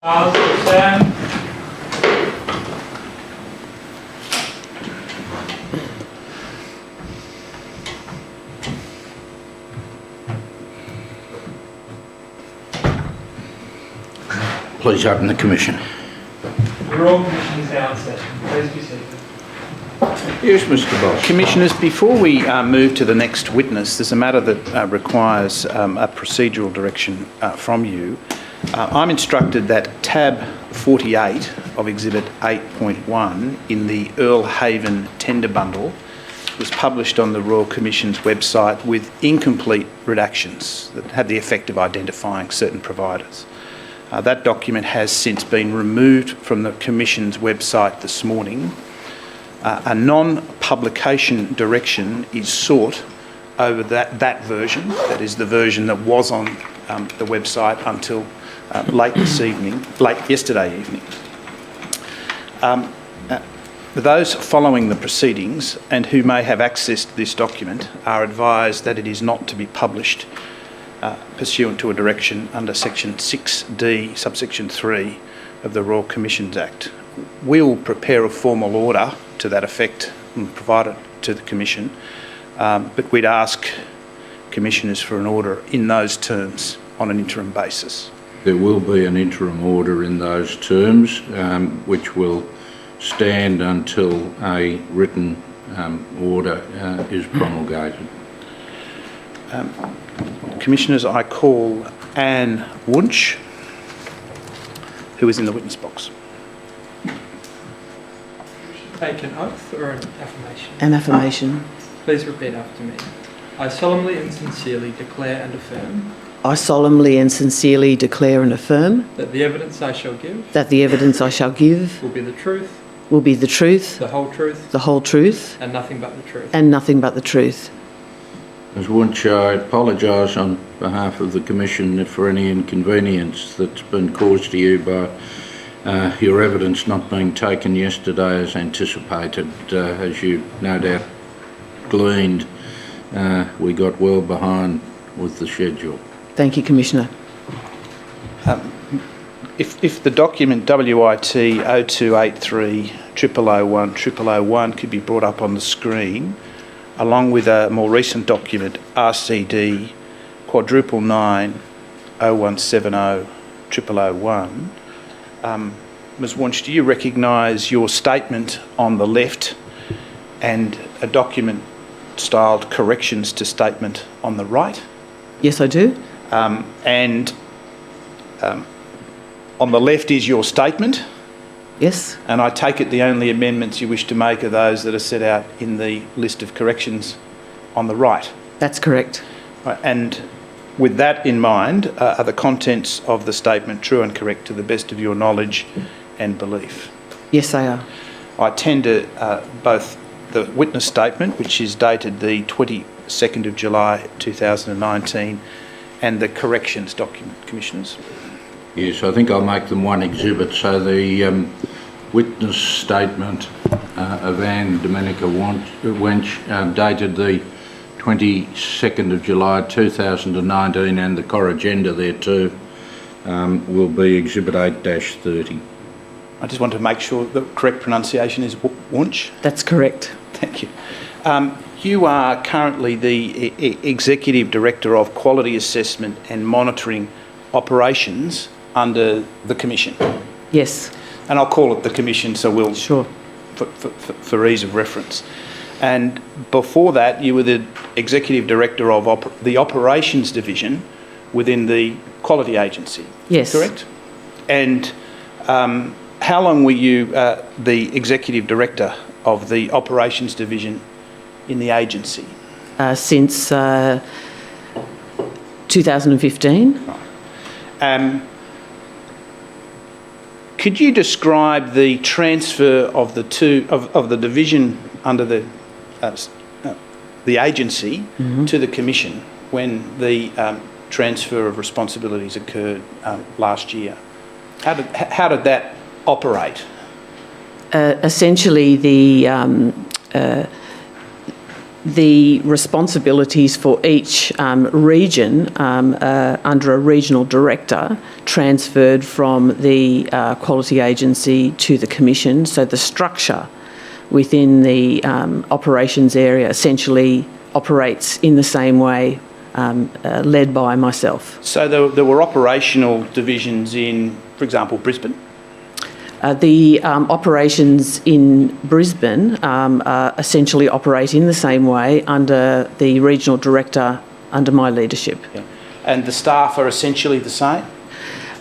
Stand. Please open the commission. The Royal Commission is now in session. Please be seated. Yes, Mr. Boss. Commissioners, before we move to the next witness, there's a matter that requires a procedural direction from you. I'm instructed that tab 48 of Exhibit 8.1 in the Earl Haven tender bundle was published on the Royal Commission's website with incomplete redactions that had the effect of identifying certain providers. That document has since been removed from the Commission's website this morning. A non-publication direction is sought over that version, that is the version that was on the website until late yesterday evening. Those following the proceedings and who may have accessed this document are advised that it is not to be published pursuant to a direction under Section 6D, subsection 3 of the Royal Commissions Act. We'll prepare a formal order to that effect and provide it to the Commission, but we'd ask Commissioners for an order in those terms on an interim basis. There will be an interim order in those terms, which will stand until a written order is promulgated. Commissioners, I call Anne Wunsch, who is in the witness box. Take an oath or an affirmation? An affirmation. Please repeat after me. I solemnly and sincerely declare and affirm I solemnly and sincerely declare and affirm that the evidence I shall give that the evidence I shall give will be the truth, will be the truth, the whole truth, the whole truth, and nothing but the truth. and nothing but the truth. Ms. Wunsch, I apologise on behalf of the Commission for any inconvenience that's been caused to you by your evidence not being taken yesterday as anticipated. As you no doubt gleaned, we got well behind with the schedule. Thank you, Commissioner. If the document WIT 0283 0001 could be brought up on the screen, along with a more recent document RCD 999 0170 0001. Ms. Wunsch, do you recognise your statement on the left and a document styled corrections to statement on the right? Yes, I do. On the left is your statement, Yes. and I take it the only amendments you wish to make are those that are set out in the list of corrections on the right. That's correct. Right, and with that in mind, are the contents of the statement true and correct to the best of your knowledge and belief? Yes, they are. I tender both the witness statement, which is dated the 22nd of July 2019, and the corrections document, Commissioners. Yes, I think I'll make them one exhibit. So the witness statement of Anne Dominica Wench, dated the 22nd of July 2019, and the corrigenda thereto will be Exhibit 8-30. I just want to make sure the correct pronunciation is Wunsch. That's correct. Thank you. You are currently the Executive Director of Quality Assessment and Monitoring Operations under the Commission. Yes. And I'll call it the Commission, so we'll... Sure. For ease of reference. And before that, you were the Executive Director of the Operations Division within the Quality Agency. Yes. Correct? And how long were you the Executive Director of the Operations Division in the agency? Since 2015. Could you describe the transfer of the division under the agency to the Commission when the transfer of responsibilities occurred last year? How did that operate? Essentially, The responsibilities for each region under a regional director transferred from the quality agency to the commission. So the structure within the operations area essentially operates in the same way, led by myself. So there were operational divisions in, for example, Brisbane? The operations in Brisbane essentially operate in the same way under the regional director under my leadership. Yeah. And the staff are essentially the same?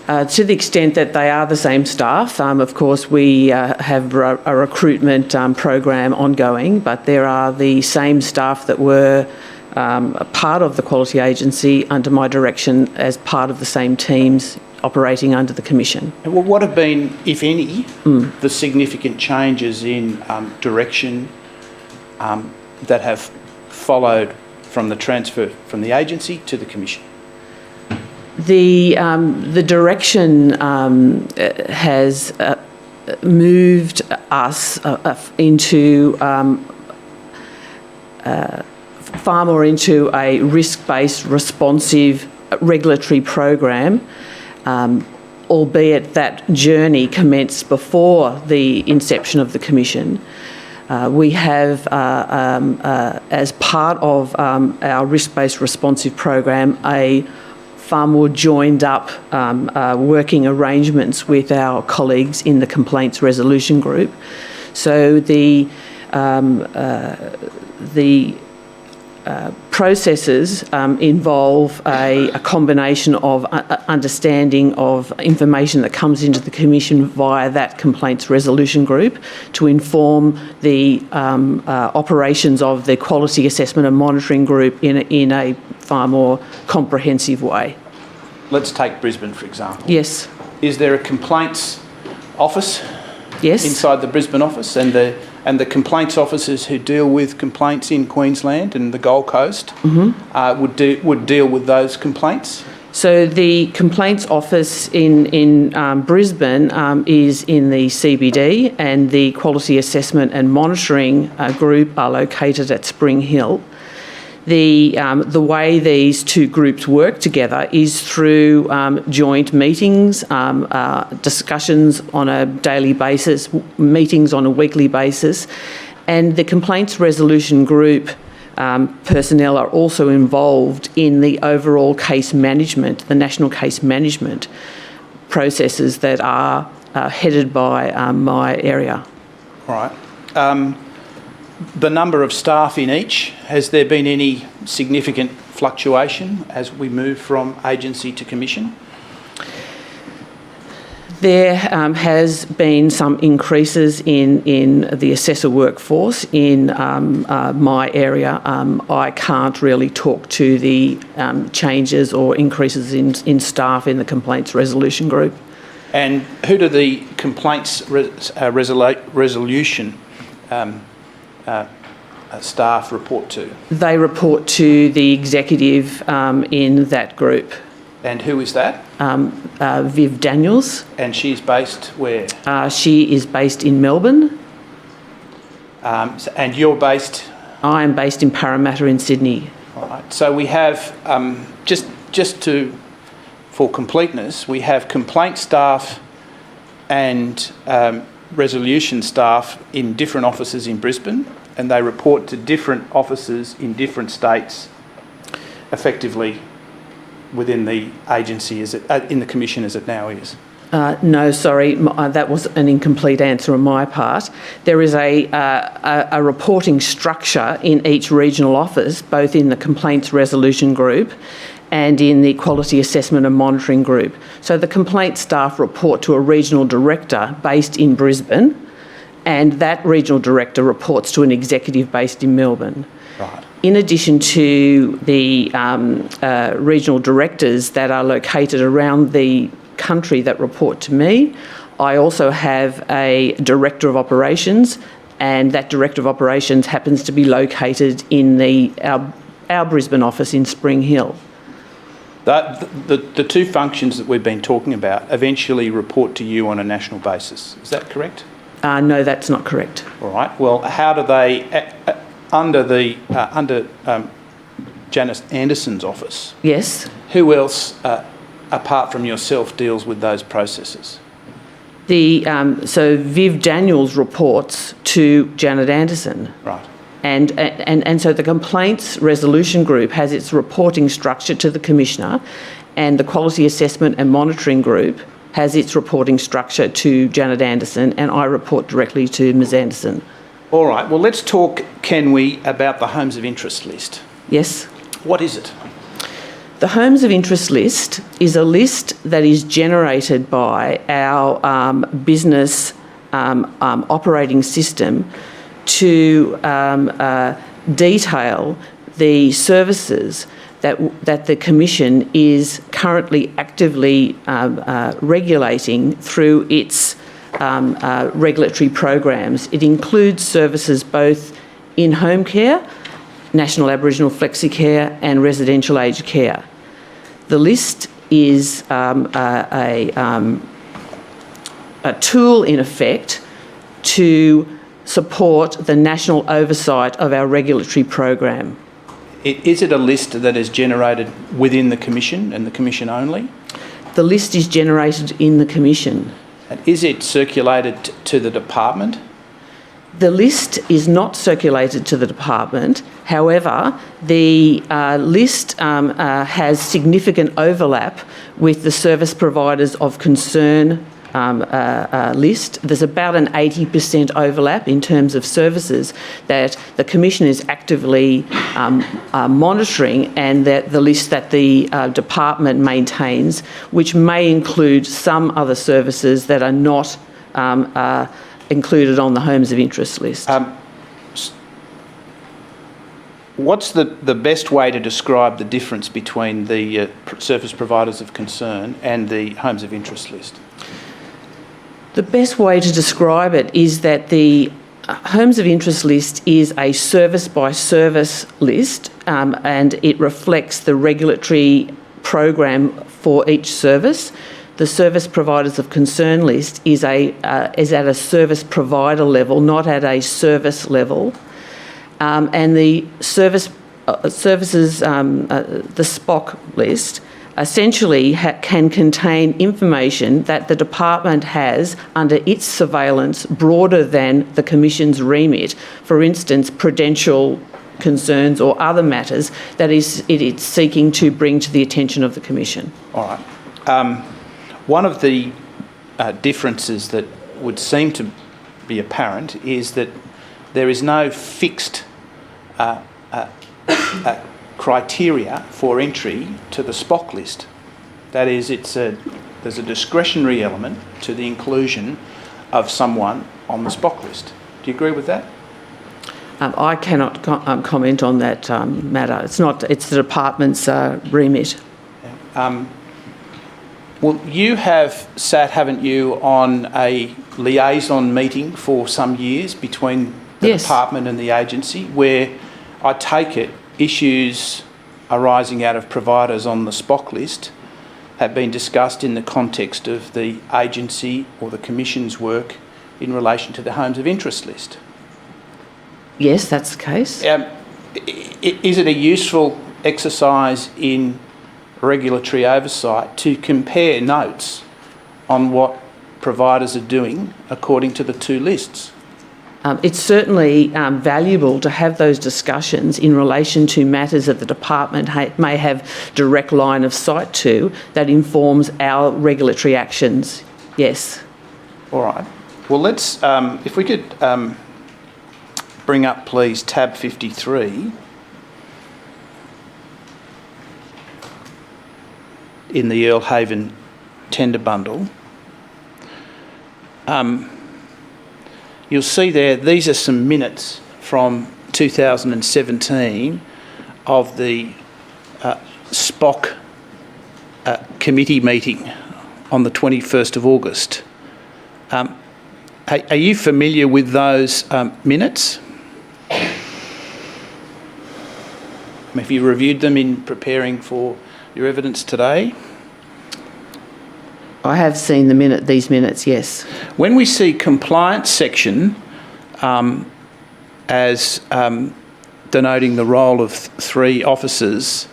To the extent that they are the same staff, of course we have a recruitment program ongoing, but there are the same staff that were a part of the quality agency under my direction as part of the same teams operating under the commission. And what have been, if any, the significant changes in direction that have followed from the transfer from the agency to the commission? The direction has moved us into far more into a risk-based, responsive regulatory program, albeit that journey commenced before the inception of the commission. We have, as part of our risk-based responsive program, a far more joined up working arrangements with our colleagues in the complaints resolution group. So the processes involve a combination of understanding of information that comes into the commission via that complaints resolution group to inform the operations of the quality assessment and monitoring group in a far more comprehensive way. Let's take Brisbane, for example. Yes. Is there a complaints office? Yes. Inside the Brisbane office, and the complaints officers who deal with complaints in Queensland and the Gold Coast would deal with those complaints? So the complaints office in Brisbane is in the CBD, and the quality assessment and monitoring group are located at Spring Hill. The way these two groups work together is through joint meetings, discussions on a daily basis, meetings on a weekly basis, and the complaints resolution group personnel are also involved in the overall case management, the national case management processes that are headed by my area. All right. The number of staff in each, has there been any significant fluctuation as we move from agency to commission? There has been some increases in the assessor workforce in my area. I can't really talk to the changes or increases in staff in the complaints resolution group. And who do the complaints resolution staff report to? They report to the executive in that group. And who is that? Viv Daniels. And she's based where? She is based in Melbourne. And you're based? I am based in Parramatta in Sydney. All right. So we have, for completeness, we have complaint staff and resolution staff in different offices in Brisbane, and they report to different offices in different states, effectively within the agency, in the commission as it now is. No, sorry, that was an incomplete answer on my part. There is a reporting structure in each regional office, both in the complaints resolution group and in the quality assessment and monitoring group. So the complaint staff report to a regional director based in Brisbane, and that regional director reports to an executive based in Melbourne. Right. In addition to the regional directors that are located around the country that report to me, I also have a director of operations, and that director of operations happens to be located in our Brisbane office in Spring Hill. The two functions that we've been talking about eventually report to you on a national basis. Is that correct? No, that's not correct. All right. Well, how do they under Janice Anderson's office, Yes. who else, apart from yourself, deals with those processes? So Viv Daniels reports to Janet Anderson. Right. And so the complaints resolution group has its reporting structure to the Commissioner, and the quality assessment and monitoring group has its reporting structure to Janet Anderson, and I report directly to Ms Anderson. All right. Well, let's talk, can we, about the Homes of Interest list. Yes? What is it? The Homes of Interest list is a list that is generated by our business operating system to detail the services that the Commission is currently actively regulating through its regulatory programs. It includes services both in home care, National Aboriginal Flexi Care and residential aged care. The list is a tool, in effect, to support the national oversight of our regulatory program. Is it a list that is generated within the Commission and the Commission only? The list is generated in the Commission. And is it circulated to the department? The list is not circulated to the department. However, the list has significant overlap with the service providers of concern list. There's about an 80% overlap in terms of services that the Commission is actively monitoring, and that the list that the department maintains, which may include some other services that are not included on the Homes of Interest list. What's the best way to describe the difference between the service providers of concern and the Homes of Interest list? The best way to describe it is that the Homes of Interest list is a service-by-service list, and it reflects the regulatory program for each service. The service providers of concern list is at a service provider level, not at a service level, and the services, the SPOC list, essentially can contain information that the department has under its surveillance broader than the Commission's remit. For instance, prudential concerns or other matters that it is seeking to bring to the attention of the Commission. All right. One of the differences that would seem to be apparent is that there is no fixed criteria for entry to the SPOC list. That is, there's a discretionary element to the inclusion of someone on the SPOC list. Do you agree with that? I cannot comment on that matter. It's the department's remit. Well, you have sat, haven't you, on a liaison meeting for some years between the Yes. department and the agency, where I take it issues arising out of providers on the SPOC list have been discussed in the context of the agency or the Commission's work in relation to the Homes of Interest list. Yes, that's the case. Is it a useful exercise in regulatory oversight to compare notes on what providers are doing according to the two lists? It's certainly valuable to have those discussions in relation to matters that the department may have direct line of sight to that informs our regulatory actions. Yes. All right. Well, let's, if we could bring up, please, tab 53 in the Earl Haven tender bundle. You'll see there, these are some minutes from 2017 of the SPOC committee meeting on the 21st of August. Are you familiar with those minutes? Have you reviewed them in preparing for your evidence today? I have seen these minutes, yes. When we see compliance section as denoting the role of three officers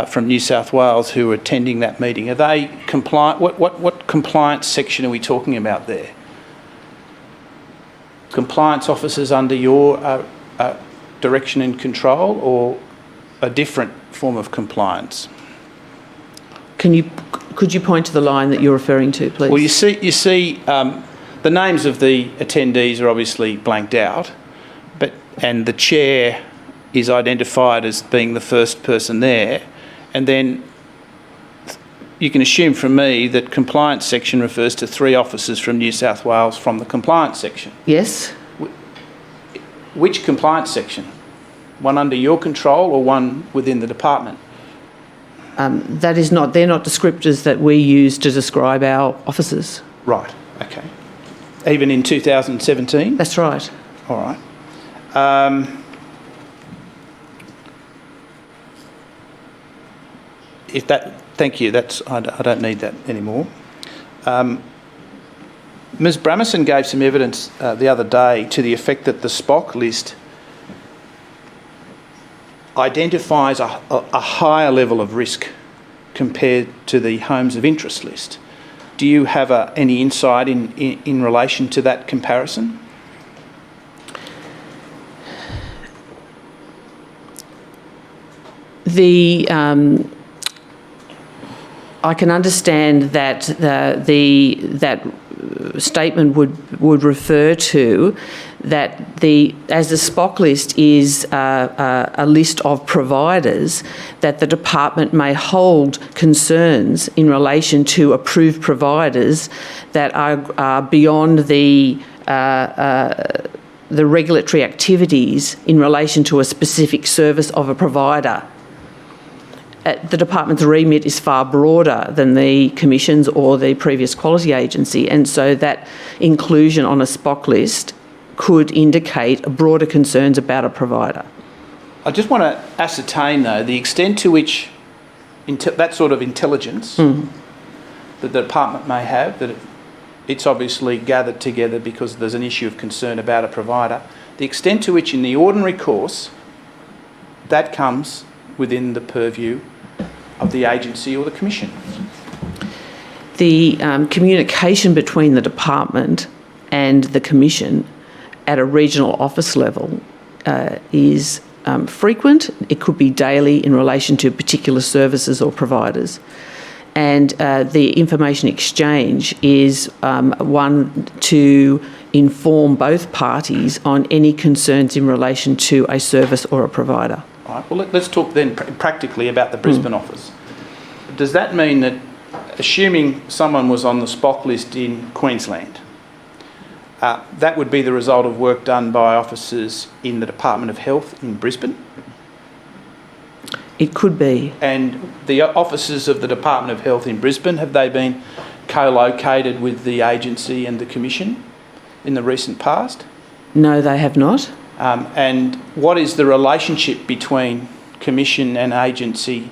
from New South Wales who were attending that meeting. Are they compliant? What compliance section are we talking about there? Compliance officers under your direction and control, or a different form of compliance? Could you point to the line that you're referring to, please? Well, you see, the names of the attendees are obviously blanked out, and the chair is identified as being the first person there, and then you can assume from me that compliance section refers to three officers from New South Wales from the compliance section. Yes. Which compliance section? One under your control or one within the department? They're not descriptors that we use to describe our officers. Right, okay. Even in 2017? That's right. All right. Thank you. I don't need that anymore. Ms. Bramison gave some evidence the other day to the effect that the SPOC list identifies a higher level of risk compared to the homes of interest list. Do you have any insight in relation to that comparison? I can understand that that statement would refer to that as the SPOC list is a list of providers, that the department may hold concerns in relation to approved providers that are beyond the regulatory activities in relation to a specific service of a provider. The department's remit is far broader than the Commission's or the previous quality agency, and so that inclusion on a SPOC list could indicate broader concerns about a provider. I just want to ascertain, though, the extent to which that sort of intelligence that the department may have, that it's obviously gathered together because there's an issue of concern about a provider, the extent to which in the ordinary course that comes within the purview of the agency or the Commission. The communication between the department and the Commission at a regional office level is frequent. It could be daily in relation to particular services or providers. And the information exchange is one to inform both parties on any concerns in relation to a service or a provider. All right, well, let's talk then practically about the Brisbane office. Does that mean that, assuming someone was on the SPOC list in Queensland, that would be the result of work done by officers in the Department of Health in Brisbane? It could be. And the officers of the Department of Health in Brisbane, have they been co-located with the agency and the Commission in the recent past? No, they have not. And what is the relationship between Commission and agency?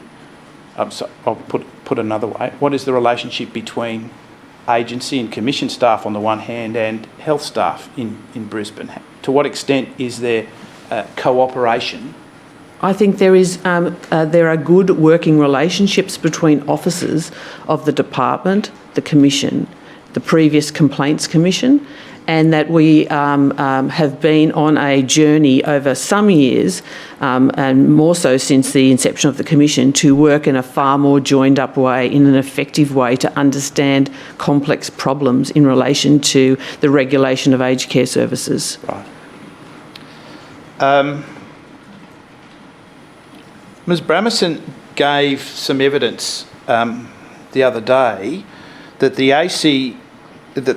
I'll put another way. What is the relationship between agency and Commission staff on the one hand and health staff in Brisbane? To what extent is there cooperation? I think there are good working relationships between officers of the department, the Commission, the previous Complaints Commission, and that we have been on a journey over some years, and more so since the inception of the Commission, to work in a far more joined-up way, in an effective way, to understand complex problems in relation to the regulation of aged care services. Right. Ms. Bramison gave some evidence the other day that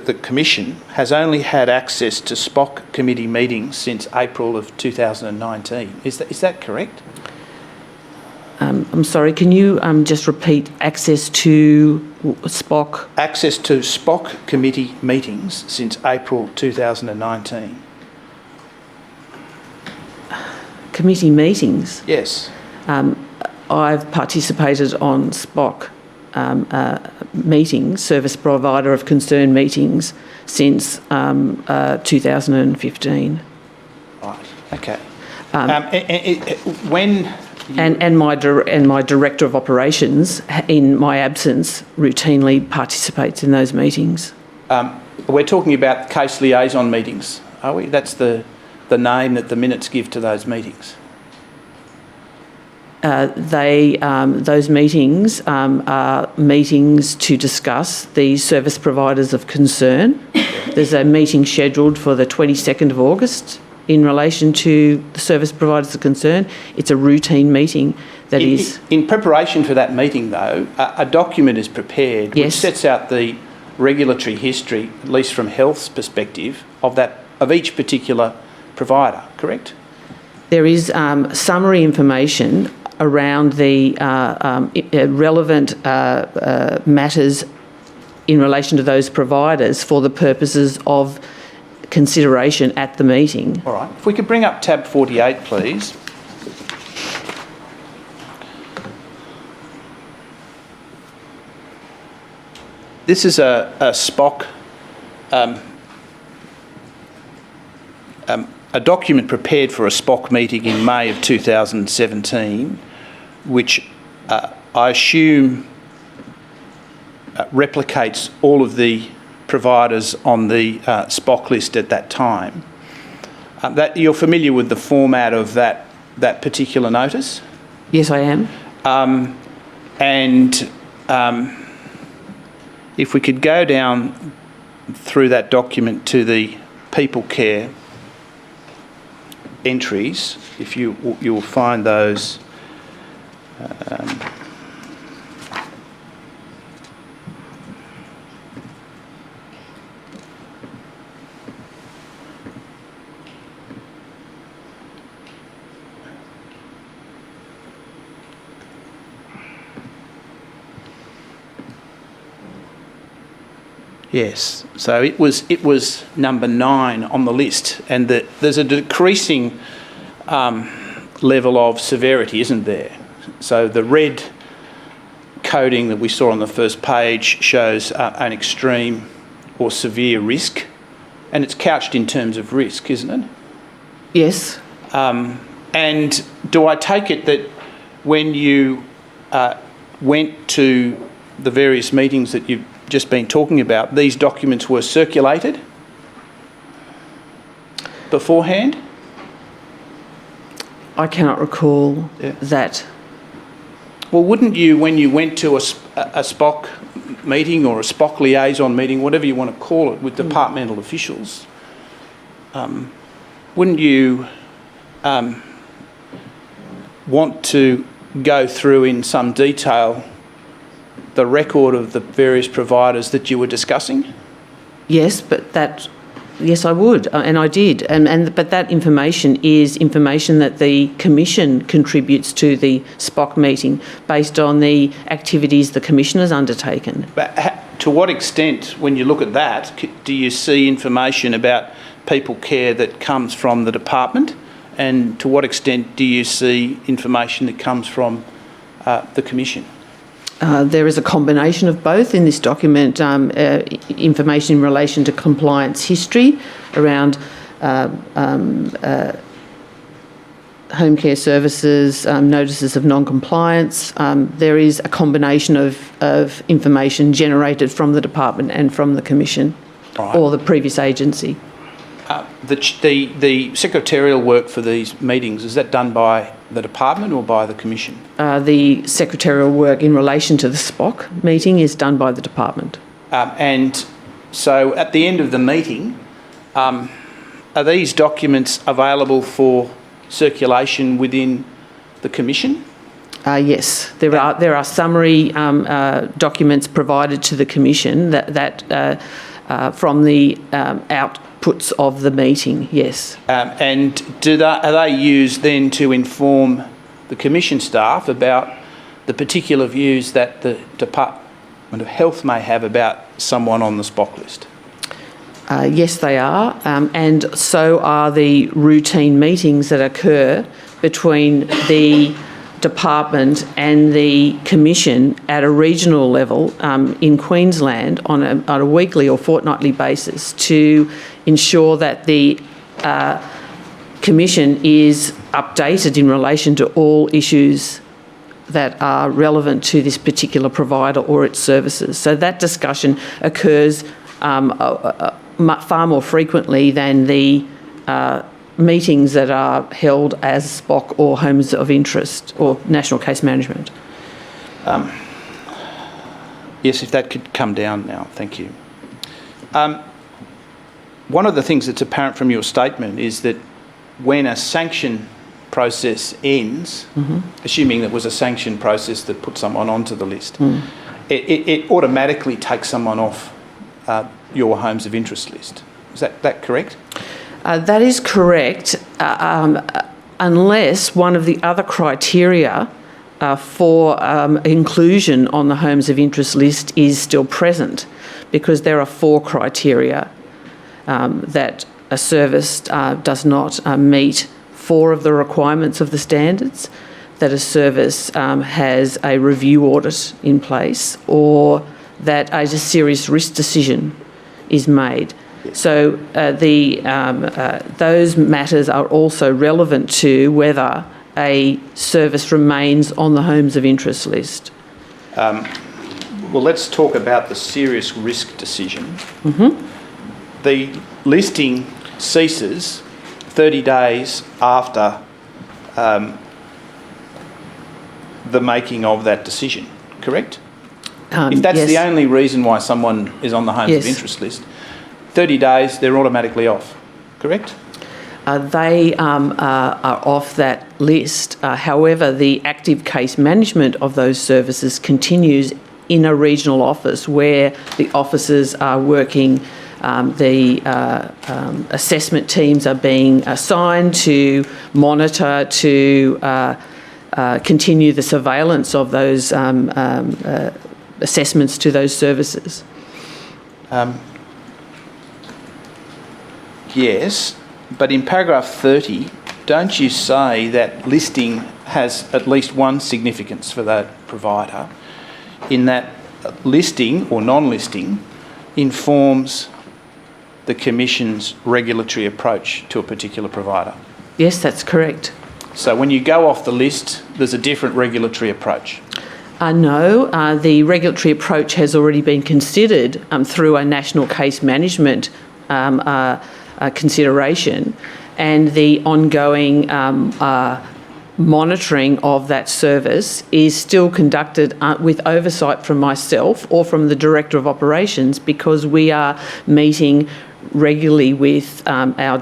the Commission has only had access to SPOC committee meetings since April of 2019. Is that correct? I'm sorry, can you just repeat access to SPOC? Access to SPOC committee meetings since April 2019. Committee meetings? Yes. I've participated on SPOC meetings, service provider of concern meetings, since 2015. Right, okay. When And my director of operations, in my absence, routinely participates in those meetings. we're talking about case liaison meetings, are we? That's the name that the minutes give to those meetings. Those meetings are meetings to discuss the service providers of concern. There's a meeting scheduled for the 22nd of August in relation to the service providers of concern. It's a routine meeting that is... In preparation for that meeting, though, a document is prepared which sets out the regulatory history, at least from health's perspective, of each particular provider, correct? There is summary information around the relevant matters in relation to those providers for the purposes of consideration at the meeting. All right. If we could bring up tab 48, please. This is a SPOC, a document prepared for a SPOC meeting in May of 2017, which I assume replicates all of the providers on the SPOC list at that time. That you're familiar with the format of that particular notice? Yes, I am. If we could go down through that document to the people care entries, if you'll find those. Yes, so it was number 9 on the list, and there's a decreasing level of severity, isn't there? So the red coding that we saw on the first page shows an extreme or severe risk, and it's couched in terms of risk, isn't it? Yes. And do I take it that when you went to the various meetings that you've just been talking about, these documents were circulated beforehand? I cannot recall that. Well, wouldn't you, when you went to a SPOC meeting or a SPOC liaison meeting, whatever you want to call it, with departmental officials, wouldn't you want to go through in some detail the record of the various providers that you were discussing? Yes, yes, I would, and I did. But that information is information that the Commission contributes to the SPOC meeting based on the activities the Commission has undertaken. But to what extent, when you look at that, do you see information about people care that comes from the department? And to what extent do you see information that comes from the Commission? There is a combination of both in this document, information in relation to compliance history around home care services, notices of non-compliance. There is a combination of information generated from the department and from the Commission or the previous agency. The secretarial work for these meetings, is that done by the department or by the Commission? The secretarial work in relation to the SPOC meeting is done by the department. And so at the end of the meeting, are these documents available for circulation within the Commission? Yes, there are summary documents provided to the Commission that from the outputs of the meeting, yes. And are they used then to inform the Commission staff about the particular views that the Department of Health may have about someone on the SPOC list? Yes, they are, and so are the routine meetings that occur between the department and the Commission at a regional level in Queensland on a weekly or fortnightly basis to ensure that the Commission is updated in relation to all issues that are relevant to this particular provider or its services. So that discussion occurs far more frequently than the meetings that are held as SPOC or Homes of Interest or National Case Management. Yes, if that could come down now, thank you. One of the things that's apparent from your statement is that when a sanction process ends, assuming there was a sanction process that put someone onto the list, it automatically takes someone off your Homes of Interest list. Is that correct? That is correct, unless one of the other criteria for inclusion on the Homes of Interest list is still present, because there are 4 criteria that a service does not meet 4 of the requirements of the standards, that a service has a review audit in place, or that a serious risk decision is made. So those matters are also relevant to whether a service remains on the Homes of Interest list. Well, let's talk about the serious risk decision. The listing ceases 30 days after the making of that decision, correct? If that's yes. the only reason why someone is on the Homes Yes. of Interest list, 30 days, they're automatically off, correct? They are off that list. However, the active case management of those services continues in a regional office where the officers are working. The assessment teams are being assigned to monitor, to continue the surveillance of those assessments to those services. Yes, but in paragraph 30, don't you say that listing has at least one significance for that provider, in that listing or non-listing informs the Commission's regulatory approach to a particular provider? Yes, that's correct. So when you go off the list, there's a different regulatory approach? No, the regulatory approach has already been considered through a national case management consideration, and the ongoing monitoring of that service is still conducted with oversight from myself or from the Director of Operations, because we are meeting regularly with my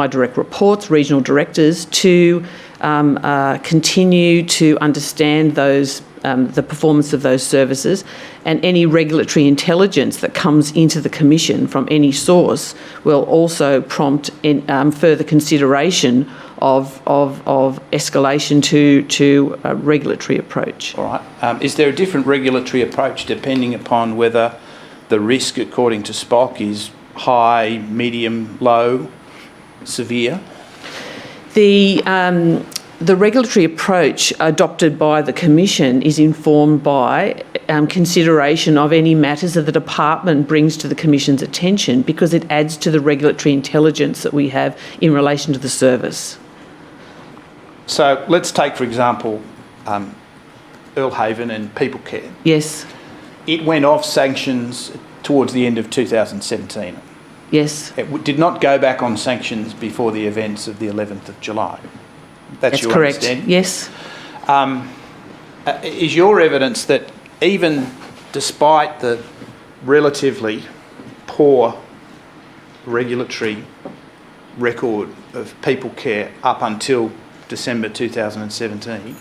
direct reports, regional directors, to continue to understand those the performance of those services, and any regulatory intelligence that comes into the Commission from any source will also prompt further consideration of escalation to a regulatory approach. All right. Is there a different regulatory approach depending upon whether the risk, according to SPOC, is high, medium, low, severe? The regulatory approach adopted by the Commission is informed by consideration of any matters that the Department brings to the Commission's attention, because it adds to the regulatory intelligence that we have in relation to the service. So let's take, for example, Earlhaven and People Care. Yes. It went off sanctions towards the end of 2017. Yes. It did not go back on sanctions before the events of the 11th of July. That's your correct. understanding? Yes. Is your evidence that even despite the relatively poor regulatory record of People Care up until December 2017,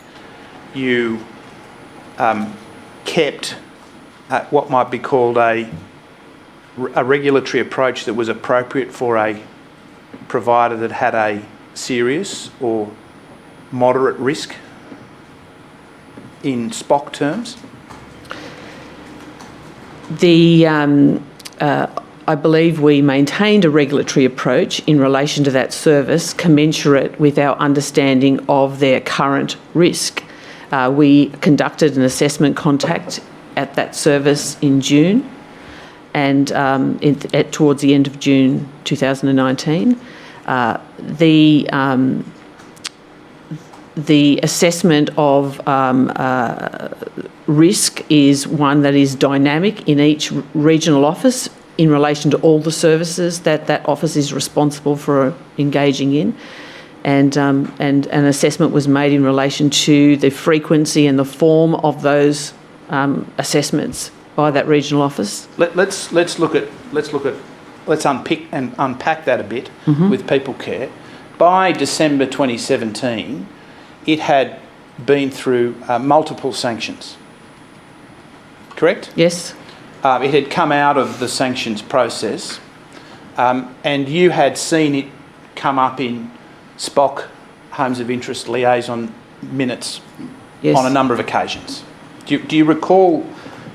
you kept what might be called a regulatory approach that was appropriate for a provider that had a serious or moderate risk in SPOC terms? I believe we maintained a regulatory approach in relation to that service commensurate with our understanding of their current risk. We conducted an assessment contact at that service in June, and towards the end of June 2019. The assessment of risk is one that is dynamic in each regional office in relation to all the services that that office is responsible for engaging in. And an assessment was made in relation to the frequency and the form of those assessments by that regional office. Let's unpack that a bit with people care. By December 2017, it had been through multiple sanctions. Correct? Yes. It had come out of the sanctions process, and you had seen it come up in SPOC Homes of Interest liaison minutes Yes. on a number of occasions. Do you recall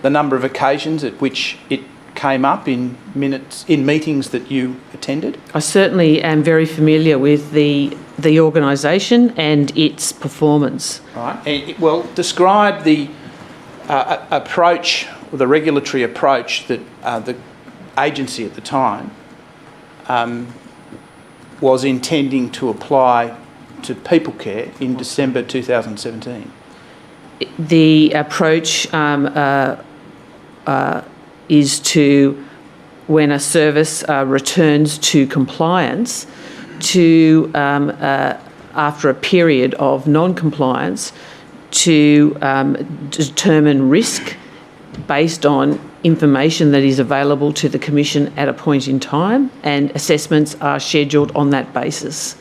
the number of occasions at which it came up in minutes in meetings that you attended? I certainly am very familiar with the organisation and its performance. Right. And describe the approach, or the regulatory approach that the agency at the time was intending to apply to people care in December 2017. The approach is to, when a service returns to compliance, to, after a period of non-compliance, to determine risk based on information that is available to the Commission at a point in time, and assessments are scheduled on that basis.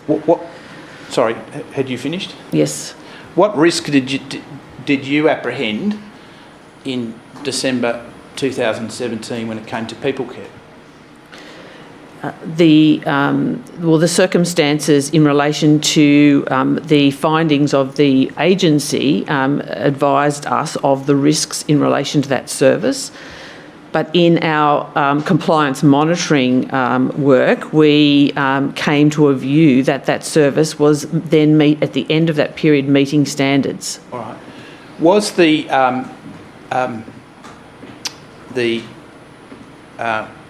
Sorry, had you finished? Yes. What risk did you apprehend in December 2017 when it came to people care? The circumstances in relation to the findings of the agency advised us of the risks in relation to that service. But in our compliance monitoring work, we came to a view that that service was then at the end of that period meeting standards. All right. Was the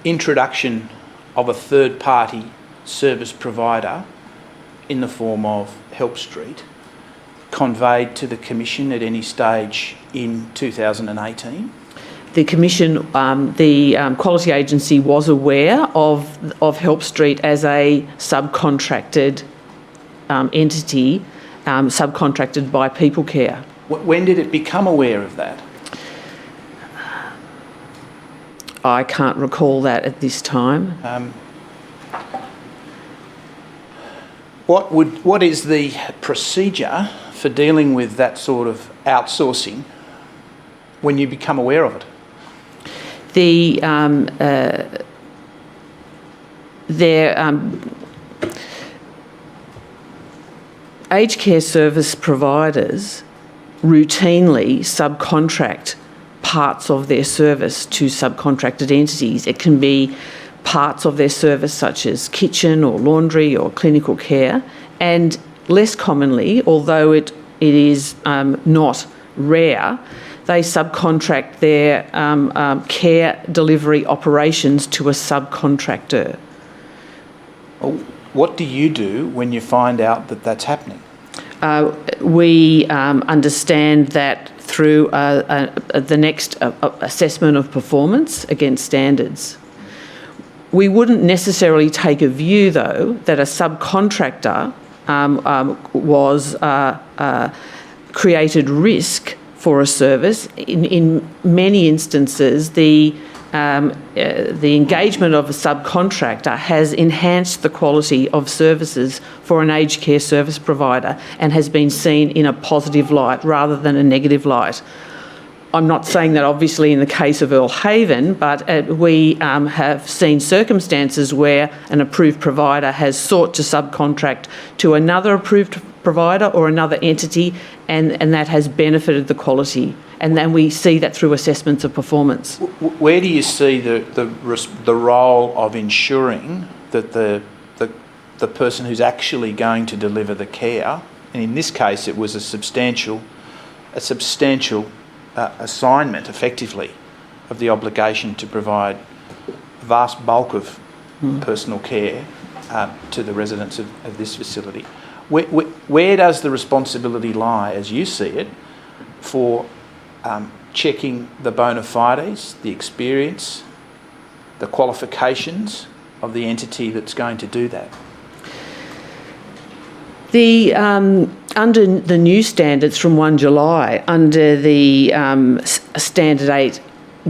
introduction of a third-party service provider in the form of Help Street conveyed to the Commission at any stage in 2018? The Commission, the Quality Agency was aware of Help Street as a subcontracted entity, subcontracted by People Care. When did it become aware of that? I can't recall that at this time. What is the procedure for dealing with that sort of outsourcing when you become aware of it? Aged care service providers routinely subcontract parts of their service to subcontracted entities. It can be parts of their service such as kitchen or laundry or clinical care, and less commonly, although it is not rare, they subcontract their care delivery operations to a subcontractor. What do you do when you find out that that's happening? We understand that through the next assessment of performance against standards. We wouldn't necessarily take a view, though, that a subcontractor was created risk for a service. In many instances, the engagement of a subcontractor has enhanced the quality of services for an aged care service provider and has been seen in a positive light rather than a negative light. I'm not saying that obviously in the case of Earl Haven, but we have seen circumstances where an approved provider has sought to subcontract to another approved provider or another entity, and that has benefited the quality. And then we see that through assessments of performance. Where do you see the role of ensuring that the person who's actually going to deliver the care, and in this case it was a substantial assignment, effectively, of the obligation to provide a vast bulk of personal care, to the residents of this facility. Where does the responsibility lie, as you see it, for checking the bona fides, the experience, the qualifications of the entity that's going to do that? Under the new standards from 1 July, under the Standard 8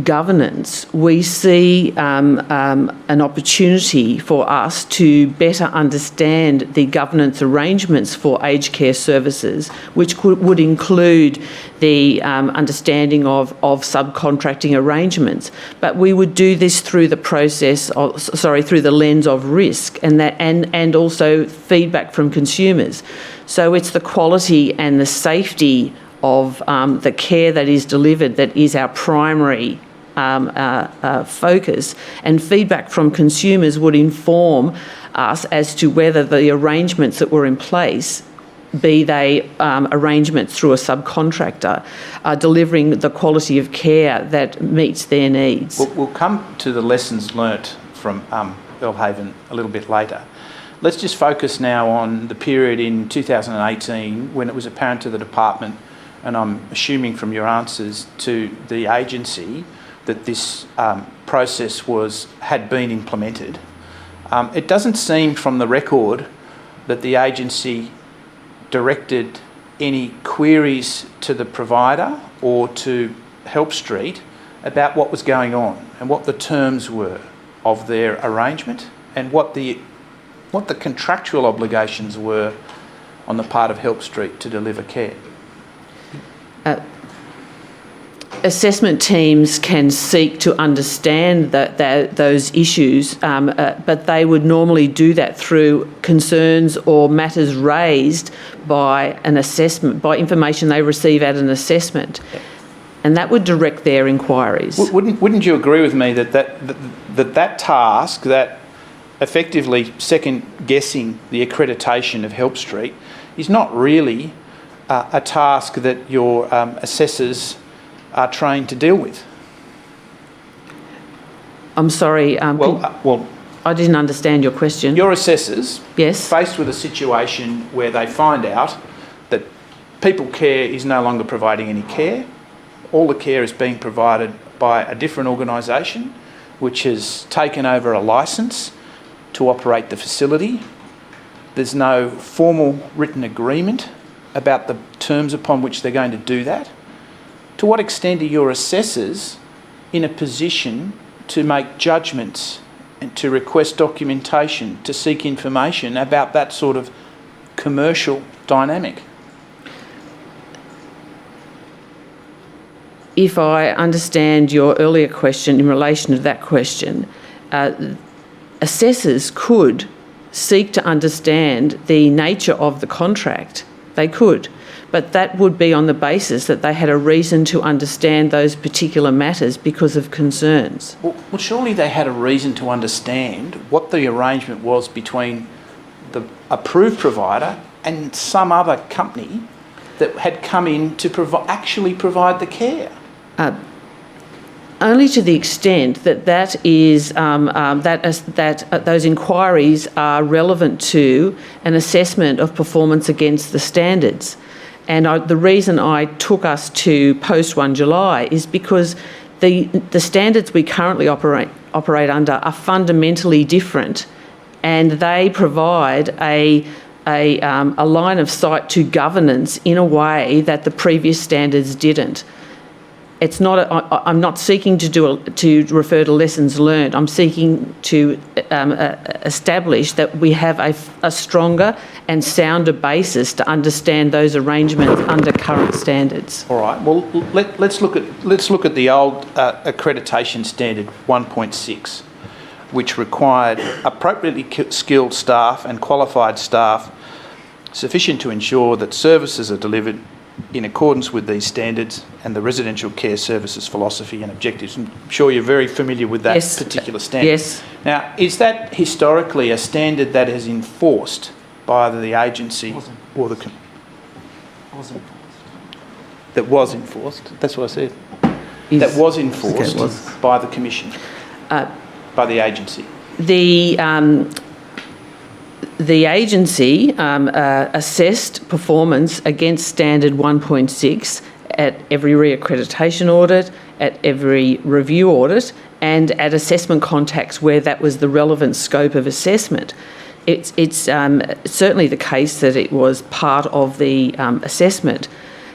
governance, we see an opportunity for us to better understand the governance arrangements for aged care services, which would include the understanding of subcontracting arrangements. But we would do this through the through the lens of risk and also feedback from consumers. So it's the quality and the safety of the care that is delivered that is our primary focus, and feedback from consumers would inform us as to whether the arrangements that were in place, be they arrangements through a subcontractor, are delivering the quality of care that meets their needs. We'll come to the lessons learnt from Belhaven a little bit later. Let's just focus now on the period in 2018 when it was apparent to the department, and I'm assuming from your answers to the agency, that this process had been implemented. It doesn't seem from the record that the agency directed any queries to the provider or to Help Street about what was going on and what the terms were of their arrangement and what the contractual obligations were on the part of Help Street to deliver care. Assessment teams can seek to understand those issues, but they would normally do that through concerns or matters raised by an assessment, by information they receive at an assessment, and that would direct their inquiries. Wouldn't you agree with me that task, that effectively second-guessing the accreditation of Help Street, is not really a task that your assessors are trained to deal with? I'm sorry. I didn't understand your question. Your assessors, yes, faced with a situation where they find out that People Care is no longer providing any care, all the care is being provided by a different organisation which has taken over a licence to operate the facility. There's no formal written agreement about the terms upon which they're going to do that. To what extent are your assessors in a position to make judgments and to request documentation, to seek information about that sort of commercial dynamic? If I understand your earlier question in relation to that question, assessors could seek to understand the nature of the contract. They could. But that would be on the basis that they had a reason to understand those particular matters because of concerns. Well, surely they had a reason to understand what the arrangement was between the approved provider and some other company that had come in to actually provide the care. Only to the extent that those inquiries are relevant to an assessment of performance against the standards. And the reason I took us to post 1 July is because the standards we currently operate under are fundamentally different, and they provide a line of sight to governance in a way that the previous standards didn't. It's not. I'm not seeking to refer to lessons learned. I'm seeking to establish that we have a stronger and sounder basis to understand those arrangements under current standards. All right. Well, let's look at the old accreditation standard 1.6, which required appropriately skilled staff and qualified staff sufficient to ensure that services are delivered in accordance with these standards and the residential care services philosophy and objectives. I'm sure you're very familiar with that particular standard. Yes. Now, is that historically a standard that is enforced by either the agency or the... Was enforced. That was enforced. That's what I said. That was enforced by the Commission, by the agency. the agency assessed performance against standard 1.6 at every reaccreditation audit, at every review audit, and at assessment contacts where that was the relevant scope of assessment. It's certainly the case that it was part of the assessment.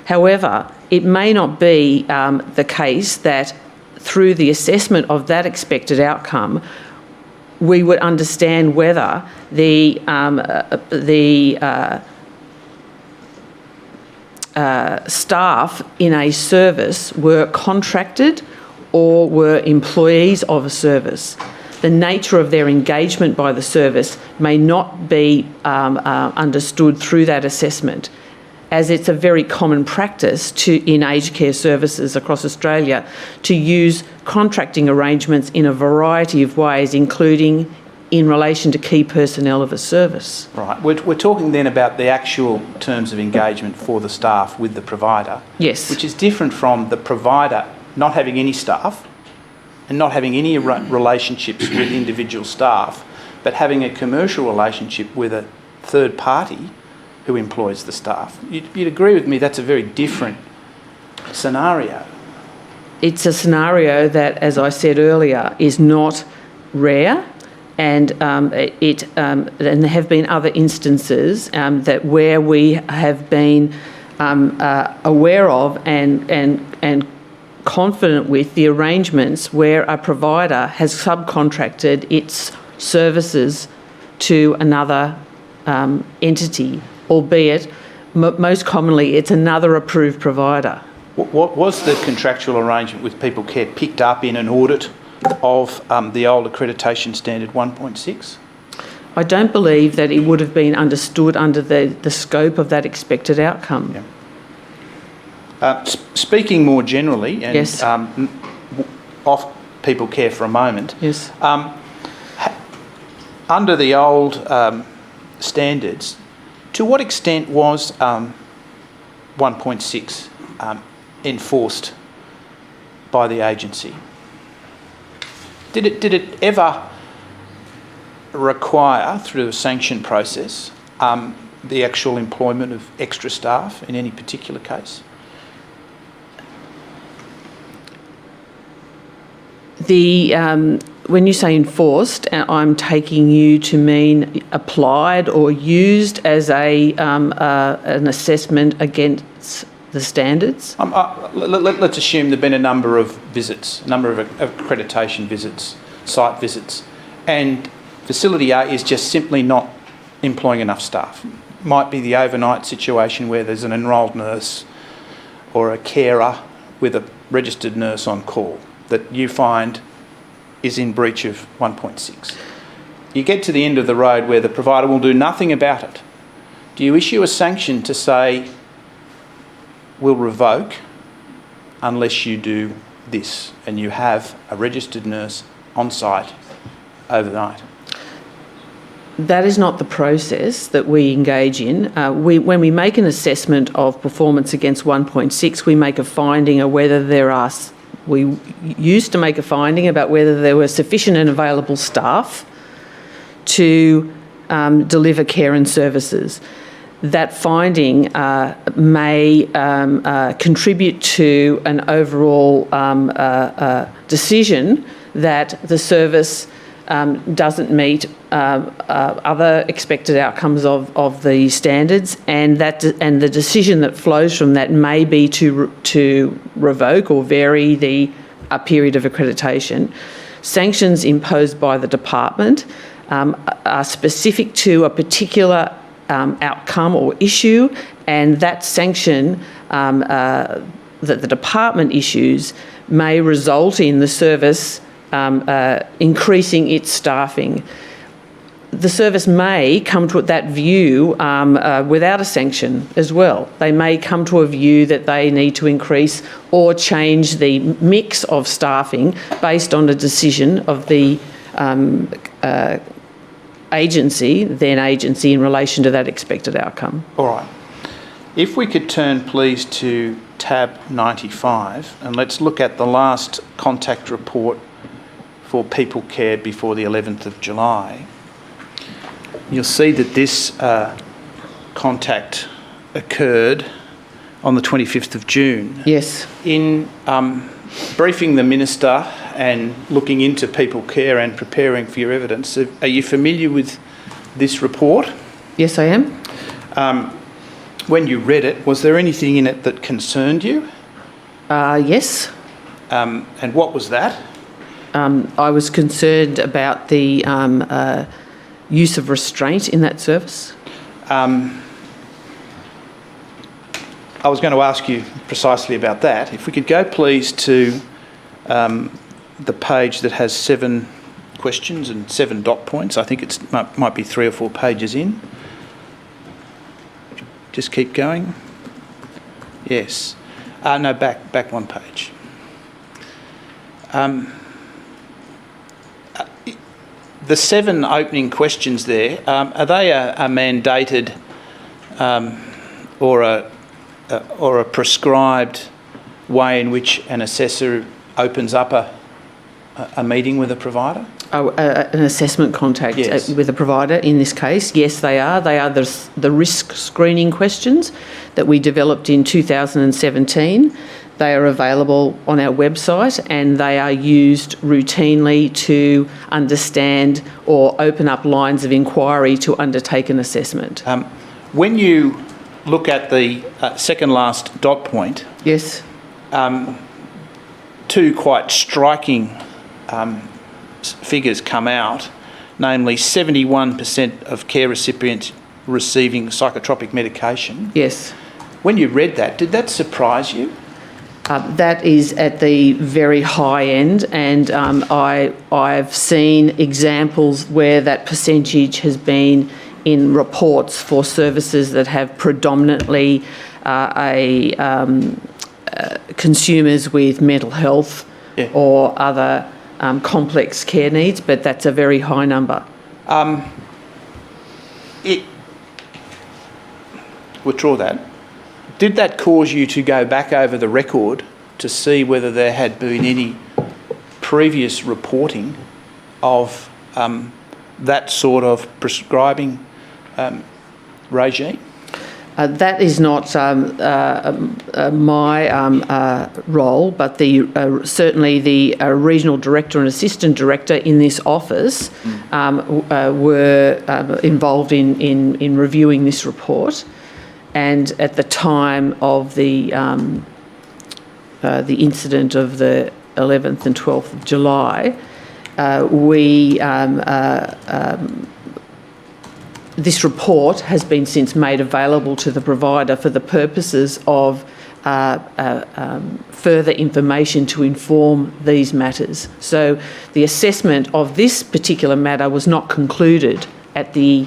However, it may not be the case that through the assessment of that expected outcome, we would understand whether the staff in a service were contracted or were employees of a service. The nature of their engagement by the service may not be understood through that assessment, as it's a very common practice in aged care services across Australia to use contracting arrangements in a variety of ways, including in relation to key personnel of a service. Right. We're talking then about the actual terms of engagement for the staff with the provider. Yes. Which is different from the provider not having any staff and not having any relationships with individual staff, but having a commercial relationship with a third party who employs the staff. You'd agree with me that's a very different scenario. It's a scenario that, as I said earlier, is not rare, and and there have been other instances that where we have been aware of and confident with the arrangements where a provider has subcontracted its services to another entity, albeit most commonly it's another approved provider. What was the contractual arrangement with People Care picked up in an audit of the old accreditation standard 1.6? I don't believe that it would have been understood under the scope of that expected outcome. Yeah. Speaking more generally, and yes. Off People Care for a moment, yes. Under the old standards, to what extent was 1.6 enforced by the agency? Did it ever require, through a sanction process, the actual employment of extra staff in any particular case? When you say enforced, I'm taking you to mean applied or used as an assessment against the standards? Let's assume there've been a number of visits, a number of accreditation visits, site visits, and Facility A is just simply not employing enough staff. Might be the overnight situation where there's an enrolled nurse or a carer with a registered nurse on call that you find is in breach of 1.6. You get to the end of the road where the provider will do nothing about it. Do you issue a sanction to say, we'll revoke unless you do this, and you have a registered nurse on site overnight? That is not the process that we engage in. When we make an assessment of performance against 1.6, we make a finding of whether we used to make a finding about whether there were sufficient and available staff to deliver care and services. That finding may contribute to an overall decision that the service doesn't meet other expected outcomes of the standards, and the decision that flows from that may be to revoke or vary a period of accreditation. Sanctions imposed by the department are specific to a particular outcome or issue, and that sanction that the department issues may result in the service increasing its staffing. The service may come to that view without a sanction as well. They may come to a view that they need to increase or change the mix of staffing based on a decision of the agency in relation to that expected outcome. All right. If we could turn, please, to tab 95, and let's look at the last contact report for People Care before the 11th of July. you'll see that this contact occurred on the 25th of June. Yes. In briefing the Minister and looking into people care and preparing for your evidence, are you familiar with this report? Yes, I am. When you read it, was there anything in it that concerned you? Yes. And what was that? I was concerned about the use of restraint in that service. I was going to ask you precisely about that. If we could go please to the page that has 7 questions and 7 dot points. I think it might be 3 or 4 pages in. Just keep going. Yes. No, back 1 page. The 7 opening questions there, are they a mandated or a prescribed way in which an assessor opens up a meeting with a provider? An assessment contact Yes. with a provider in this case. Yes, they are. They are the risk screening questions that we developed in 2017. They are available on our website and they are used routinely to understand or open up lines of inquiry to undertake an assessment. When you look at the second last dot point, Yes. 2 quite striking figures come out, namely 71% of care recipients receiving psychotropic medication. Yes. When you read that, did that surprise you? That is at the very high end, and I've seen examples where that percentage has been in reports for services that have predominantly consumers with mental health or other complex care needs, but that's a very high number. Withdraw that. Did that cause you to go back over the record to see whether there had been any previous reporting of that sort of prescribing regime? That is not my role, but certainly the regional director and assistant director in this office were involved in reviewing this report. And at the time of the incident of the 11th and 12th of July, this report has been since made available to the provider for the purposes of further information to inform these matters. So the assessment of this particular matter was not concluded at the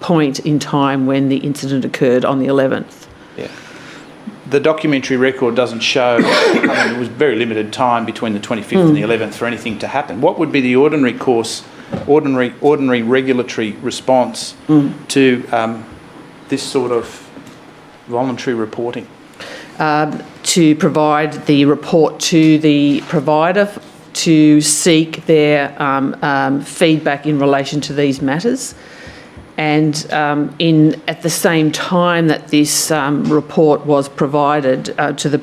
point in time when the incident occurred on the 11th. Yeah. The documentary record doesn't show, it was very limited time between the 25th and the 11th for anything to happen. What would be the ordinary regulatory response to this sort of voluntary reporting? To provide the report to the provider to seek their feedback in relation to these matters. And at the same time that this report was provided to the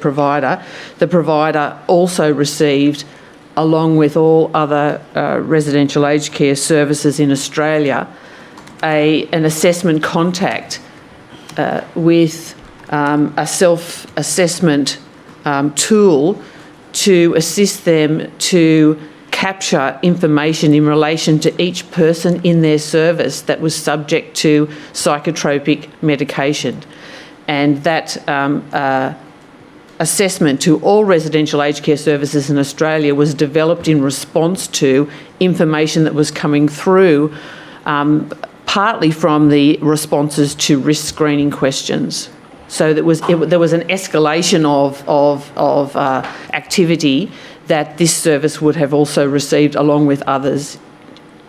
provider also received, along with all other residential aged care services in Australia, an assessment contact with a self-assessment tool to assist them to capture information in relation to each person in their service that was subject to psychotropic medication. And that assessment to all residential aged care services in Australia was developed in response to information that was coming through partly from the responses to risk screening questions. So there was an escalation of activity that this service would have also received along with others.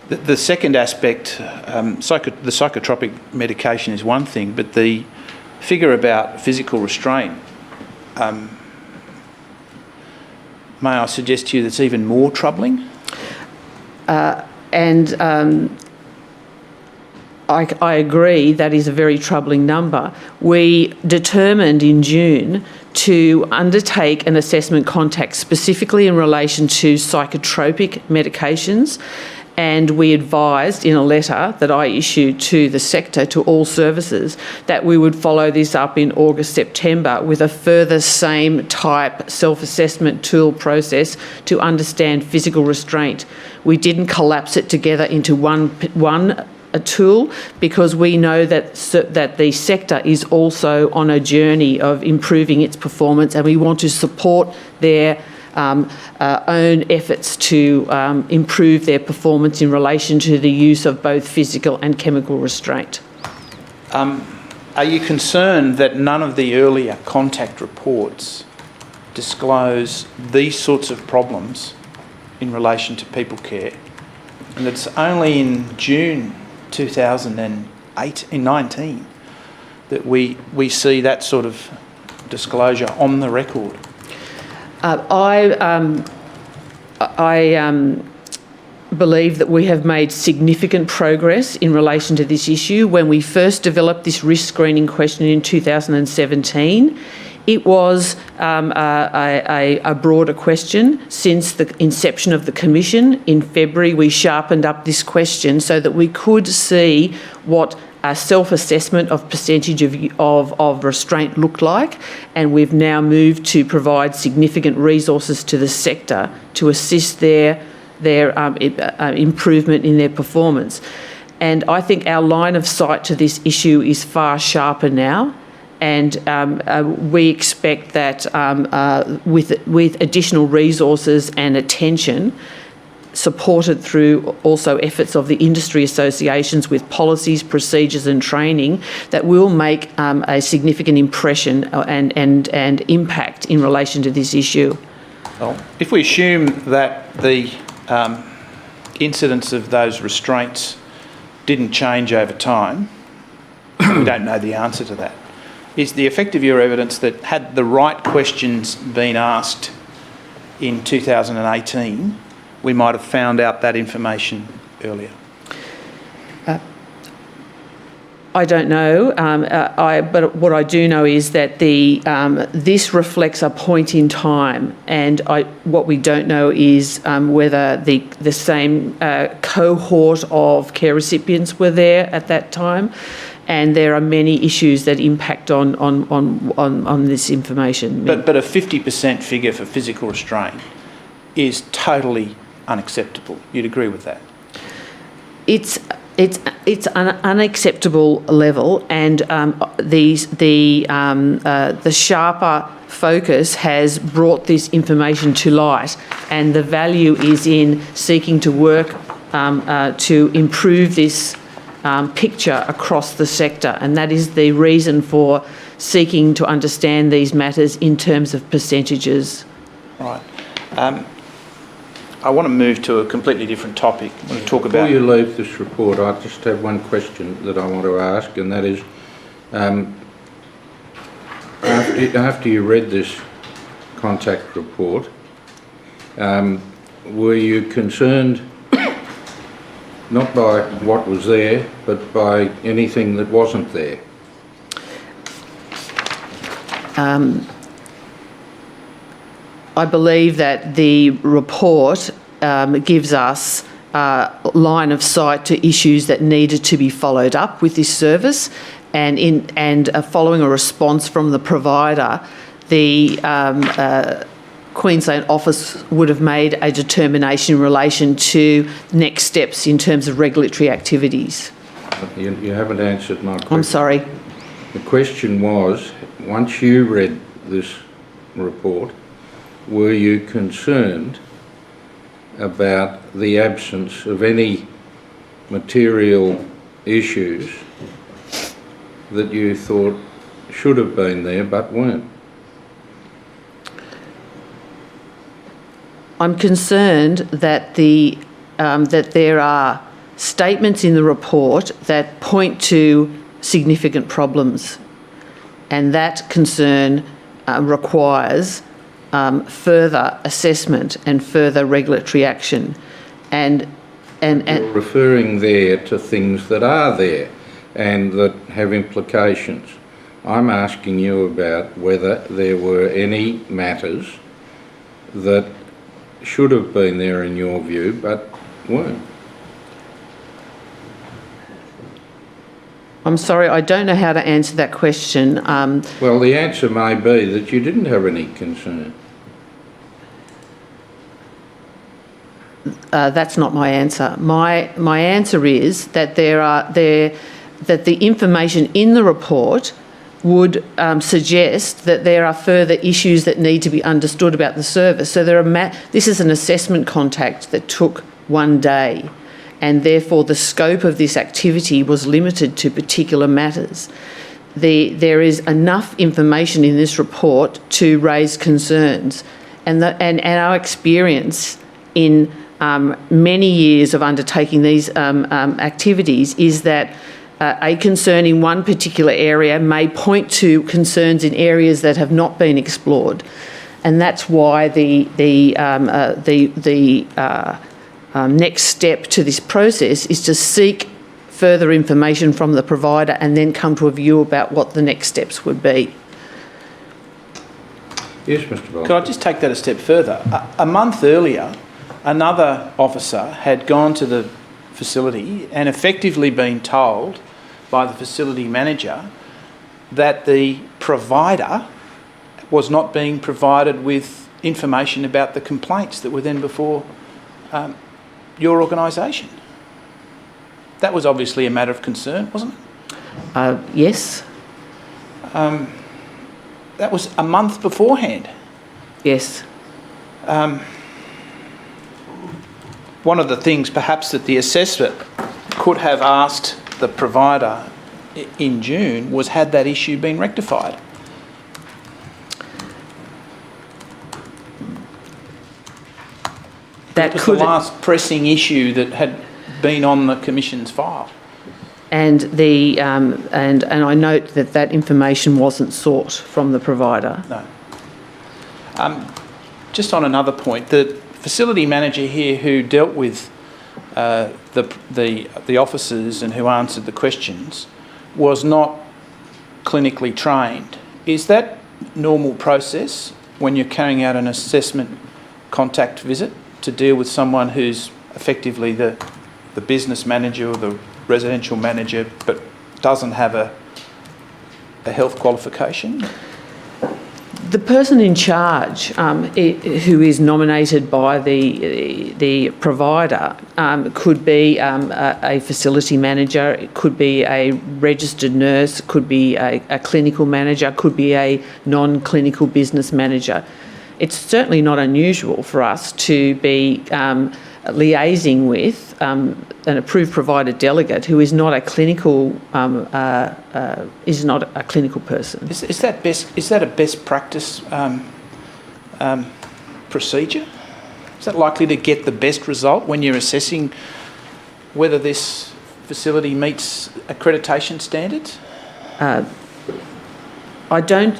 The second aspect, the psychotropic medication is one thing, but the figure about physical restraint, may I suggest to you that's even more troubling? I agree that is a very troubling number. We determined in June to undertake an assessment contact specifically in relation to psychotropic medications, and we advised in a letter that I issued to the sector, to all services, that we would follow this up in August, September with a further same type self-assessment tool process to understand physical restraint. We didn't collapse it together into one a tool, because we know that the sector is also on a journey of improving its performance, and we want to support their own efforts to improve their performance in relation to the use of both physical and chemical restraint. Are you concerned that none of the earlier contact reports disclose these sorts of problems in relation to people care, and it's only in June 2019 that we see that sort of disclosure on the record? I believe that we have made significant progress in relation to this issue. When we first developed this risk screening question in 2017, it was a broader question. Since the inception of the Commission in February, we sharpened up this question so that we could see what a self-assessment of percentage of restraint looked like, and we've now moved to provide significant resources to the sector to assist their improvement in their performance. And I think our line of sight to this issue is far sharper now. And we expect that with additional resources and attention, supported through also efforts of the industry associations with policies, procedures and training, that will make a significant impression and impact in relation to this issue. Well, if we assume that the incidence of those restraints didn't change over time, we don't know the answer to that. Is the effect of your evidence that had the right questions been asked in 2018, we might have found out that information earlier? I don't know, but what I do know is that this reflects a point in time, and what we don't know is whether the same cohort of care recipients were there at that time. And there are many issues that impact on this information. But a 50% figure for physical restraint is totally unacceptable. You'd agree with that? It's an unacceptable level, and the sharper focus has brought this information to light, and the value is in seeking to work to improve this picture across the sector, and that is the reason for seeking to understand these matters in terms of percentages. Right. I want to move to a completely different topic. I want to talk about... Before you leave this report, I just have one question that I want to ask, and that is, after you read this contact report, were you concerned not by what was there, but by anything that wasn't there? I believe that the report gives us line of sight to issues that needed to be followed up with this service, and following a response from the provider, the Queensland office would have made a determination in relation to next steps in terms of regulatory activities. You haven't answered my question. I'm sorry. The question was, once you read this report, were you concerned about the absence of any material issues that you thought should have been there but weren't? I'm concerned that that there are statements in the report that point to significant problems, and that concern requires further assessment and further regulatory action. And You're referring there to things that are there and that have implications. I'm asking you about whether there were any matters that should have been there in your view but weren't. I'm sorry, I don't know how to answer that question. Well, the answer may be that you didn't have any concern. That's not my answer. My answer is that that the information in the report would suggest that there are further issues that need to be understood about the service. So this is an assessment contact that took 1 day, and therefore the scope of this activity was limited to particular matters. There is enough information in this report to raise concerns, and our experience in many years of undertaking these activities is that a concern in one particular area may point to concerns in areas that have not been explored, and that's why the next step to this process is to seek further information from the provider and then come to a view about what the next steps would be. Yes, Mr. Ball. Could I just take that a step further? A month earlier, another officer had gone to the facility and effectively been told by the facility manager that the provider was not being provided with information about the complaints that were then before your organisation. That was obviously a matter of concern, wasn't it? Yes. That was a month beforehand. Yes. One of the things perhaps that the assessor could have asked the provider in June was, had that issue been rectified? That was could the last pressing issue that had been on the Commission's file. and I note that information wasn't sought from the provider. No. Just on another point, the facility manager here who dealt with the officers and who answered the questions was not clinically trained. Is that normal process when you're carrying out an assessment contact visit to deal with someone who's effectively the business manager or the residential manager but doesn't have a health qualification? The person in charge, who is nominated by the provider, could be a facility manager, it could be a registered nurse, it could be a clinical manager, it could be a non-clinical business manager. It's certainly not unusual for us to be liaising with an approved provider delegate who is not a clinical person. Is that a best practice procedure? Is that likely to get the best result when you're assessing whether this facility meets accreditation standards? I don't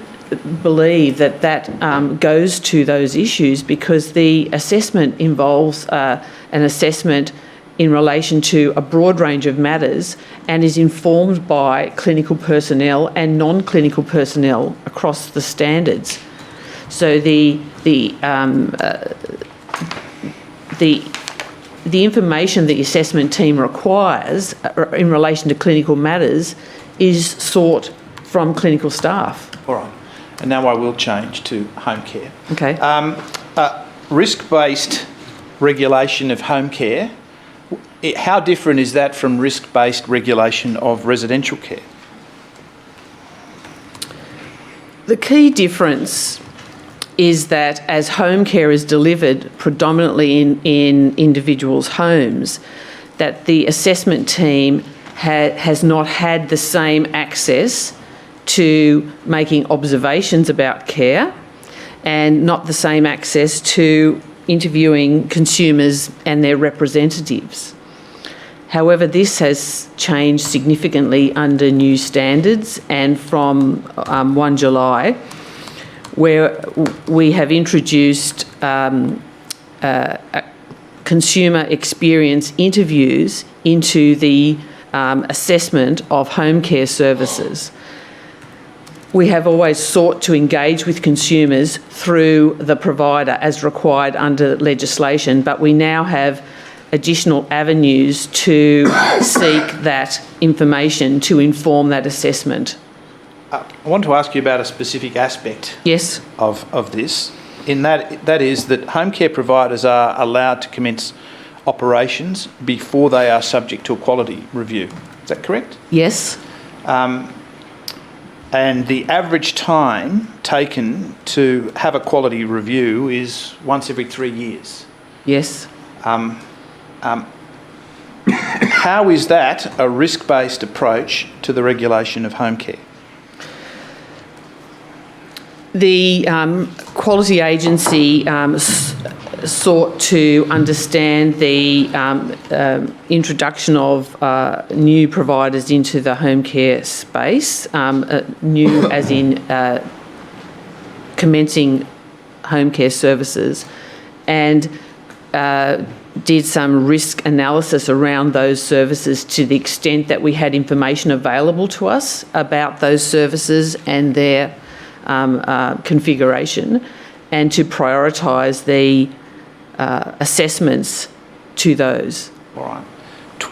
believe that goes to those issues, because the assessment involves an assessment in relation to a broad range of matters and is informed by clinical personnel and non-clinical personnel across the standards. So the information the assessment team requires in relation to clinical matters is sought from clinical staff. All right. And now I will change to home care. Okay. Risk-based regulation of home care, how different is that from risk-based regulation of residential care? The key difference is that as home care is delivered predominantly in individuals' homes, that the assessment team has not had the same access to making observations about care and not the same access to interviewing consumers and their representatives. However, this has changed significantly under new standards, and from 1 July, where we have introduced consumer experience interviews into the assessment of home care services. We have always sought to engage with consumers through the provider as required under legislation, but we now have additional avenues to seek that information to inform that assessment. I want to ask you about a specific aspect Yes. of this, in that is that home care providers are allowed to commence operations before they are subject to a quality review. Is that correct? Yes. And the average time taken to have a quality review is once every 3 years. Yes. How is that a risk-based approach to the regulation of home care? The quality agency sought to understand the introduction of new providers into the home care space, new as in commencing home care services, and did some risk analysis around those services to the extent that we had information available to us about those services and their configuration, and to prioritise the assessments to those. All right.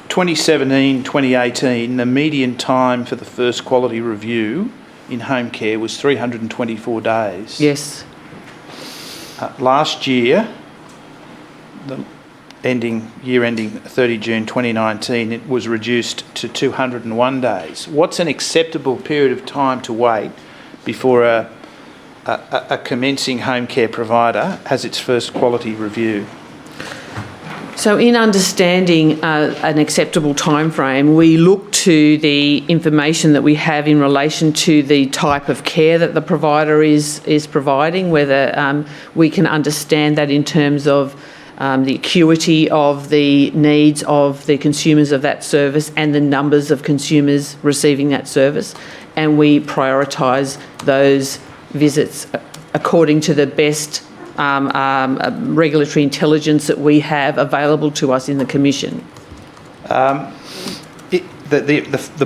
2017, 2018, the median time for the first quality review in home care was 324 days. Yes. Last year, the year ending 30 June 2019, it was reduced to 201 days. What's an acceptable period of time to wait before a commencing home care provider has its first quality review? So in understanding an acceptable timeframe, we look to the information that we have in relation to the type of care that the provider is providing, whether we can understand that in terms of the acuity of the needs of the consumers of that service and the numbers of consumers receiving that service. And we prioritise those visits according to the best regulatory intelligence that we have available to us in the Commission. The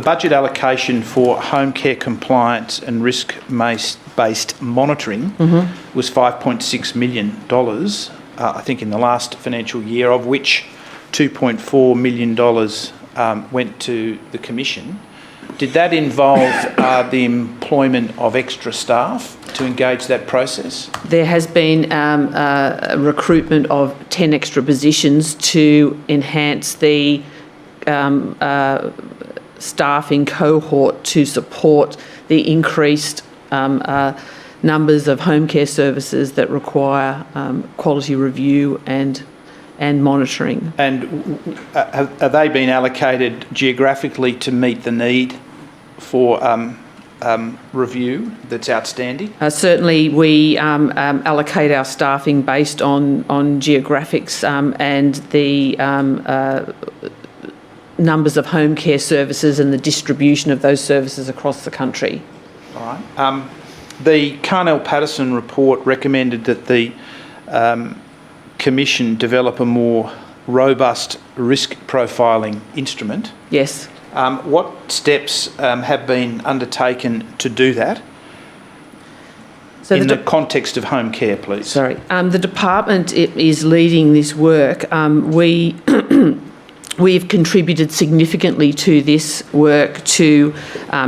budget allocation for home care compliance and risk-based monitoring was $5.6 million, I think, in the last financial year, of which $2.4 million went to the Commission. Did that involve the employment of extra staff to engage that process? There has been a recruitment of 10 extra positions to enhance the staffing cohort to support the increased numbers of home care services that require quality review and monitoring. And are they being allocated geographically to meet the need for review that's outstanding? Certainly, we allocate our staffing based on geographics and the numbers of home care services and the distribution of those services across the country. All right. The Carnell-Patterson report recommended that the Commission develop a more robust risk profiling instrument. Yes. What steps have been undertaken to do that? So in the context of home care, please. Sorry. The department is leading this work. We've contributed significantly to this work to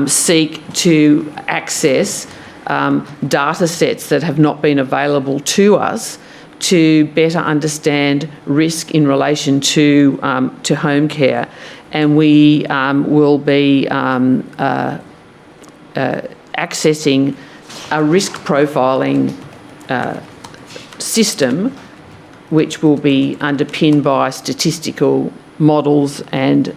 seek to access data sets that have not been available to us to better understand risk in relation to home care. And we will be accessing a risk profiling system which will be underpinned by statistical models and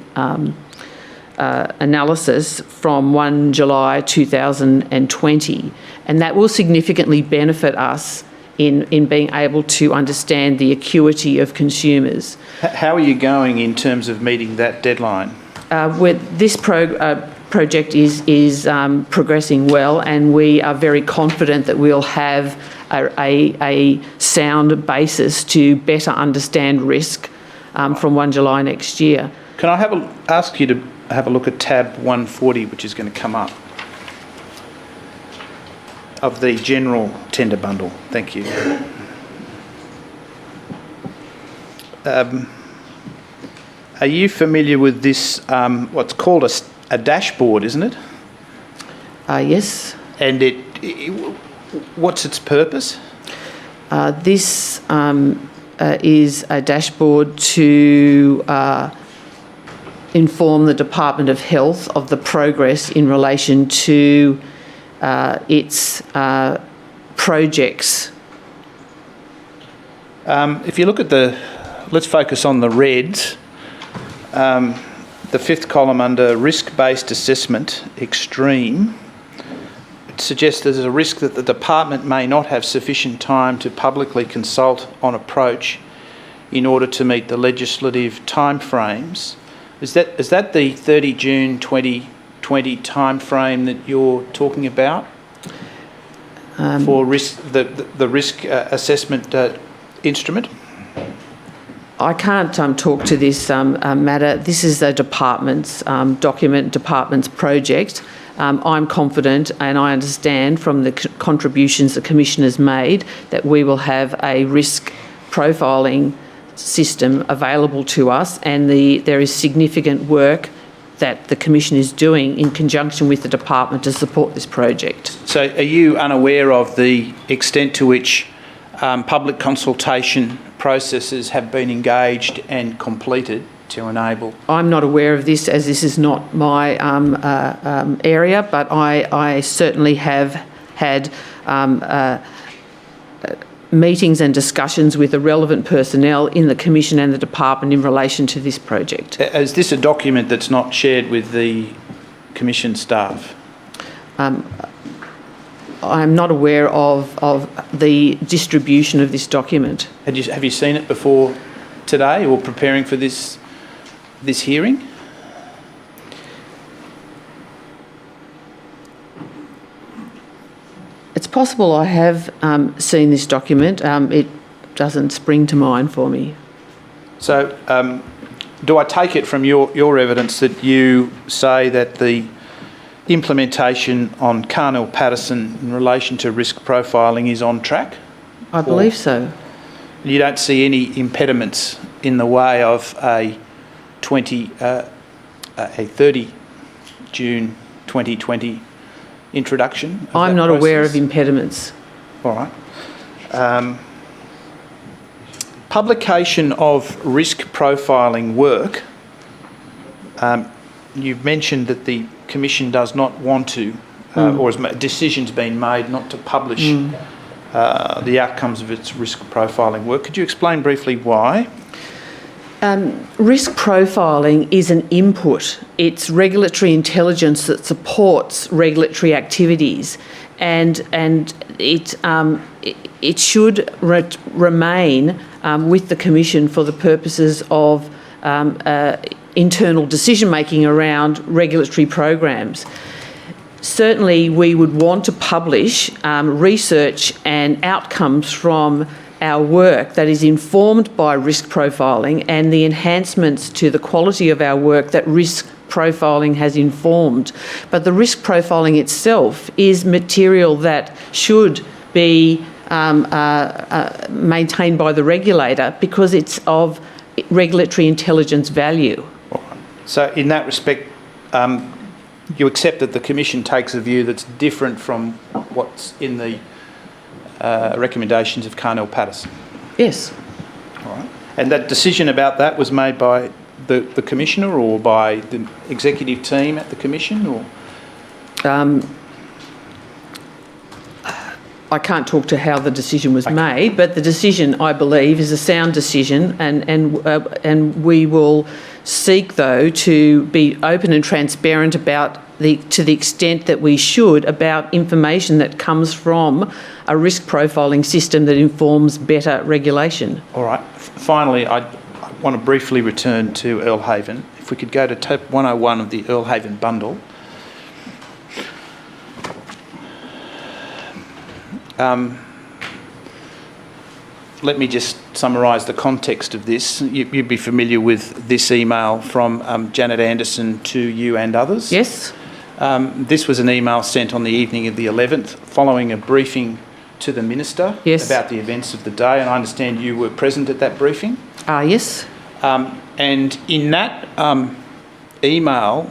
analysis from 1 July 2020. And that will significantly benefit us in being able to understand the acuity of consumers. How are you going in terms of meeting that deadline? This project is progressing well, and we are very confident that we'll have a sound basis to better understand risk from 1 July next year. Can I ask you to have a look at tab 140, which is going to come up, of the general tender bundle? Thank you. Are you familiar with this, what's called a dashboard, isn't it? Yes. And what's its purpose? This is a dashboard to inform the Department of Health of the progress in relation to its projects. If you look at let's focus on the reds. The fifth column under risk-based assessment, extreme, it suggests there's a risk that the department may not have sufficient time to publicly consult on approach in order to meet the legislative timeframes. Is that the 30 June 2020 timeframe that you're talking about for the risk assessment instrument? I can't talk to this matter. This is the department's department's project. I'm confident and I understand from the contributions the Commission has made that we will have a risk profiling system available to us, and there is significant work that the Commission is doing in conjunction with the department to support this project. So are you unaware of the extent to which public consultation processes have been engaged and completed to enable? I'm not aware of this, as this is not my area, but I certainly have had meetings and discussions with the relevant personnel in the Commission and the department in relation to this project. Is this a document that's not shared with the Commission staff? I'm not aware of the distribution of this document. Have you seen it before today or preparing for this hearing? It's possible I have seen this document. It doesn't spring to mind for me. So do I take it from your evidence that you say that the implementation on Carnell-Patterson in relation to risk profiling is on track? I believe so. You don't see any impediments in the way of a 30 June 2020 introduction? I'm not aware of impediments. All right. Publication of risk profiling work. You've mentioned that the Commission does not want to, or has decisions been made not to publish the outcomes of its risk profiling work. Could you explain briefly why? Risk profiling is an input. It's regulatory intelligence that supports regulatory activities, and it should remain with the Commission for the purposes of internal decision making around regulatory programs. Certainly, we would want to publish research and outcomes from our work that is informed by risk profiling and the enhancements to the quality of our work that risk profiling has informed. But the risk profiling itself is material that should be maintained by the regulator because it's of regulatory intelligence value. So in that respect, you accept that the Commission takes a view that's different from what's in the recommendations of Carnell-Patterson? Yes. All right. And that decision about that was made by the Commissioner or by the executive team at the Commission? Or? I can't talk to how the decision was made, but the decision, I believe, is a sound decision, and we will seek, though, to be open and transparent about to the extent that we should about information that comes from a risk profiling system that informs better regulation. All right. Finally, I want to briefly return to Earlhaven. If we could go to tab 101 of the Earlhaven bundle. let me just summarise the context of this. You'd be familiar with this email from Janet Anderson to you and others. Yes. This was an email sent on the evening of the 11th following a briefing to the Minister about the events of the day, and I understand you were present at that briefing. Yes. And in that email,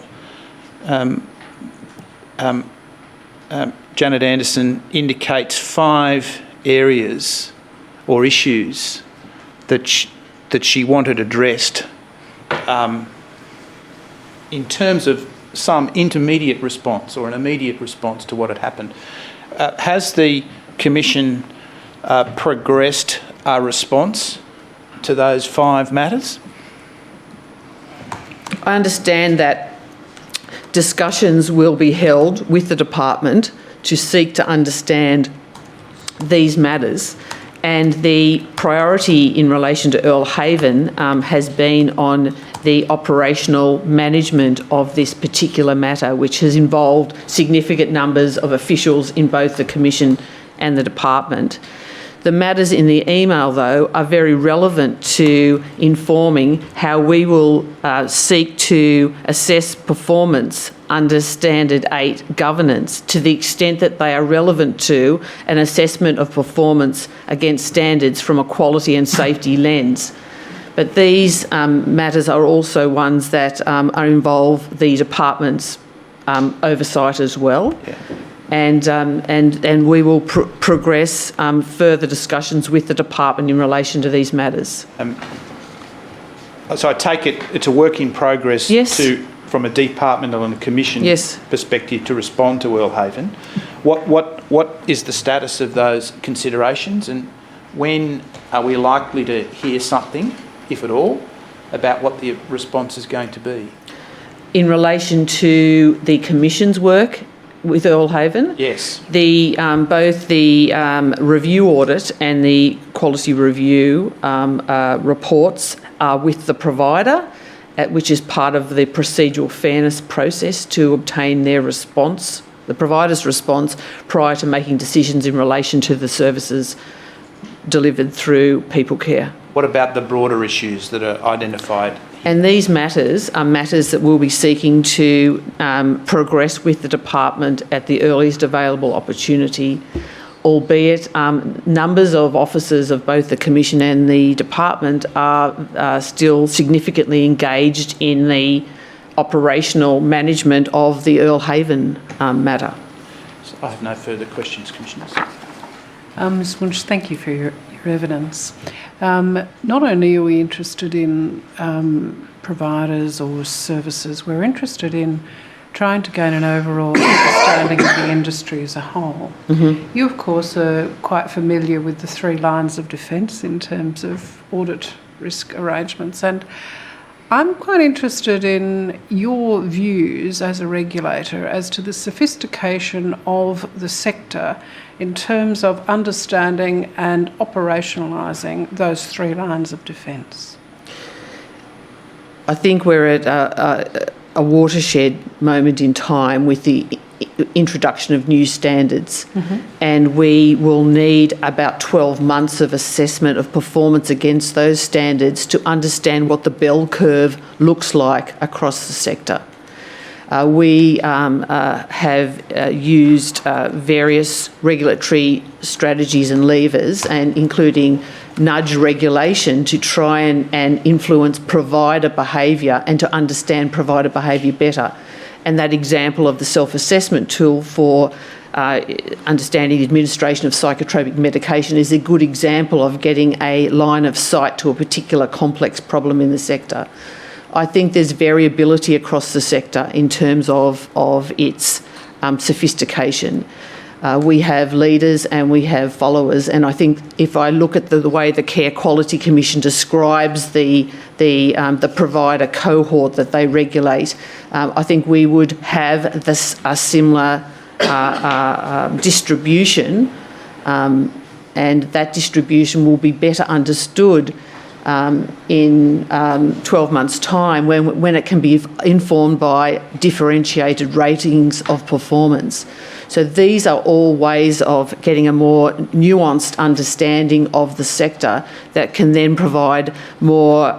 Janet Anderson indicates 5 areas or issues that she wanted addressed in terms of some intermediate response or an immediate response to what had happened. Has the Commission progressed a response to those 5 matters? I understand that discussions will be held with the department to seek to understand these matters, and the priority in relation to Earl Haven has been on the operational management of this particular matter, which has involved significant numbers of officials in both the Commission and the department. The matters in the email, though, are very relevant to informing how we will seek to assess performance under Standard 8 governance, to the extent that they are relevant to an assessment of performance against standards from a quality and safety lens. But these matters are also ones that involve the department's oversight as well. Yeah. And we will progress further discussions with the department in relation to these matters. So I take it it's a work in progress. Yes. From a departmental and a commission perspective to respond to Earl Haven. What is the status of those considerations, and when are we likely to hear something, if at all, about what the response is going to be? In relation to the Commission's work with Earl Haven? Yes. Both the review audit and the quality review reports are with the provider, which is part of the procedural fairness process to obtain their response, the provider's response, prior to making decisions in relation to the services delivered through People Care. What about the broader issues that are identified? And these matters are matters that we'll be seeking to progress with the department at the earliest available opportunity, albeit numbers of officers of both the Commission and the department are still significantly engaged in the operational management of the Earl Haven matter. So I have no further questions, Commissioners. Ms Wunsch, thank you for your evidence. Not only are we interested in providers or services, we're interested in trying to gain an overall understanding of the industry as a whole. Mm-hmm. You, of course, are quite familiar with the 3 lines of defence in terms of audit risk arrangements, and I'm quite interested in your views as a regulator as to the sophistication of the sector in terms of understanding and operationalising those 3 lines of defence. I think we're at a watershed moment in time with the introduction of new standards, and we will need about 12 months of assessment of performance against those standards to understand what the bell curve looks like across the sector. We have used various regulatory strategies and levers, and including nudge regulation, to try and influence provider behaviour and to understand provider behaviour better. And that example of the self-assessment tool for understanding the administration of psychotropic medication is a good example of getting a line of sight to a particular complex problem in the sector. I think there's variability across the sector in terms of its sophistication. We have leaders and we have followers, and I think if I look at the way the Care Quality Commission describes the provider cohort that they regulate, I think we would have a similar distribution, and that distribution will be better understood in 12 months' time when it can be informed by differentiated ratings of performance. So these are all ways of getting a more nuanced understanding of the sector that can then provide more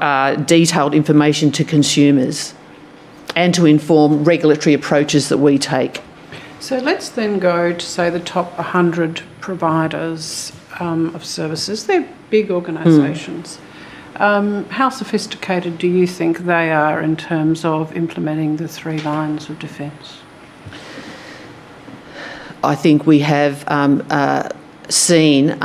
detailed information to consumers and to inform regulatory approaches that we take. So let's then go to, say, the top 100 providers of services. They're big organisations. How sophisticated do you think they are in terms of implementing the 3 lines of defence? I think we have seen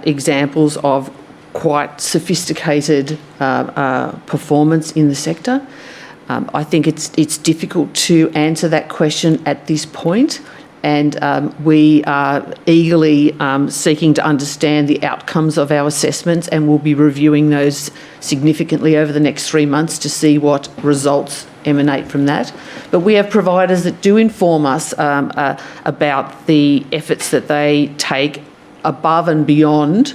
examples of quite sophisticated performance in the sector. I think it's difficult to answer that question at this point, and we are eagerly seeking to understand the outcomes of our assessments, and we'll be reviewing those significantly over the next 3 months to see what results emanate from that. But we have providers that do inform us about the efforts that they take above and beyond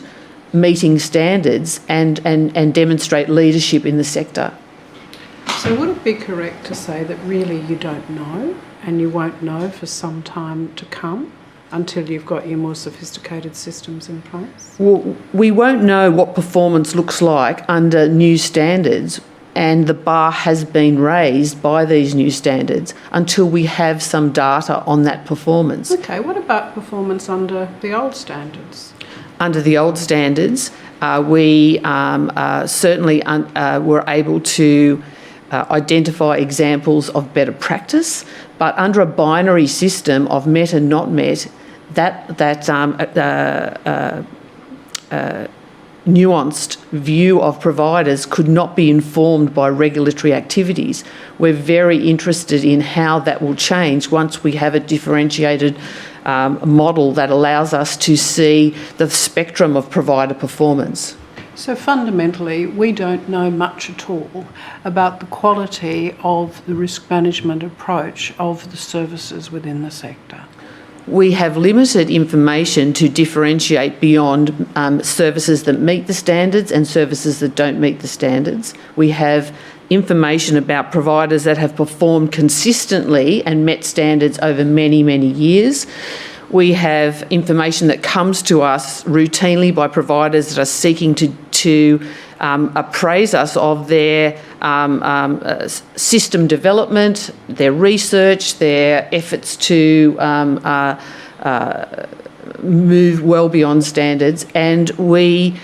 meeting standards and demonstrate leadership in the sector. So would it be correct to say that really you don't know, and you won't know for some time to come until you've got your more sophisticated systems in place? Well, we won't know what performance looks like under new standards, and the bar has been raised by these new standards until we have some data on that performance. Okay, what about performance under the old standards? Under the old standards, we certainly were able to identify examples of better practice, but under a binary system of met and not met, that nuanced view of providers could not be informed by regulatory activities. We're very interested in how that will change once we have a differentiated model that allows us to see the spectrum of provider performance. So fundamentally, we don't know much at all about the quality of the risk management approach of the services within the sector. We have limited information to differentiate beyond services that meet the standards and services that don't meet the standards. We have information about providers that have performed consistently and met standards over many, many years. We have information that comes to us routinely by providers that are seeking to appraise us of their system development, their research, their efforts to move well beyond standards, and we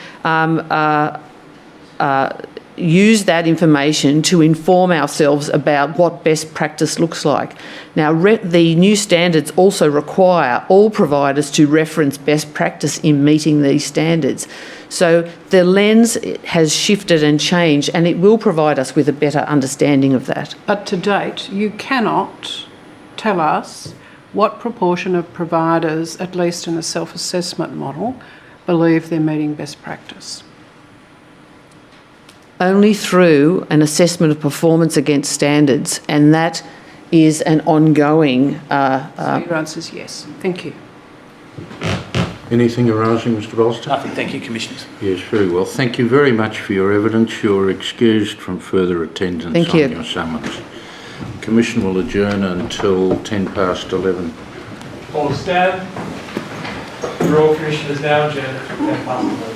use that information to inform ourselves about what best practice looks like. Now, the new standards also require all providers to reference best practice in meeting these standards. So the lens has shifted and changed, and it will provide us with a better understanding of that. But to date, you cannot tell us what proportion of providers, at least in the self-assessment model, believe they're meeting best practice. Only through an assessment of performance against standards, and that is an ongoing... So your answer is yes. Thank you. Anything arising, Mr Bolster? Nothing. Thank you, Commissioners. Yes, very well. Thank you very much for your evidence. You're excused from further attendance Thank on you. your summons. The Commission will adjourn until 11:10. All stand. The Royal Commission is now adjourned at 11:10.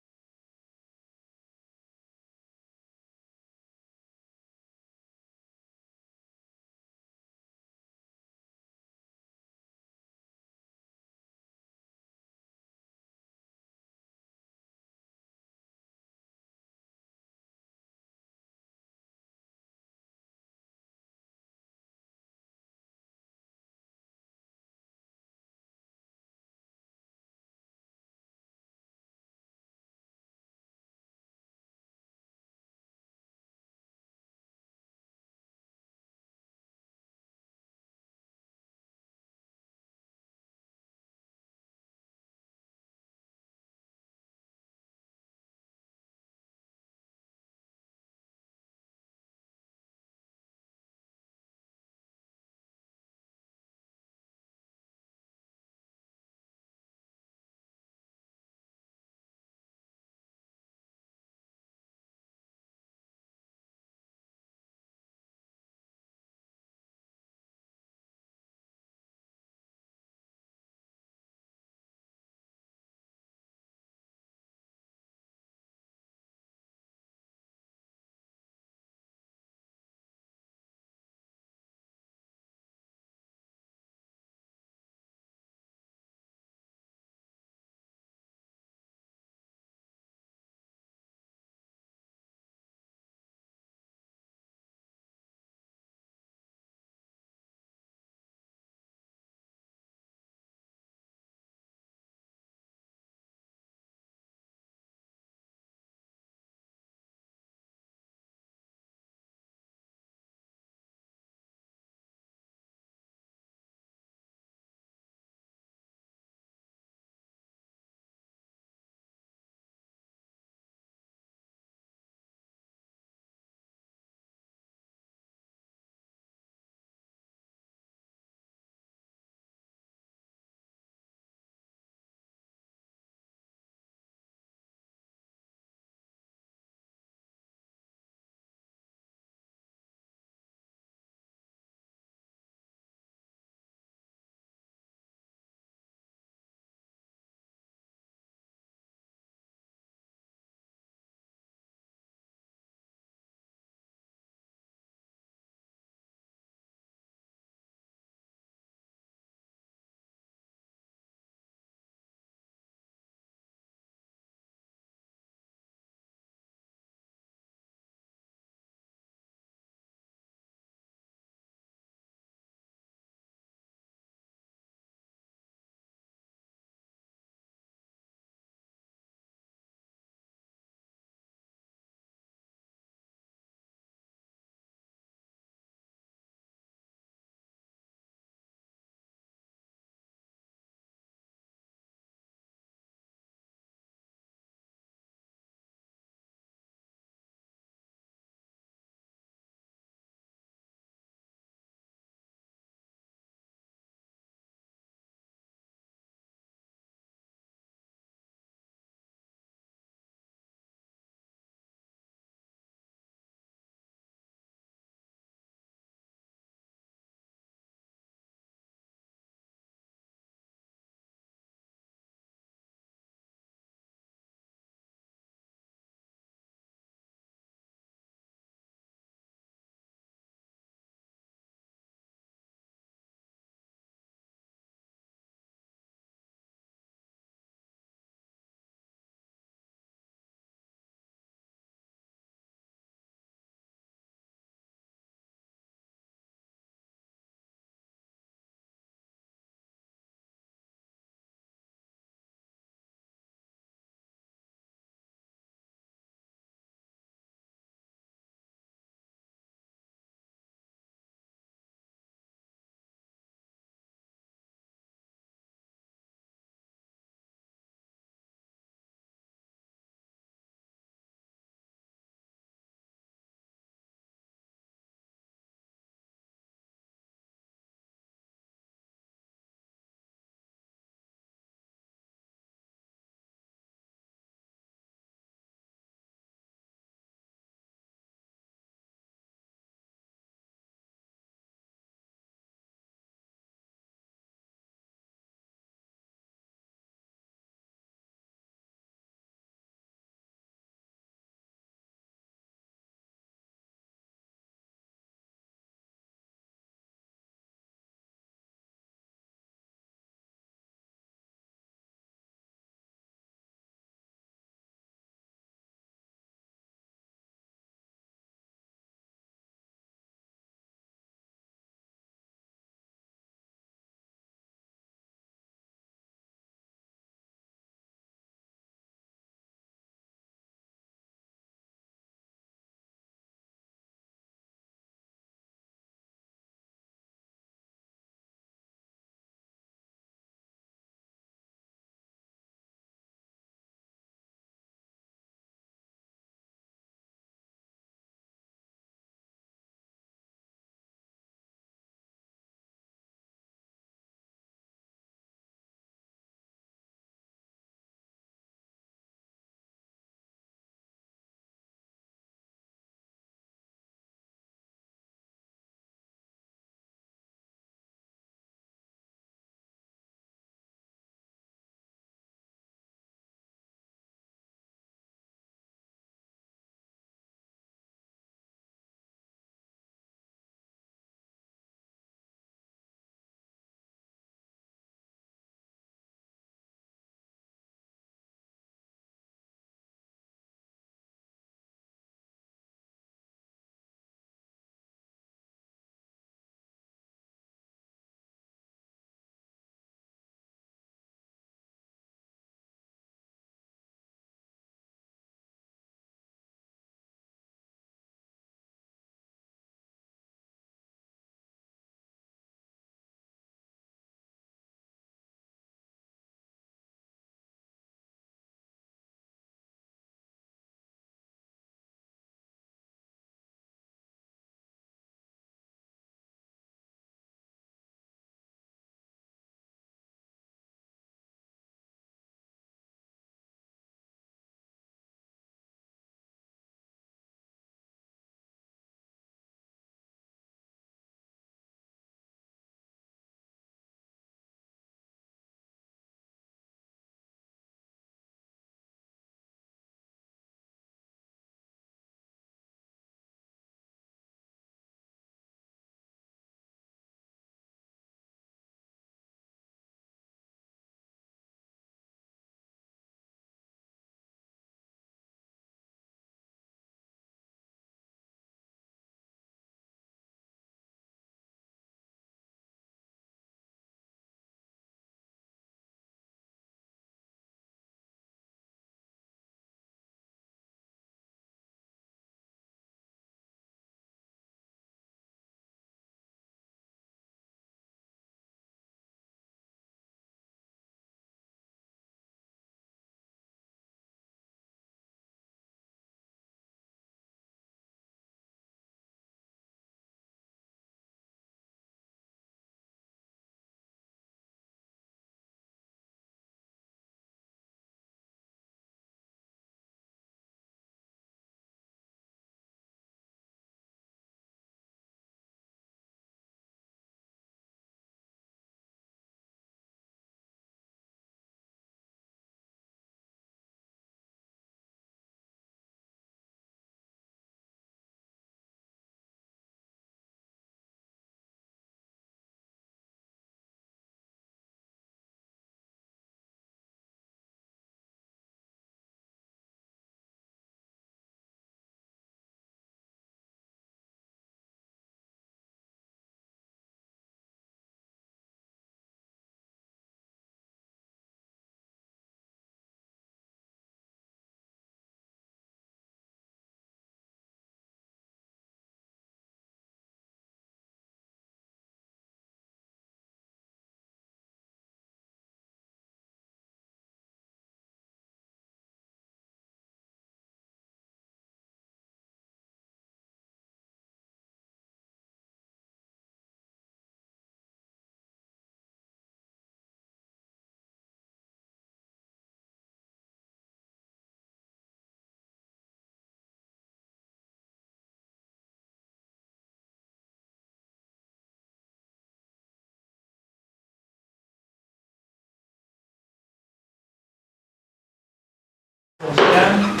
stand.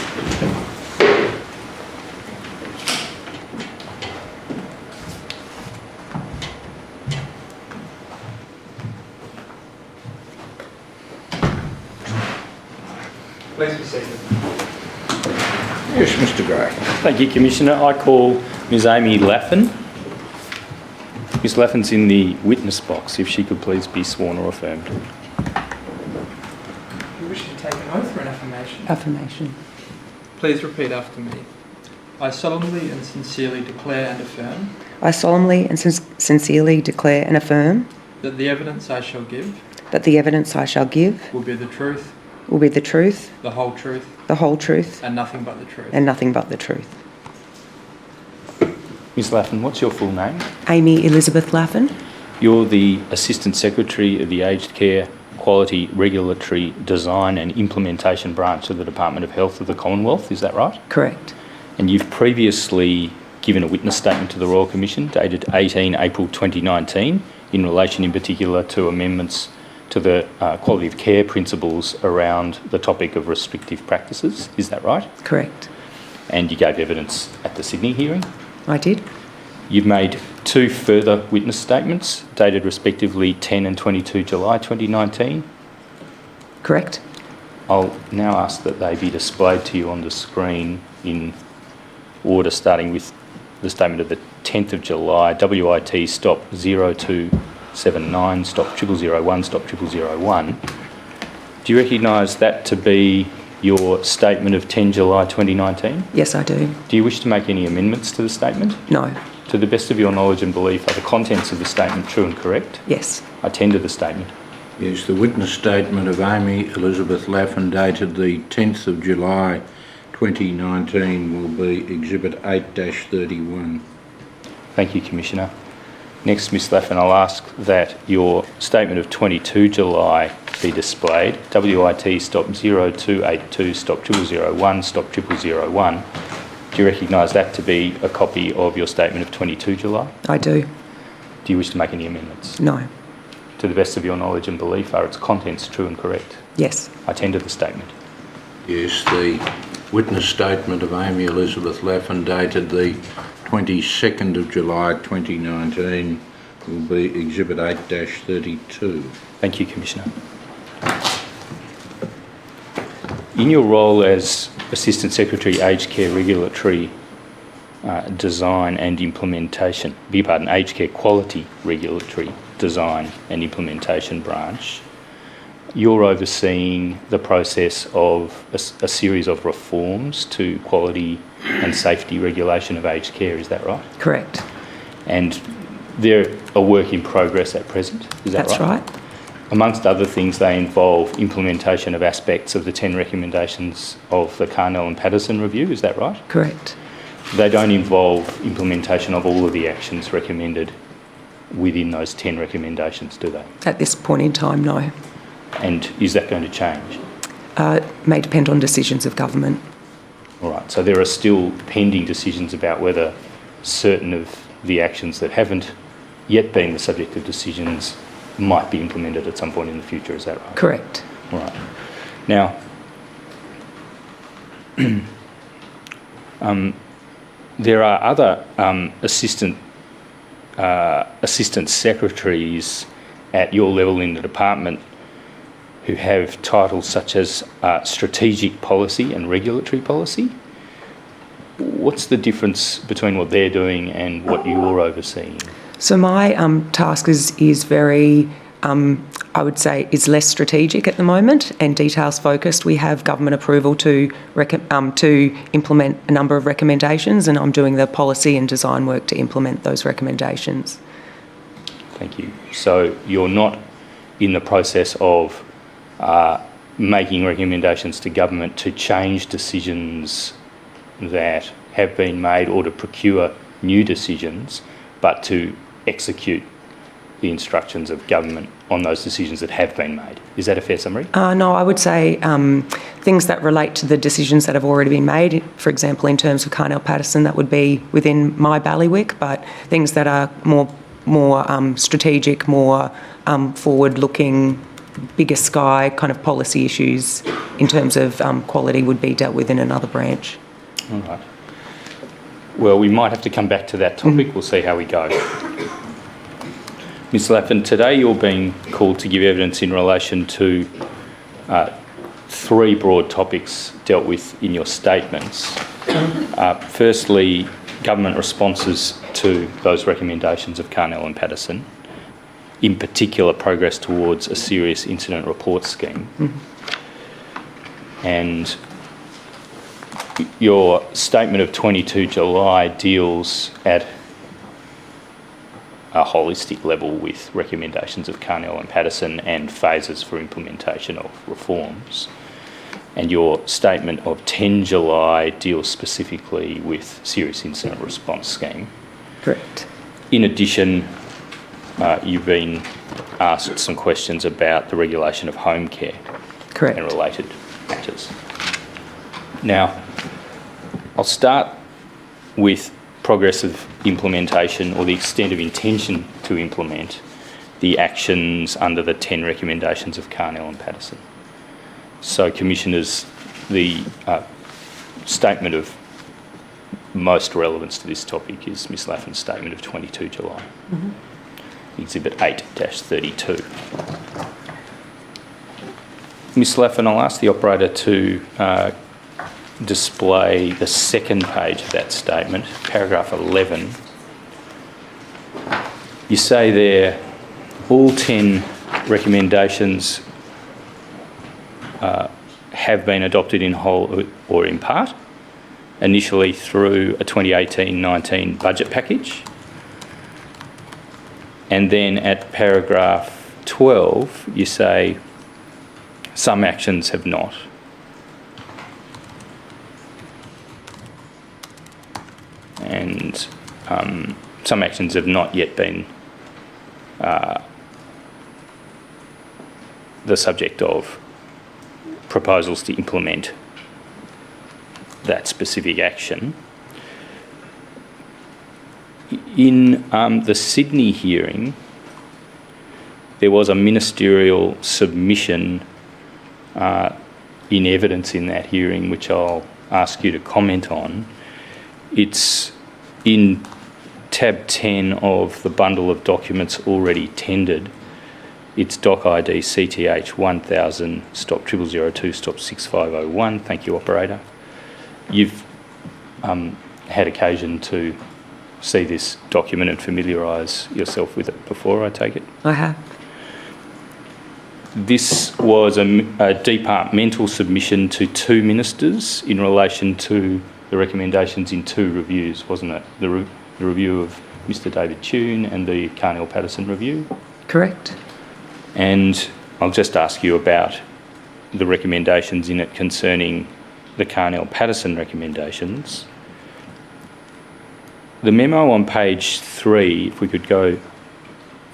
Please be seated. Yes, Mr Gray. Thank you, Commissioner. I call Ms Amy Laffin. Ms Laffin's in the witness box, if she could please be sworn or affirmed. Do you wish to take an oath or an affirmation? Affirmation. Please repeat after me. I solemnly and sincerely declare and affirm I solemnly and sincerely declare and affirm that the evidence I shall give that the evidence I shall give will be the truth, will be the truth, the whole truth, the whole truth, and nothing but the truth. and nothing but the truth. Ms Laffin, what's your full name? Amy Elizabeth Laffin. You're the Assistant Secretary of the Aged Care Quality Regulatory Design and Implementation Branch of the Department of Health of the Commonwealth, is that right? Correct. And you've previously given a witness statement to the Royal Commission dated 18 April 2019 in relation in particular to amendments to the quality of care principles around the topic of restrictive practices, is that right? Correct. And you gave evidence at the Sydney hearing. I did. You've made two further witness statements dated respectively 10 and 22 July 2019. Correct. I'll now ask that they be displayed to you on the screen in order, starting with the statement of the 10th of July, WIT stop 0279, stop 0001, stop 0001. Do you recognise that to be your statement of 10 July 2019? Yes, I do. Do you wish to make any amendments to the statement? No. To the best of your knowledge and belief, are the contents of the statement true and correct? Yes. I tender the statement. Yes, the witness statement of Amy Elizabeth Laffin dated the 10th of July 2019 will be Exhibit 8-31. Thank you, Commissioner. Next, Ms Laffin, I'll ask that your statement of 22 July be displayed. WIT stop 0282, stop 0001, stop 0001. Do you recognise that to be a copy of your statement of 22 July? I do. Do you wish to make any amendments? No. To the best of your knowledge and belief, are its contents true and correct? Yes. I tender the statement. Yes, the witness statement of Amy Elizabeth Laffin dated the 22nd of July 2019 will be Exhibit 8-32. Thank you, Commissioner. In your role as Assistant Secretary, Aged Care Regulatory Design and Implementation, Aged Care Quality Regulatory Design and Implementation Branch, you're overseeing the process of a series of reforms to quality and safety regulation of aged care, is that right? Correct. And they're a work in progress at present, is that That's right. Amongst other things, they involve implementation of aspects of the 10 recommendations of the Carnell and Patterson review, is that right? Correct. They don't involve implementation of all of the actions recommended within those 10 recommendations, do they? At this point in time, no. And is that going to change? May depend on decisions of government. All right, so there are still pending decisions about whether certain of the actions that haven't yet been the subject of decisions might be implemented at some point in the future, is that right? Correct. All right. Now, there are other assistant secretaries at your level in the department who have titles such as strategic policy and regulatory policy. What's the difference between what they're doing and what you're overseeing? So my task is very, I would say, is less strategic at the moment and details focused. We have government approval to implement a number of recommendations, and I'm doing the policy and design work to implement those recommendations. Thank you. So you're not in the process of making recommendations to government to change decisions that have been made or to procure new decisions, but to execute the instructions of government on those decisions that have been made. Is that a fair summary? No, I would say things that relate to the decisions that have already been made, for example, in terms of Carnell Patterson, that would be within my bailiwick, but things that are more strategic, more forward-looking, bigger sky kind of policy issues in terms of quality would be dealt with in another branch. All right. Well, we might have to come back to that topic. We'll see how we go. Ms Laffin, today you're being called to give evidence in relation to 3 broad topics dealt with in your statements. Firstly, government responses to those recommendations of Carnell and Patterson, in particular progress towards a serious incident report scheme. And your statement of 22 July deals at a holistic level with recommendations of Carnell and Patterson and phases for implementation of reforms. And your statement of 10 July deals specifically with serious incident response scheme. Correct. In addition, you've been asked some questions about the regulation of home care Correct. and related matters. Now, I'll start with progress of implementation or the extent of intention to implement the actions under the 10 recommendations of Carnell and Patterson. So, Commissioners, the statement of most relevance to this topic is Ms Laffin's statement of 22 July, Exhibit 8-32. Ms Laffin, I'll ask the operator to display the second page of that statement, paragraph 11. You say there, all 10 recommendations have been adopted in whole or in part, initially through a 2018-19 budget package, and then at paragraph 12 you say some actions have not. And some actions have not yet been the subject of proposals to implement that specific action. In the Sydney hearing, there was a ministerial submission in evidence in that hearing, which I'll ask you to comment on. It's in tab 10 of the bundle of documents already tendered. It's doc ID CTH 1000-0002-6501. Thank you, operator. You've had occasion to see this document and familiarise yourself with it before, I take it? I have. This was a departmental submission to 2 ministers in relation to the recommendations in 2 reviews, wasn't it? The review of Mr David Tune and the Carnell-Patterson review? Correct. And I'll just ask you about the recommendations in it concerning the Carnell-Patterson recommendations. The memo on page 3, if we could go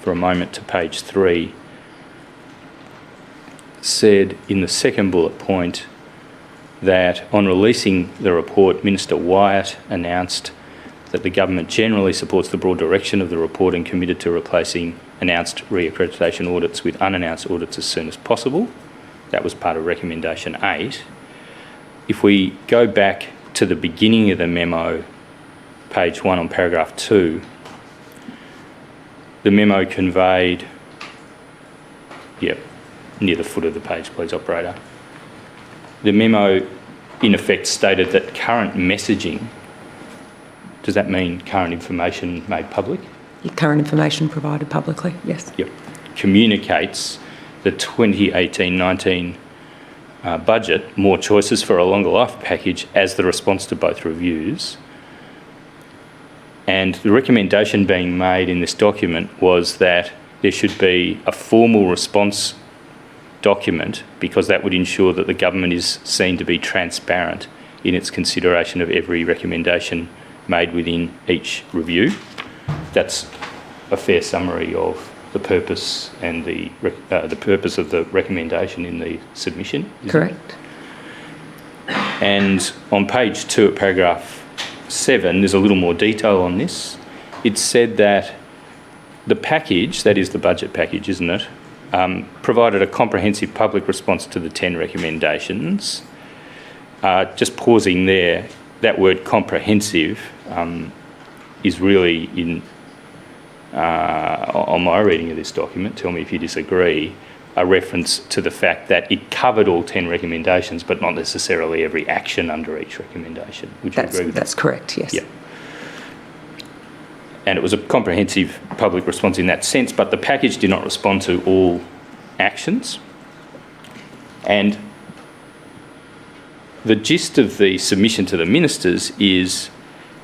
for a moment to page 3, said in the second bullet point that on releasing the report, Minister Wyatt announced that the government generally supports the broad direction of the report and committed to replacing announced re-accreditation audits with unannounced audits as soon as possible. That was part of recommendation 8. If we go back to the beginning of the memo, page 1 on paragraph 2, the memo conveyed, near the foot of the page, please, operator. The memo, in effect, stated that current messaging, does that mean current information made public? Your current information provided publicly, yes. Yep. Communicates the 2018-19 budget, more choices for a longer life package as the response to both reviews. And the recommendation being made in this document was that there should be a formal response document, because that would ensure that the government is seen to be transparent in its consideration of every recommendation made within each review. That's a fair summary of the purpose and the purpose of the recommendation in the submission. Correct. And on page 2 at paragraph 7, there's a little more detail on this. It said that the package, that is the budget package, isn't it, provided a comprehensive public response to the 10 recommendations. Just pausing there, that word comprehensive is really on my reading of this document, tell me if you disagree, a reference to the fact that it covered all 10 recommendations, but not necessarily every action under each recommendation. Would you agree with that? That's correct, yes. Yeah. And it was a comprehensive public response in that sense, but the package did not respond to all actions. And the gist of the submission to the ministers is,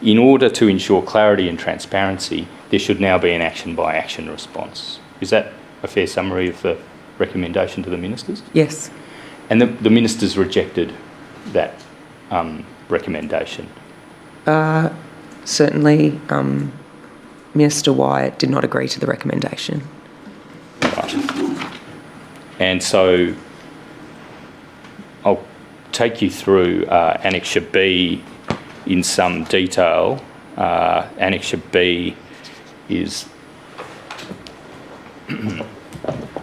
in order to ensure clarity and transparency, there should now be an action-by-action response. Is that a fair summary of the recommendation to the ministers? Yes. And the ministers rejected that recommendation? Certainly, Minister Wyatt did not agree to the recommendation. Right. And so I'll take you through Annexure B in some detail. Annexure B is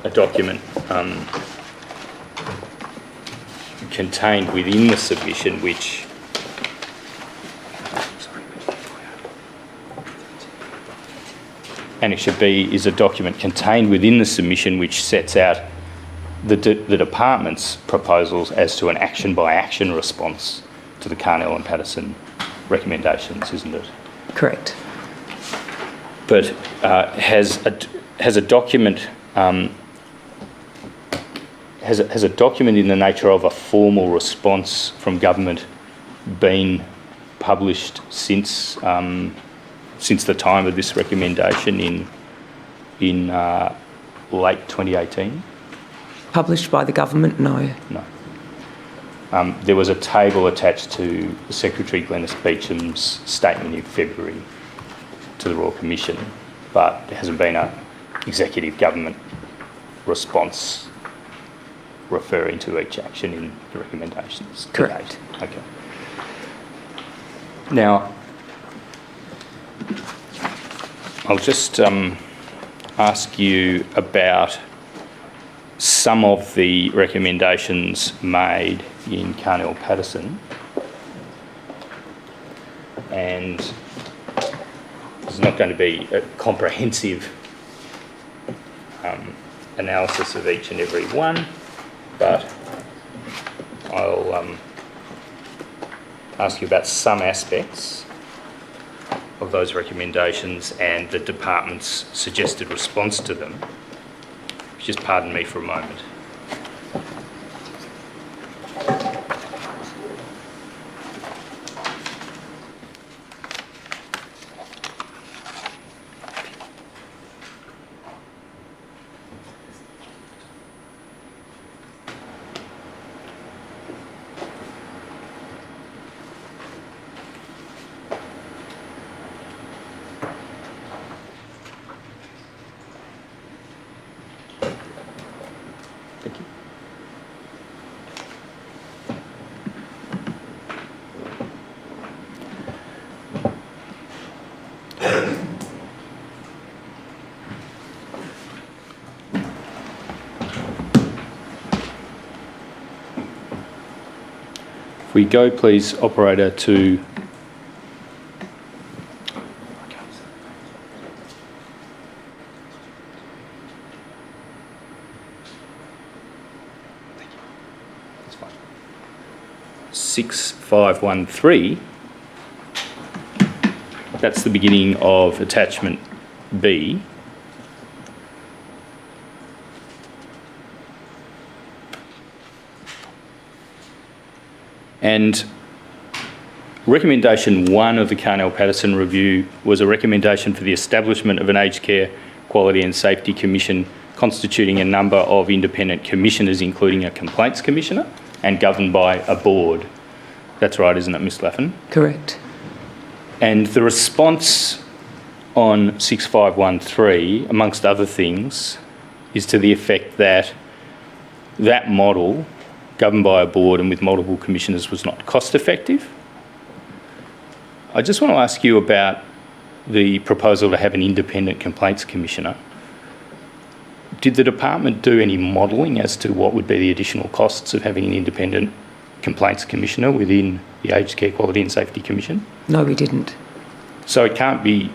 a document contained within the submission which Annexure B is a document contained within the submission which sets out the department's proposals as to an action-by-action response to the Carnell and Patterson recommendations, isn't it? Correct. But has a document has a document in the nature of a formal response from government been published since the time of this recommendation in late 2018? Published by the government? No. No. There was a table attached to Secretary Glenys Beecham's statement in February to the Royal Commission, but there hasn't been an executive government response referring to each action in the recommendations. Correct. Okay. Now, I'll just ask you about some of the recommendations made in Carnell Patterson, and there's not going to be a comprehensive analysis of each and every one, but I'll ask you about some aspects of those recommendations and the department's suggested response to them. Just pardon me for a moment. Thank you. If we go, please, operator, to Thank you. That's fine. 6513. That's the beginning of attachment B. And recommendation 1 of the Carnell-Patterson review was a recommendation for the establishment of an Aged Care Quality and Safety Commission constituting a number of independent commissioners, including a complaints commissioner, and governed by a board. That's right, isn't it, Ms Laffin? Correct. And the response on 6513, amongst other things, is to the effect that that model, governed by a board and with multiple commissioners, was not cost effective. I just want to ask you about the proposal to have an independent complaints commissioner. Did the department do any modelling as to what would be the additional costs of having an independent complaints commissioner within the Aged Care Quality and Safety Commission? No, we didn't. So it can't be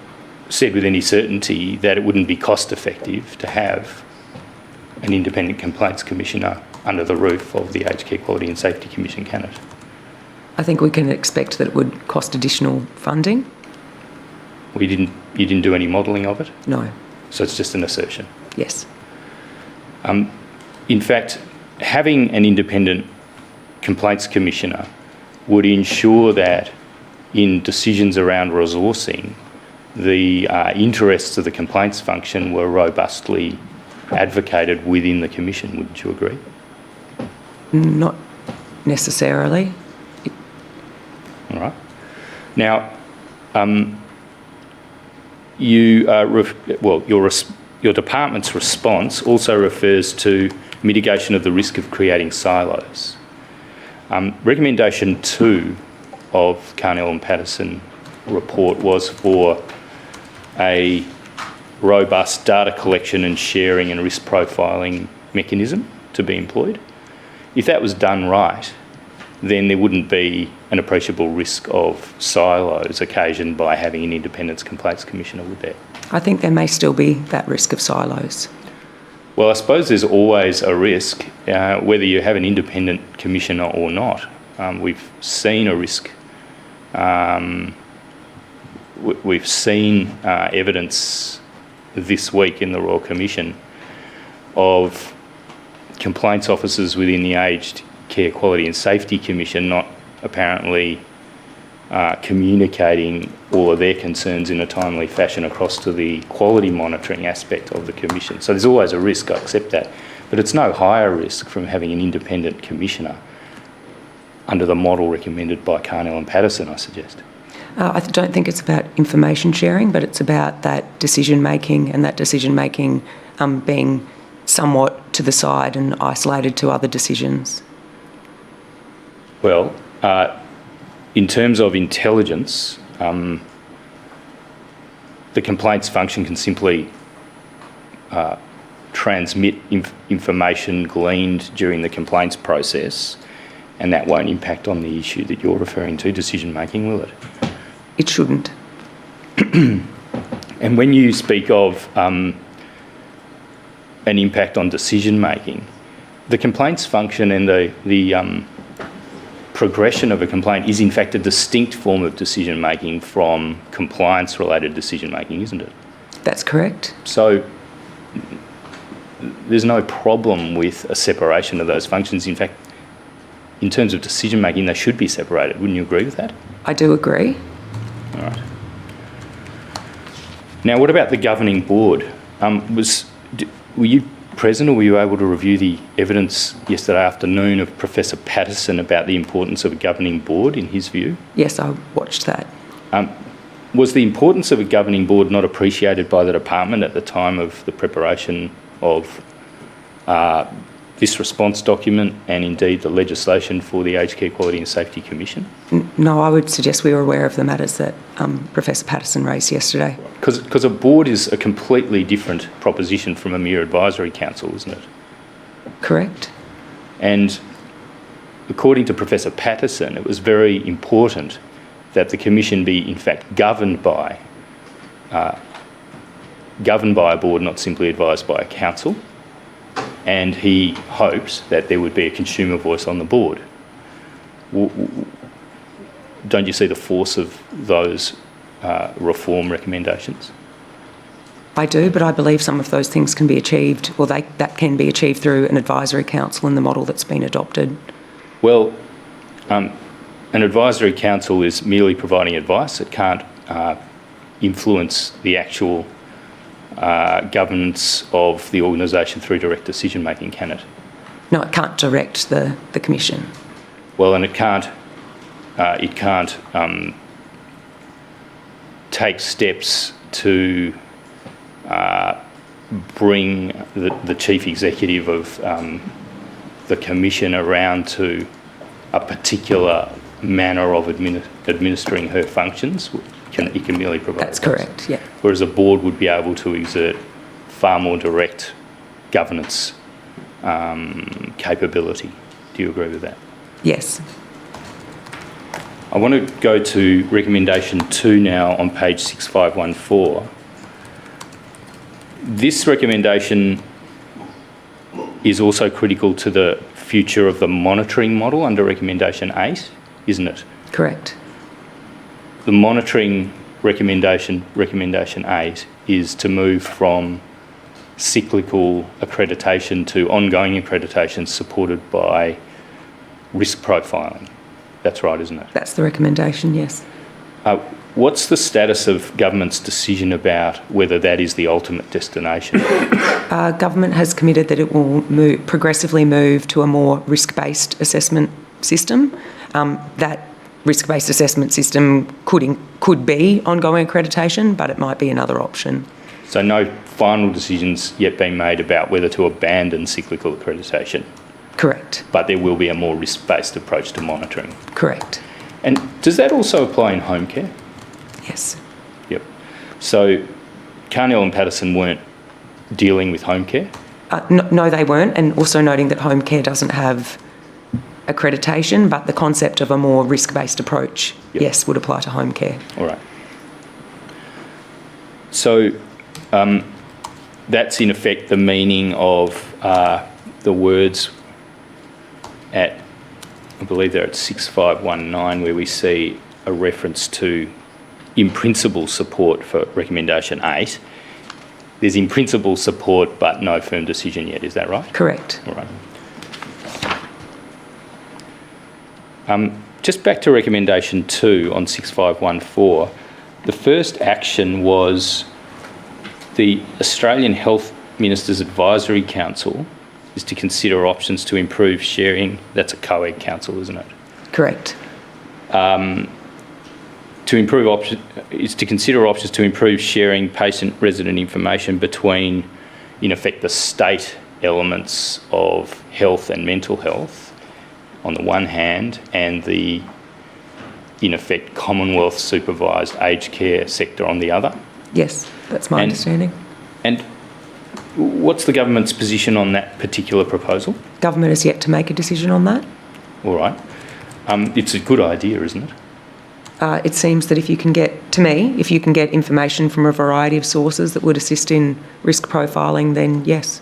said with any certainty that it wouldn't be cost effective to have an independent complaints commissioner under the roof of the Aged Care Quality and Safety Commission, can it? I think we can expect that it would cost additional funding. Well, you didn't do any modelling of it? No. So it's just an assertion? Yes. In fact, having an independent complaints commissioner would ensure that in decisions around resourcing, the interests of the complaints function were robustly advocated within the commission, wouldn't you agree? Not necessarily. All right. Now, your department's response also refers to mitigation of the risk of creating silos. Recommendation 2 of Carnell and Patterson report was for a robust data collection and sharing and risk profiling mechanism to be employed. If that was done right, then there wouldn't be an appreciable risk of silos occasioned by having an independence complaints commissioner, would there? I think there may still be that risk of silos. Well, I suppose there's always a risk, whether you have an independent commissioner or not. We've seen a risk. We've seen evidence this week in the Royal Commission of complaints officers within the Aged Care Quality and Safety Commission not apparently communicating all of their concerns in a timely fashion across to the quality monitoring aspect of the commission. So there's always a risk, I accept that, but it's no higher risk from having an independent commissioner under the model recommended by Carnell and Patterson, I suggest. I don't think it's about information sharing, but it's about that decision making, and that decision making being somewhat to the side and isolated to other decisions. Well, in terms of intelligence, the complaints function can simply transmit information gleaned during the complaints process, and that won't impact on the issue that you're referring to, decision making, will it? It shouldn't. And when you speak of an impact on decision making, the complaints function and the progression of a complaint is in fact a distinct form of decision making from compliance related decision making, isn't it? That's correct. So there's no problem with a separation of those functions. In fact, in terms of decision making, they should be separated. Wouldn't you agree with that? I do agree. All right. Now, what about the governing board? Were you present, or were you able to review the evidence yesterday afternoon of Professor Patterson about the importance of a governing board in his view? Yes, I watched that. Was the importance of a governing board not appreciated by the department at the time of the preparation of this response document and indeed the legislation for the Aged Care Quality and Safety Commission? No, I would suggest we were aware of the matters that Professor Patterson raised yesterday. Because a board is a completely different proposition from a mere advisory council, isn't it? Correct. And according to Professor Patterson, it was very important that the commission be in fact governed by a board, not simply advised by a council. And he hoped that there would be a consumer voice on the board. Don't you see the force of those reform recommendations? I do, but I believe some of those things can be achieved, or that can be achieved through an advisory council in the model that's been adopted. Well, an advisory council is merely providing advice. It can't influence the actual governance of the organisation through direct decision making, can it? No, it can't direct the commission. Well, and it can't take steps to bring the chief executive of the commission around to a particular manner of administering her functions. It can merely provide. That's correct, yeah. Whereas a board would be able to exert far more direct governance capability. Do you agree with that? Yes. I want to go to recommendation 2 now on page 6514. This recommendation is also critical to the future of the monitoring model under recommendation 8, isn't it? Correct. The monitoring recommendation 8, is to move from cyclical accreditation to ongoing accreditation supported by risk profiling. That's right, isn't it? That's the recommendation, yes. What's the status of government's decision about whether that is the ultimate destination? Government has committed that it will progressively move to a more risk-based assessment system. That risk-based assessment system could be ongoing accreditation, but it might be another option. So no final decisions yet been made about whether to abandon cyclical accreditation? Correct. But there will be a more risk-based approach to monitoring? Correct. And does that also apply in home care? Yes. Yep. So Carnell and Patterson weren't dealing with home care? No, they weren't, and also noting that home care doesn't have accreditation, but the concept of a more risk-based approach, Yep. yes, would apply to home care. All right. So that's in effect the meaning of the words at, I believe they're at 6519, where we see a reference to in principle support for recommendation 8. There's in principle support but no firm decision yet, is that right? Correct. All right. Just back to recommendation 2 on 6514, the first action was the Australian Health Ministers Advisory Council is to consider options to improve sharing. That's a co-ed council, isn't it? Correct. Is to consider options to improve sharing patient-resident information between, in effect, the state elements of health and mental health on the one hand, and the, in effect, Commonwealth supervised aged care sector on the other. Yes, that's my understanding. And what's the government's position on that particular proposal? Government has yet to make a decision on that. All right. It's a good idea, isn't it? It seems that if you can get information from a variety of sources that would assist in risk profiling, then yes.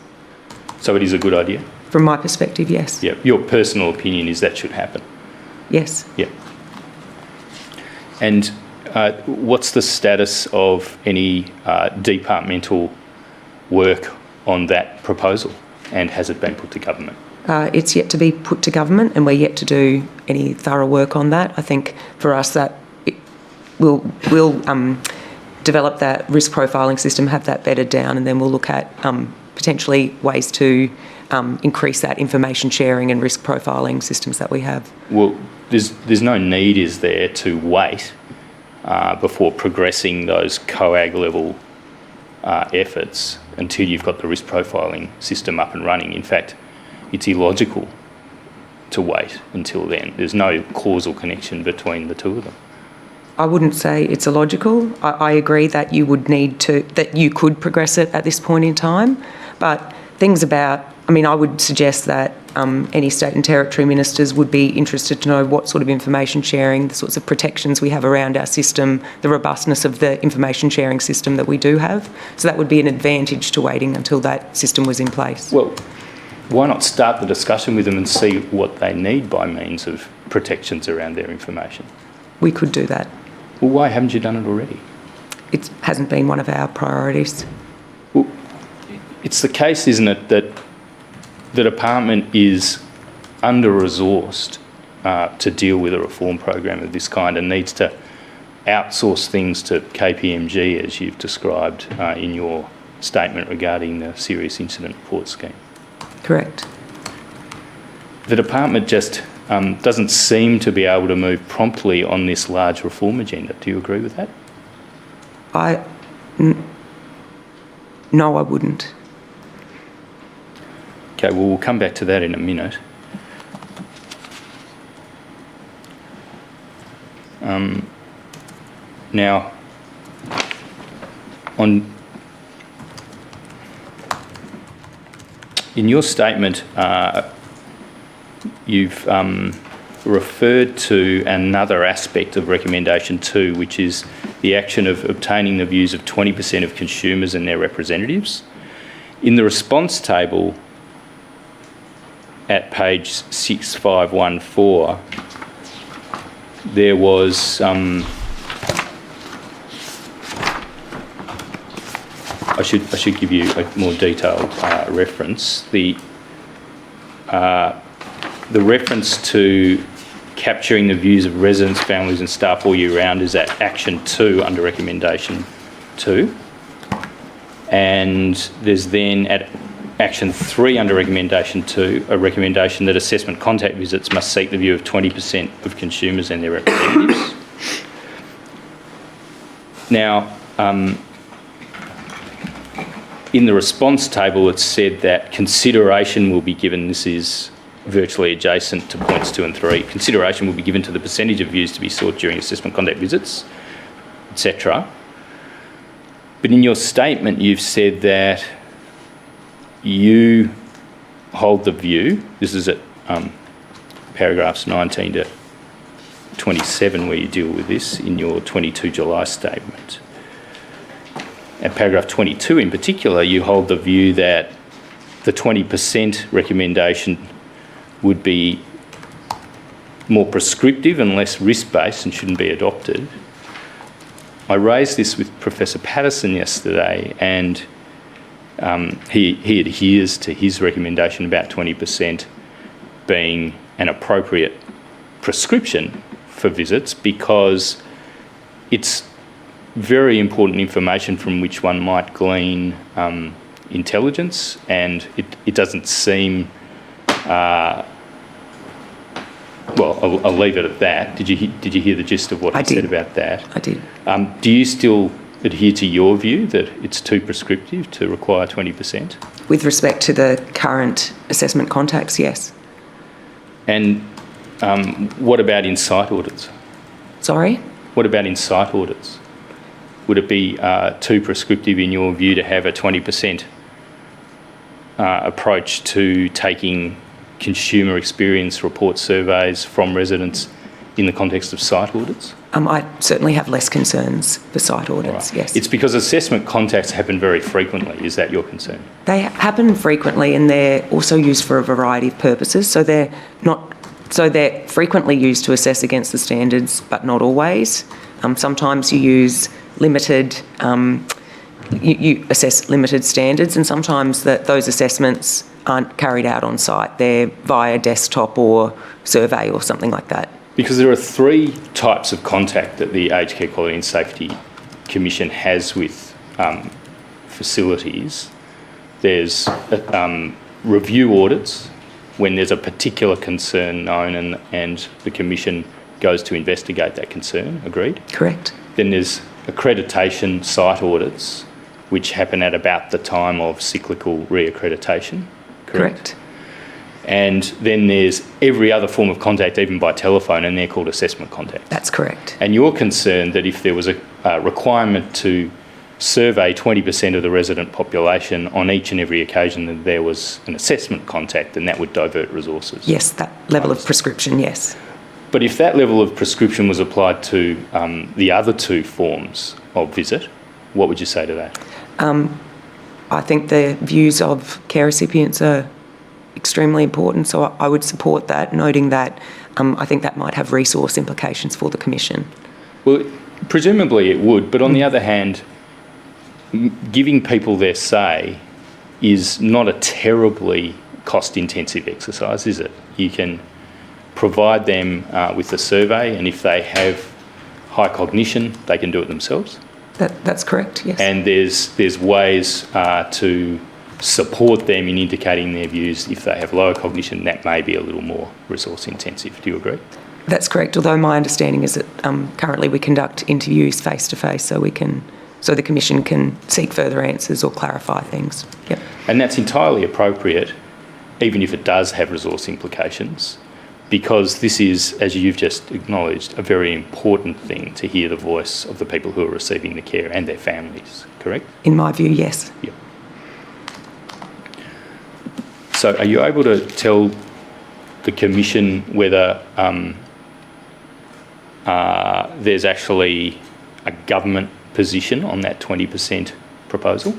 So it is a good idea? From my perspective, yes. Yeah. Your personal opinion is that should happen? Yes. Yeah. And what's the status of any departmental work on that proposal, and has it been put to government? It's yet to be put to government, and we're yet to do any thorough work on that. I think for us that we'll develop that risk profiling system, have that bedded down, and then we'll look at potentially ways to increase that information sharing and risk profiling systems that we have. Well, there's no need, is there, to wait before progressing those COAG level efforts until you've got the risk profiling system up and running. In fact, it's illogical to wait until then. There's no causal connection between the two of them. I wouldn't say it's illogical. I agree that you could progress it at this point in time, but I would suggest that any state and territory ministers would be interested to know what sort of information sharing, the sorts of protections we have around our system, the robustness of the information sharing system that we do have. So that would be an advantage to waiting until that system was in place. Well, why not start the discussion with them and see what they need by means of protections around their information? We could do that. Well, why haven't you done it already? It hasn't been one of our priorities. Well, it's the case, isn't it, that the department is under-resourced to deal with a reform program of this kind and needs to outsource things to KPMG, as you've described in your statement regarding the Serious Incident Report Scheme. Correct. The department just doesn't seem to be able to move promptly on this large reform agenda. Do you agree with that? No, I wouldn't. Okay, well, we'll come back to that in a minute. Now, In your statement, you've referred to another aspect of recommendation 2, which is the action of obtaining the views of 20% of consumers and their representatives. In the response table at page 6514, there was I should give you a more detailed reference. The reference to capturing the views of residents, families and staff all year round is at action 2 under recommendation 2. And there's then at action 3 under recommendation 2, a recommendation that assessment contact visits must seek the view of 20% of consumers and their representatives. Now, in the response table, it's said that consideration will be given, this is virtually adjacent to points 2 and 3, consideration will be given to the percentage of views to be sought during assessment contact visits, etc. But in your statement, you've said that you hold the view, this is at paragraphs 19 to 27 where you deal with this in your 22 July statement. At paragraph 22 in particular, you hold the view that the 20% recommendation would be more prescriptive and less risk-based and shouldn't be adopted. I raised this with Professor Patterson yesterday, and he adheres to his recommendation about 20% being an appropriate prescription for visits because it's very important information from which one might glean intelligence, and it doesn't seem... well, I'll leave it at that. Did you hear the gist of what he said about that? I did. Do you still adhere to your view that it's too prescriptive to require 20%? With respect to the current assessment contacts, yes. And what about in-site audits? Sorry? What about in-site audits? Would it be too prescriptive in your view to have a 20% approach to taking consumer experience report surveys from residents in the context of site audits? I certainly have less concerns for site audits, Right. yes. It's because assessment contacts happen very frequently. Is that your concern? They happen frequently, and they're also used for a variety of purposes. So they're frequently used to assess against the standards, but not always. Sometimes you use limited, you assess limited standards, and sometimes those assessments aren't carried out on site. They're via desktop or survey or something like that. Because there are 3 types of contact that the Aged Care Quality and Safety Commission has with facilities. There's review audits when there's a particular concern known and the Commission goes to investigate that concern, agreed? Correct. Then there's accreditation site audits, which happen at about the time of cyclical reaccreditation, correct? And then there's every other form of contact, even by telephone, and they're called assessment contacts. That's correct. And you're concerned that if there was a requirement to survey 20% of the resident population on each and every occasion that there was an assessment contact, then that would divert resources. Yes, that level of prescription, yes. But if that level of prescription was applied to the other 2 forms of visit, what would you say to that? I think the views of care recipients are extremely important, so I would support that, noting that I think that might have resource implications for the Commission. Well, presumably it would, but on the other hand, giving people their say is not a terribly cost-intensive exercise, is it? You can provide them with a survey, and if they have high cognition, they can do it themselves. That's correct, yes. And there's ways to support them in indicating their views. If they have lower cognition, that may be a little more resource intensive. Do you agree? That's correct, although my understanding is that currently we conduct interviews face-to-face so the Commission can seek further answers or clarify things. Yep. And that's entirely appropriate, even if it does have resource implications, because this is, as you've just acknowledged, a very important thing to hear the voice of the people who are receiving the care and their families, correct? In my view, yes. Yeah. So are you able to tell the Commission whether there's actually a government position on that 20% proposal?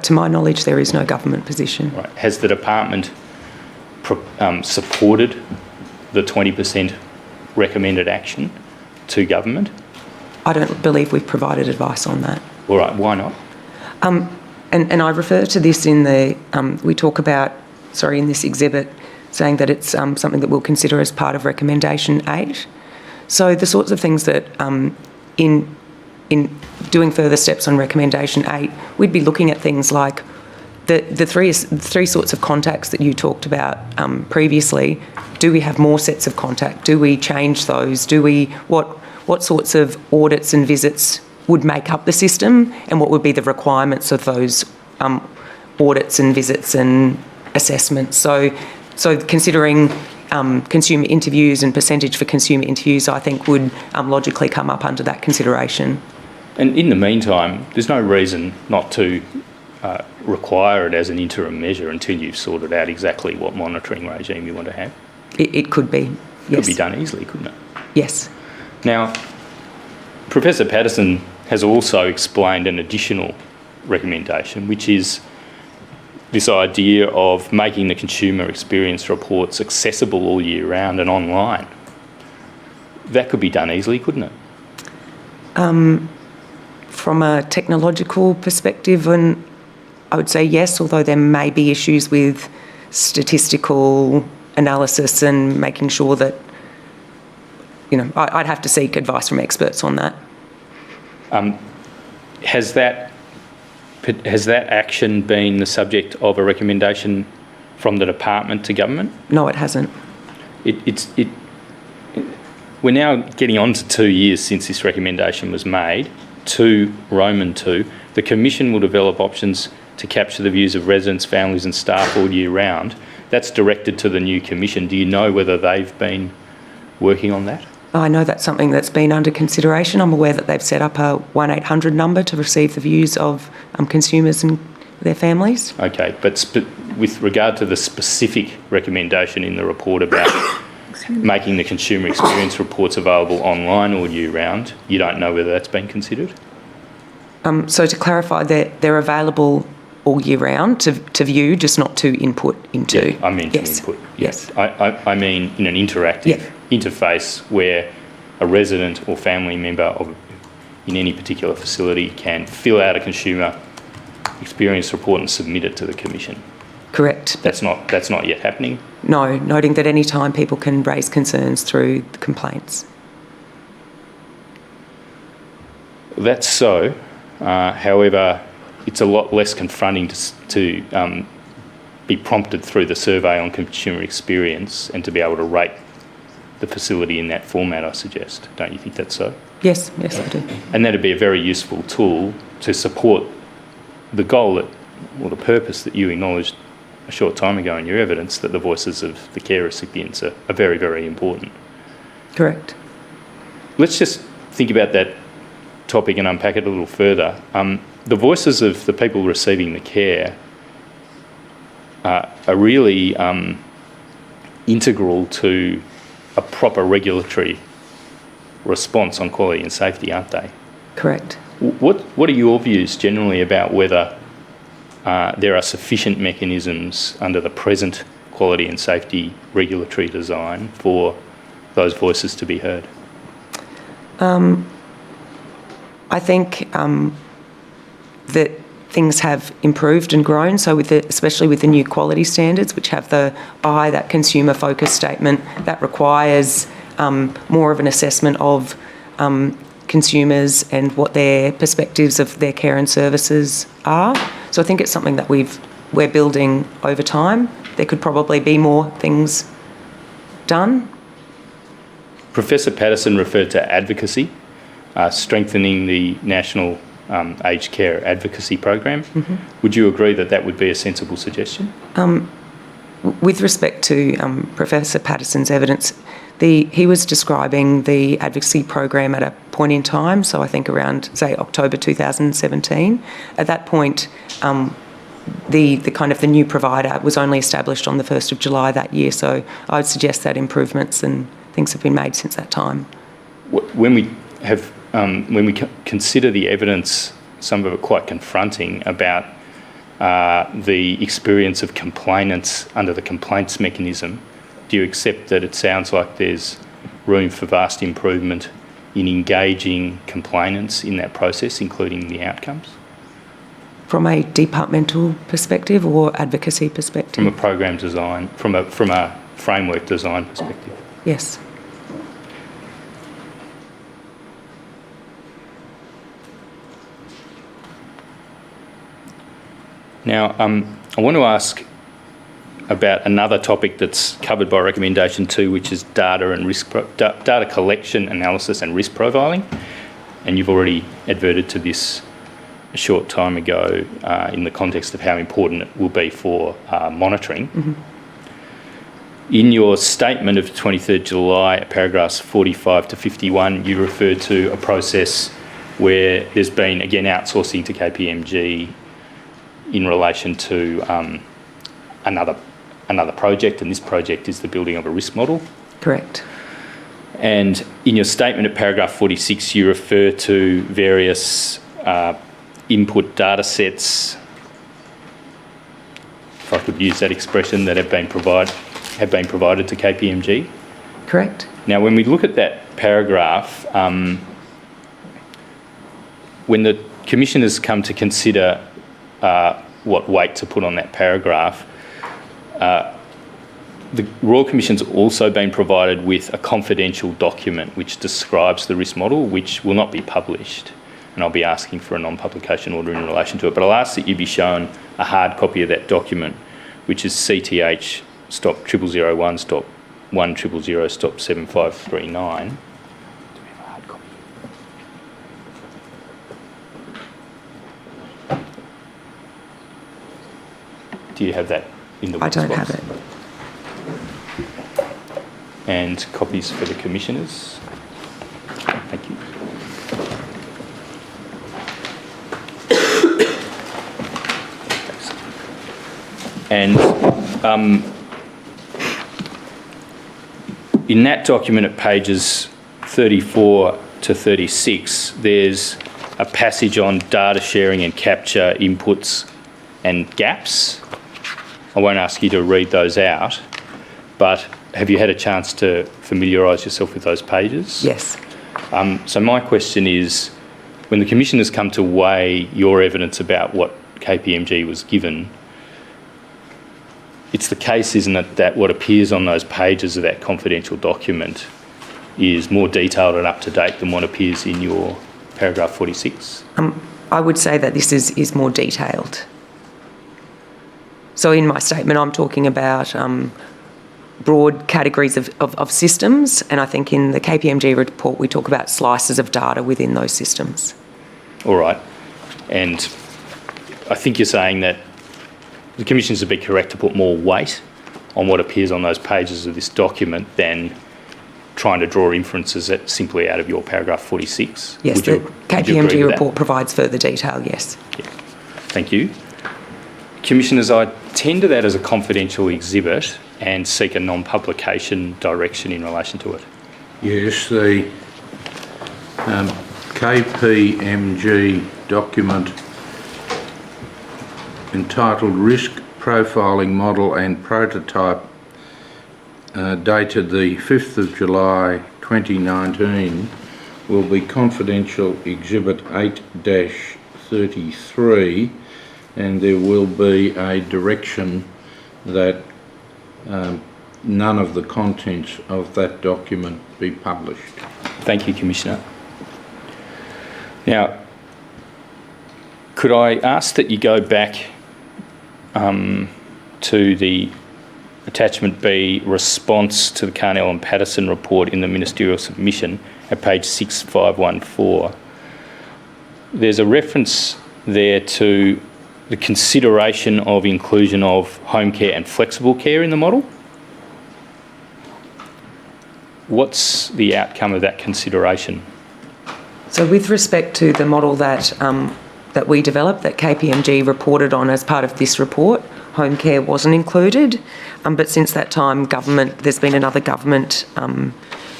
To my knowledge, there is no government position. Right. Has the department supported the 20% recommended action to government? I don't believe we've provided advice on that. All right, why not? And I refer to this in the, we talk about, in this exhibit, saying that it's something that we'll consider as part of Recommendation 8. So the sorts of things that in doing further steps on Recommendation 8, we'd be looking at things like the three sorts of contacts that you talked about previously. Do we have more sets of contact? Do we change those? What sorts of audits and visits would make up the system, and what would be the requirements of those audits and visits and assessments? So considering consumer interviews and percentage for consumer interviews, I think would logically come up under that consideration. And in the meantime, there's no reason not to require it as an interim measure until you've sorted out exactly what monitoring regime you want to have. It could be, yes. Could be done easily, couldn't it? Yes. Now, Professor Patterson has also explained an additional recommendation, which is this idea of making the consumer experience reports accessible all year round and online. That could be done easily, couldn't it? From a technological perspective, and I would say yes, although there may be issues with statistical analysis and making sure that, I'd have to seek advice from experts on that. Has that action been the subject of a recommendation from the department to government? No, it hasn't. We're now getting on to 2 years since this recommendation was made. Roman 2, the Commission will develop options to capture the views of residents, families and staff all year round. That's directed to the new Commission. Do you know whether they've been working on that? I know that's something that's been under consideration. I'm aware that they've set up a 1-800 number to receive the views of consumers and their families. Okay, but with regard to the specific recommendation in the report about making the consumer experience reports available online all year round, you don't know whether that's been considered? So to clarify, they're available all year round to view, just not to input into. Yeah, I mean to input. Yes. I mean in an interactive interface where a resident or family member in any particular facility can fill out a consumer experience report and submit it to the Commission. Correct. That's not yet happening? No, noting that any time people can raise concerns through the complaints. That's so. However, it's a lot less confronting to be prompted through the survey on consumer experience and to be able to rate the facility in that format, I suggest. Don't you think that's so? Yes, I do. And that'd be a very useful tool to support the goal or the purpose that you acknowledged a short time ago in your evidence, that the voices of the care recipients are very, very important. Correct. Let's just think about that topic and unpack it a little further. The voices of the people receiving the care are really integral to a proper regulatory response on quality and safety, aren't they? Correct. What are your views generally about whether there are sufficient mechanisms under the present quality and safety regulatory design for those voices to be heard? I think that things have improved and grown. So especially with the new quality standards, which have that consumer focus statement, that requires more of an assessment of consumers and what their perspectives of their care and services are. So I think it's something that we're building over time. There could probably be more things done. Professor Patterson referred to advocacy, strengthening the National Aged Care Advocacy Program. Mm-hmm. Would you agree that that would be a sensible suggestion? With respect to Professor Patterson's evidence, he was describing the advocacy program at a point in time, so I think around, say, October 2017. At that point, the kind of the new provider was only established on the 1st of July that year, so I would suggest that improvements and things have been made since that time. When we consider the evidence, some of it quite confronting, about the experience of complainants under the complaints mechanism, do you accept that it sounds like there's room for vast improvement in engaging complainants in that process, including the outcomes? From a departmental perspective or advocacy perspective? From a program design, from a framework design perspective? Yes. Now, I want to ask about another topic that's covered by recommendation 2, which is data collection, analysis and risk profiling. And you've already adverted to this a short time ago in the context of how important it will be for monitoring. Mm-hmm. In your statement of 23rd July, paragraphs 45 to 51, you referred to a process where there's been, again, outsourcing to KPMG in relation to another project, and this project is the building of a risk model. Correct. And in your statement at paragraph 46, you refer to various input data sets, if I could use that expression, that have been provided to KPMG. Correct. Now, when we look at that paragraph, when the Commissioners come to consider what weight to put on that paragraph, the Royal Commission's also been provided with a confidential document which describes the risk model, which will not be published, and I'll be asking for a non-publication order in relation to it. But I'll ask that you be shown a hard copy of that document, which is CTH:0001.100.7539. Do you have that in the witness box? I don't have it. And copies for the Commissioners. Thank you. And in that document at pages 34 to 36, there's a passage on data sharing and capture inputs and gaps. I won't ask you to read those out, but have you had a chance to familiarise yourself with those pages? Yes. So my question is, when the Commissioners come to weigh your evidence about what KPMG was given, it's the case, isn't it, that what appears on those pages of that confidential document is more detailed and up-to-date than what appears in your paragraph 46? I would say that this is more detailed. So in my statement, I'm talking about broad categories of systems, and I think in the KPMG report, we talk about slices of data within those systems. All right. And I think you're saying that the Commissioners would be correct to put more weight on what appears on those pages of this document than trying to draw inferences simply out of your paragraph 46? Yes, the KPMG report provides further detail, yes. Yeah. Thank you. Commissioners, I tender that as a confidential exhibit and seek a non-publication direction in relation to it. Yes, the KPMG document entitled Risk Profiling Model and Prototype, dated the 5th of July 2019, will be confidential exhibit 8-33, and there will be a direction that none of the contents of that document be published. Thank you, Commissioner. Now, could I ask that you go back to the attachment B, response to the Carnell and Patterson report in the ministerial submission at page 6514. There's a reference there to the consideration of inclusion of home care and flexible care in the model. What's the outcome of that consideration? So with respect to the model that that we developed that KPMG reported on as part of this report, home care wasn't included. But since that time, there's been another government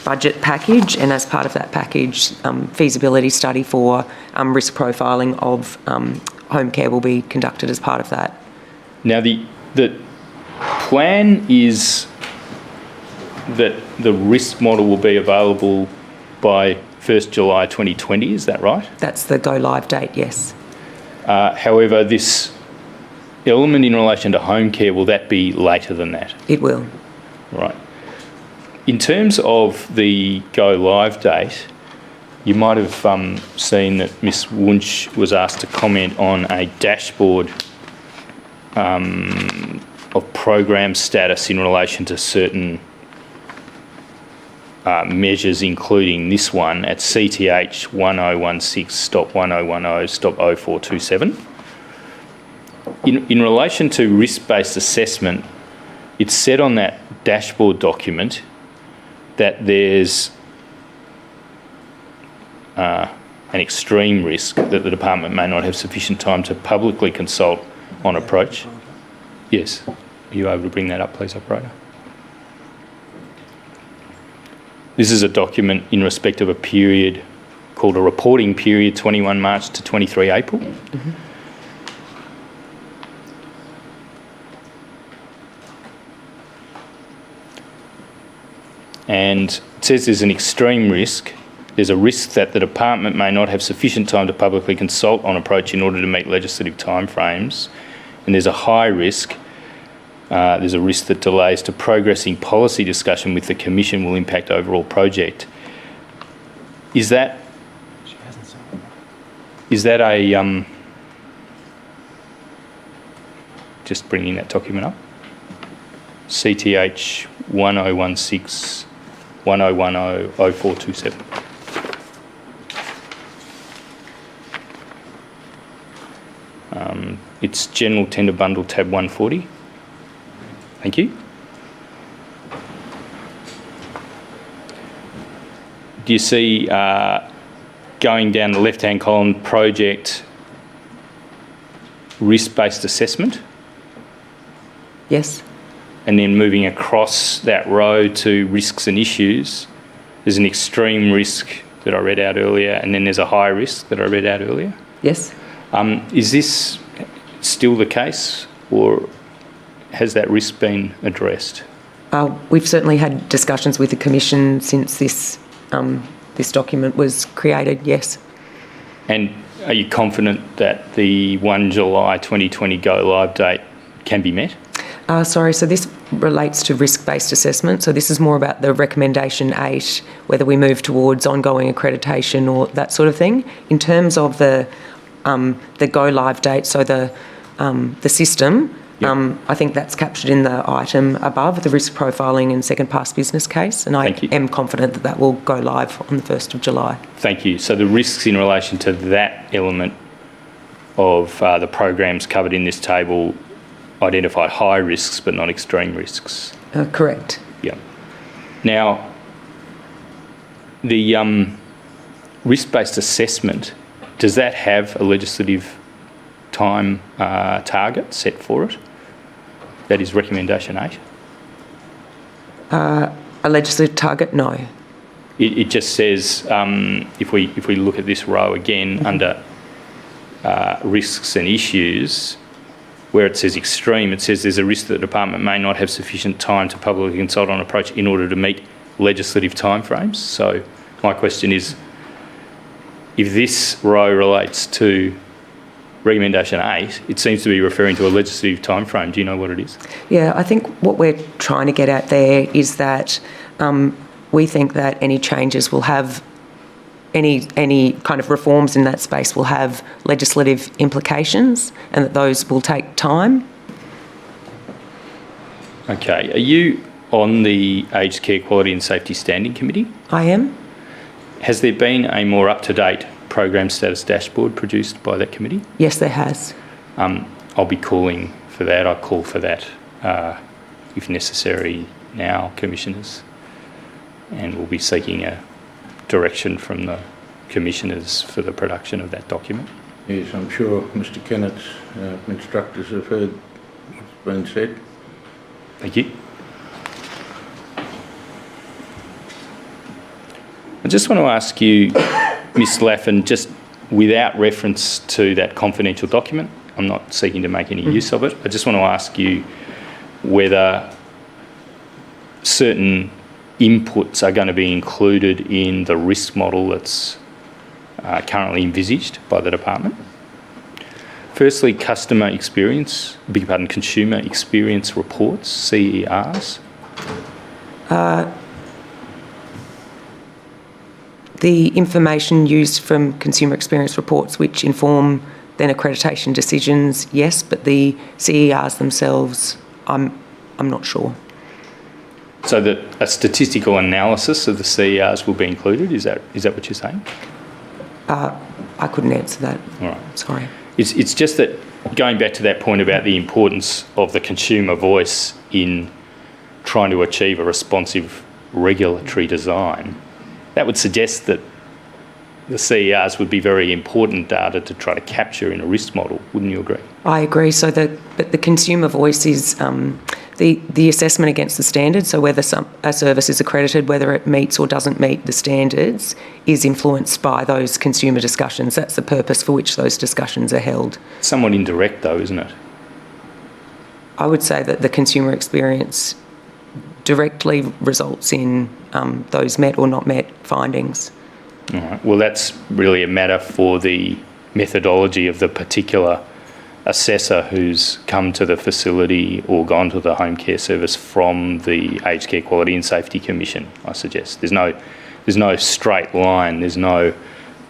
budget package, and as part of that package, feasibility study for risk profiling of home care will be conducted as part of that. Now, the plan is that the risk model will be available by 1st July 2020, is that right? That's the go live date, yes. However, this element in relation to home care, will that be later than that? It will. Right. In terms of the go live date, you might have seen that Ms Wunsch was asked to comment on a dashboard of program status in relation to certain measures, including this one at CTH 1016.1010.0427. In relation to risk-based assessment, it's said on that dashboard document that there's an extreme risk that the department may not have sufficient time to publicly consult on approach. Yes. Are you able to bring that up, please, operator? This is a document in respect of a period called a reporting period, 21 March to 23 April. Mm-hmm. And it says there's an extreme risk. There's a risk that the department may not have sufficient time to publicly consult on approach in order to meet legislative timeframes. And there's a high risk. There's a risk that delays to progressing policy discussion with the Commission will impact overall project. Is that a... just bringing that document up. CTH 1016.1010.0427. It's General Tender Bundle, tab 140. Thank you. Do you see, going down the left-hand column, project risk-based assessment? Yes. And then moving across that row to risks and issues, there's an extreme risk that I read out earlier, and then there's a high risk that I read out earlier. Yes. Is this still the case, or has that risk been addressed? We've certainly had discussions with the Commission since this document was created, yes. And are you confident that the 1 July 2020 go live date can be met? Sorry, so this relates to risk-based assessment. So this is more about the recommendation 8, whether we move towards ongoing accreditation or that sort of thing. In terms of the go live date, so the system, yep. I think that's captured in the item above, the risk profiling and second pass business case, and I am confident that that will go live on the 1st of July. Thank you. So the risks in relation to that element of the programs covered in this table identify high risks but not extreme risks. Correct. Yeah. Now, the risk-based assessment, does that have a legislative time target set for it? That is recommendation 8. A legislative target? No. It just says, if we look at this row again, mm-hmm. under risks and issues, where it says extreme, it says there's a risk that the department may not have sufficient time to publicly consult on approach in order to meet legislative timeframes. So my question is, if this row relates to recommendation 8, it seems to be referring to a legislative timeframe. Do you know what it is? Yeah, I think what we're trying to get at there is that we think that any changes will have, any kind of reforms in that space will have legislative implications, and that those will take time. Okay. Are you on the Aged Care Quality and Safety Standing Committee? I am. Has there been a more up-to-date program status dashboard produced by that committee? Yes, there has. I'll be calling for that. I'll call for that if necessary now, Commissioners. And we'll be seeking a direction from the Commissioners for the production of that document. Yes, I'm sure Mr Kennett's instructors have heard what's been said. Thank you. I just want to ask you, Ms Laffin, just without reference to that confidential document, I'm not seeking to make any use of it, I just want to ask you whether certain inputs are going to be included in the risk model that's currently envisaged by the department. Firstly, consumer experience reports, CERs. The information used from consumer experience reports, which inform then accreditation decisions, yes, but the CERs themselves, I'm not sure. So that a statistical analysis of the CERs will be included, is that what you're saying? I couldn't answer that. All right. Sorry. It's just that going back to that point about the importance of the consumer voice in trying to achieve a responsive regulatory design, that would suggest that the CERs would be very important data to try to capture in a risk model. Wouldn't you agree? I agree. But the consumer voice is the assessment against the standards. So whether a service is accredited, whether it meets or doesn't meet the standards, is influenced by those consumer discussions. That's the purpose for which those discussions are held. Somewhat indirect, though, isn't it? I would say that the consumer experience directly results in those met or not met findings. All right. Well, that's really a matter for the methodology of the particular assessor who's come to the facility or gone to the home care service from the Aged Care Quality and Safety Commission, I suggest. There's no straight line, there's no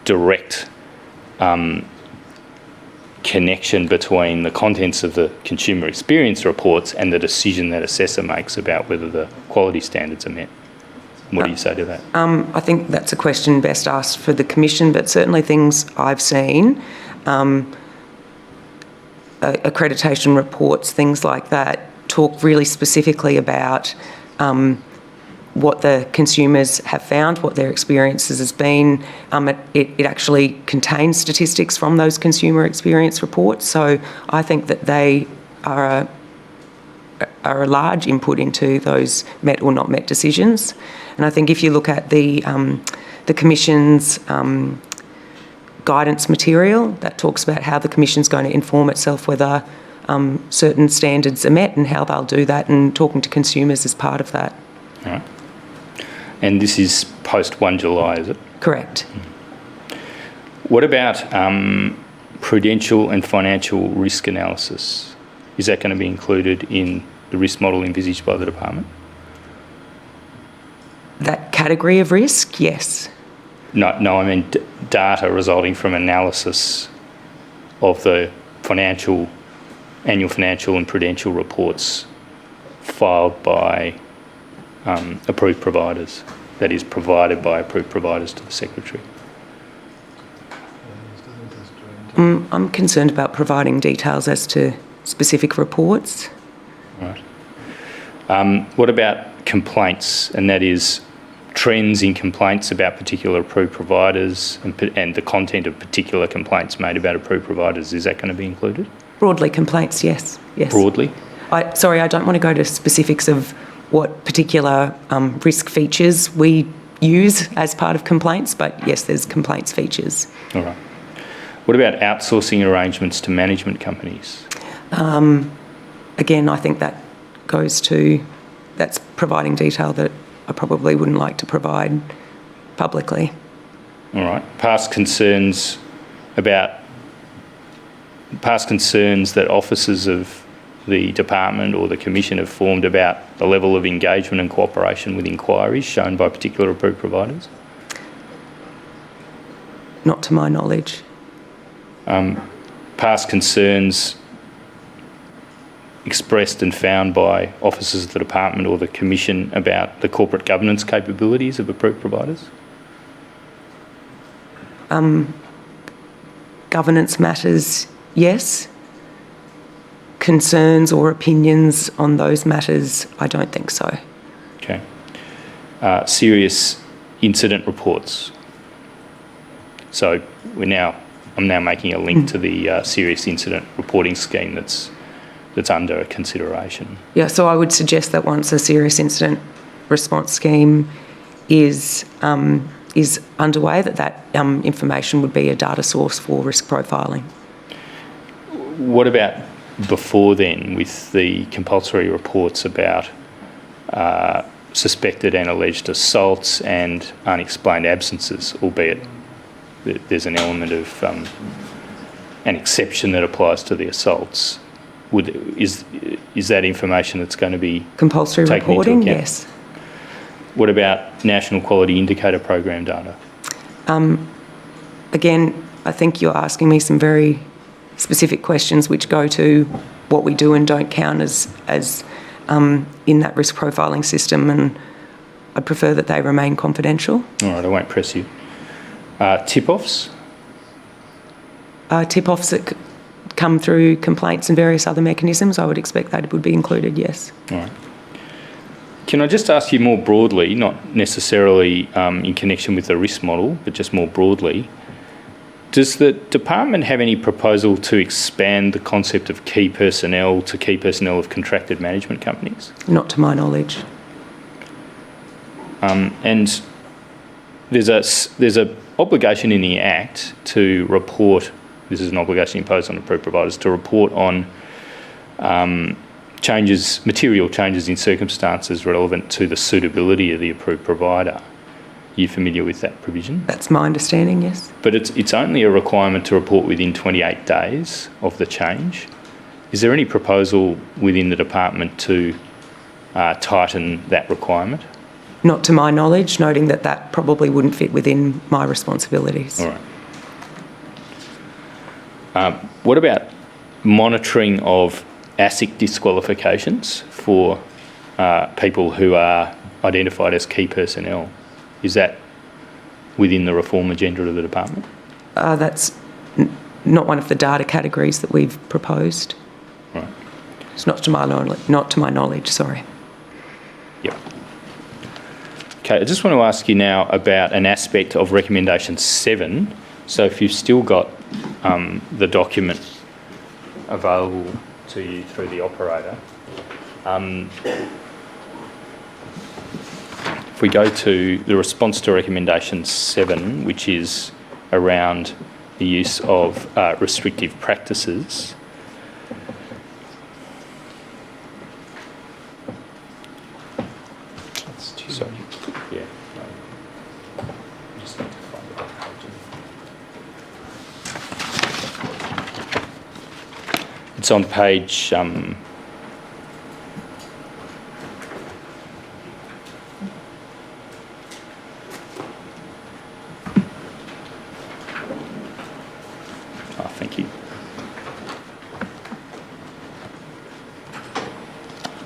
direct connection between the contents of the consumer experience reports and the decision that assessor makes about whether the quality standards are met. What do you say to that? I think that's a question best asked for the Commission, but certainly things I've seen, accreditation reports, things like that, talk really specifically about what the consumers have found, what their experiences has been. It actually contains statistics from those consumer experience reports, so I think that they are a large input into those met or not met decisions. And I think if you look at the Commission's guidance material, that talks about how the Commission's going to inform itself whether certain standards are met and how they'll do that, and talking to consumers is part of that. All right. And this is post 1 July, is it? Correct. What about prudential and financial risk analysis? Is that going to be included in the risk model envisaged by the department? That category of risk, yes. No, I mean data resulting from analysis of the annual financial and prudential reports filed by approved providers, that is provided by approved providers to the Secretary. I'm concerned about providing details as to specific reports. Right. What about complaints, and that is trends in complaints about particular approved providers and the content of particular complaints made about approved providers? Is that going to be included? Broadly, complaints, yes. Broadly? Sorry, I don't want to go to specifics of what particular risk features we use as part of complaints, but yes, there's complaints features. All right. What about outsourcing arrangements to management companies? Again, I think that that's providing detail that I probably wouldn't like to provide publicly. All right. Past concerns that officers of the department or the Commission have formed about the level of engagement and cooperation with inquiries shown by particular approved providers? Not to my knowledge. Past concerns expressed and found by officers of the department or the Commission about the corporate governance capabilities of approved providers? Governance matters, yes. Concerns or opinions on those matters, I don't think so. Okay. Serious incident reports. So we're now I'm now making a link to the serious incident reporting scheme that's under consideration. Yeah, so I would suggest that once a serious incident response scheme is underway, that information would be a data source for risk profiling. What about before then, with the compulsory reports about suspected and alleged assaults and unexplained absences, albeit there's an element of an exception that applies to the assaults? Is that information that's going to be Compulsory taken into reporting, account? yes. What about National Quality Indicator Program data? Again, I think you're asking me some very specific questions which go to what we do and don't count as in that risk profiling system, and I'd prefer that they remain confidential. All right, I won't press you. Tip-offs? Tip-offs that come through complaints and various other mechanisms, I would expect that would be included, yes. All right. Can I just ask you more broadly, not necessarily in connection with the risk model, but just more broadly, does the department have any proposal to expand the concept of key personnel to key personnel of contracted management companies? Not to my knowledge. And there's a obligation in the Act to report. This is an obligation imposed on approved providers to report on material changes in circumstances relevant to the suitability of the approved provider. Are you familiar with that provision? That's my understanding, yes. But it's only a requirement to report within 28 days of the change. Is there any proposal within the department to tighten that requirement? Not to my knowledge, noting that that probably wouldn't fit within my responsibilities. All right. What about monitoring of ASIC disqualifications for people who are identified as key personnel? Is that within the reform agenda of the department? That's not one of the data categories that we've proposed. Right. It's not to my knowledge, sorry. Yep. Okay, I just want to ask you now about an aspect of recommendation 7. So if you've still got the document available to you through the operator, if we go to the response to recommendation 7, which is around the use of restrictive practices. Sorry. Yeah. I just need to find the right page. It's on page. Thank you.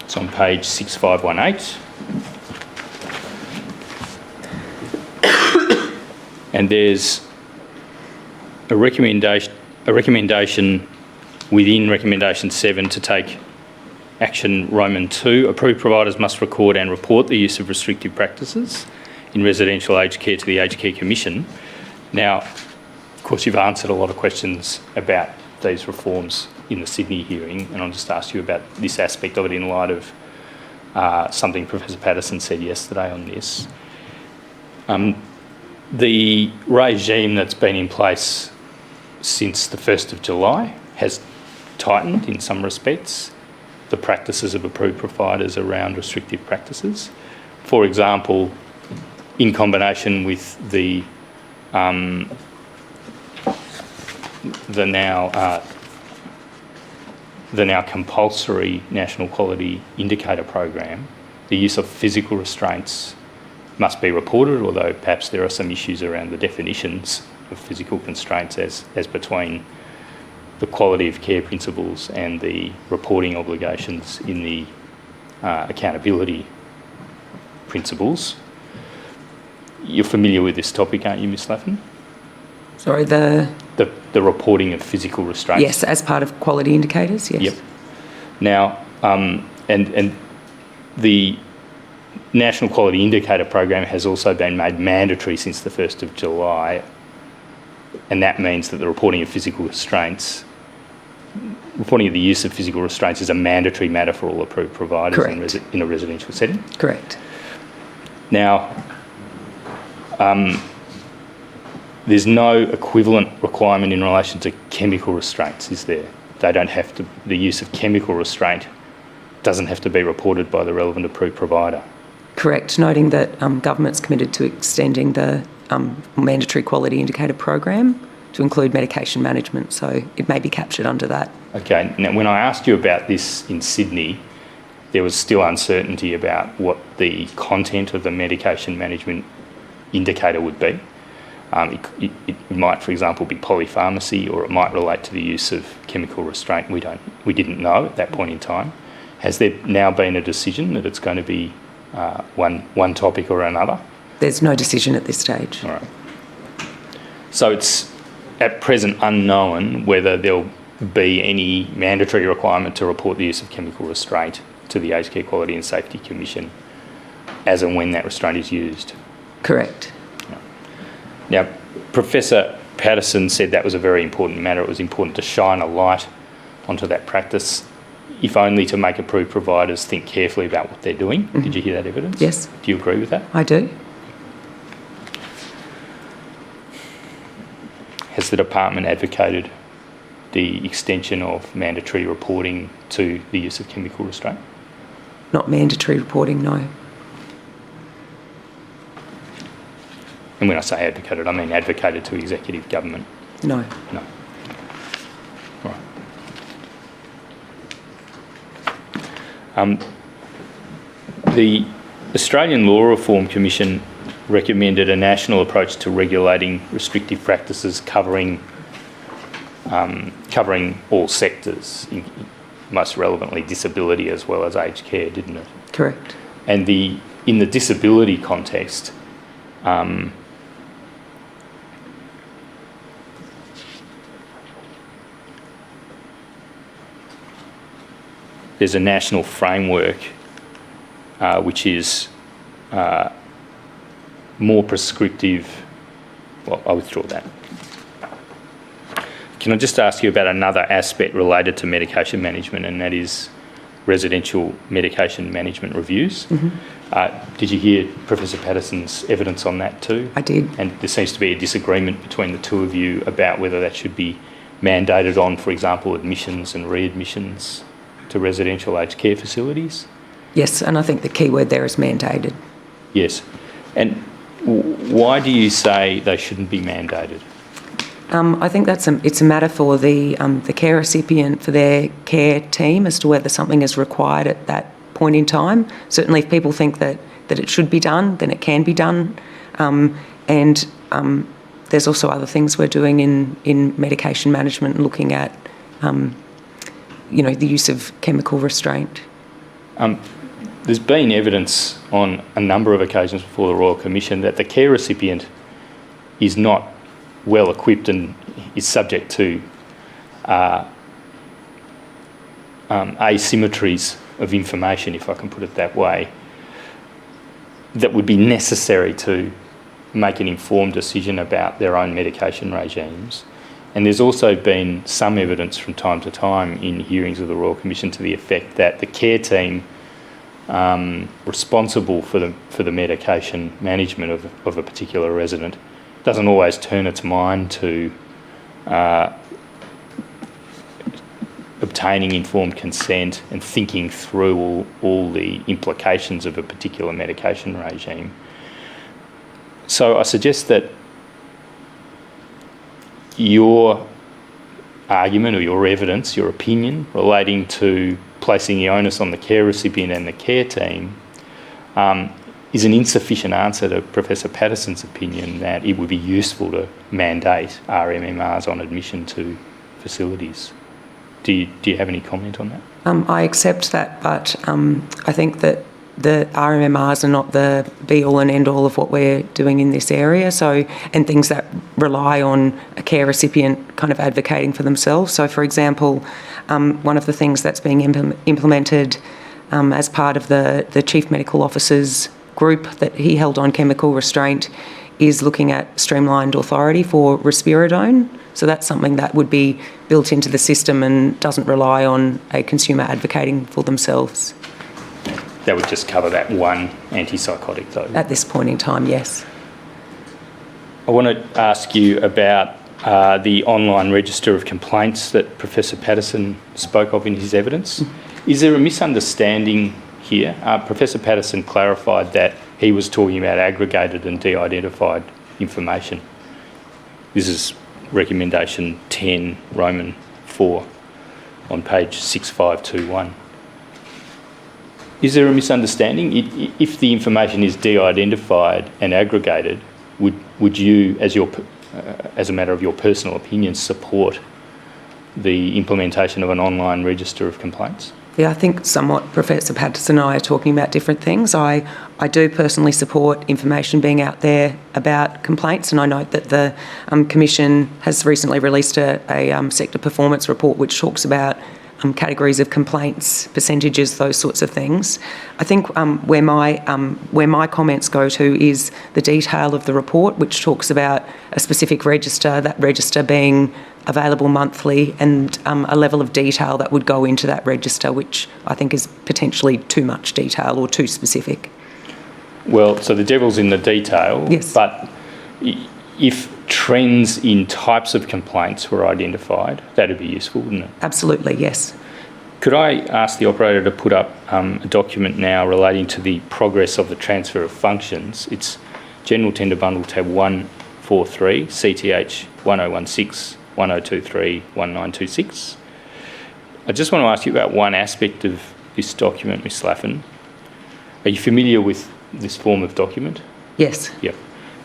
It's on page 6518. And there's a recommendation within recommendation 7 to take action Roman 2. Approved providers must record and report the use of restrictive practices in residential aged care to the Aged Care Commission. Now, of course, you've answered a lot of questions about these reforms in the Sydney hearing, and I'll just ask you about this aspect of it in light of something Professor Patterson said yesterday on this. The regime that's been in place since the 1st of July has tightened, in some respects, the practices of approved providers around restrictive practices. For example, in combination with the now compulsory National Quality Indicator Program, the use of physical restraints must be reported, although perhaps there are some issues around the definitions of physical constraints as between the quality of care principles and the reporting obligations in the accountability principles. You're familiar with this topic, aren't you, Ms. Laffin? Sorry, The reporting of physical restraints. yes, as part of quality indicators, yes. Yep. Now, and the National Quality Indicator Program has also been made mandatory since the 1st of July. And that means that the reporting of the use of physical restraints is a mandatory matter for all approved providers in a residential setting? Correct. Now, there's no equivalent requirement in relation to chemical restraints, is there? The use of chemical restraint doesn't have to be reported by the relevant approved provider. Correct, noting that government's committed to extending the mandatory quality indicator program to include medication management, so it may be captured under that. Okay, now when I asked you about this in Sydney, there was still uncertainty about what the content of the medication management indicator would be. It might, for example, be polypharmacy, or it might relate to the use of chemical restraint. We didn't know at that point in time. Has there now been a decision that it's going to be one topic or another? There's no decision at this stage. All right. So it's at present unknown whether there'll be any mandatory requirement to report the use of chemical restraint to the Aged Care Quality and Safety Commission as and when that restraint is used. Correct. Now, Professor Patterson said that was a very important matter. It was important to shine a light onto that practice, if only to make approved providers think carefully about what they're doing. Mm-hmm. Did you hear that evidence? Yes. Do you agree with that? I do. Has the department advocated the extension of mandatory reporting to the use of chemical restraint? Not mandatory reporting, no. And when I say advocated, I mean advocated to executive government? No. No. All right. The Australian Law Reform Commission recommended a national approach to regulating restrictive practices covering all sectors, most relevantly disability as well as aged care, didn't it? Correct. And in the disability context, there's a national framework which is more prescriptive. Well, I'll withdraw that. Can I just ask you about another aspect related to medication management, and that is residential medication management reviews? Mm-hmm. Did you hear Professor Patterson's evidence on that too? I did. And there seems to be a disagreement between the two of you about whether that should be mandated on, for example, admissions and readmissions to residential aged care facilities? Yes, and I think the key word there is mandated. Yes. And why do you say they shouldn't be mandated? I think it's a matter for the care recipient, for their care team, as to whether something is required at that point in time. Certainly if people think that it should be done, then it can be done. And there's also other things we're doing in medication management, looking at the use of chemical restraint. There's been evidence on a number of occasions before the Royal Commission that the care recipient is not well equipped and is subject to asymmetries of information, if I can put it that way, that would be necessary to make an informed decision about their own medication regimes. And there's also been some evidence from time to time in hearings of the Royal Commission to the effect that the care team responsible for the medication management of a particular resident doesn't always turn its mind to obtaining informed consent and thinking through all the implications of a particular medication regime. So I suggest that your argument or your evidence, your opinion relating to placing the onus on the care recipient and the care team is an insufficient answer to Professor Patterson's opinion that it would be useful to mandate RMMRs on admission to facilities. Do you have any comment on that? I accept that, but I think that the RMMRs are not the be-all and end-all of what we're doing in this area, and things that rely on a care recipient kind of advocating for themselves. So, for example, one of the things that's being implemented as part of the Chief Medical Officer's group that he held on chemical restraint is looking at streamlined authority for risperidone. So that's something that would be built into the system and doesn't rely on a consumer advocating for themselves. That would just cover that one antipsychotic, though. At this point in time, yes. I want to ask you about the online register of complaints that Professor Patterson spoke of in his evidence. Is there a misunderstanding here? Professor Patterson clarified that he was talking about aggregated and de-identified information. This is recommendation 10, Roman 4, on page 6521. Is there a misunderstanding? If the information is de-identified and aggregated, would you, as a matter of your personal opinion, support the implementation of an online register of complaints? Yeah, I think somewhat Professor Patterson and I are talking about different things. I do personally support information being out there about complaints, and I note that the Commission has recently released a sector performance report which talks about categories of complaints, percentages, those sorts of things. I think where my comments go to is the detail of the report, which talks about a specific register, that register being available monthly, and a level of detail that would go into that register, which I think is potentially too much detail or too specific. Well, so the devil's in the detail. Yes. But if trends in types of complaints were identified, that'd be useful, wouldn't it? Absolutely, yes. Could I ask the operator to put up a document now relating to the progress of the transfer of functions? It's General Tender Bundle tab 143, CTH 1016, 1023, 1926. I just want to ask you about one aspect of this document, Ms. Slaffen. Are you familiar with this form of document? Yes. Yep.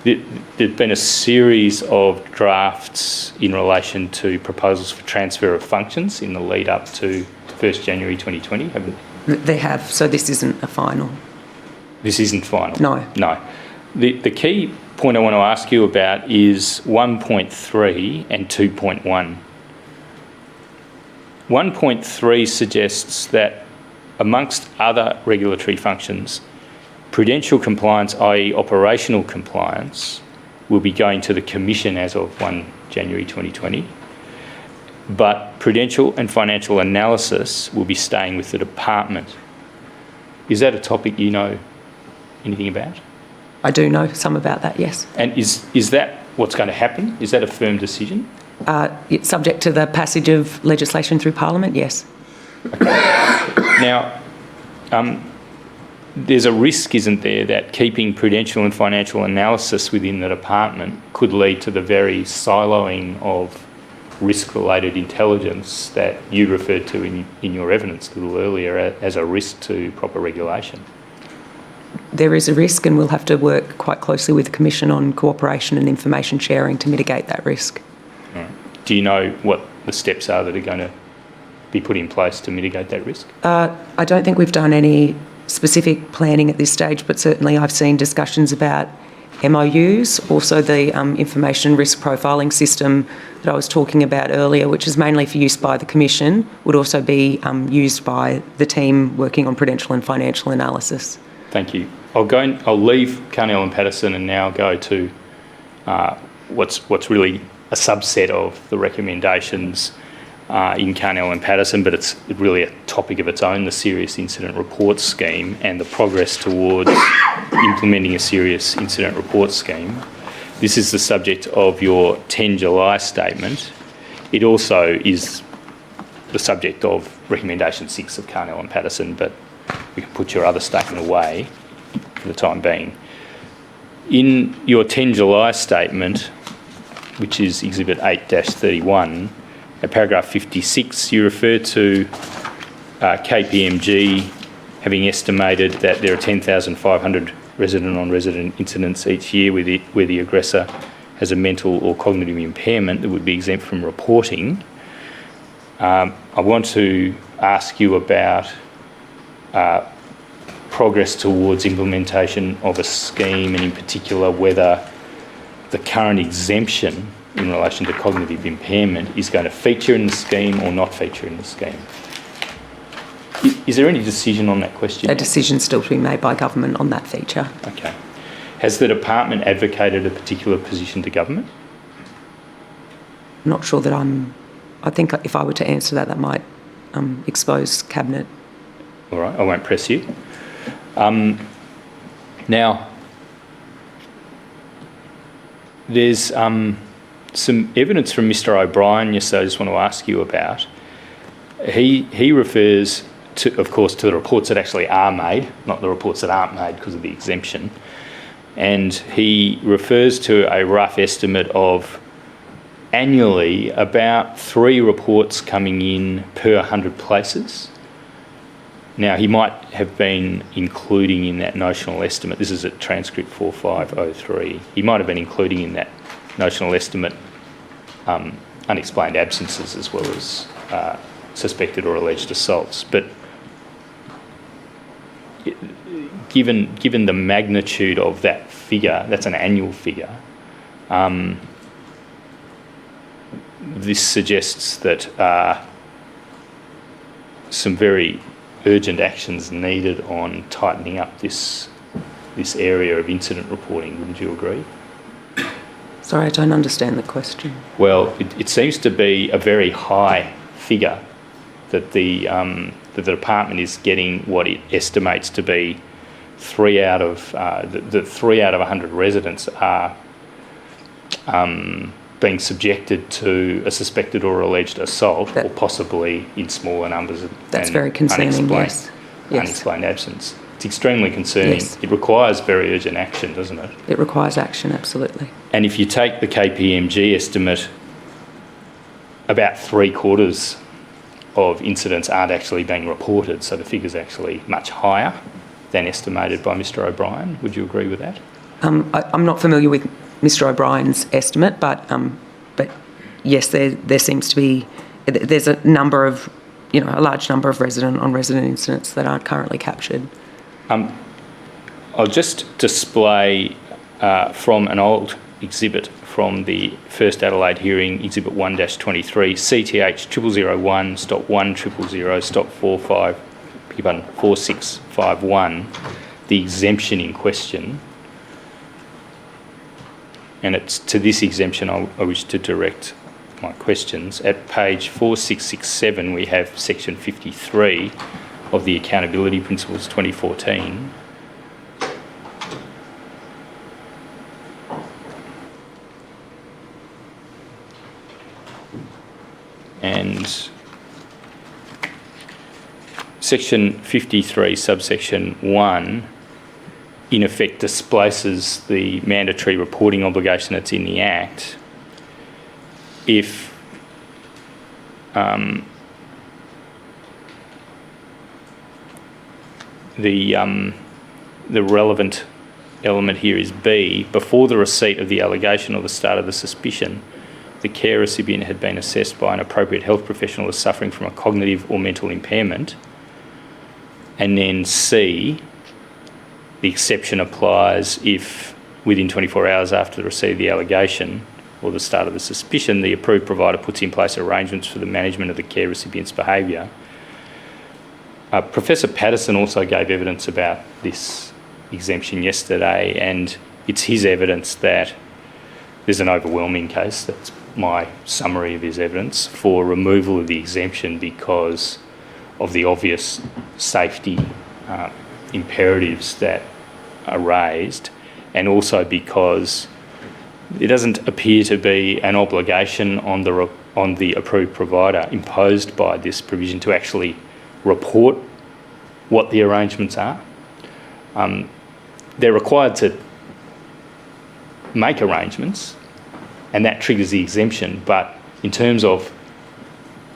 There's been a series of drafts in relation to proposals for transfer of functions in the lead up to 1st January 2020, haven't They have, so this isn't a final. This isn't final? No. No. The key point I want to ask you about is 1.3 and 2.1. 1.3 suggests that amongst other regulatory functions, prudential compliance, i.e. operational compliance, will be going to the Commission as of 1 January 2020, but prudential and financial analysis will be staying with the department. Is that a topic you know anything about? I do know some about that, yes. And is that what's going to happen? Is that a firm decision? It's subject to the passage of legislation through Parliament, yes. Now, there's a risk, isn't there, that keeping prudential and financial analysis within the department could lead to the very siloing of risk-related intelligence that you referred to in your evidence a little earlier as a risk to proper regulation. There is a risk, and we'll have to work quite closely with the Commission on cooperation and information sharing to mitigate that risk. Right. Do you know what the steps are that are going to be put in place to mitigate that risk? I don't think we've done any specific planning at this stage, but certainly I've seen discussions about MOUs, also the information risk profiling system that I was talking about earlier, which is mainly for use by the Commission, would also be used by the team working on prudential and financial analysis. Thank you. I'll leave Carnell and Patterson and now go to what's really a subset of the recommendations in Carnell and Patterson, but it's really a topic of its own, the Serious Incident Report Scheme and the progress towards implementing a Serious Incident Report Scheme. This is the subject of your 10 July statement. It also is the subject of recommendation 6 of Carnell and Patterson, but we can put your other statement away for the time being. In your 10 July statement, which is Exhibit 8-31, at paragraph 56, you refer to KPMG having estimated that there are 10,500 resident-on-resident incidents each year where the aggressor has a mental or cognitive impairment that would be exempt from reporting. I want to ask you about progress towards implementation of a scheme, and in particular whether the current exemption in relation to cognitive impairment is going to feature in the scheme or not feature in the scheme. Is there any decision on that question? A decision still to be made by government on that feature. Okay. Has the department advocated a particular position to government? I'm not sure that I think if I were to answer that, that might expose Cabinet. All right, I won't press you. Now, there's some evidence from Mr. O'Brien, yes, I just want to ask you about. He refers to, of course, to the reports that actually are made, not the reports that aren't made because of the exemption. And he refers to a rough estimate of annually about 3 reports coming in per 100 places. Now, he might have been including in that notional estimate, this is at transcript 4503, he might have been including in that notional estimate unexplained absences as well as suspected or alleged assaults. But given the magnitude of that figure, that's an annual figure, this suggests that some very urgent actions needed on tightening up this area of incident reporting. Wouldn't you agree? Sorry, I don't understand the question. Well, it seems to be a very high figure that the department is getting what it estimates to be 3 out of 100 residents are being subjected to a suspected or alleged assault, or possibly in smaller numbers. That's very concerning, yes. Unexplained absence. It's extremely concerning. Yes. It requires very urgent action, doesn't it? It requires action, absolutely. And if you take the KPMG estimate, about 3/4 of incidents aren't actually being reported, so the figure's actually much higher than estimated by Mr. O'Brien. Would you agree with that? I'm not familiar with Mr. O'Brien's estimate, but yes, there seems to be, there's a number of, a large number of resident-on-resident incidents that aren't currently captured. I'll just display from an old exhibit from the first Adelaide hearing, Exhibit 1-23, CTH 0001.100.4651, the exemption in question. And it's to this exemption I wish to direct my questions. At page 4667, we have section 53 of the Accountability Principles 2014. And section 53, subsection 1, in effect displaces the mandatory reporting obligation that's in the Act if the relevant element here is B, before the receipt of the allegation or the start of the suspicion, the care recipient had been assessed by an appropriate health professional as suffering from a cognitive or mental impairment. And then C, the exception applies if within 24 hours after the receipt of the allegation or the start of the suspicion, the approved provider puts in place arrangements for the management of the care recipient's behaviour. Professor Patterson also gave evidence about this exemption yesterday, and it's his evidence that there's an overwhelming case, that's my summary of his evidence, for removal of the exemption because of the obvious safety imperatives that are raised, and also because there doesn't appear to be an obligation on the approved provider imposed by this provision to actually report what the arrangements are. They're required to make arrangements, and that triggers the exemption, but in terms of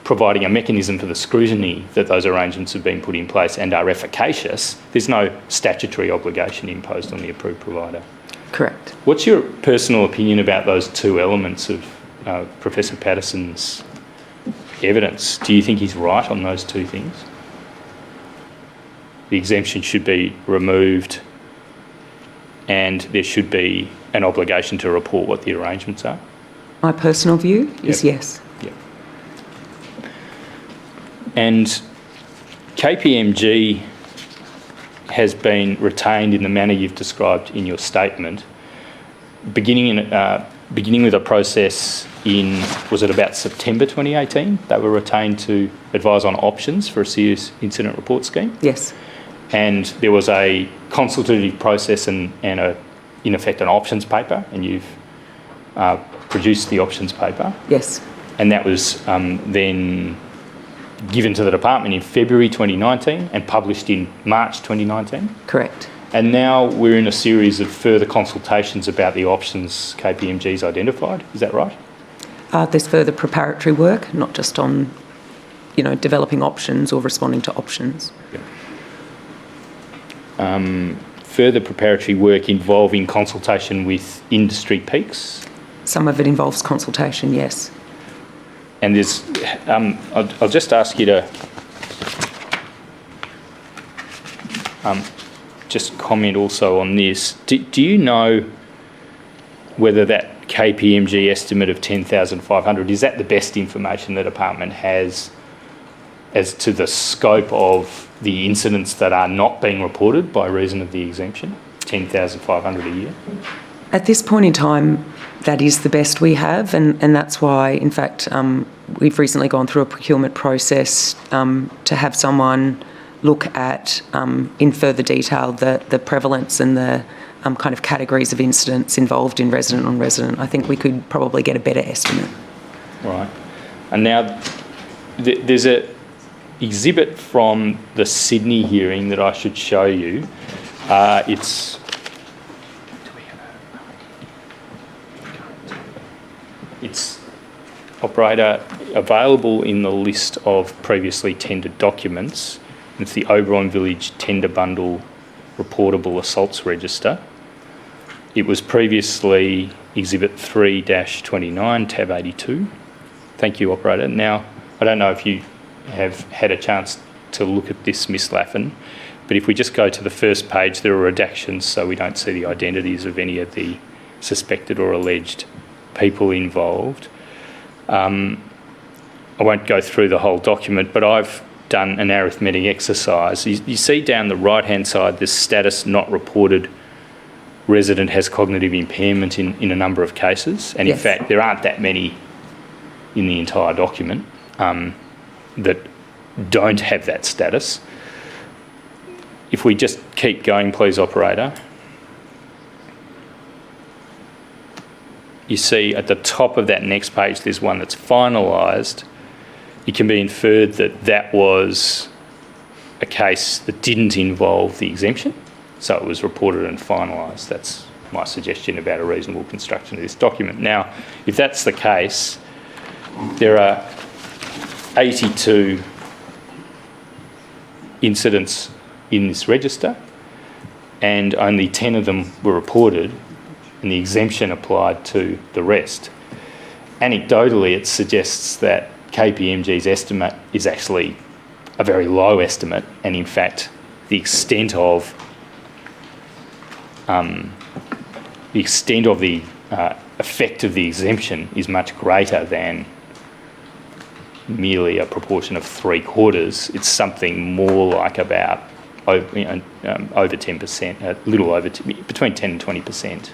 providing a mechanism for the scrutiny that those arrangements have been put in place and are efficacious, there's no statutory obligation imposed on the approved provider. Correct. What's your personal opinion about those two elements of Professor Patterson's evidence? Do you think he's right on those two things? The exemption should be removed and there should be an obligation to report what the arrangements are? My personal view is yes. Yep. And KPMG has been retained in the manner you've described in your statement, beginning with a process in, was it about September 2018? They were retained to advise on options for a serious incident report scheme. Yes. And there was a consultative process and in effect, an options paper, and you've produced the options paper. Yes. And that was then given to the department in February 2019 and published in March 2019. Correct. And now we're in a series of further consultations about the options KPMG's identified. Is that right? There's further preparatory work, not just on, developing options or responding to options. Further preparatory work involving consultation with industry peaks. Some of it involves consultation, yes. And there's, I'll just ask you to just comment also on this. Do you know whether that KPMG estimate of 10,500, is that the best information the department has as to the scope of the incidents that are not being reported by reason of the exemption? 10,500 a year? At this point in time, that is the best we have, and that's why, in fact, we've recently gone through a procurement process to have someone look at, in further detail, the prevalence and the kind of categories of incidents involved in resident on resident. I think we could probably get a better estimate. Right. And now there's a exhibit from the Sydney hearing that I should show you. It's operator available in the list of previously tendered documents. It's the Oberon Village Tender Bundle Reportable Assaults Register. It was previously Exhibit 3-29, tab 82. Thank you, operator. Now, I don't know if you have had a chance to look at this, Miss Laffin, but if we just go to the first page, there are redactions, so we don't see the identities of any of the suspected or alleged people involved. I won't go through the whole document, but I've done an arithmetic exercise. You see down the right-hand side, this status not reported resident has cognitive impairment in a number of cases. And yes. In fact, there aren't that many in the entire document that don't have that status. If we just keep going, please, operator. You see at the top of that next page, there's one that's finalised. It can be inferred that that was a case that didn't involve the exemption, so it was reported and finalised. That's my suggestion about a reasonable construction of this document. Now, if that's the case, there are 82 incidents in this register, and only 10 of them were reported, and the exemption applied to the rest. Anecdotally, it suggests that KPMG's estimate is actually a very low estimate, and in fact, the extent of the effect of the exemption is much greater than merely a proportion of 3/4. It's something more like about over 10%, a little over, between 10 and 20%.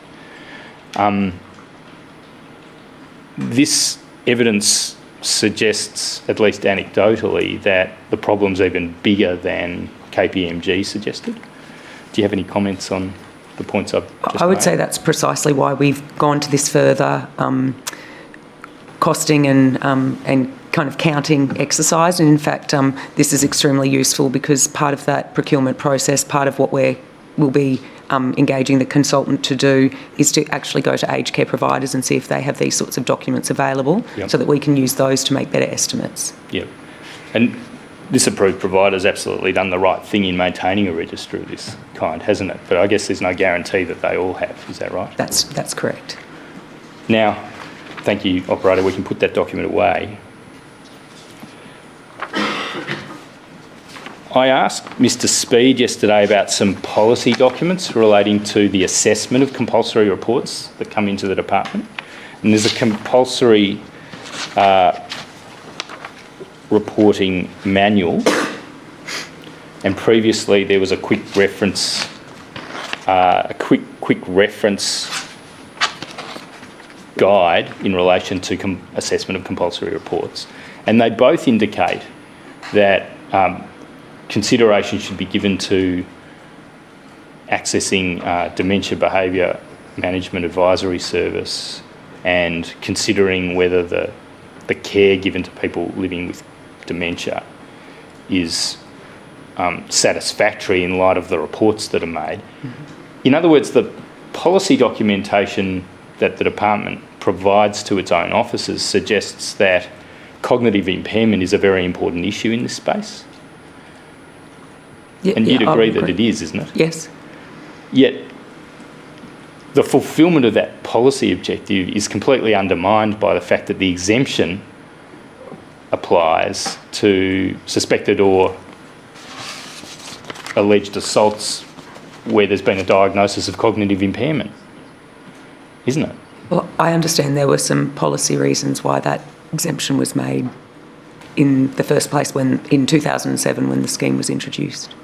This evidence suggests, at least anecdotally, that the problem's even bigger than KPMG suggested. Do you have any comments on the points I've just I would made? say that's precisely why we've gone to this further costing and kind of counting exercise. And in fact, this is extremely useful because part of that procurement process, part of what we'll be engaging the consultant to do is to actually go to aged care providers and see if they have these sorts of documents available, Yep. so that we can use those to make better estimates. Yep. And this approved provider's absolutely done the right thing in maintaining a register of this kind, hasn't it? But I guess there's no guarantee that they all have. Is that right? That's correct. Now, thank you, operator. We can put that document away. I asked Mr. Speed yesterday about some policy documents relating to the assessment of compulsory reports that come into the department. And there's a compulsory reporting manual And previously there was a quick reference guide in relation to assessment of compulsory reports. And they both indicate that consideration should be given to accessing dementia behaviour management advisory service and considering whether the care given to people living with dementia is satisfactory in light of the reports that are made. In other words, the policy documentation that the department provides to its own officers suggests that cognitive impairment is a very important issue in this space. Yeah, and you'd I agree would that it is, isn't it? Yes. Yet the fulfilment of that policy objective is completely undermined by the fact that the exemption applies to suspected or alleged assaults where there's been a diagnosis of cognitive impairment, isn't it? Well, I understand there were some policy reasons why that exemption was made in the first place in 2007 when the scheme was introduced.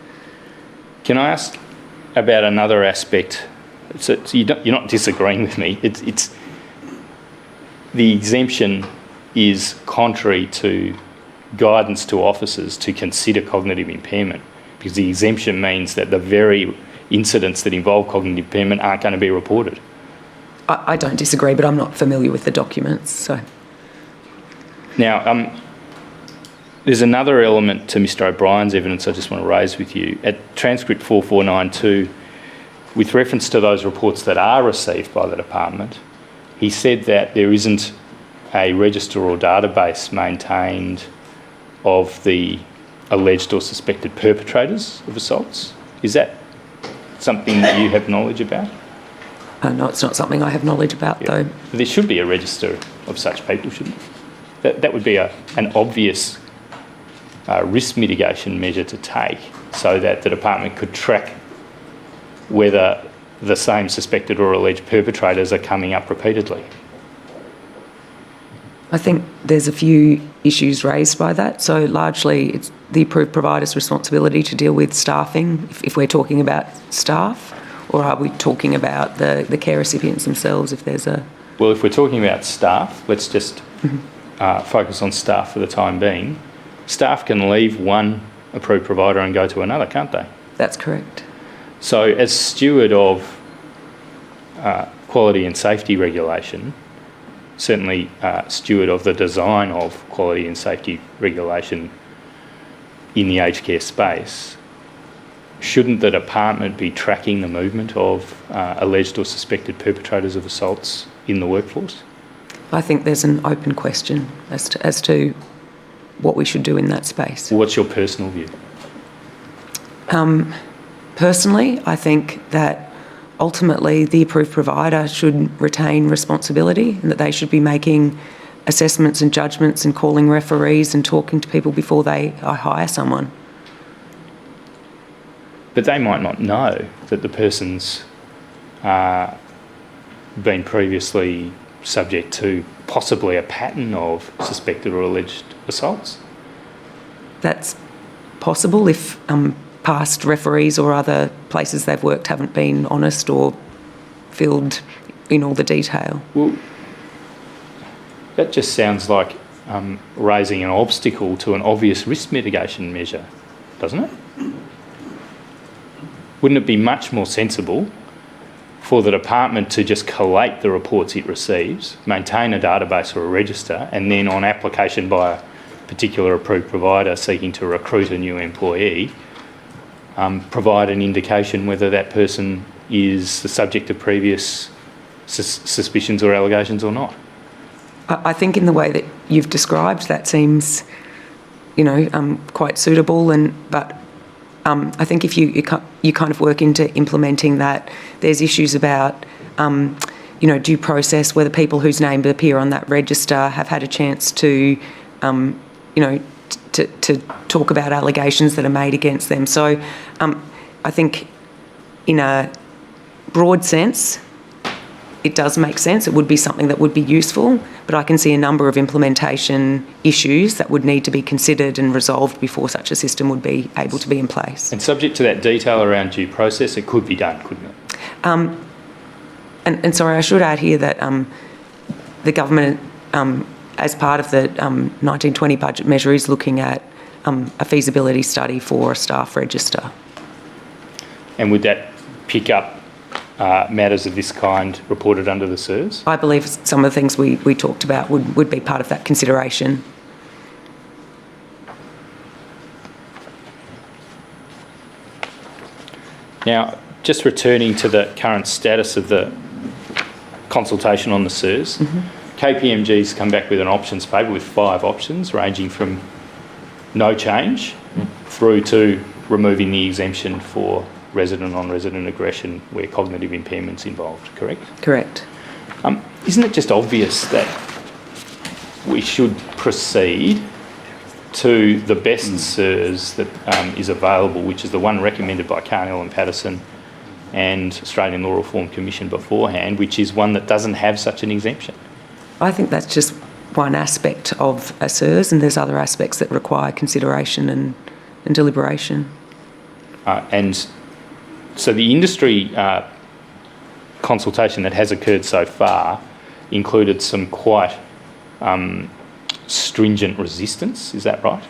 Can I ask about another aspect? So you're not disagreeing with me. It's the exemption is contrary to guidance to officers to consider cognitive impairment, because the exemption means that the very incidents that involve cognitive impairment aren't going to be reported. I don't disagree, but I'm not familiar with the documents, so. Now, there's another element to Mr O'Brien's evidence I just want to raise with you. At transcript 4492, with reference to those reports that are received by the department, he said that there isn't a register or database maintained of the alleged or suspected perpetrators of assaults. Is that something that you have knowledge about? No, it's not something I have knowledge about, though. There should be a register of such people, shouldn't there? That would be an obvious risk mitigation measure to take so that the department could track whether the same suspected or alleged perpetrators are coming up repeatedly. I think there's a few issues raised by that. So largely it's the approved provider's responsibility to deal with staffing, if we're talking about staff, or are we talking about the care recipients themselves if there's a... Well, if we're talking about staff, let's just focus on staff for the time being. Staff can leave one approved provider and go to another, can't they? That's correct. So as steward of quality and safety regulation, certainly steward of the design of quality and safety regulation in the aged care space, shouldn't the department be tracking the movement of alleged or suspected perpetrators of assaults in the workforce? I think there's an open question as to what we should do in that space. What's your personal view? Personally, I think that ultimately the approved provider should retain responsibility and that they should be making assessments and judgments and calling referees and talking to people before they hire someone. But they might not know that the person's been previously subject to possibly a pattern of suspected or alleged assaults. That's possible if past referees or other places they've worked haven't been honest or filled in all the detail. Well, that just sounds like raising an obstacle to an obvious risk mitigation measure, doesn't it? Wouldn't it be much more sensible for the department to just collate the reports it receives, maintain a database or a register, and then on application by a particular approved provider seeking to recruit a new employee, provide an indication whether that person is the subject of previous suspicions or allegations or not? I think in the way that you've described, that seems, quite suitable. But I think if you kind of work into implementing that, there's issues about, due process, whether people whose names appear on that register have had a chance to, to talk about allegations that are made against them. So I think in a broad sense, it does make sense. It would be something that would be useful, but I can see a number of implementation issues that would need to be considered and resolved before such a system would be able to be in place. And subject to that detail around due process, it could be done, couldn't it? And sorry, I should add here that the government, as part of the 1920 budget measure, is looking at a feasibility study for a staff register. And would that pick up matters of this kind reported under the SIRS? I believe some of the things we talked about would be part of that consideration. Now, just returning to the current status of the consultation on the SIRS, KPMG's come back with an options paper with 5 options, ranging from no change through to removing the exemption for resident on resident aggression where cognitive impairment's involved, correct? Correct. Isn't it just obvious that we should proceed to the best SIRS that is available, which is the one recommended by Carnell and Patterson and Australian Law Reform Commission beforehand, which is one that doesn't have such an exemption? I think that's just one aspect of a SIRS, and there's other aspects that require consideration and deliberation. And so the industry consultation that has occurred so far included some quite stringent resistance, is that right?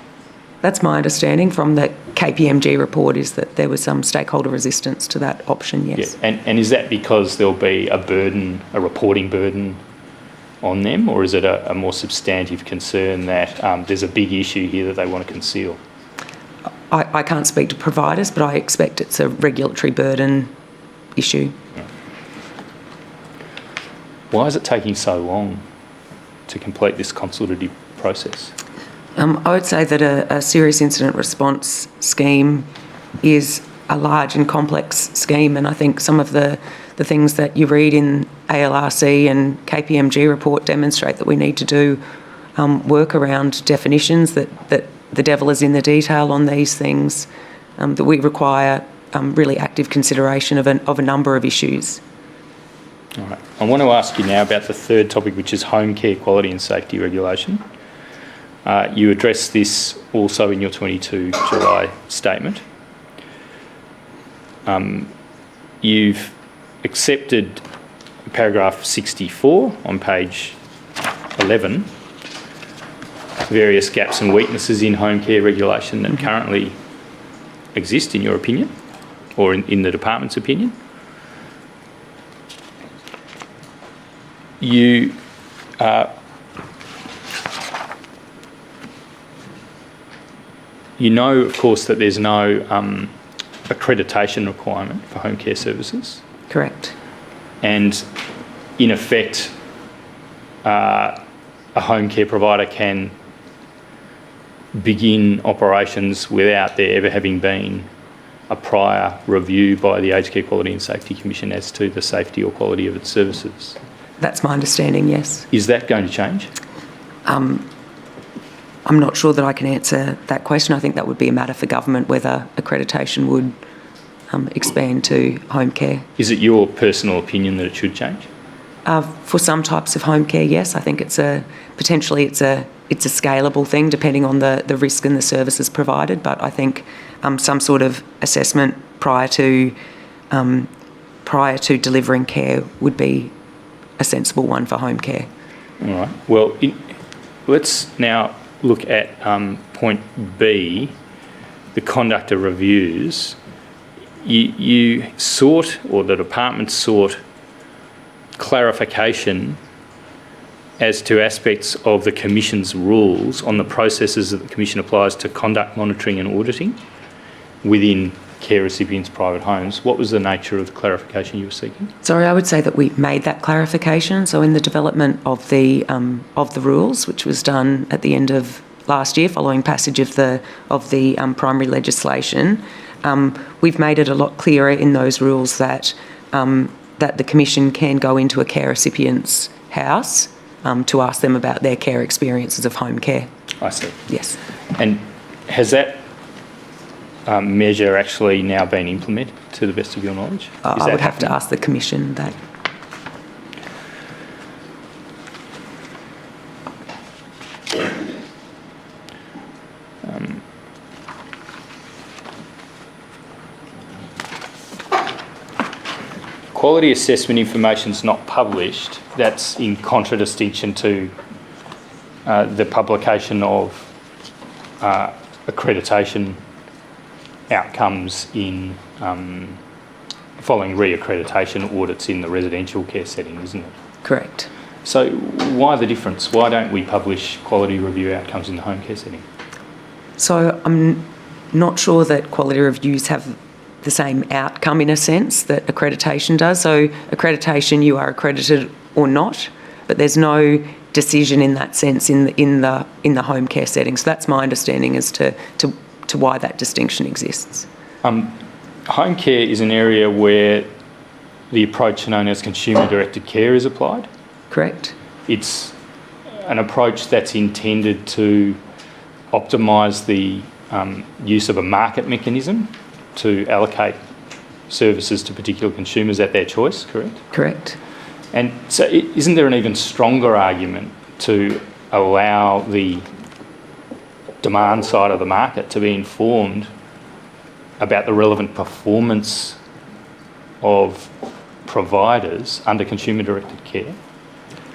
That's my understanding from the KPMG report, is that there was some stakeholder resistance to that option, yes. Yeah. And is that because there'll be a burden, a reporting burden on them, or is it a more substantive concern that there's a big issue here that they want to conceal? I can't speak to providers, but I expect it's a regulatory burden issue. Why is it taking so long to complete this consultative process? I would say that a serious incident response scheme is a large and complex scheme, and I think some of the things that you read in ALRC and KPMG report demonstrate that we need to do work around definitions, that the devil is in the detail on these things, that we require really active consideration of a number of issues. All right. I want to ask you now about the third topic, which is home care quality and safety regulation. You addressed this also in your 22 July statement. You've accepted paragraph 64 on page 11, various gaps and weaknesses in home care regulation that currently exist, in your opinion, or in the department's opinion. You know, of course, that there's no accreditation requirement for home care services. Correct. And in effect, a home care provider can begin operations without there ever having been a prior review by the Aged Care Quality and Safety Commission as to the safety or quality of its services. That's my understanding, yes. Is that going to change? I'm not sure that I can answer that question. I think that would be a matter for government, whether accreditation would expand to home care. Is it your personal opinion that it should change? For some types of home care, yes. I think it's a scalable thing depending on the risk and the services provided. But I think some sort of assessment prior to delivering care would be a sensible one for home care. All right. Well, let's now look at point B, the conduct of reviews. You sought, or the department sought, clarification as to aspects of the Commission's rules on the processes that the Commission applies to conduct monitoring and auditing within care recipients' private homes. What was the nature of the clarification you were seeking? Sorry, I would say that we made that clarification. So in the development of the rules, which was done at the end of last year following passage of the primary legislation, we've made it a lot clearer in those rules that the Commission can go into a care recipient's house to ask them about their care experiences of home care. I see. Yes. And has that measure actually now been implemented, to the best of your knowledge? I would have to ask the Commission that. quality assessment information's not published, that's in contradistinction to the publication of accreditation outcomes in following re-accreditation audits in the residential care setting, isn't it? Correct. So why the difference? Why don't we publish quality review outcomes in the home care setting? So I'm not sure that quality reviews have the same outcome in a sense that accreditation does. So accreditation, you are accredited or not, but there's no decision in that sense in the home care setting. So that's my understanding as to why that distinction exists. Home care is an area where the approach known as consumer-directed care is applied. Correct. It's an approach that's intended to optimise the use of a market mechanism to allocate services to particular consumers at their choice, correct? Correct. And so isn't there an even stronger argument to allow the demand side of the market to be informed about the relevant performance of providers under consumer-directed care?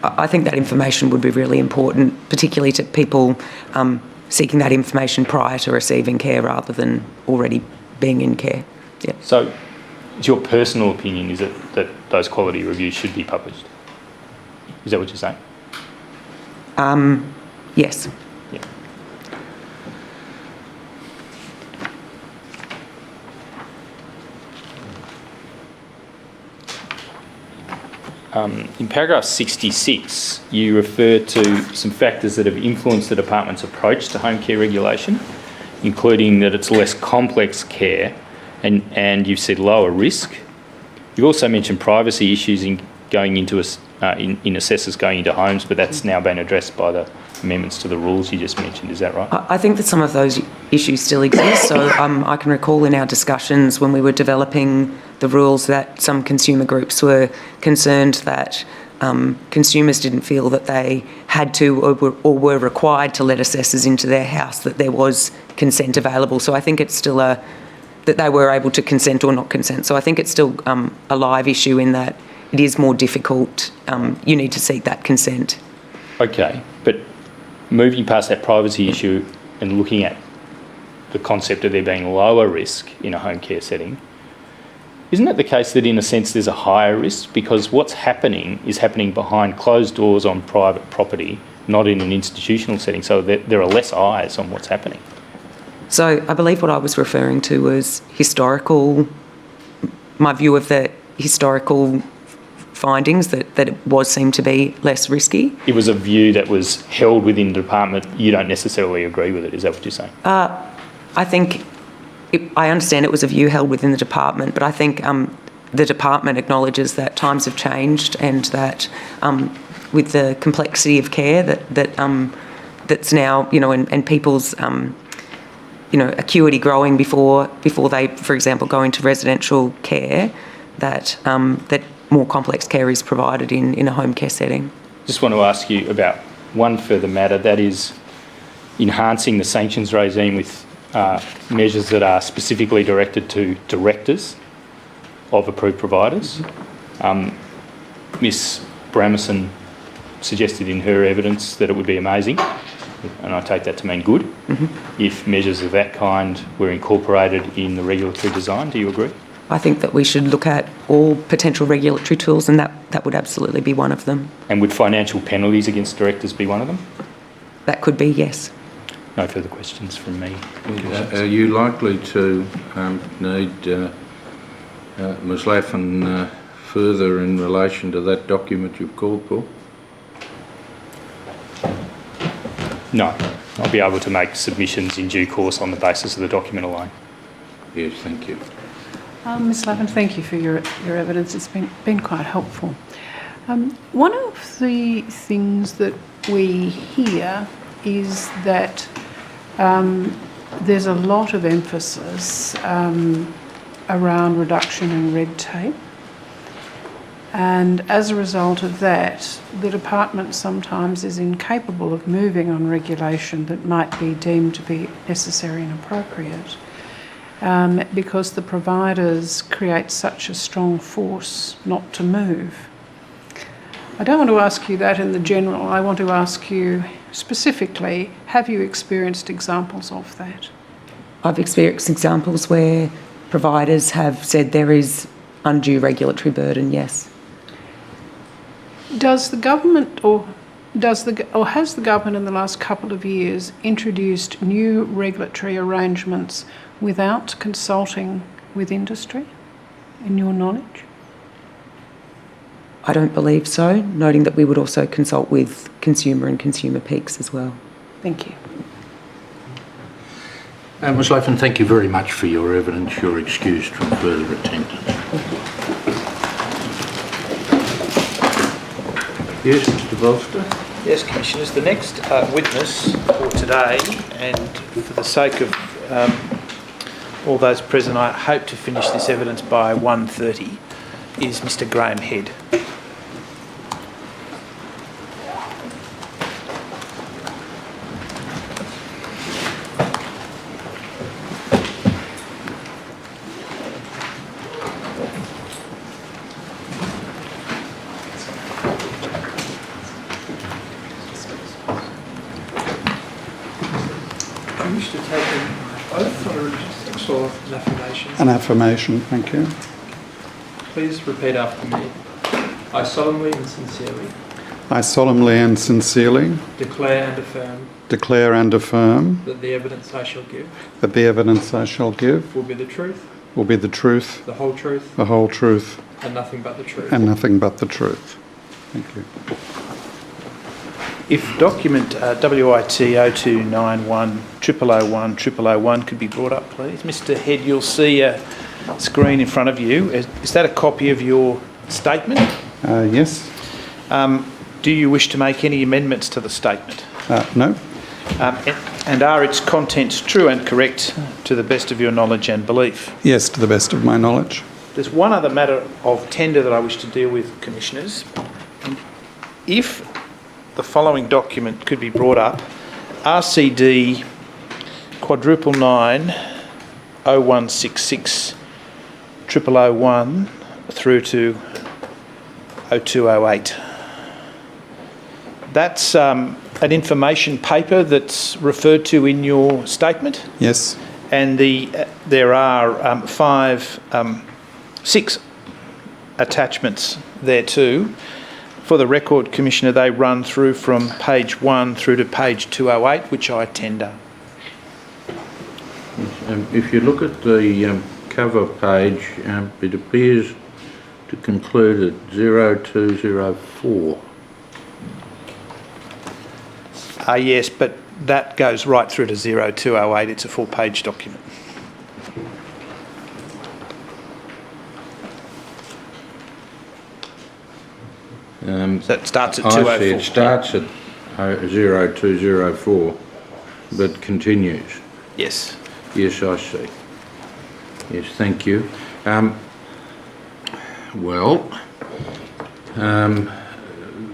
I think that information would be really important, particularly to people seeking that information prior to receiving care rather than already being in care. Yeah. So it's your personal opinion, is it, that those quality reviews should be published? Is that what you're saying? Yes. Yeah. In paragraph 66, you refer to some factors that have influenced the department's approach to home care regulation, including that it's less complex care and you've said lower risk. You've also mentioned privacy issues in assessors going into homes, but that's now been addressed by the amendments to the rules you just mentioned. Is that right? I think that some of those issues still exist. So I can recall in our discussions when we were developing the rules that some consumer groups were concerned that consumers didn't feel that they had to or were required to let assessors into their house, that there was consent available. So I think it's still that they were able to consent or not consent. So I think it's still a live issue in that it is more difficult. You need to seek that consent. Okay, but moving past that privacy issue and looking at the concept of there being lower risk in a home care setting, isn't it the case that in a sense there's a higher risk because what's happening is happening behind closed doors on private property, not in an institutional setting, so there are less eyes on what's happening? So I believe what I was referring to was my view of the historical findings that it seemed to be less risky. It was a view that was held within the department. You don't necessarily agree with it, is that what you're saying? I think I understand it was a view held within the department, but I think the department acknowledges that times have changed and that with the complexity of care that's now, and people's acuity growing before they, for example, go into residential care, that more complex care is provided in a home care setting. Just want to ask you about one further matter, that is enhancing the sanctions regime with measures that are specifically directed to directors of approved providers. Ms Bramison suggested in her evidence that it would be amazing, and I take that to mean good, if measures of that kind were incorporated in the regulatory design. Do you agree? I think that we should look at all potential regulatory tools, and that would absolutely be one of them. And would financial penalties against directors be one of them? That could be, yes. No further questions from me. Are you likely to need Ms Laffin further in relation to that document you've called for? No. I'll be able to make submissions in due course on the basis of the document alone. Yes, thank you. Ms Lavin, thank you for your evidence. It's been quite helpful. One of the things that we hear is that there's a lot of emphasis around reduction in red tape, and as a result of that, the department sometimes is incapable of moving on regulation that might be deemed to be necessary and appropriate. because the providers create such a strong force not to move. I don't want to ask you that in the general. I want to ask you specifically, have you experienced examples of that? I've experienced examples where providers have said there is undue regulatory burden, yes. Does the government or has the government in the last couple of years introduced new regulatory arrangements without consulting with industry, in your knowledge? I don't believe so, noting that we would also consult with consumer and consumer peaks as well. Thank you. Ms Latham, thank you very much for your evidence. You're excused from further attendance. Yes, Mr Bolster. Yes, Commissioners, the next witness for today, and for the sake of all those present, I hope to finish this evidence by 1:30, is Mr Graham Head. I wish to take an oath or an affirmation. An affirmation, thank you. Please repeat after me. I solemnly and sincerely I solemnly and sincerely declare and affirm declare and affirm that the evidence I shall give that the evidence I shall give will be the truth, will be the truth, the whole truth, the whole truth, and nothing but the truth. and nothing but the truth. Thank you. If document WIT 0291 0001 0001 could be brought up, please. Mr Head, you'll see a screen in front of you. Is that a copy of your statement? Yes? Do you wish to make any amendments to the statement? No? And are its contents true and correct to the best of your knowledge and belief? Yes, to the best of my knowledge. There's one other matter of tender that I wish to deal with, Commissioners. If the following document could be brought up, RCD 999 0166 0001 through to 0208. That's an information paper that's referred to in your statement, Yes? and there are six attachments there too. For the record, Commissioner, they run through from page 1 through to page 208, which I tender. If you look at the cover page, it appears to conclude at 0204. Yes, but that goes right through to 0208. It's a full-page document. So it starts at 204. I see, it starts at 0204, but continues. Yes. Yes, I see. Yes, thank you.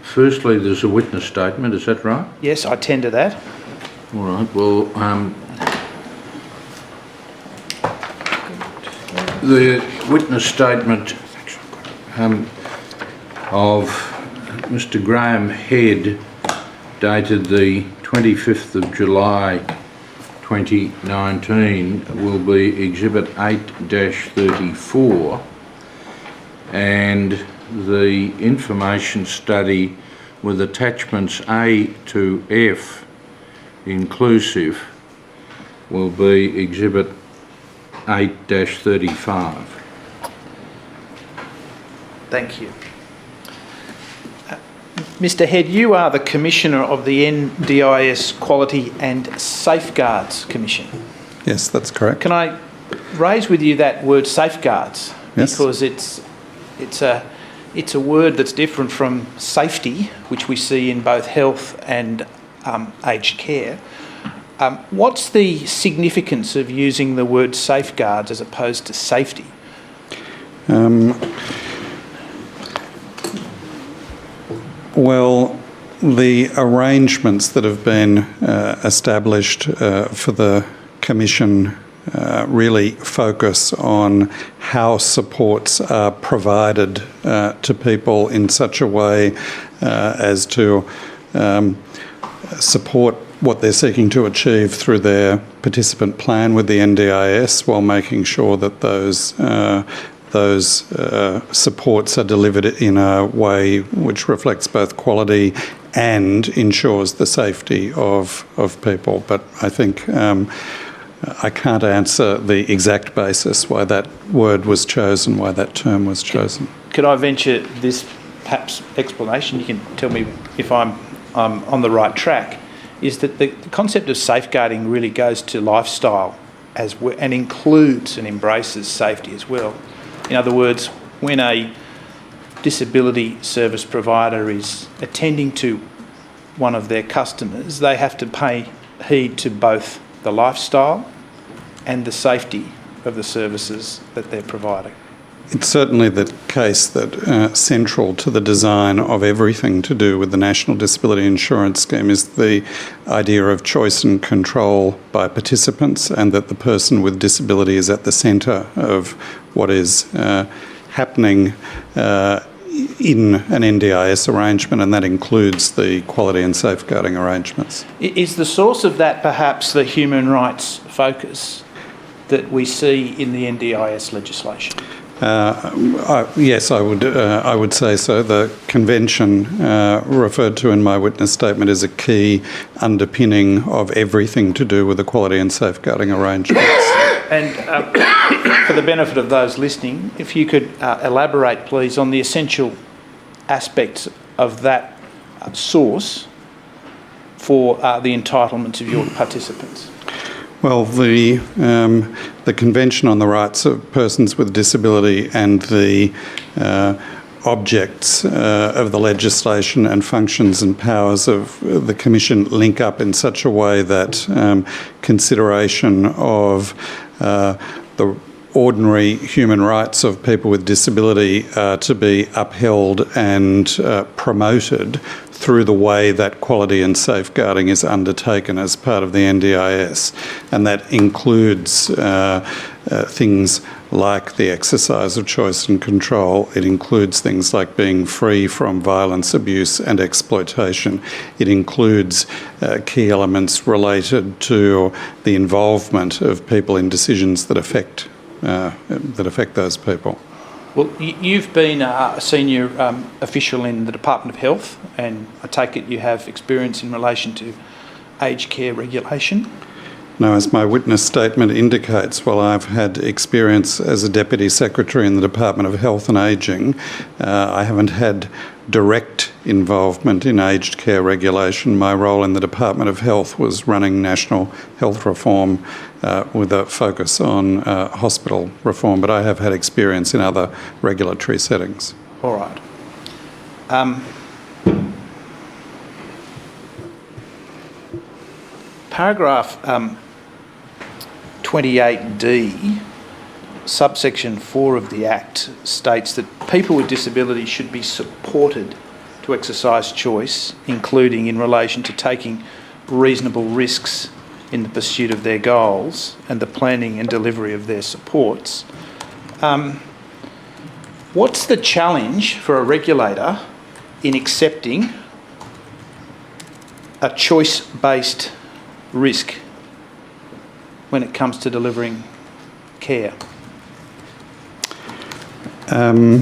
Firstly, there's a witness statement, is that right? Yes, I tender that. All right, well, the witness statement of Mr Graham Head, dated the 25th of July 2019, will be Exhibit 8-34, and the information study with attachments A to F inclusive will be Exhibit 8-35. Thank you. Mr Head, you are the Commissioner of the NDIS Quality and Safeguards Commission. Yes, that's correct. Can I raise with you that word safeguards? Yes. Because it's a word that's different from safety, which we see in both health and aged care. What's the significance of using the word safeguards as opposed to safety? Well, the arrangements that have been established for the Commission really focus on how supports are provided to people in such a way as to support what they're seeking to achieve through their participant plan with the NDIS, while making sure that those supports are delivered in a way which reflects both quality and ensures the safety of people. But I think I can't answer the exact basis why that word was chosen, why that term was chosen. Could I venture this perhaps explanation? You can tell me if I'm on the right track. Is that the concept of safeguarding really goes to lifestyle as well, and includes and embraces safety as well. In other words, when a disability service provider is attending to one of their customers, they have to pay heed to both the lifestyle and the safety of the services that they're providing. It's certainly the case that central to the design of everything to do with the National Disability Insurance Scheme is the idea of choice and control by participants, and that the person with disability is at the centre of what is happening in an NDIS arrangement, and that includes the quality and safeguarding arrangements. Is the source of that perhaps the human rights focus that we see in the NDIS legislation? Yes, I would say so. The convention referred to in my witness statement is a key underpinning of everything to do with the quality and safeguarding arrangements. And for the benefit of those listening, if you could elaborate, please, on the essential aspects of that source for the entitlements of your participants. Well, the Convention on the Rights of Persons with Disability and the objects of the legislation and functions and powers of the Commission link up in such a way that consideration of the ordinary human rights of people with disability are to be upheld and promoted through the way that quality and safeguarding is undertaken as part of the NDIS. And that includes things like the exercise of choice and control. It includes things like being free from violence, abuse and exploitation. It includes key elements related to the involvement of people in decisions that affect those people. Well, you've been a senior official in the Department of Health, and I take it you have experience in relation to aged care regulation. Now, as my witness statement indicates, while I've had experience as a Deputy Secretary in the Department of Health and Ageing, I haven't had direct involvement in aged care regulation. My role in the Department of Health was running national health reform with a focus on hospital reform, but I have had experience in other regulatory settings. All right. Paragraph 28D, subsection 4 of the Act states that people with disability should be supported to exercise choice, including in relation to taking reasonable risks in the pursuit of their goals and the planning and delivery of their supports. What's the challenge for a regulator in accepting a choice-based risk when it comes to delivering care? Well,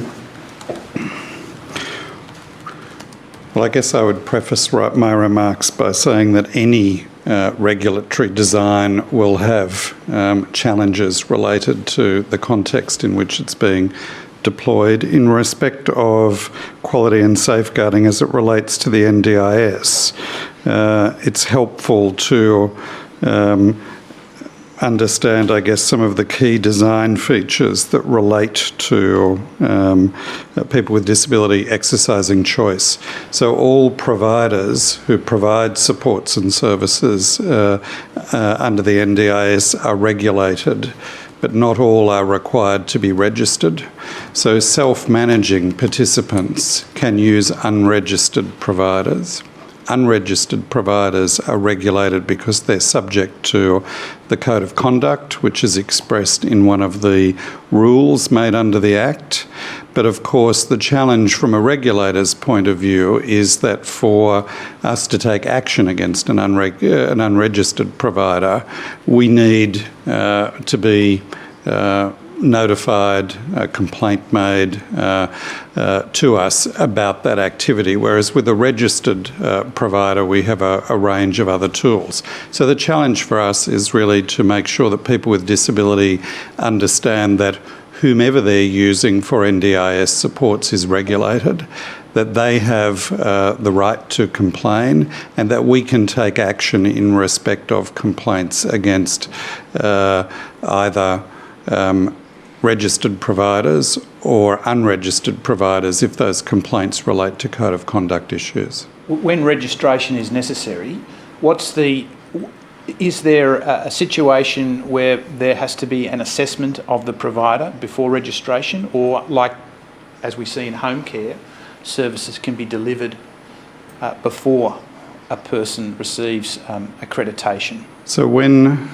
I guess I would preface my remarks by saying that any regulatory design will have challenges related to the context in which it's being deployed. In respect of quality and safeguarding as it relates to the NDIS, it's helpful to understand, I guess, some of the key design features that relate to people with disability exercising choice. So all providers who provide supports and services under the NDIS are regulated, but not all are required to be registered. So self-managing participants can use unregistered providers. unregistered providers are regulated because they're subject to the Code of Conduct, which is expressed in one of the rules made under the Act. But of course, the challenge from a regulator's point of view is that for us to take action against an unregistered provider, we need to be notified, a complaint made to us about that activity, whereas with a registered provider we have a range of other tools. So the challenge for us is really to make sure that people with disability understand that whomever they're using for NDIS supports is regulated, that they have the right to complain, and that we can take action in respect of complaints against either registered providers or unregistered providers if those complaints relate to Code of Conduct issues. When registration is necessary, is there a situation where there has to be an assessment of the provider before registration, or like as we see in home care, services can be delivered before a person receives accreditation? So when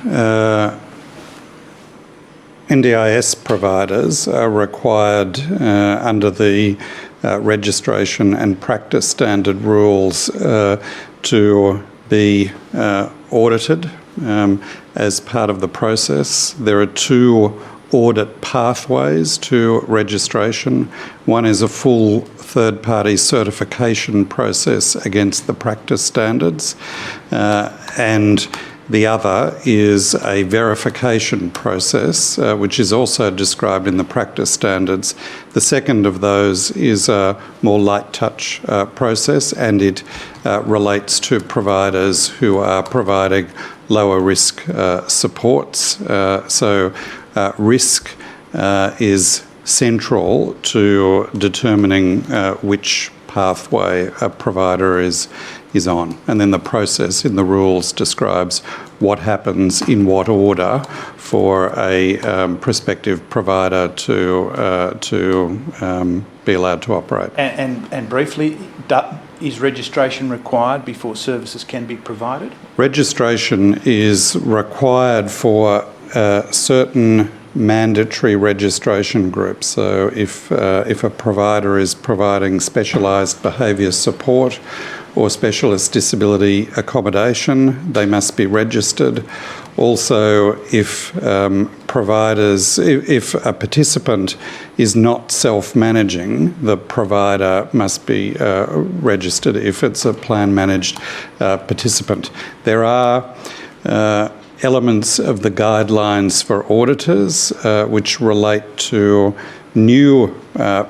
NDIS providers are required under the registration and practice standard rules to be audited as part of the process. There are two audit pathways to registration. One is a full third-party certification process against the practice standards, and the other is a verification process, which is also described in the practice standards. The second of those is a more light touch process, and it relates to providers who are providing lower risk supports. So risk is central to determining which pathway a provider is on. And then the process in the rules describes what happens in what order for a prospective provider to be allowed to operate. And briefly, is registration required before services can be provided? Registration is required for certain mandatory registration groups. So if a provider is providing specialised behaviour support or specialist disability accommodation, they must be registered. Also, if a participant is not self-managing, the provider must be registered if it's a plan-managed participant. There are elements of the guidelines for auditors which relate to new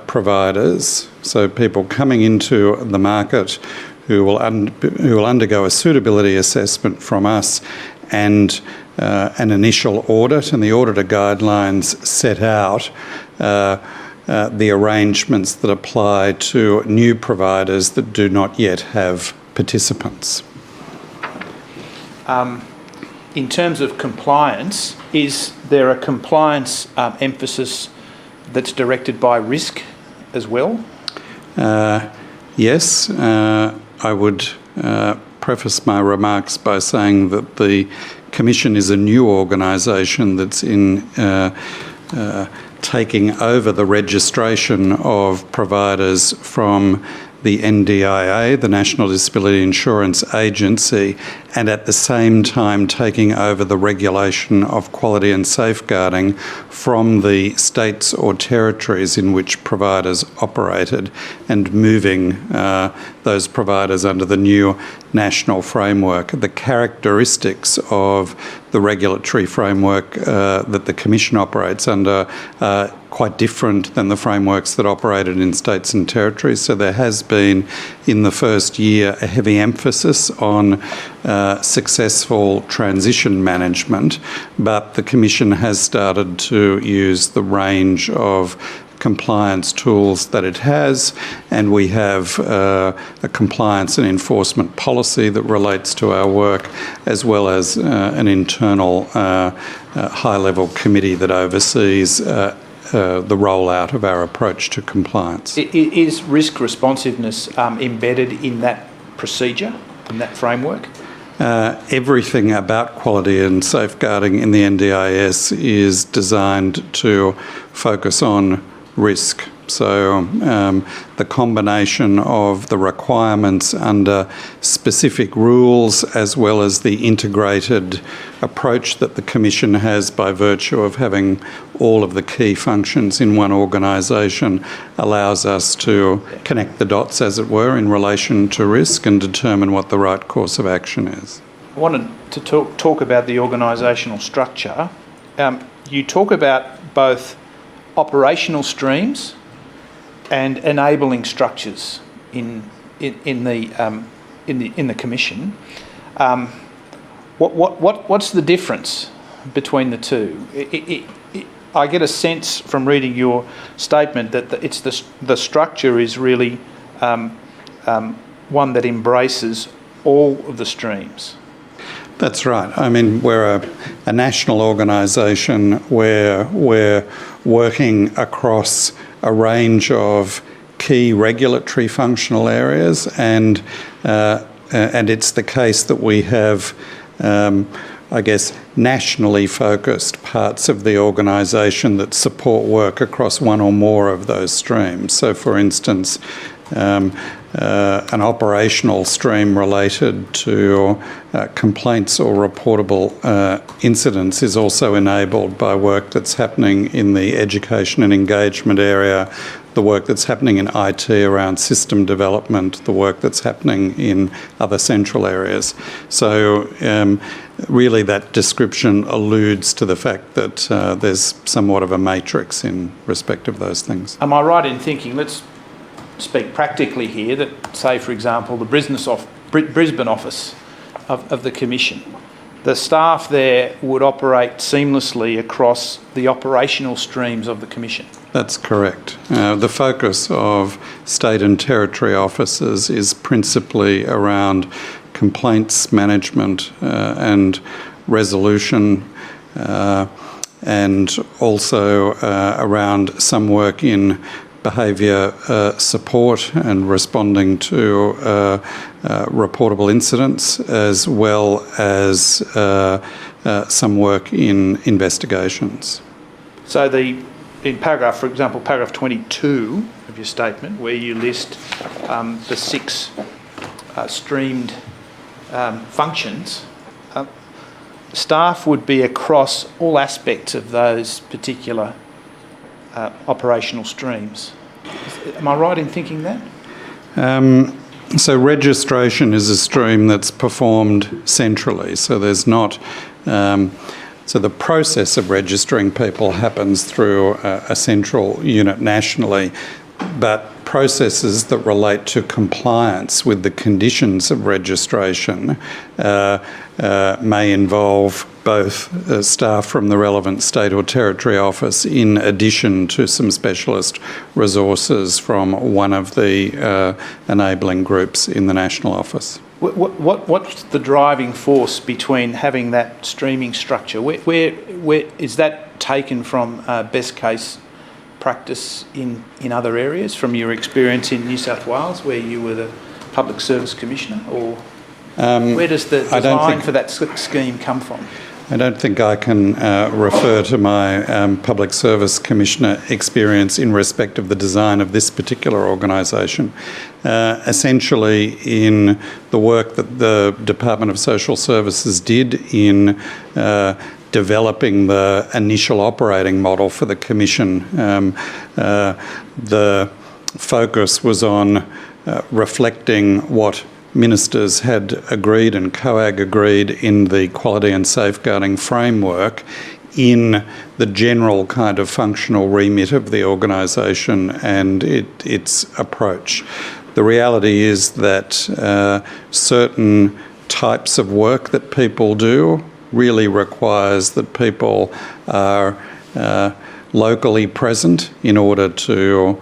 providers, so people coming into the market who will undergo a suitability assessment from us and an initial audit, and the auditor guidelines set out the arrangements that apply to new providers that do not yet have participants. In terms of compliance, is there a compliance emphasis that's directed by risk as well? Yes. I would preface my remarks by saying that the Commission is a new organisation that's in taking over the registration of providers from the NDIA, the National Disability Insurance Agency, and at the same time taking over the regulation of quality and safeguarding from the states or territories in which providers operated, and moving those providers under the new national framework. The characteristics of the regulatory framework that the Commission operates under are quite different than the frameworks that operated in states and territories. So there has been, in the first year, a heavy emphasis on successful transition management, but the Commission has started to use the range of compliance tools that it has, and we have a compliance and enforcement policy that relates to our work, as well as an internal high-level committee that oversees the rollout of our approach to compliance. Is risk responsiveness embedded in that procedure? that framework? Everything about quality and safeguarding in the NDIS is designed to focus on risk. So the combination of the requirements under specific rules as well as the integrated approach that the Commission has by virtue of having all of the key functions in one organisation allows us to connect the dots, as it were, in relation to risk and determine what the right course of action is. I wanted to talk about the organisational structure. You talk about both operational streams and enabling structures in the Commission. What's the difference between the two? I get a sense from reading your statement that the structure is really one that embraces all of the streams. That's right. I mean, we're a national organisation where we're working across a range of key regulatory functional areas, and it's the case that we have, I guess, nationally focused parts of the organisation that support work across one or more of those streams. So, for instance, an operational stream related to complaints or reportable incidents is also enabled by work that's happening in the education and engagement area, the work that's happening in IT around system development, the work that's happening in other central areas. So really that description alludes to the fact that there's somewhat of a matrix in respect of those things. Am I right in thinking, let's speak practically here, that say, for example, the Brisbane office of the Commission, the staff there would operate seamlessly across the operational streams of the Commission? That's correct. The focus of state and territory officers is principally around complaints management and resolution, and also around some work in behaviour support and responding to reportable incidents, as well as some work in investigations. So in paragraph, for example, paragraph 22 of your statement, where you list the 6 streamed functions, staff would be across all aspects of those particular operational streams. Am I right in thinking that? So registration is a stream that's performed centrally. So there's not... So the process of registering people happens through a central unit nationally, but processes that relate to compliance with the conditions of registration may involve both staff from the relevant state or territory office in addition to some specialist resources from one of the enabling groups in the national office. What's the driving force between having that streaming structure? Where is that taken from best case practice in other areas, from your experience in New South Wales where you were the Public Service Commissioner, or where does the design for that scheme come from? I don't think I can refer to my Public Service Commissioner experience in respect of the design of this particular organisation. Essentially, in the work that the Department of Social Services did in developing the initial operating model for the Commission, the focus was on reflecting what ministers had agreed and COAG agreed in the quality and safeguarding framework in the general kind of functional remit of the organisation and its approach. The reality is that certain types of work that people do really requires that people are locally present in order to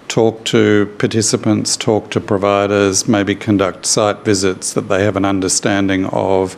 talk to participants, talk to providers, maybe conduct site visits, that they have an understanding of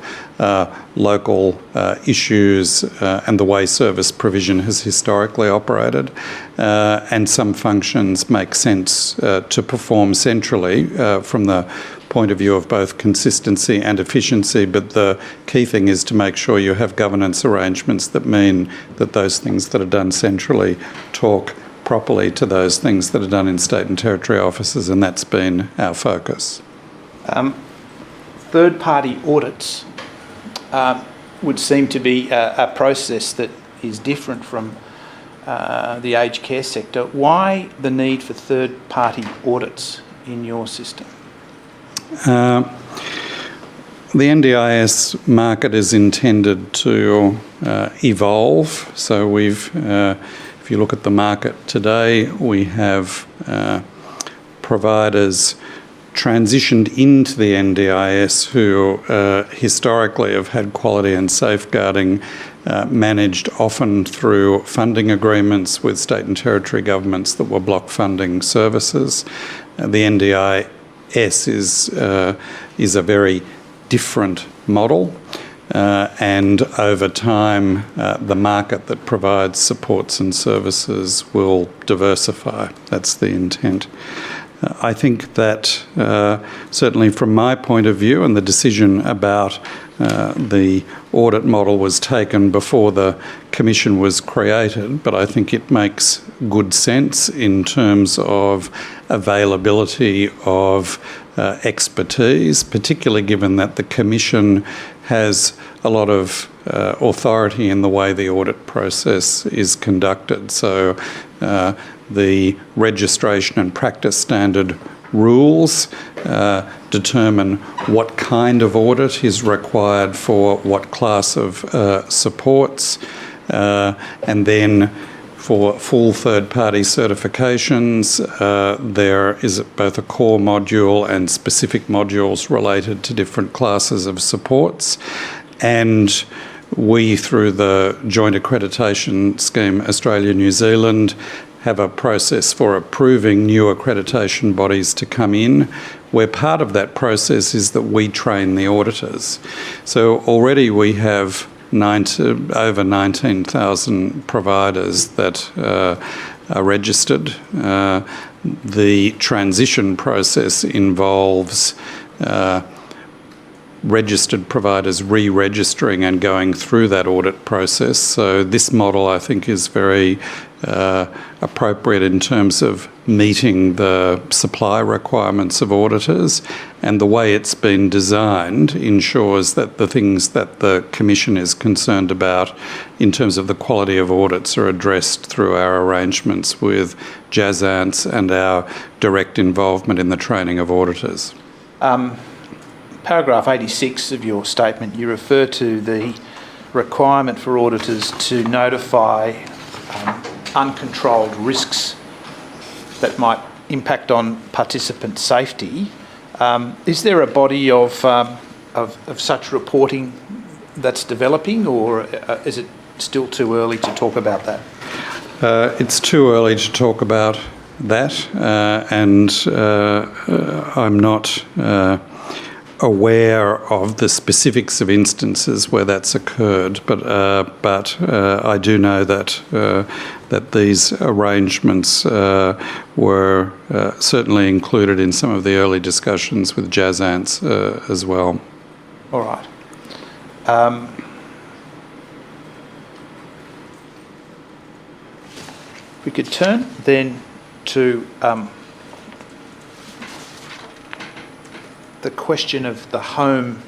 local issues and the way service provision has historically operated. And some functions make sense to perform centrally from the point of view of both consistency and efficiency, but the key thing is to make sure you have governance arrangements that mean that those things that are done centrally talk properly to those things that are done in state and territory offices, and that's been our focus. Third-party audits would seem to be a process that is different from the aged care sector. Why the need for third-party audits in your system? The NDIS market is intended to evolve. So we've, if you look at the market today, we have providers transitioned into the NDIS who historically have had quality and safeguarding managed often through funding agreements with state and territory governments that were block funding services. The NDIS is a very different model, and over time the market that provides supports and services will diversify. That's the intent. I think that certainly from my point of view, and the decision about the audit model was taken before the Commission was created, but I think it makes good sense in terms of availability of expertise, particularly given that the Commission has a lot of authority in the way the audit process is conducted. So the registration and practice standard rules determine what kind of audit is required for what class of supports, and then for full third-party certifications, there is both a core module and specific modules related to different classes of supports. And we, through the Joint Accreditation Scheme Australia-New Zealand, have a process for approving new accreditation bodies to come in, where part of that process is that we train the auditors. So already we have over 19,000 providers that are registered. The transition process involves registered providers re-registering and going through that audit process. So this model, I think, is very appropriate in terms of meeting the supply requirements of auditors, and the way it's been designed ensures that the things that the Commission is concerned about in terms of the quality of audits are addressed through our arrangements with JASANTS and our direct involvement in the training of auditors. Paragraph 86 of your statement, you refer to the requirement for auditors to notify uncontrolled risks that might impact on participant safety. Is there a body of such reporting that's developing, or is it still too early to talk about that? It's too early to talk about that, and I'm not aware of the specifics of instances where that's occurred, but I do know that these arrangements were certainly included in some of the early discussions with JASANTS as well. All right. We could turn then to the question of the home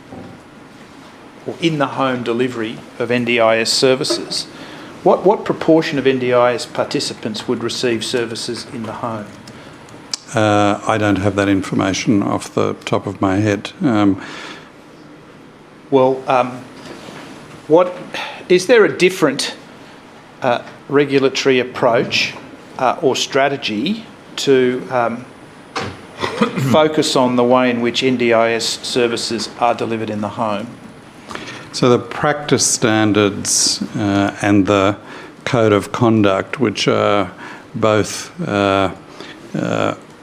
or in the home delivery of NDIS services. What proportion of NDIS participants would receive services in the home? I don't have that information off the top of my head. What is there a different regulatory approach or strategy to focus on the way in which NDIS services are delivered in the home? So the practice standards and the code of conduct, which are both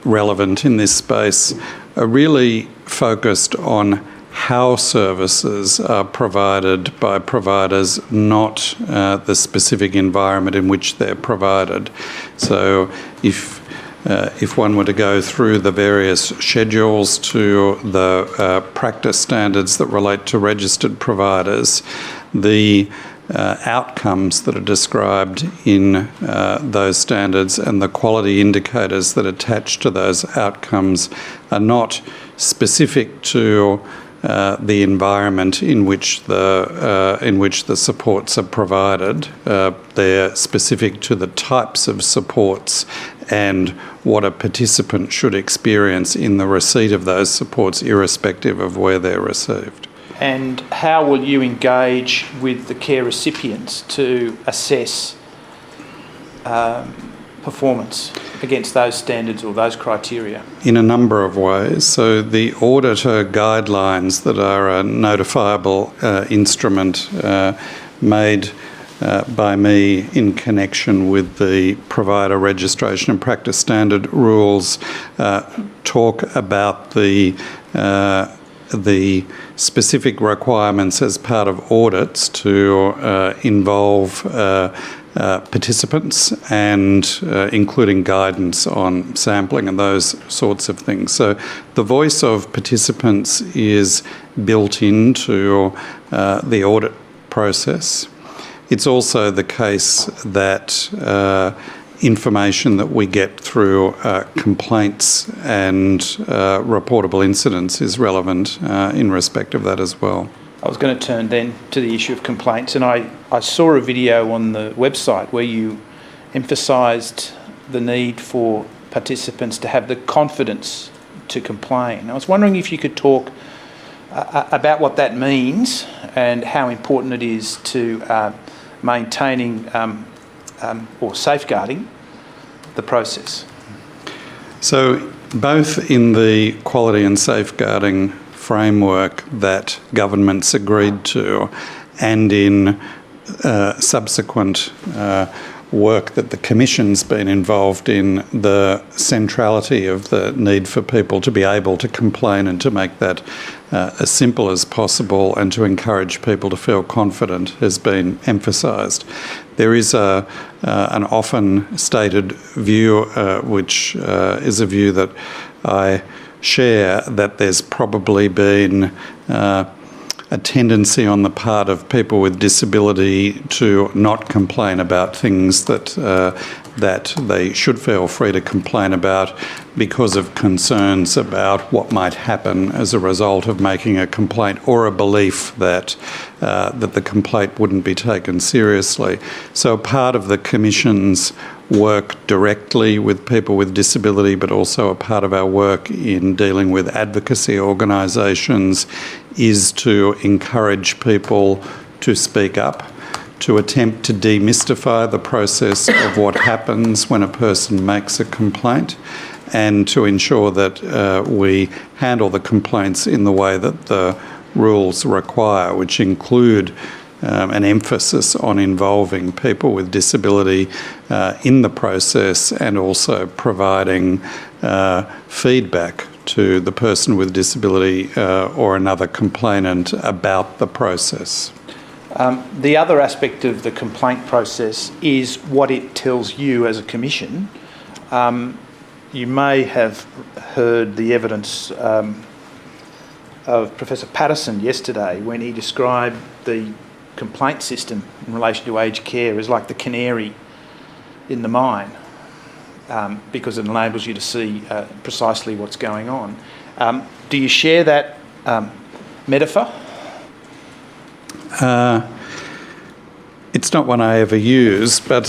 relevant in this space, are really focused on how services are provided by providers, not the specific environment in which they're provided. So if if one were to go through the various schedules to the practice standards that relate to registered providers, the outcomes that are described in those standards and the quality indicators that attach to those outcomes are not specific to the environment in which the supports are provided. They're specific to the types of supports and what a participant should experience in the receipt of those supports, irrespective of where they're received. And how will you engage with the care recipients to assess performance against those standards or those criteria? In a number of ways. So the auditor guidelines that are a notifiable instrument made by me in connection with the provider registration and practice standard rules talk about the specific requirements as part of audits to involve participants and including guidance on sampling and those sorts of things. So the voice of participants is built into the audit process. It's also the case that information that we get through complaints and reportable incidents is relevant in respect of that as well. I was going to turn then to the issue of complaints, and I saw a video on the website where you emphasised the need for participants to have the confidence to complain. I was wondering if you could talk about what that means and how important it is to maintaining or safeguarding the process. So both in the quality and safeguarding framework that governments agreed to and in subsequent work that the Commission's been involved in, the centrality of the need for people to be able to complain and to make that as simple as possible and to encourage people to feel confident has been emphasised. There is an often stated view, which is a view that I share, that there's probably been a tendency on the part of people with disability to not complain about things that they should feel free to complain about because of concerns about what might happen as a result of making a complaint, or a belief that the complaint wouldn't be taken seriously. So part of the Commission's work directly with people with disability, but also a part of our work in dealing with advocacy organisations, is to encourage people to speak up, to attempt to demystify the process of what happens when a person makes a complaint, and to ensure that we handle the complaints in the way that the rules require, which include an emphasis on involving people with disability in the process, and also providing feedback to the person with disability or another complainant about the process. The other aspect of the complaint process is what it tells you as a Commission. You may have heard the evidence of Professor Patterson yesterday when he described the complaint system in relation to aged care as like the canary in the mine, because it enables you to see precisely what's going on. Do you share that metaphor? It's not one I ever use, but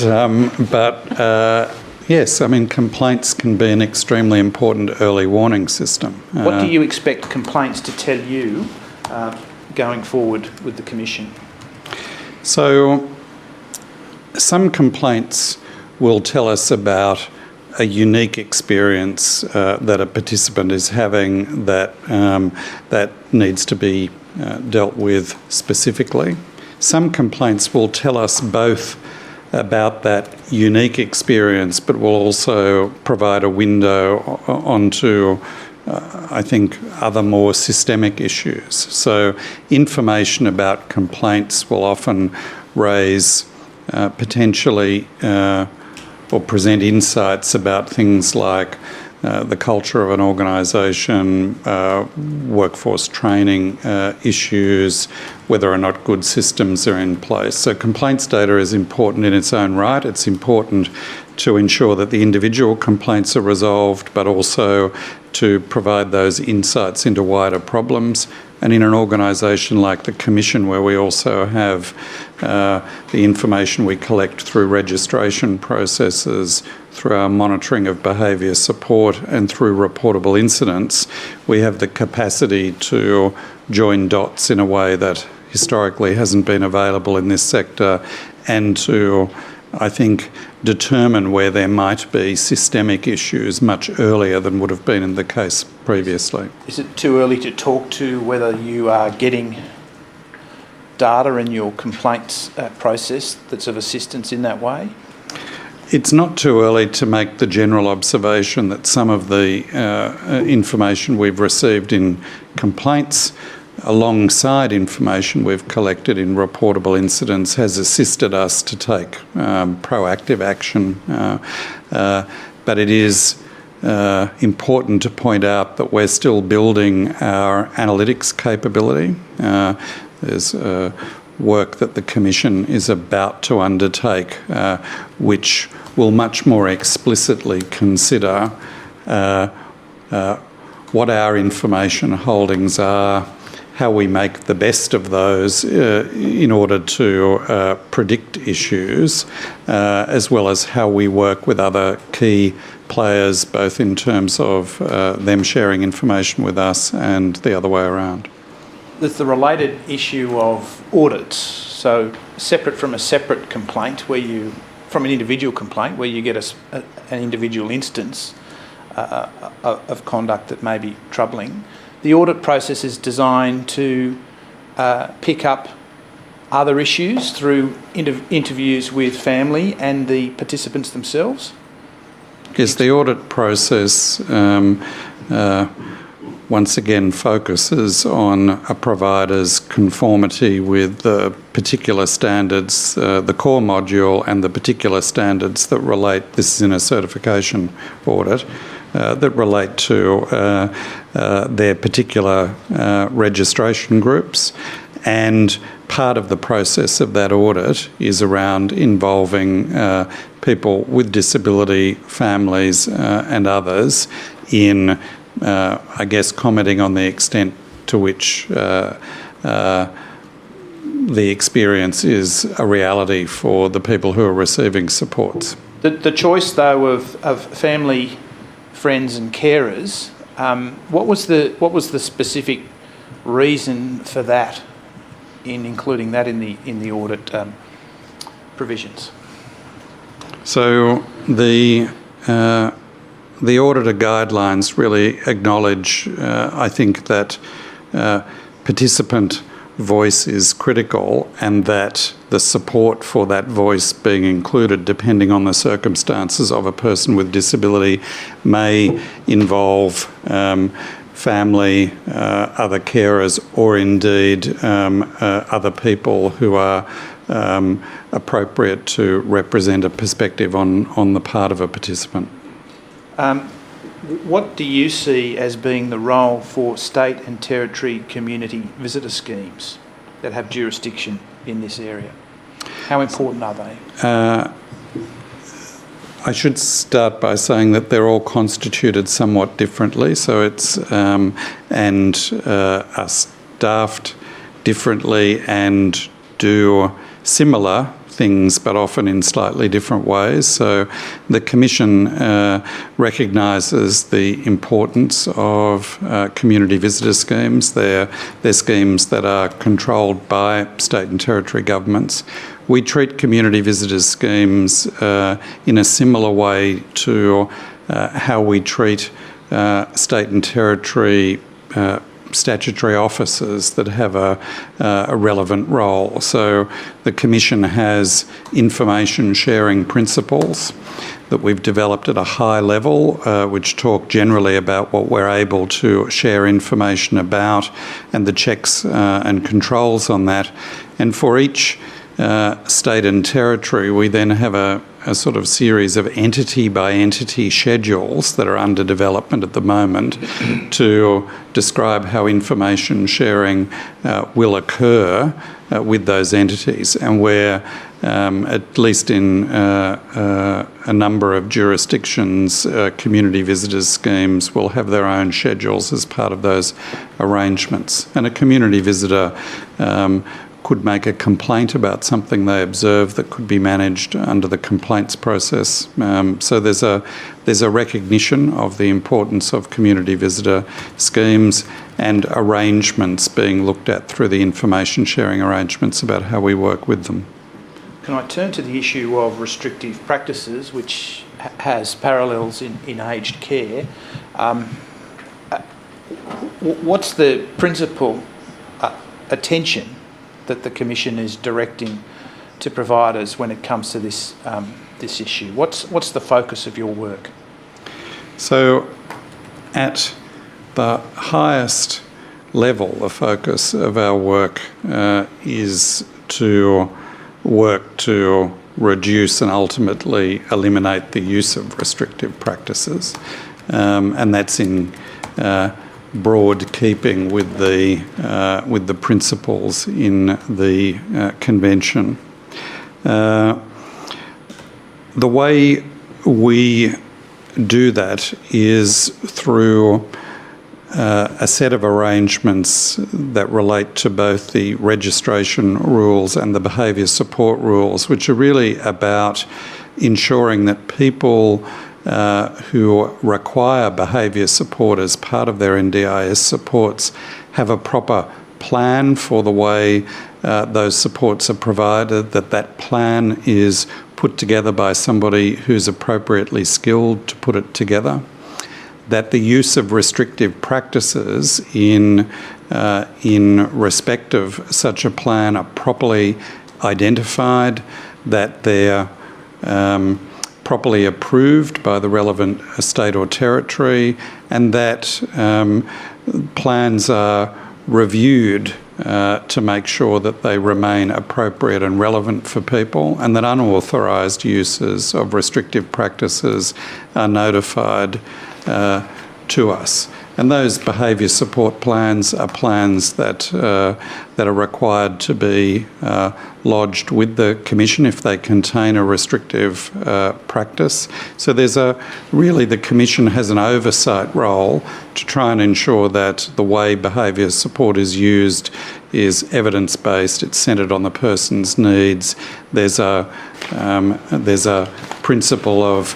yes, I mean, complaints can be an extremely important early warning system. What do you expect complaints to tell you going forward with the Commission? So some complaints will tell us about a unique experience that a participant is having that needs to be dealt with specifically. Some complaints will tell us both about that unique experience, but will also provide a window onto I think other more systemic issues. So information about complaints will often raise potentially or present insights about things like the culture of an organisation, workforce training issues, whether or not good systems are in place. So complaints data is important in its own right. It's important to ensure that the individual complaints are resolved, but also to provide those insights into wider problems. And in an organisation like the Commission, where we also have the information we collect through registration processes, through our monitoring of behaviour support and through reportable incidents, we have the capacity to join dots in a way that historically hasn't been available in this sector, and to, I think, determine where there might be systemic issues much earlier than would have been in the case previously. Is it too early to talk to whether you are getting data in your complaints process that's of assistance in that way? It's not too early to make the general observation that some of the information we've received in complaints, alongside information we've collected in reportable incidents, has assisted us to take proactive action. But it is important to point out that we're still building our analytics capability. There's work that the Commission is about to undertake, which will much more explicitly consider what our information holdings are, how we make the best of those in order to predict issues, as well as how we work with other key players, both in terms of them sharing information with us and the other way around. There's the related issue of audits. So separate from a separate complaint, from an individual complaint where you get an individual instance of conduct that may be troubling, the audit process is designed to pick up other issues through interviews with family and the participants themselves? Yes, the audit process once again focuses on a provider's conformity with the particular standards, the core module and the particular standards that relate, this is in a certification audit, that relate to their particular registration groups. And part of the process of that audit is around involving people with disability, families and others in I guess commenting on the extent to which the experience is a reality for the people who are receiving supports. The choice, though, of family, friends and carers, what was the specific reason for that, in including that in the audit provisions? So the auditor guidelines really acknowledge, I think, that participant voice is critical, and that the support for that voice being included, depending on the circumstances of a person with disability, may involve family, other carers, or indeed other people who are appropriate to represent a perspective on the part of a participant. What do you see as being the role for state and territory community visitor schemes that have jurisdiction in this area? How important are they? I should start by saying that they're all constituted somewhat differently, so it's and are staffed differently and do similar things, but often in slightly different ways. So the Commission recognises the importance of community visitor schemes. They're schemes that are controlled by state and territory governments. We treat community visitor schemes in a similar way to how we treat state and territory statutory officers that have a relevant role. So the Commission has information sharing principles that we've developed at a high level, which talk generally about what we're able to share information about and the checks and controls on that. And for each state and territory, we then have a sort of series of entity-by-entity schedules that are under development at the moment to describe how information sharing will occur with those entities, and where, at least in a number of jurisdictions, community visitors schemes will have their own schedules as part of those arrangements. And a community visitor could make a complaint about something they observe that could be managed under the complaints process. So there's a recognition of the importance of community visitor schemes and arrangements being looked at through the information sharing arrangements about how we work with them. Can I turn to the issue of restrictive practices, which has parallels in aged care? What's the principal attention that the Commission is directing to providers when it comes to this this issue? What's the focus of your work? So, at the highest level, the focus of our work is to work to reduce and ultimately eliminate the use of restrictive practices, and that's in broad keeping with the principles in the convention. The way we do that is through a set of arrangements that relate to both the registration rules and the behaviour support rules, which are really about ensuring that people who require behaviour support as part of their NDIS supports have a proper plan for the way those supports are provided, that plan is put together by somebody who's appropriately skilled to put it together, that the use of restrictive practices in respect of such a plan are properly identified, that they're properly approved by the relevant state or territory, and that plans are reviewed to make sure that they remain appropriate and relevant for people, and that unauthorised uses of restrictive practices are notified to us. And those behaviour support plans are plans that are required to be lodged with the Commission if they contain a restrictive practice. So really the Commission has an oversight role to try and ensure that the way behaviour support is used is evidence-based, it's centred on the person's needs. There's a principle of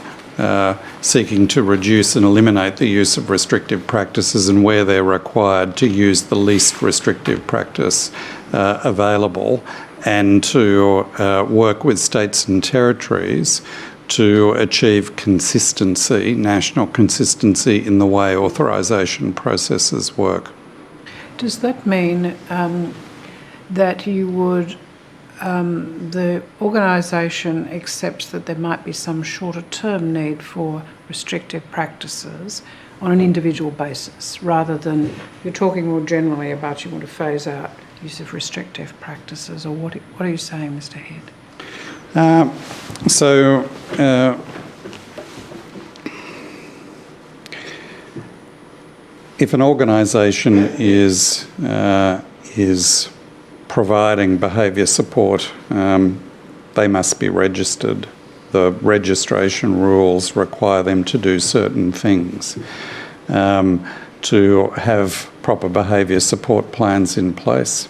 seeking to reduce and eliminate the use of restrictive practices, and where they're required to use the least restrictive practice available, and to work with states and territories to achieve consistency, national consistency in the way authorisation processes work. Does that mean that you would the organisation accepts that there might be some shorter term need for restrictive practices on an individual basis, rather than you're talking more generally about you want to phase out use of restrictive practices, or what are you saying, Mr. Head? If an organisation is providing behaviour support, they must be registered. The registration rules require them to do certain things. To have proper behaviour support plans in place.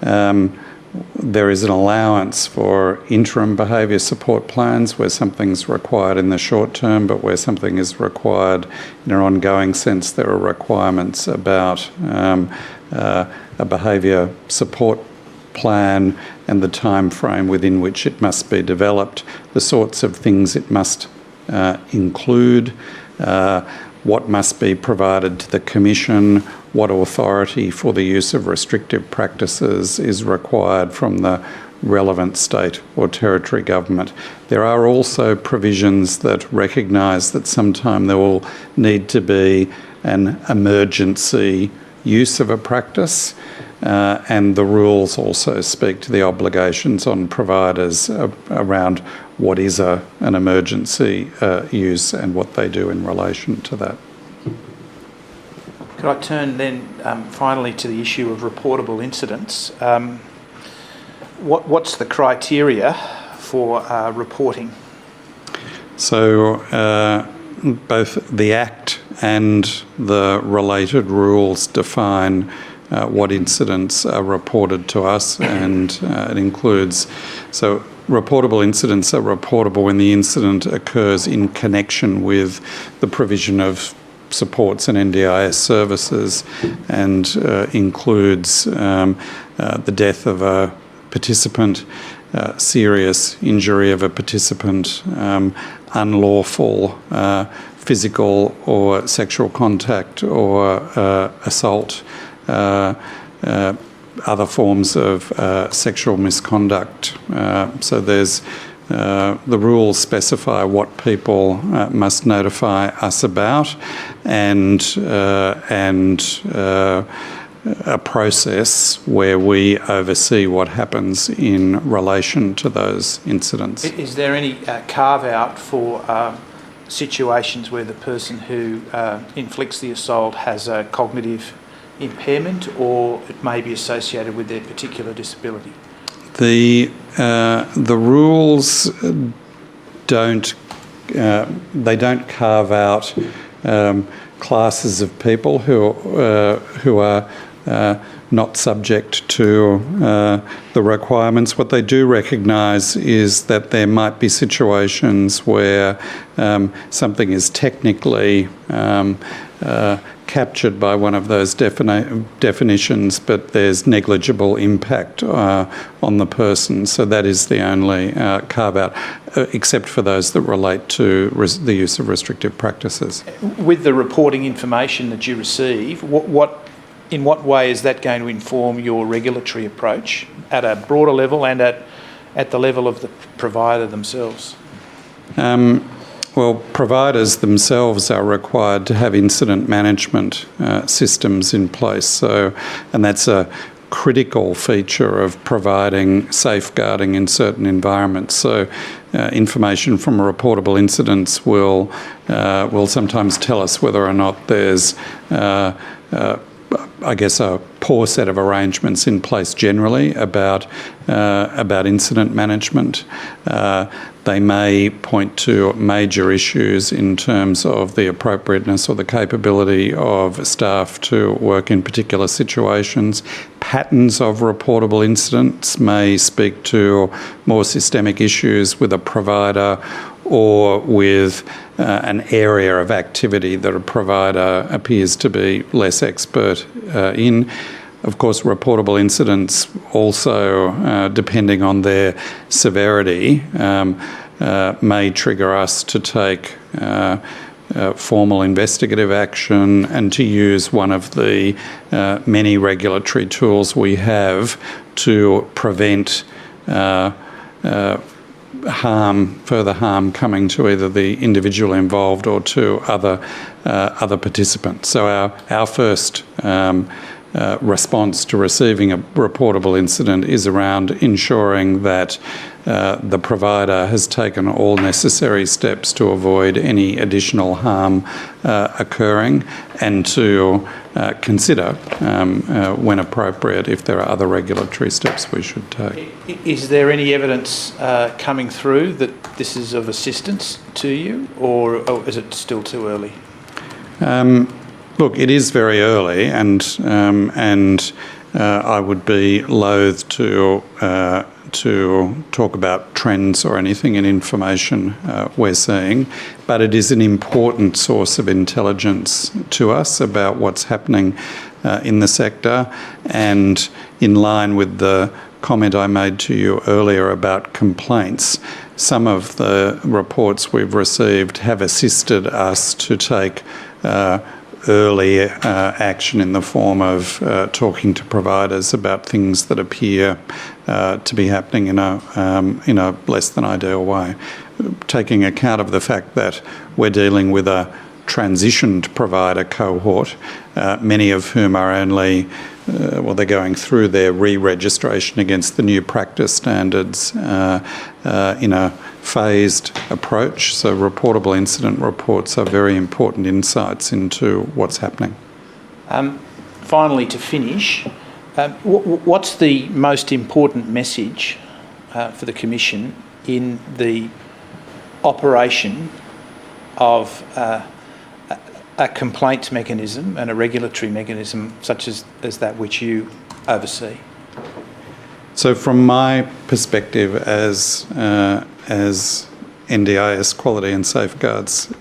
There is an allowance for interim behaviour support plans where something's required in the short term, but where something is required in an ongoing sense, there are requirements about a behaviour support plan and the time frame within which it must be developed, the sorts of things it must include, what must be provided to the Commission, what authority for the use of restrictive practices is required from the relevant state or territory government. There are also provisions that recognise that sometime there will need to be an emergency use of a practice, and the rules also speak to the obligations on providers around what is an emergency use and what they do in relation to that. Could I turn then finally to the issue of reportable incidents? What's the criteria for reporting? So both the Act and the related rules define what incidents are reported to us, and it includes, so reportable incidents are reportable when the incident occurs in connection with the provision of supports and NDIS services, and includes the death of a participant, serious injury of a participant, unlawful physical or sexual contact or assault, other forms of sexual misconduct. So there's the rules specify what people must notify us about, and a process where we oversee what happens in relation to those incidents. Is there any carve-out for situations where the person who inflicts the assault has a cognitive impairment, or it may be associated with their particular disability? The rules don't carve out classes of people who are not subject to the requirements. What they do recognise is that there might be situations where something is technically captured by one of those definitions, but there's negligible impact on the person. So that is the only carve-out, except for those that relate to the use of restrictive practices. With the reporting information that you receive, in what way is that going to inform your regulatory approach at a broader level and at the level of the provider themselves? Well, providers themselves are required to have incident management systems in place. And that's a critical feature of providing safeguarding in certain environments. So information from reportable incidents will sometimes tell us whether or not there's I guess a poor set of arrangements in place generally about incident management. They may point to major issues in terms of the appropriateness or the capability of staff to work in particular situations. Patterns of reportable incidents may speak to more systemic issues with a provider or with an area of activity that a provider appears to be less expert in. Of course, reportable incidents also, depending on their severity, may trigger us to take formal investigative action and to use one of the many regulatory tools we have to prevent further harm coming to either the individual involved or to other participants. So our first response to receiving a reportable incident is around ensuring that the provider has taken all necessary steps to avoid any additional harm occurring, and to consider, when appropriate, if there are other regulatory steps we should take. Is there any evidence coming through that this is of assistance to you, or is it still too early? Look, it is very early, and I would be loath to talk about trends or anything in information we're seeing, but it is an important source of intelligence to us about what's happening in the sector, and in line with the comment I made to you earlier about complaints, some of the reports we've received have assisted us to take early action in the form of talking to providers about things that appear to be happening in a less than ideal way, taking account of the fact that we're dealing with a transitioned provider cohort, many of whom are only they're going through their re-registration against the new practice standards in a phased approach. So reportable incident reports are very important insights into what's happening. Finally, to finish, what's the most important message for the Commission in the operation of a complaints mechanism and a regulatory mechanism such as that which you oversee? So from my perspective as NDIS Quality and Safeguards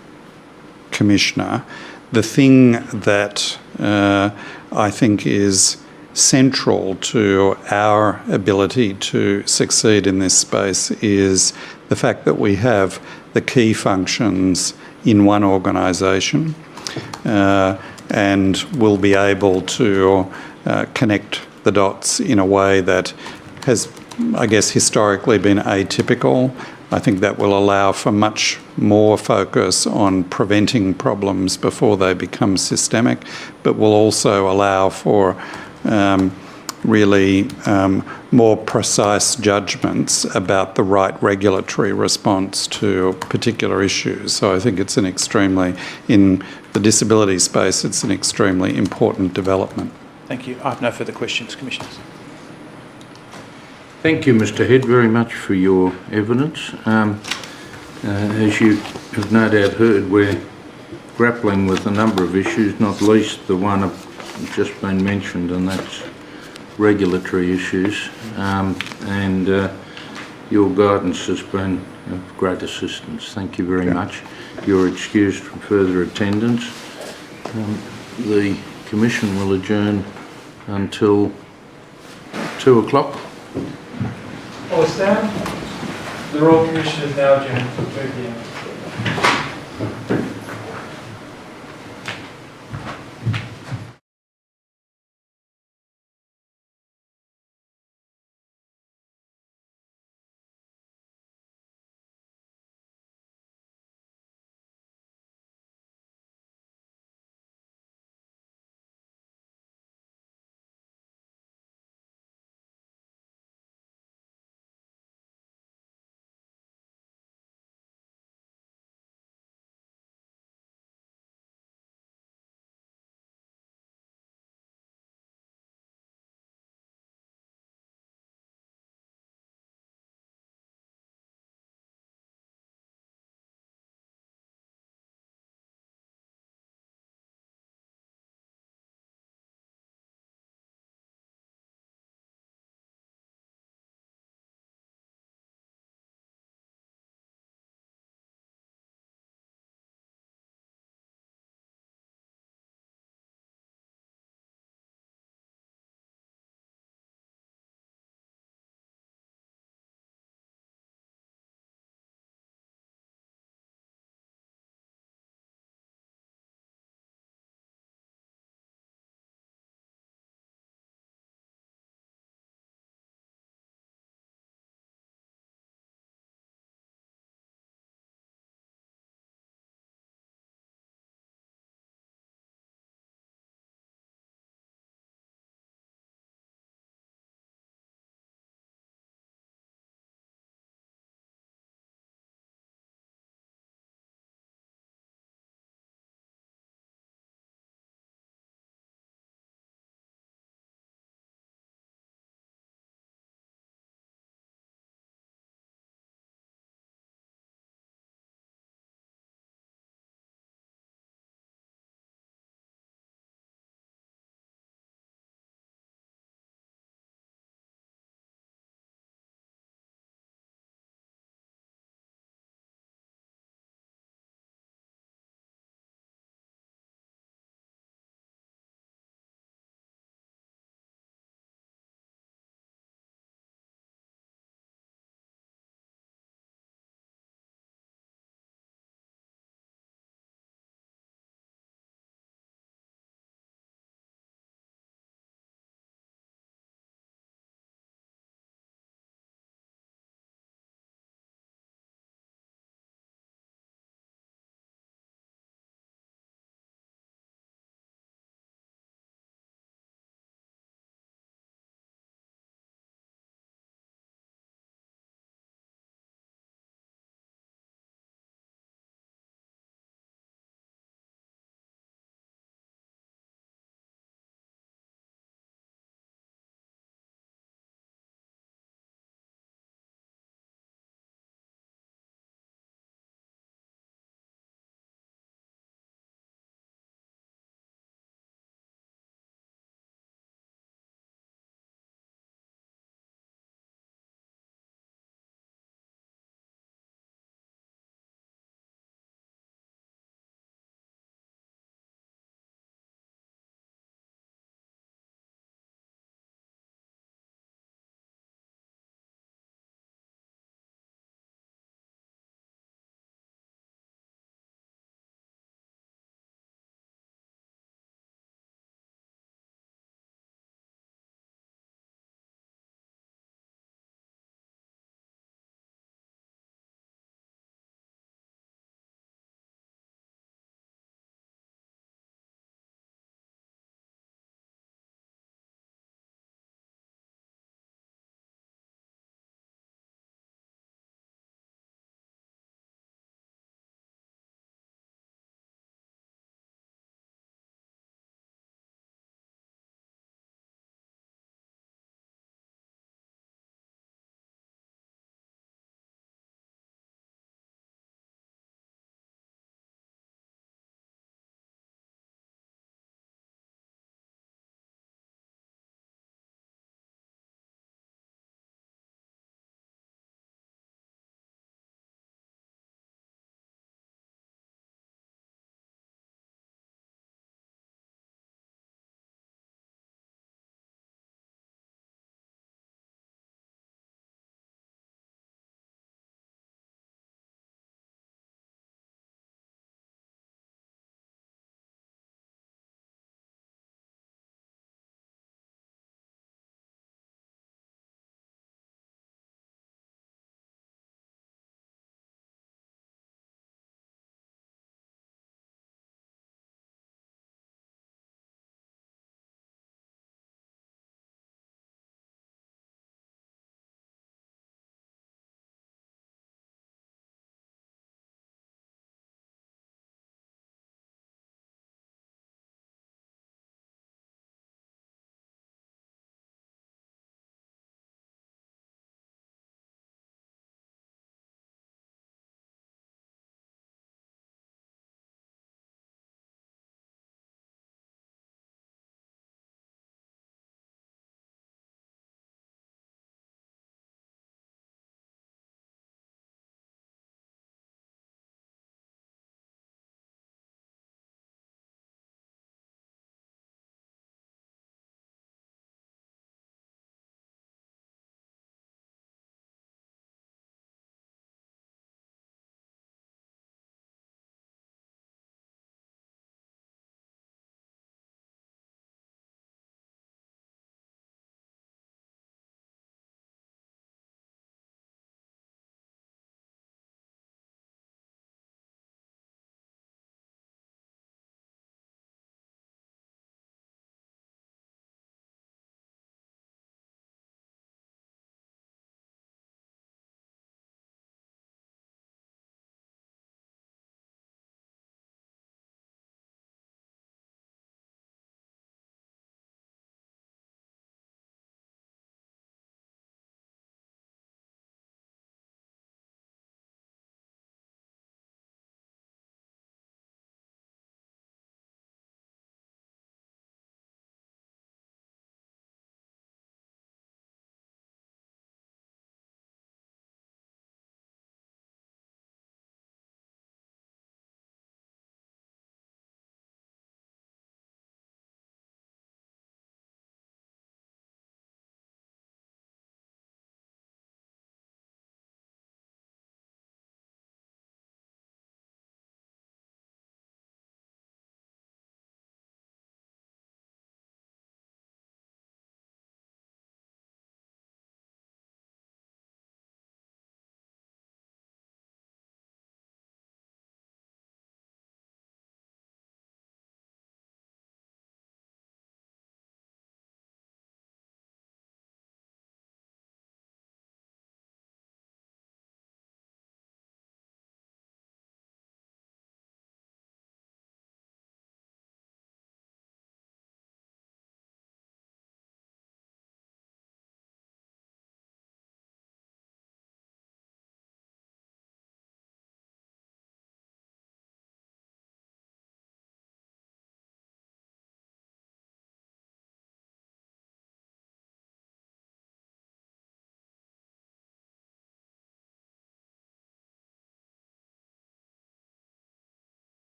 Commissioner, the thing that I think is central to our ability to succeed in this space is the fact that we have the key functions in one organisation and will be able to connect the dots in a way that has, I guess, historically been atypical. I think that will allow for much more focus on preventing problems before they become systemic, but will also allow for really more precise judgments about the right regulatory response to particular issues. So I think it's in the disability space, it's an extremely important development. Thank you. I have no further questions, Commissioners. Thank you, Mr Head, very much for your evidence. As you have no doubt heard, we're grappling with a number of issues, not least the one that's just been mentioned, and that's regulatory issues. And your guidance has been of great assistance. Thank you very much. You're excused from further attendance. The Commission will adjourn until 2 o'clock. All stand. The Royal Commission is now adjourned till 2 p.m.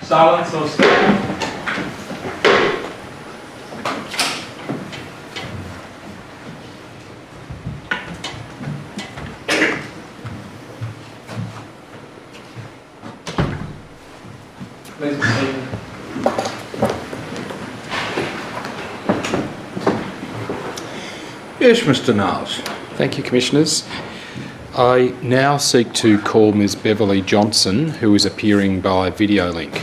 Silence or stand. Please be seated. Yes, Mr Niles. Thank you, Commissioners. I now seek to call Ms Beverly Johnson, who is appearing by video link.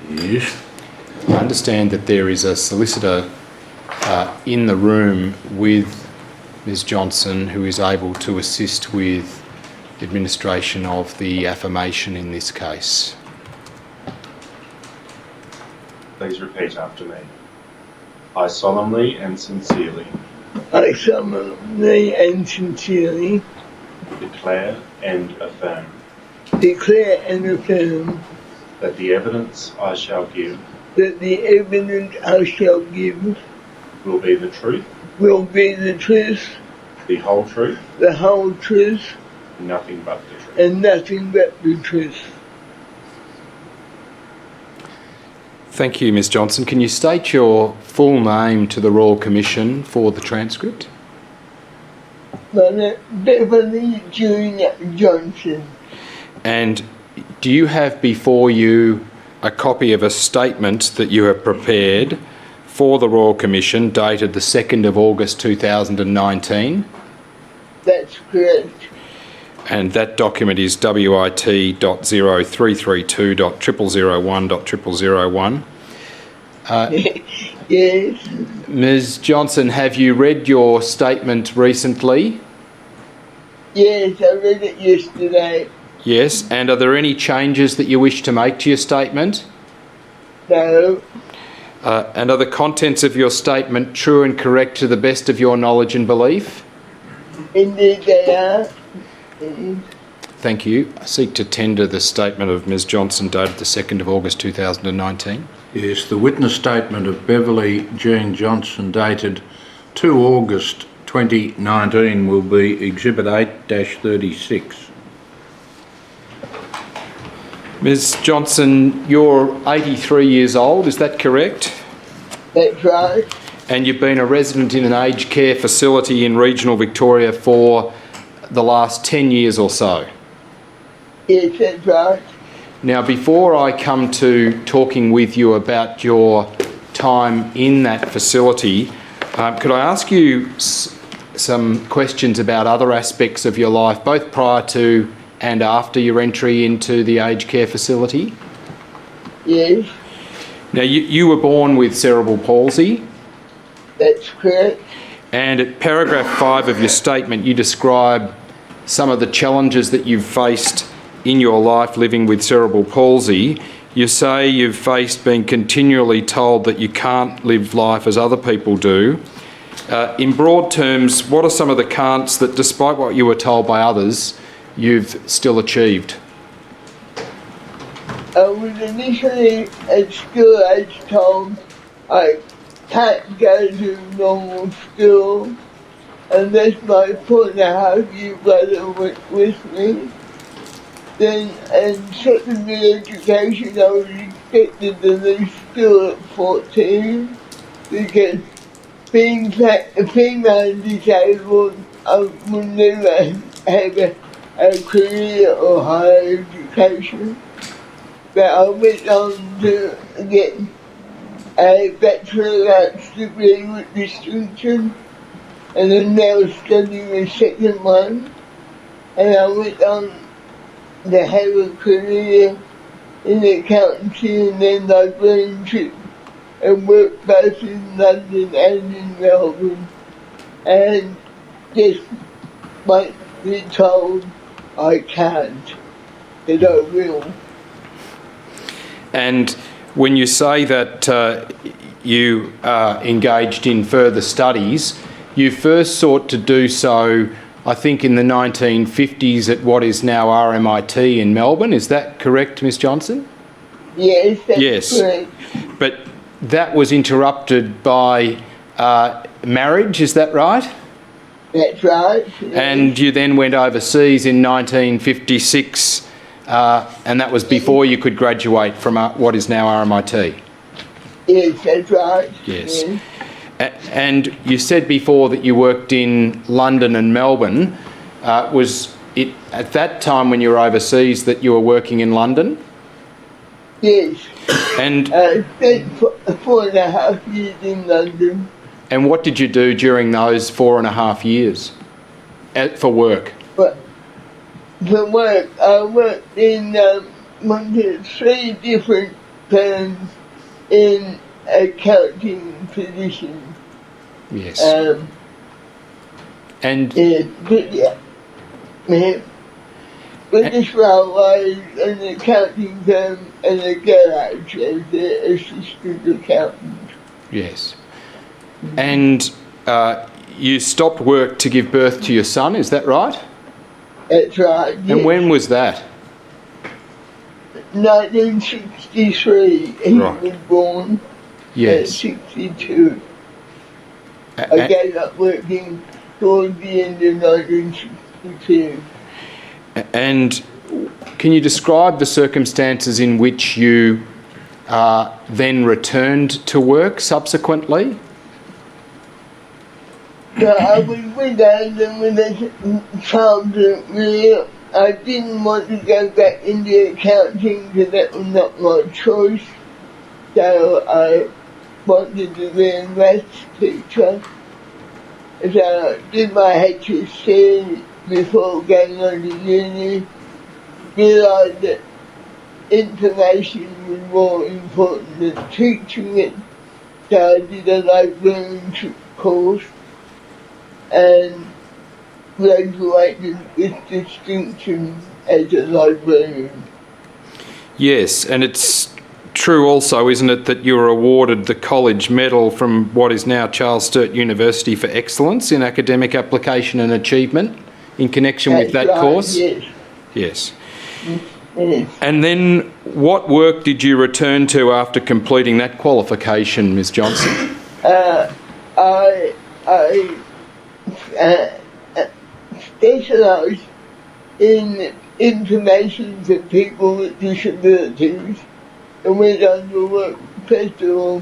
Yes. I understand that there is a solicitor in the room with Ms Johnson who is able to assist with the administration of the affirmation in this case. Please repeat after me. I solemnly and sincerely I solemnly and sincerely declare and affirm declare and affirm that the evidence I shall give that the evidence I shall give will be the truth, will be the truth, the whole truth, the whole truth, and nothing but the truth. and nothing but the truth. Thank you, Ms Johnson. Can you state your full name to the Royal Commission for the transcript? My name Beverly Junior Johnson. And do you have before you a copy of a statement that you have prepared for the Royal Commission dated the 2nd of August 2019? That's correct. And that document is wit.0332.0001.0001. Yes. Ms Johnson, have you read your statement recently? Yes, I read it yesterday. Yes. And are there any changes that you wish to make to your statement? No. And are the contents of your statement true and correct to the best of your knowledge and belief? Indeed they are. Thank you. I seek to tender the statement of Ms Johnson dated the 2nd of August 2019. Yes, the witness statement of Beverly Jean Johnson dated 2 August 2019 will be Exhibit 8-36. Ms Johnson, you're 83 years old, is that correct? That's right. And you've been a resident in an aged care facility in regional Victoria for the last 10 years or so? Yes, that's right. Now, before I come to talking with you about your time in that facility, could I ask you some questions about other aspects of your life, both prior to and after your entry into the aged care facility? Yes, Now, you were born with cerebral palsy, that's correct. and at paragraph 5 of your statement, you describe some of the challenges that you've faced in your life living with cerebral palsy. You say you've faced being continually told that you can't live life as other people do. In broad terms, what are some of the can'ts that, despite what you were told by others, you've still achieved? I was initially at school age told I can't go to normal school unless my 4.5-year brother went with me. Then in secondary education I was expected to leave school at 14 because being female and disabled I would never have a career or higher education. But I went on to get a Bachelor of Arts degree with distinction, and I'm now studying a second one, and I went on to have a career in accountancy and then librarianship and work both in London and in Melbourne, and just might be told I can't, that I will. And when you say that you are engaged in further studies, you first sought to do so, I think, in the 1950s at what is now RMIT in Melbourne. Is that correct, Ms Johnson? Yes, that's correct. But that was interrupted by marriage, is that right? That's right. Yes. And you then went overseas in 1956 and that was before you could graduate from what is now RMIT? Yes, that's right. Yes. And you said before that you worked in London and Melbourne. Was it at that time when you were overseas that you were working in London? Yes. And I spent 4.5 years in London. And what did you do during those 4.5 years for work? But for work, I worked in 3 different firms in accounting positions. Yes. And British Railways, an accounting firm, and a garage as the assistant accountant. Yes. And you stopped work to give birth to your son, is that right? That's right. Yes. And when was that? 1963. He Right. was born. Yes. At 62. I gave up working towards the end of 1962. And can you describe the circumstances in which you then returned to work subsequently? So I was with Adam with a childhood really. I didn't want to go back into accounting because that was not my choice. So I wanted to be a maths teacher. So I did my HSC before going on to uni. Realised that information was more important than teaching it. So I did a librarianship course and graduated with distinction as a librarian. Yes, and it's true also, isn't it, that you were awarded the College Medal from what is now Charles Sturt University for excellence in academic application and achievement in connection with that course? Yes. Yes. Yes. And then what work did you return to after completing that qualification, Ms Johnson? I specialise in information for people with disabilities and went on to work first of all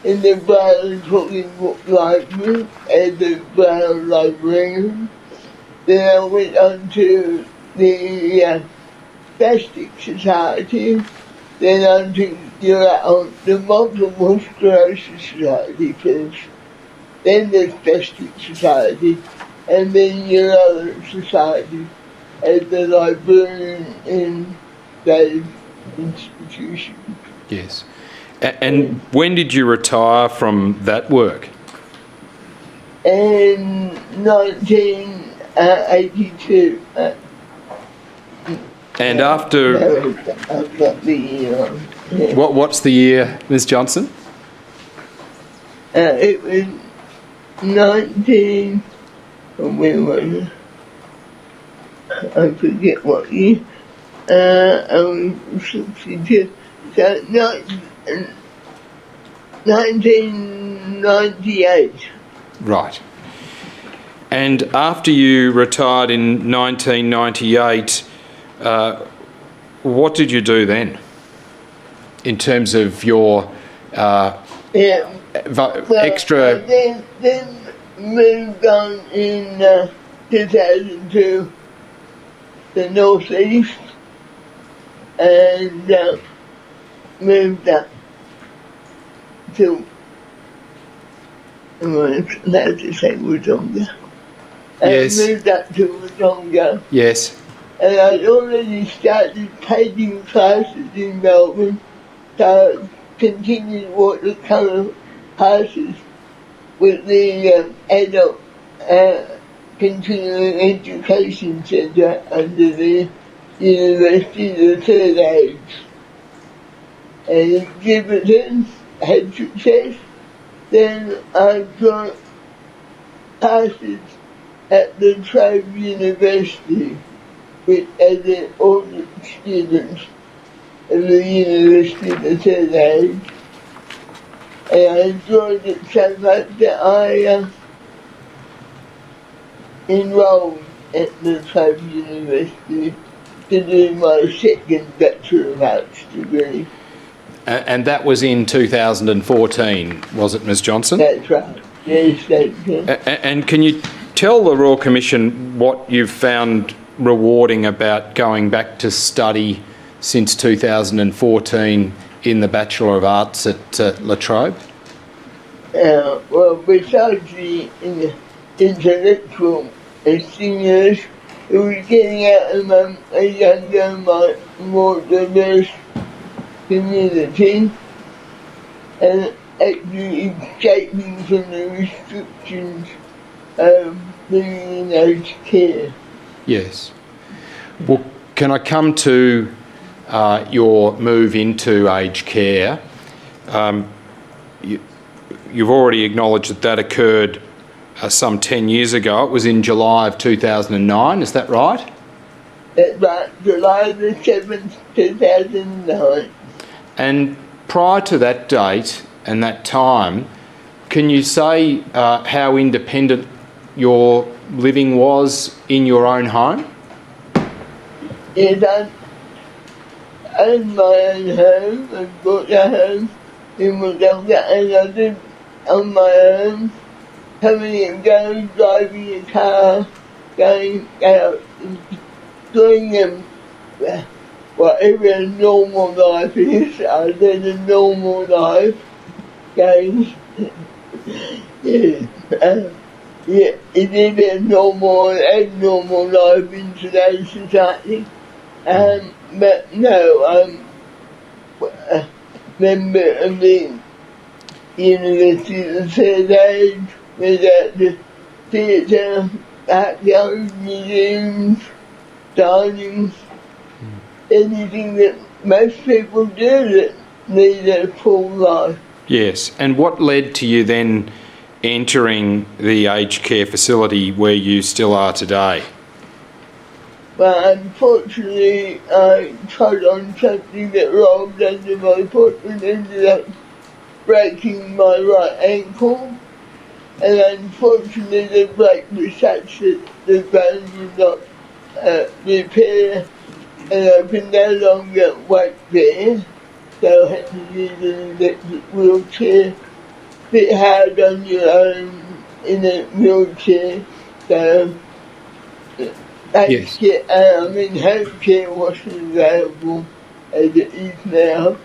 in the Braille and Talking Book Library as a Braille librarian. Then I went on to the Spastic Society, then on to the Multiple Sclerosis Society first, then the Spastic Society, and then Euro Society as the librarian in those institutions. Yes. And when did you retire from that work? In 1982. And after... I've got the year on. Yeah. What's the year, Ms Johnson? It was 19... Where was it? I forget what year. I was 62. So 1998. Right. And after you retired in 1998, what did you do then? In terms of your extra... I then moved on in 2002 the North East and moved up to, I'm allowed to say Wodonga. Yes. Moved up to Wodonga. Yes. And I'd already started taking classes in Melbourne, so I continued watercolour classes with the adult continuing education centre under the University of the Third Age. And exhibited, had success. Then I got classes at the Trade University as an audit student of the University of the Third Age. And I enjoyed it so much that I enrolled at the Trade University to do my second Bachelor of Arts degree. And that was in 2014, was it, Ms Johnson? That's right. Yes, that's it. And can you tell the Royal Commission what you've found rewarding about going back to study since 2014 in the Bachelor of Arts at La Trobe? Well, besides the intellectual stimulus, it was getting out among a younger, more diverse community and actually escaping from the restrictions of being in aged care. Yes. Well, can I come to your move into aged care? You've already acknowledged that that occurred some 10 years ago. It was in July of 2009, is that right? That's right, July the 7th, 2009. And prior to that date and that time, can you say how independent your living was in your own home? Yes, I own my own home. I bought a home in Wodonga and I lived on my own, coming and going, driving a car, going out, doing whatever a normal life is. I led a normal life, going, yeah, it is a normal and abnormal life in today's society. But no, I'm a member of the University of the Third Age, without the theatre, backyard, museums, dining, anything that most people do that need a full life. Yes, and what led to you then entering the aged care facility where you still are today? But unfortunately, I tried on something that rolled under my foot and ended up breaking my right ankle. And unfortunately, the break was such that the bone would not repair, and I could no longer walk there. So I had to use an electric wheelchair. A bit hard on your own in a wheelchair. So Yes. home care wasn't available as it is now,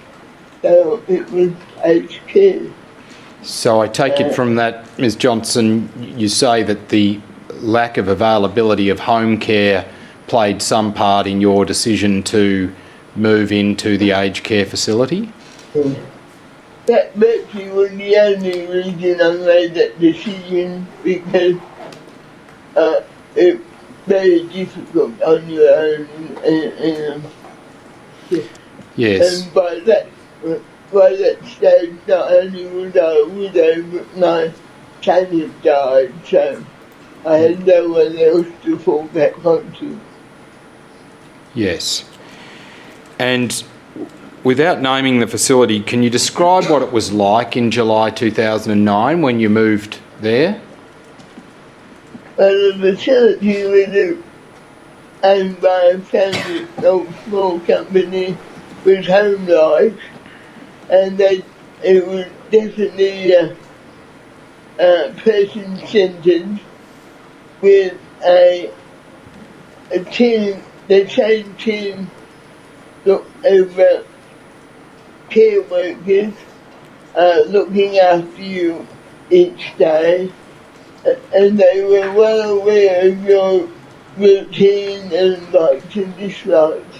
so it was aged care. So I take it from that, Ms Johnson, you say that the lack of availability of home care played some part in your decision to move into the aged care facility? That virtually was the only reason I made that decision, because it's very difficult on your own. Yes. And by that stage, not only was I a widow, but my son had died, so I had no one else to fall back onto. Yes. And without naming the facility, can you describe what it was like in July 2009 when you moved there? Well, the facility was owned by a family old small company with Home Life, and it was definitely person-centred with a team, the same team looked over care workers looking after you each day, and they were well aware of your routine and likes and dislikes,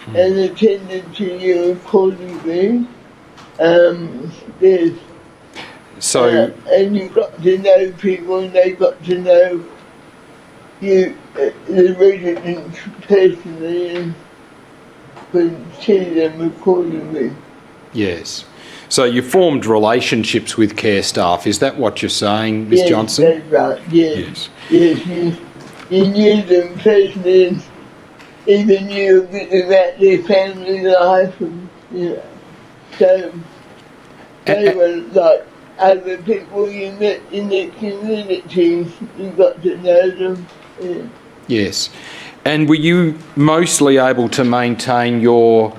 and attended to you accordingly. Yes. So, and you got to know people, and they got to know you, the residents, personally, and could see them accordingly. yes. So you formed relationships with care staff, is that what you're saying, Ms Johnson? Yes, that's right, yes. Yes, you knew them personally, and even knew a bit about their family life, and, so they were like other people you met in the community. You got to know them. Yeah. Yes. And were you mostly able to maintain your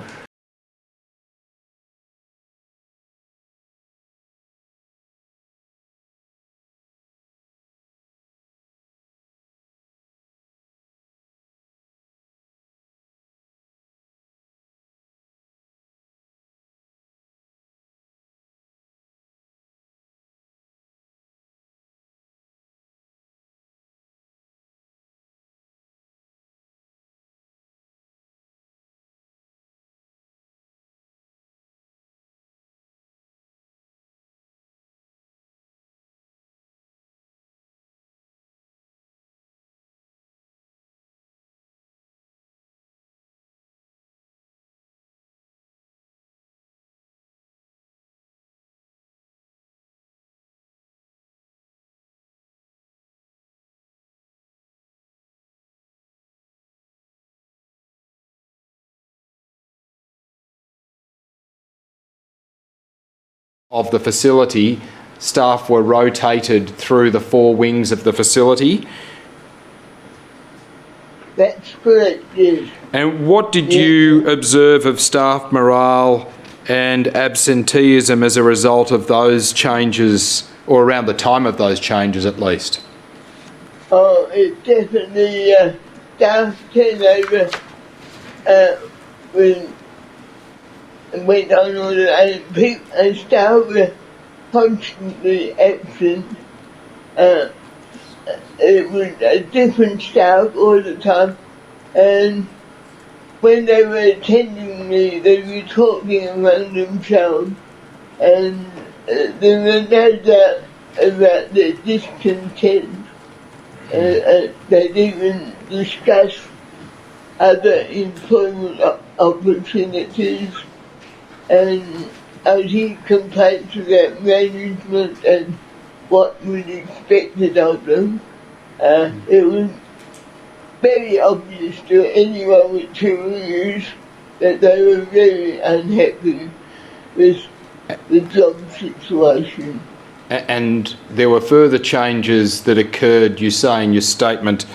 of the facility, staff were rotated through the four wings of the facility? That's correct, yes. And what did you observe of staff morale and absenteeism as a result of those changes, or around the time of those changes at least? Oh, it definitely, staff turnover went on all the time, and staff were constantly absent. It was a different staff all the time, and when they were attending me, they were talking among themselves, and there was no doubt about their discontent. They'd even discuss other employment opportunities, and I hear complaints about management and what was expected of them. It was very obvious to anyone with 2 ears that they were very unhappy with the job situation. And there were further changes that occurred, you say in your statement,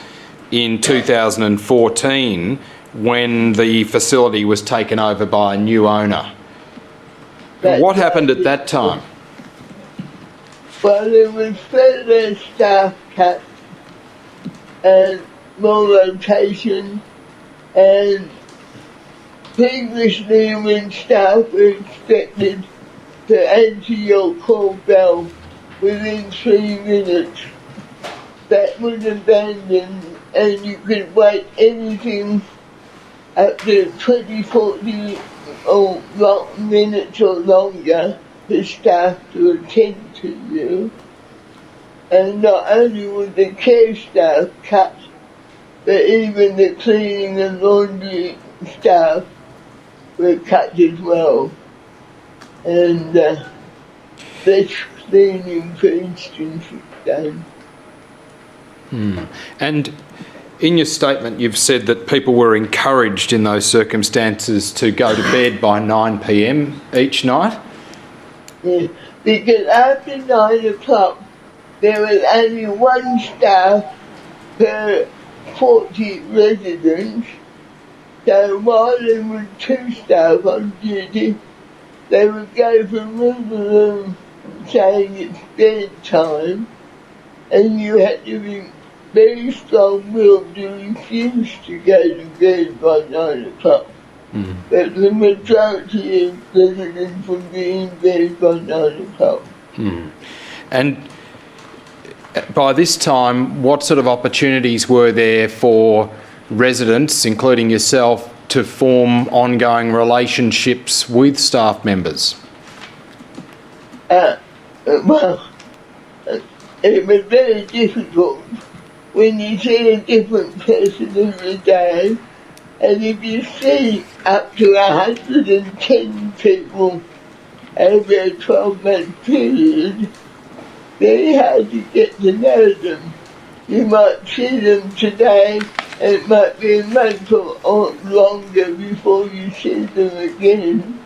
in 2014 when the facility was taken over by a new owner. What happened at that time? Well, there was further staff cuts and more rotation, and previously when staff were expected to answer your call bell within 3 minutes, that was abandoned, and you could wait anything up to 20, 40 or minutes or longer for staff to attend to you. And not only was the care staff cut, but even the cleaning and laundry staff were cut as well. And less cleaning, for instance, was done. And in your statement you've said that people were encouraged in those circumstances to go to bed by 9 p.m. each night? Yeah, because after 9 o'clock there was only one staff per 40 residents, so while there were 2 staff on duty, they would go from room to room saying it's bedtime, and you had to be very strong-willed to refuse to go to bed by 9 o'clock. But the majority of residents would be in bed by 9 o'clock. And by this time, what sort of opportunities were there for residents, including yourself, to form ongoing relationships with staff members? Well, it was very difficult when you see a different person every day, and if you see up to 110 people over a 12-month period, very hard to get to know them. You might see them today, and it might be a month or longer before you see them again.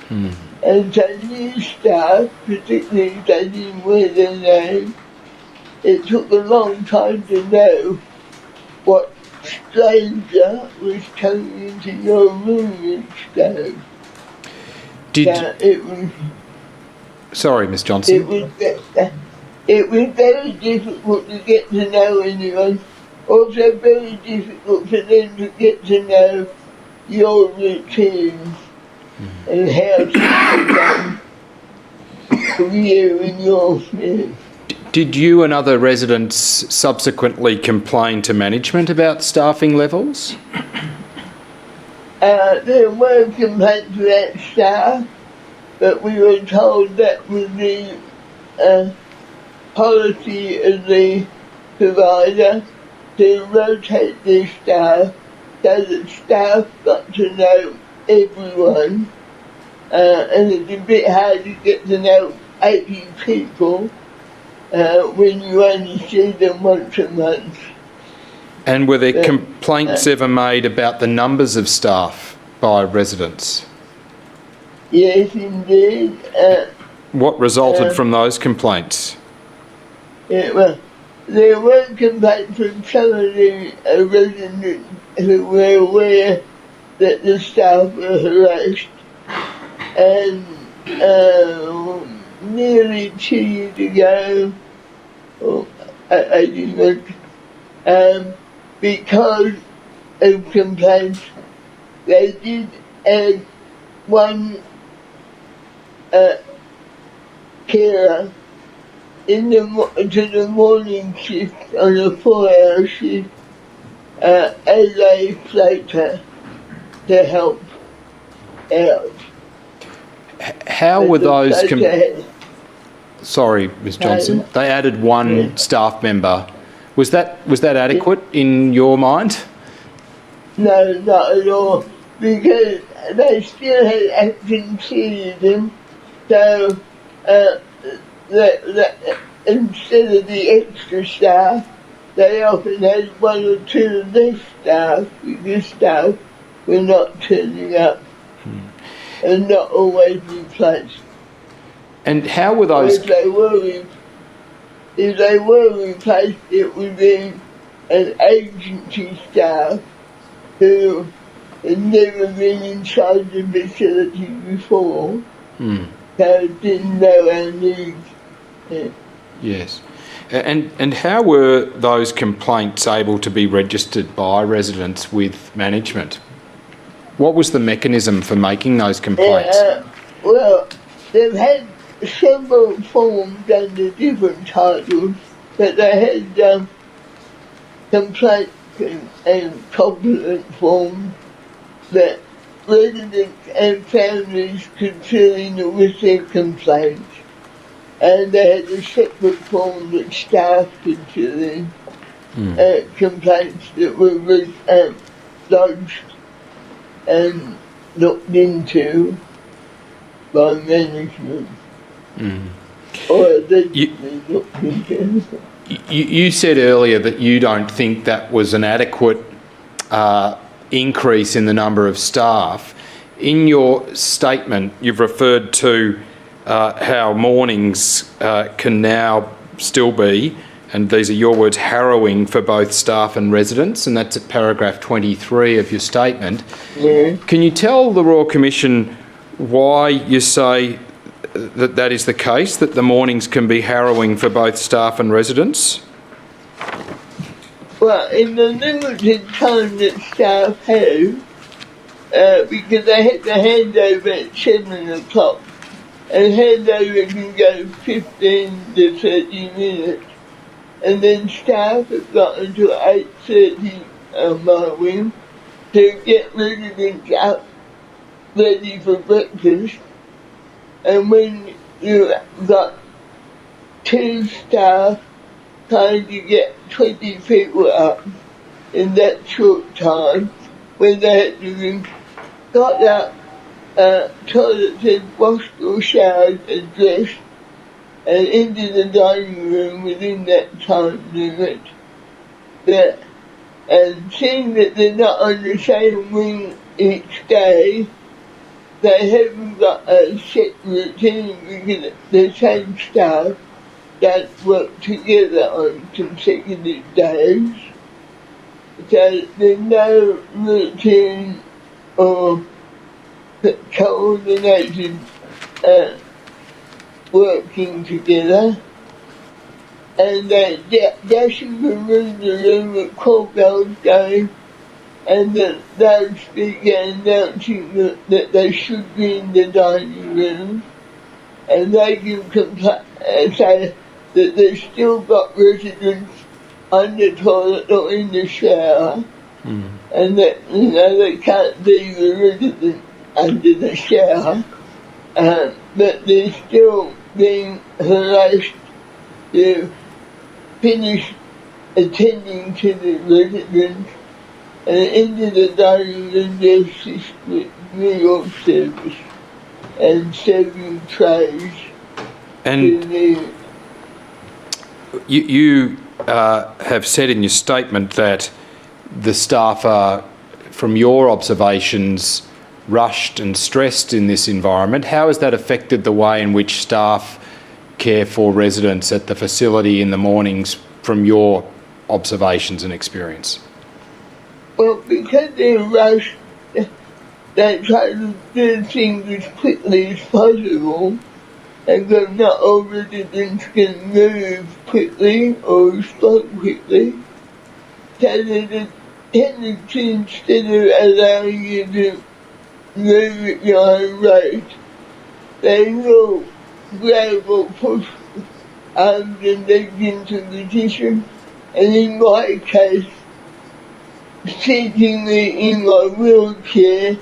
And so new staff, particularly if they didn't wear their name, it took a long time to know what stranger was coming into your room each day. It was. Sorry, Ms Johnson. It was very difficult to get to know anyone. Also very difficult for them to get to know your routines and how to be done for you and your family. Did you and other residents subsequently complain to management about staffing levels? There were complaints about staff, but we were told that was the policy of the provider to rotate their staff so that staff got to know everyone. And it's a bit hard to get to know 80 people when you only see them once a month. And were there complaints ever made about the numbers of staff by residents? Yes, indeed. What resulted from those complaints? Well, there were complaints from some of the residents who were aware that the staff were harassed. And nearly 2 years ago, I didn't want, because of complaints, they did add one carer to the morning shift on a 4-hour shift as a floater to help out. How were those... Sorry, Ms Johnson. They added one staff member. Was that adequate in your mind? No, not at all. Because they still had absenteeism, so instead of the extra staff, they often had one or two less staff because staff were not turning up and not always replaced. And how were those... If they were replaced, it would be an agency staff who had never been inside the facility before, so didn't know our needs. Yes. And how were those complaints able to be registered by residents with management? What was the mechanism for making those complaints? Well, they've had several forms under different titles, but they had complaints and compliment forms that residents and families could fill in with their complaints. And they had a separate form that staff could fill in, complaints that were lodged and looked into by management. Or they looked into. You said earlier that you don't think that was an adequate increase in the number of staff. In your statement, you've referred to how mornings can now still be, and these are your words, harrowing for both staff and residents, and that's at paragraph 23 of your statement. Yeah. Can you tell the Royal Commission why you say that that is the case, that the mornings can be harrowing for both staff and residents? Well, in the limited time that staff have, because they had to hand over at 7 o'clock, and handover can go 15 to 30 minutes, and then staff have got until 8:30 on my wing to get residents up ready for breakfast. And when you've got 2 staff trying to get 20 people up in that short time, when they had to be got up, toilets and washed or showered and dressed, and into the dining room within that time limit. And seeing that they're not on the same wing each day, they haven't got a set routine because the same staff don't work together on consecutive days. So there's no routine or coordinated working together. And they dashing around the room at call bells going, and the loudspeaker announcing that they should be in the dining room, and they can say that they've still got residents on the toilet or in the shower, and that they can't leave the resident under the shower, but they're still being harassed to finish attending to the residents and into the dining room to assist with meal service and serving trays. And you have said in your statement that the staff are, from your observations, rushed and stressed in this environment. How has that affected the way in which staff care for residents at the facility in the mornings from your observations and experience? Well, because they're rushed, they try to do things as quickly as possible, and that not all residents can move quickly or respond quickly. So there's a tendency, instead of allowing you to move at your own rate, they will grab or push arms and legs into position, and in my case, sitting me in my wheelchair,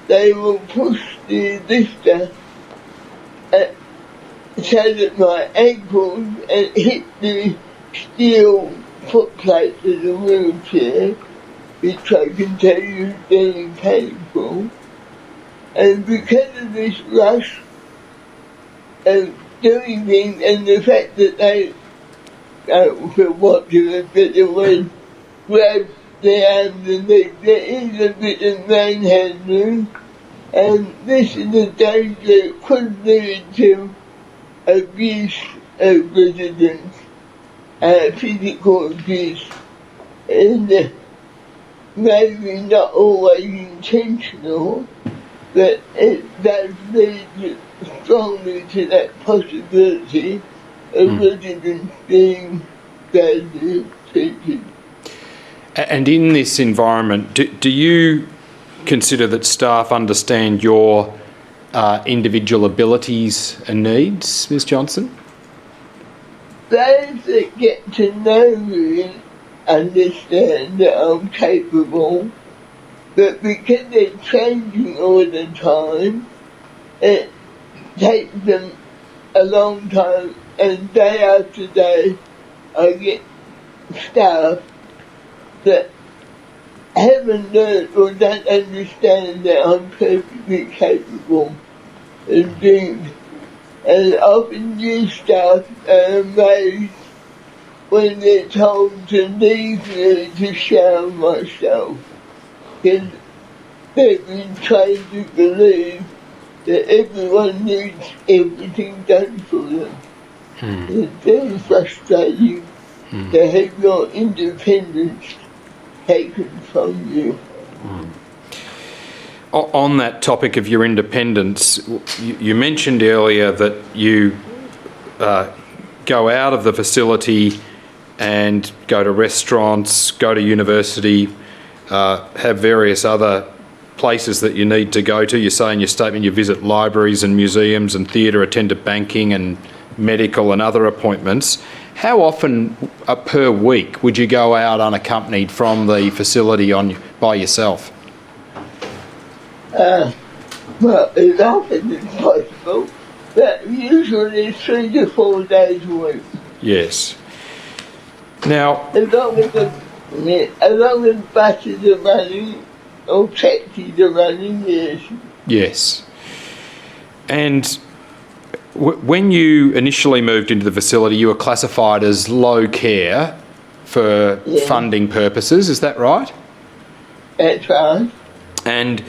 they will push the lifter so that my ankles hit the steel footplate of the wheelchair, which I can tell you is very painful. And because of this rush of doing things and the fact that they, for want of a better word, grab their arms and legs, there is a bit of manhandling, and this is a danger that could lead to abuse of residents, physical abuse, and maybe not always intentional, but it does lead strongly to that possibility of residents being badly treated. And in this environment, do you consider that staff understand your individual abilities and needs, Ms Johnson? Those that get to know me understand that I'm capable, but because they're changing all the time, it takes them a long time, and day after day I get staff that haven't learned or don't understand that I'm perfectly capable of doing. And often new staff are amazed when they're told to leave me to shower myself, because they've been trained to believe that everyone needs everything done for them. It's very frustrating to have your independence taken from you. On that topic of your independence, you mentioned earlier that you go out of the facility and go to restaurants, go to university, have various other places that you need to go to. You say in your statement you visit libraries and museums and theatre, attend to banking and medical and other appointments. How often per week would you go out unaccompanied from the facility by yourself? Well, as often as possible, but usually 3 to 4 days a week. Yes. Now, as long as buses are running or taxis are running, yes. Yes. And when you initially moved into the facility, you were classified as low care for funding purposes, is that right? That's right. And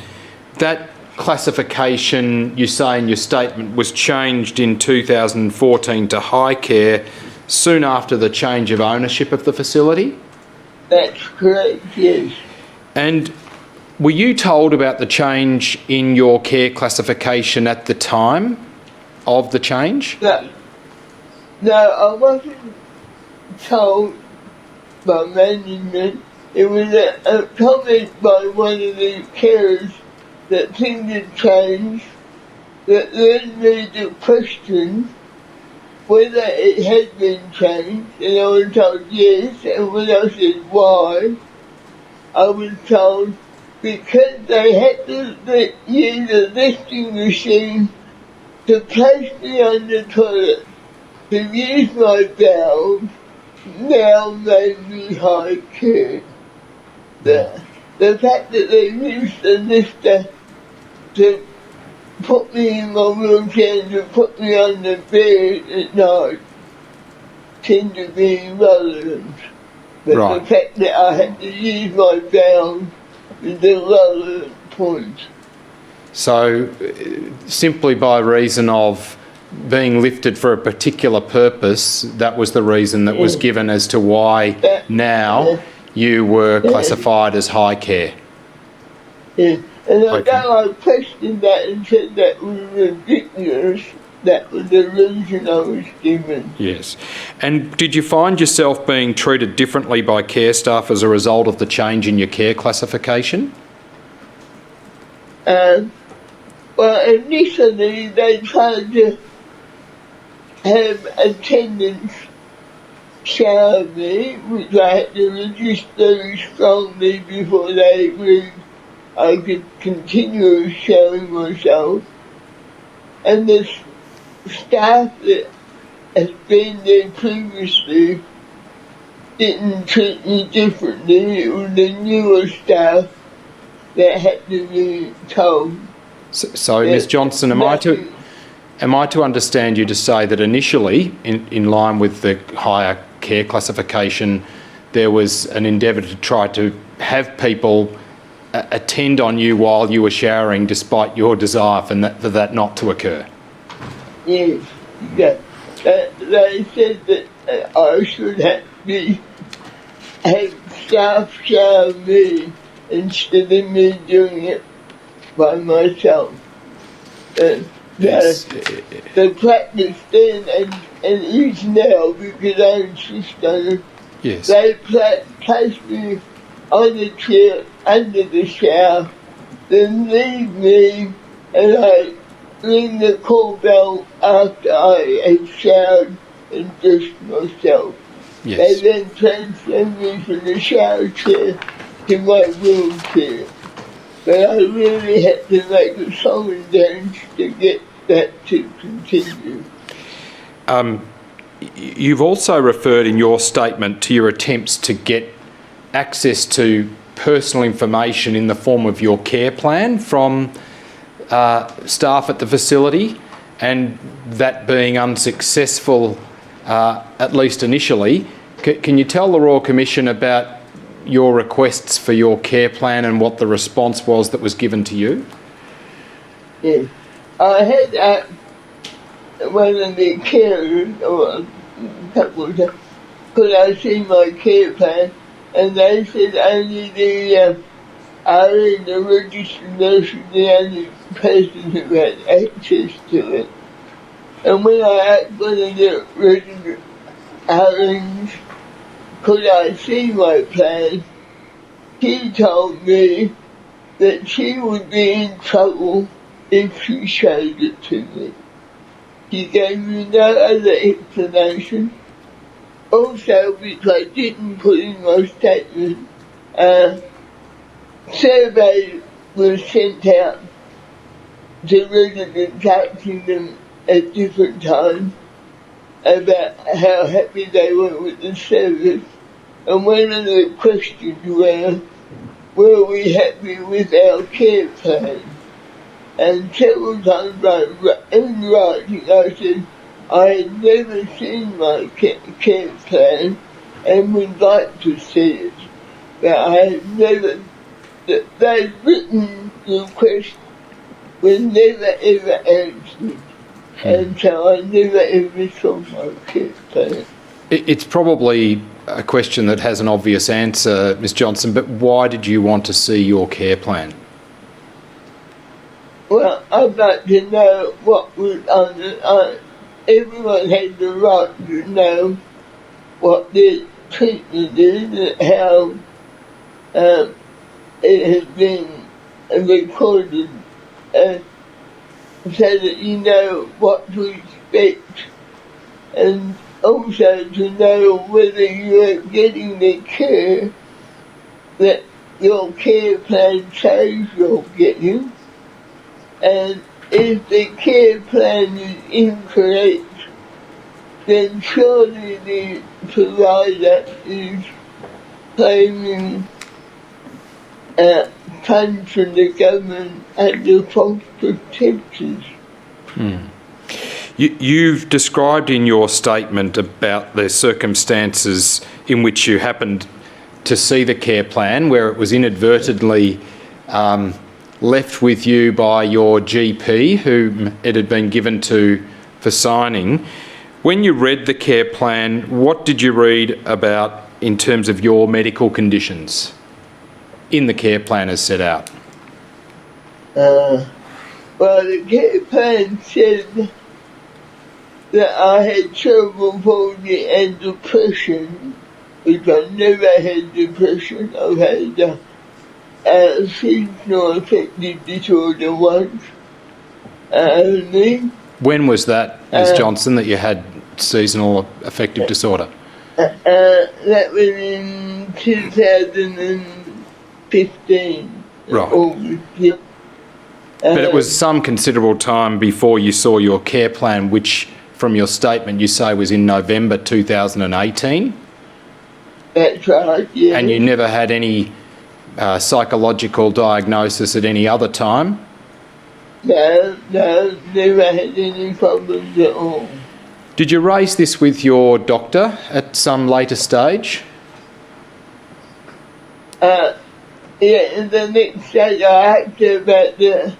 that classification, you say in your statement, was changed in 2014 to high care soon after the change of ownership of the facility? That's correct, yes. And were you told about the change in your care classification at the time of the change? No, I wasn't told by management. It was a comment by one of the carers that things had changed that led me to question whether it had been changed, and I was told yes, and when I said why, I was told because they had to use a lifting machine to place me on the toilet to use my bowels now made me high care. The fact that they used the lifter to put me in my wheelchair and to put me on the bed at night seemed to be irrelevant. But Right. the fact that I had to use my bowels is the relevant point. So, simply by reason of being lifted for a particular purpose, that was the reason that was given as to why now you were classified as high care. Yeah. And Okay. although I questioned that and said that was ridiculous, that was the reason I was given. Yes. And did you find yourself being treated differently by care staff as a result of the change in your care classification? Well, initially they tried to have attendance shower me, which I had to resist very strongly before they agreed I could continue showing myself. And the staff that has been there previously didn't treat me differently. It was the newer staff that had to be told. So Ms Johnson, am I to understand you to say that initially, in line with the higher care classification, there was an endeavour to try to have people attend on you while you were showering despite your desire for that not to occur? Yes, they said that I should have staff shower me instead of me doing it by myself. Yes. The practice then and is now, because I insist on it, Yes. they place me on a chair under the shower, then leave me, and I ring the call bell after I had showered and dressed myself. Yes. They then transfer me from the shower chair to my wheelchair. But I really had to make a solid dance to get that to continue. You've also referred in your statement to your attempts to get access to personal information in the form of your care plan from staff at the facility, and that being unsuccessful, at least initially. Can you tell the Royal Commission about your requests for your care plan and what the response was that was given to you? Yes. I had one of the carers, or a couple of times, could I see my care plan, and they said only the RN, the registered nurse, was the only person who had access to it. And when I asked one of the registered RNs, could I see my plan, she told me that she would be in trouble if she showed it to me. She gave me no other explanation. Also, which I didn't put in my statement, survey was sent out to residents asking them at different times about how happy they were with the service. And one of the questions were we happy with our care plan? And several times in writing I said I had never seen my care plan and would like to see it. But I had never, those written requests were never ever answered. And so I never ever saw my care plan. It's probably a question that has an obvious answer, Ms Johnson, but why did you want to see your care plan? Well, I'd like to know what was under. Everyone has the right to know what the treatment is and how it has been recorded, so that you know what to expect, and also to know whether you are getting the care that your care plan says you're getting. And if the care plan is incorrect, then surely the provider is claiming funds from the government under false pretenses. You've described in your statement about the circumstances in which you happened to see the care plan, where it was inadvertently left with you by your GP, whom it had been given to for signing. When you read the care plan, what did you read about in terms of your medical conditions in the care plan as set out? Well, the care plan said that I had cerebral palsy and depression, which I've never had depression. I've had seasonal affective disorder once only. When was that, Ms Johnson, that you had seasonal affective disorder? That was in 2015. Right. August, yeah. But it was some considerable time before you saw your care plan, which from your statement you say was in November 2018? That's right, yeah. And you never had any psychological diagnosis at any other time? No, never had any problems at all. Did you raise this with your doctor at some later stage? Yeah, in the next day I asked her about the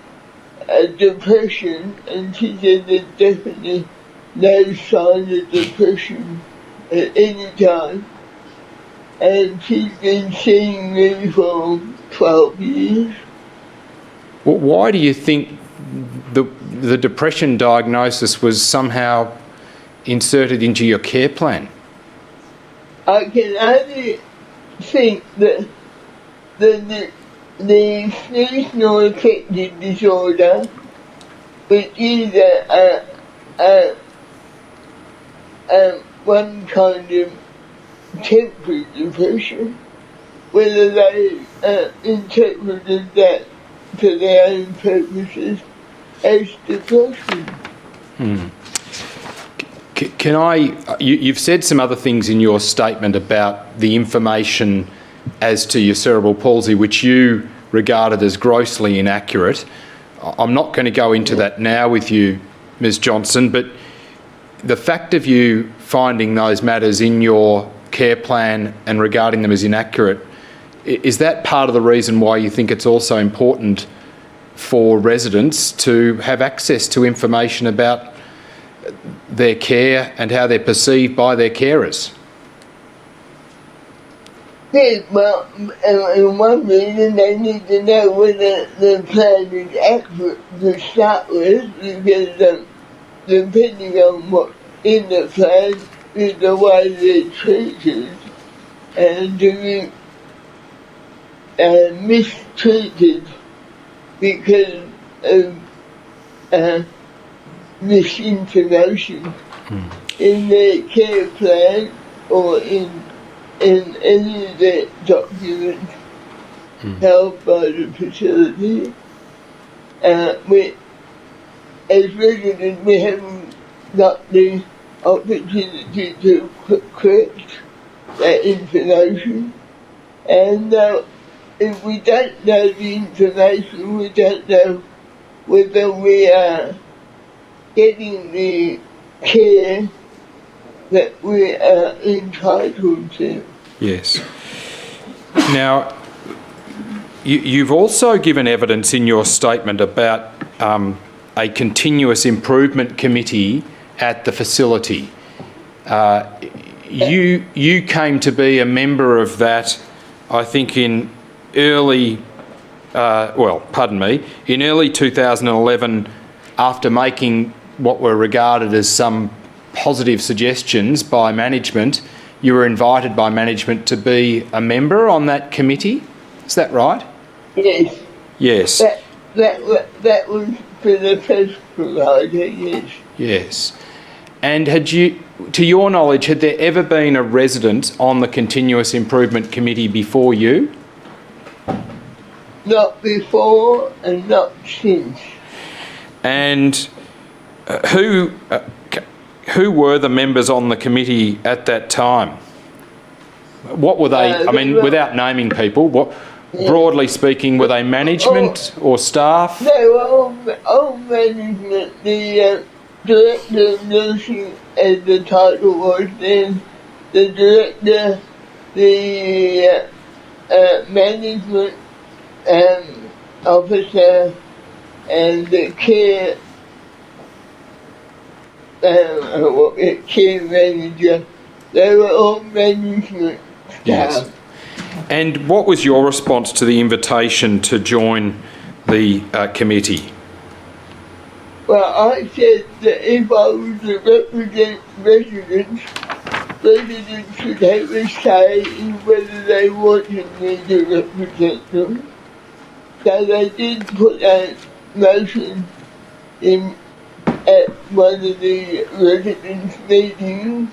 depression, and she said there's definitely no sign of depression at any time. And she's been seeing me for 12 years. Well, why do you think the depression diagnosis was somehow inserted into your care plan? I can only think that the seasonal affective disorder, which is one kind of temporary depression, whether they interpreted that for their own purposes as depression. You've said some other things in your statement about the information as to your cerebral palsy, which you regarded as grossly inaccurate. I'm not going to go into that now with you, Ms Johnson, but the fact of you finding those matters in your care plan and regarding them as inaccurate, is that part of the reason why you think it's also important for residents to have access to information about their care and how they're perceived by their carers? Yes, well, and one reason they need to know whether the plan is accurate to start with, because depending on what's in the plan is the way they're treated, and to be mistreated because of misinformation in their care plan or in any of the documents held by the facility. We, as residents, we haven't got the opportunity to correct that information, and if we don't know the information, we don't know whether we are getting the care that we are entitled to. Yes. Now, you've also given evidence in your statement about a continuous improvement committee at the facility. you came to be a member of that, I think, in early 2011, after making what were regarded as some positive suggestions by management. You were invited by management to be a member on that committee. Is that right? Yes. Yes. That was for the first provider, yes. Yes. And had you, to your knowledge, had there ever been a resident on the Continuous Improvement Committee before you? Not before and not since. And who were the members on the committee at that time? What were they, I mean, without naming people, what, broadly speaking, were they management or staff? They were all management. The director of nursing, as the title was then, the director, the management officer, and the care manager. They were all management staff. Yes. And what was your response to the invitation to join the committee? Well, I said that if I was to represent residents should have a say in whether they wanted me to represent them. So they did put a motion in at one of the residents' meetings,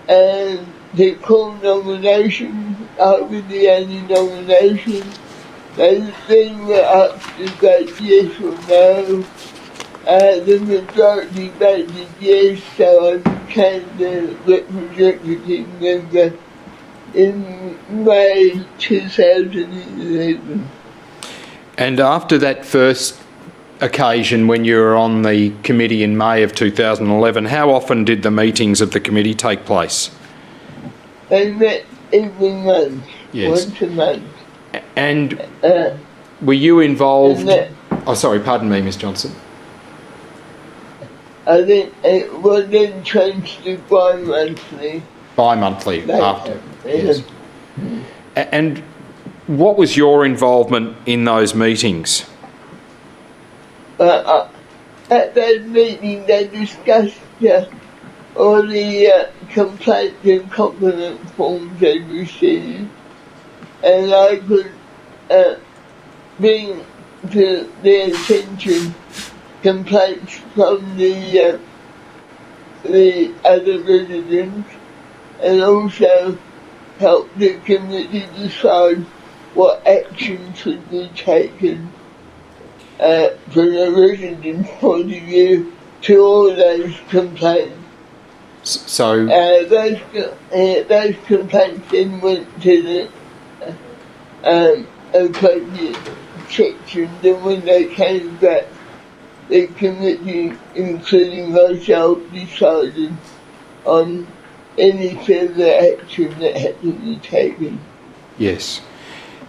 and they called nomination. I was the only nomination. They then were asked to vote yes or no. The majority voted yes, so I became the representative member in May 2011. And after that first occasion when you were on the committee in May of 2011, how often did the meetings of the committee take place? They met every month, Yes. once a month. And were you involved? Oh, sorry, pardon me, Ms Johnson. I think it was then changed to bi-monthly. Bi-monthly after. Yes. And what was your involvement in those meetings? At that meeting they discussed all the complaints and compliment forms they received, and I could bring to their attention complaints from the other residents, and also help the committee decide what action should be taken from the residents' point of view to all those complaints. So those complaints then went to the appropriate sections, and when they came back, the committee, including myself, decided on any further action that had to be taken. yes.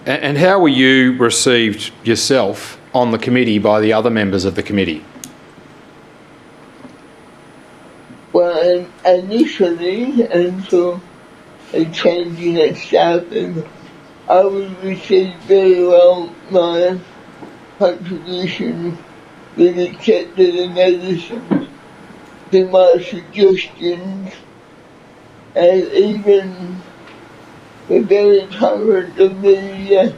And how were you received yourself on the committee by the other members of the committee? Well, initially, until a change in its staff, I was received very well. My contribution was accepted and listened to my suggestions, and even were very tolerant of me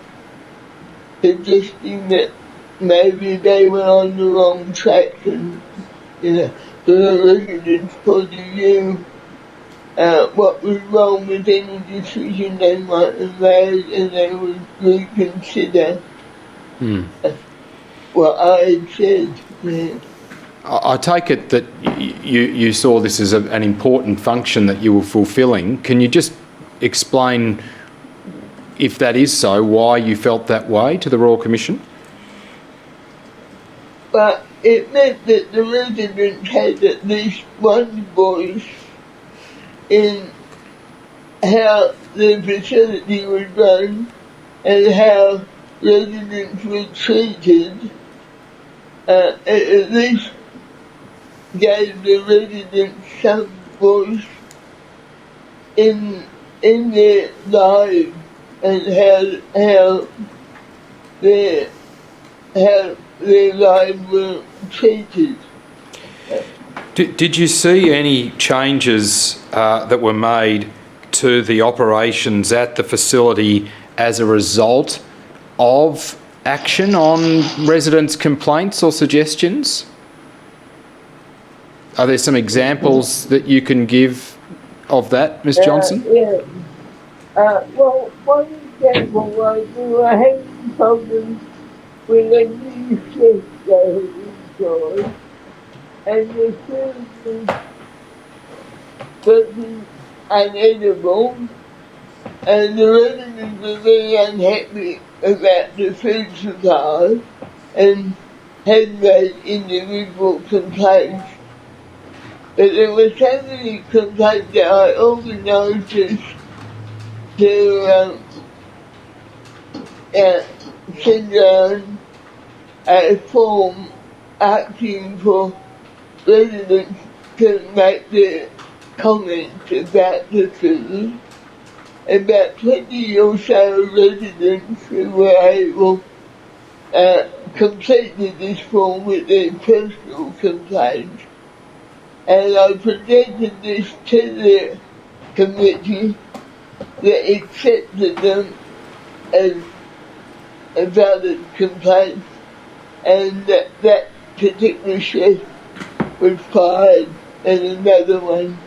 suggesting that maybe they were on the wrong track, and from the residents' point of view, what was wrong with any decision they might have made, and they would reconsider what I had said. Yeah. I take it that you saw this as an important function that you were fulfilling. Can you just explain, if that is so, why you felt that way to the Royal Commission? But it meant that the residents had at least one voice in how the facility was run and how residents were treated. It at least gave the residents some voice in their lives and how their lives were treated. Did you see any changes that were made to the operations at the facility as a result of action on residents' complaints or suggestions? Are there some examples that you can give of that, Ms Johnson? Yeah. Well, one example was we were having problems with a new chef they had employed, and the food was unedible, and the residents were very unhappy about the food supply and had made individual complaints. But there were so many complaints that I organised to send down a form asking for residents to make their comments about the food. About 20 or so residents who were able completed this form with their personal complaints, and I presented this to the committee that accepted them as a valid complaint, and that particular chef was fired and another one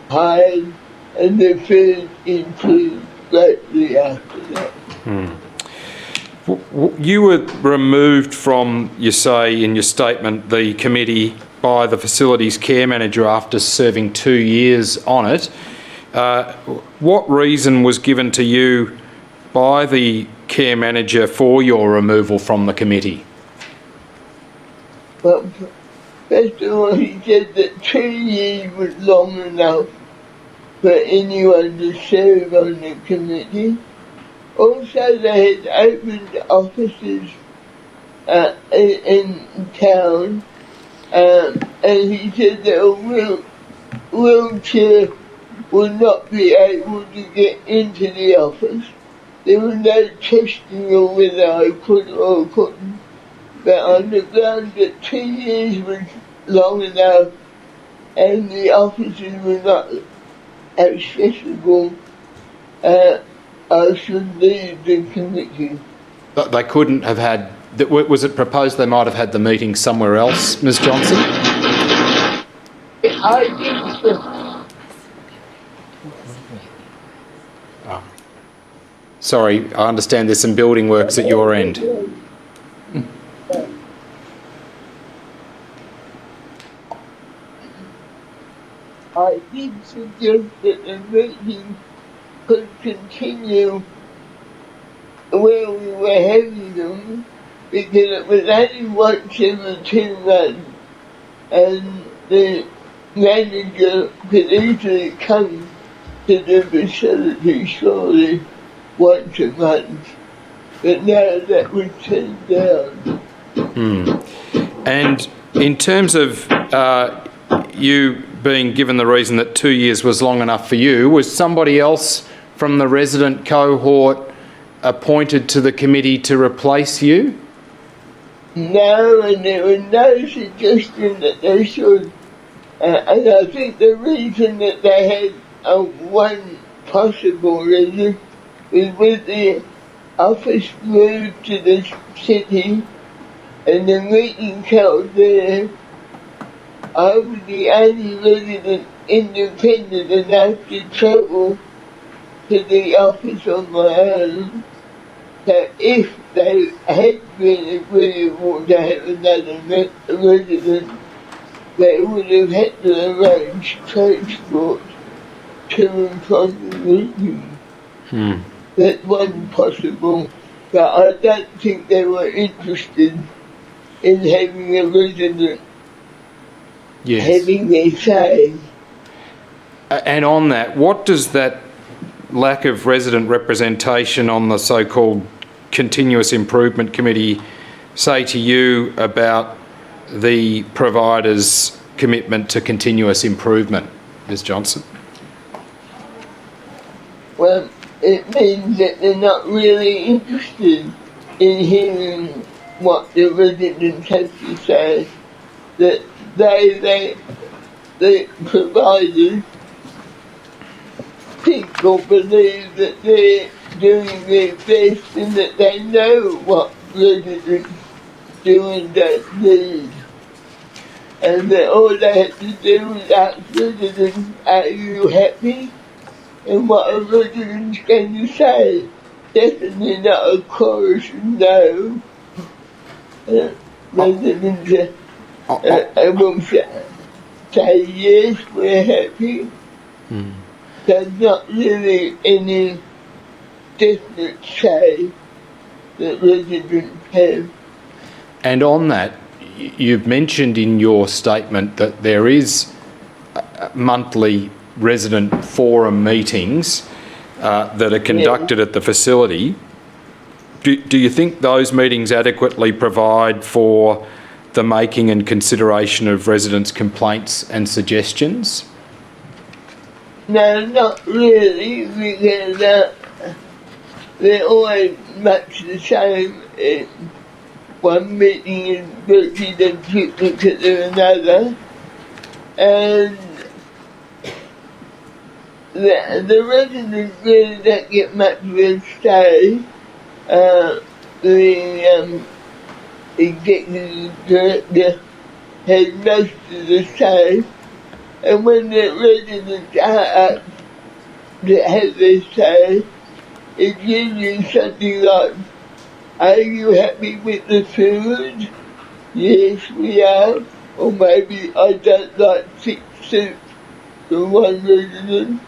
hired, and the food improved greatly after that. You were removed from, you say in your statement, the committee by the facilities care manager after serving 2 years on it. What reason was given to you by the care manager for your removal from the committee? Well, first of all, he said that 2 years was long enough for anyone to serve on the committee. Also, they had opened offices in town, and he said that a wheelchair would not be able to get into the office. There was no testing of whether I could or couldn't, but on the grounds that 2 years was long enough and the offices were not accessible, I should leave the committee. They couldn't have had... Was it proposed they might have had the meeting somewhere else, Ms Johnson? I think so. Sorry, I understand there's some building works at your end. I did suggest that the meeting could continue where we were having them, because it was only once every 2 months, and the manager could easily come to the facility surely once a month, but now that was turned down. And in terms of you being given the reason that 2 years was long enough for you, was somebody else from the resident cohort appointed to the committee to replace you? No, and there was no suggestion that they should. And I think the reason that they had one possible reason was with the office moved to the city and the meeting held there, I was the only resident independent enough to travel to the office on my own. So if they had been agreeable to have another resident, they would have had to arrange transport to and from the meeting. That wasn't possible, but I don't think they were interested in having a resident having their say. And on that, what does that lack of resident representation on the so-called Continuous Improvement Committee say to you about the provider's commitment to continuous improvement, Ms Johnson? well, it means that they're not really interested in hearing what the residents have to say. That the providers think or believe that they're doing their best and that they know what residents do and don't need. And that all they have to do is ask residents, are you happy? And what are residents going to say? Definitely not a chorus of no. Residents will say yes, we're happy. There's not really any definite say that residents have. And on that, you've mentioned in your statement that there is monthly resident forum meetings that are conducted at the facility. Do you think those meetings adequately provide for the making and consideration of residents' complaints and suggestions? No, not really, because they're always much the same. One meeting is virtually the duplicate of another, and the residents really don't get much of a say. The executive director has most of the say, and when the residents are up to have their say, it's usually something like, are you happy with the food? Yes, we are. Or maybe I don't like thick soup from one resident.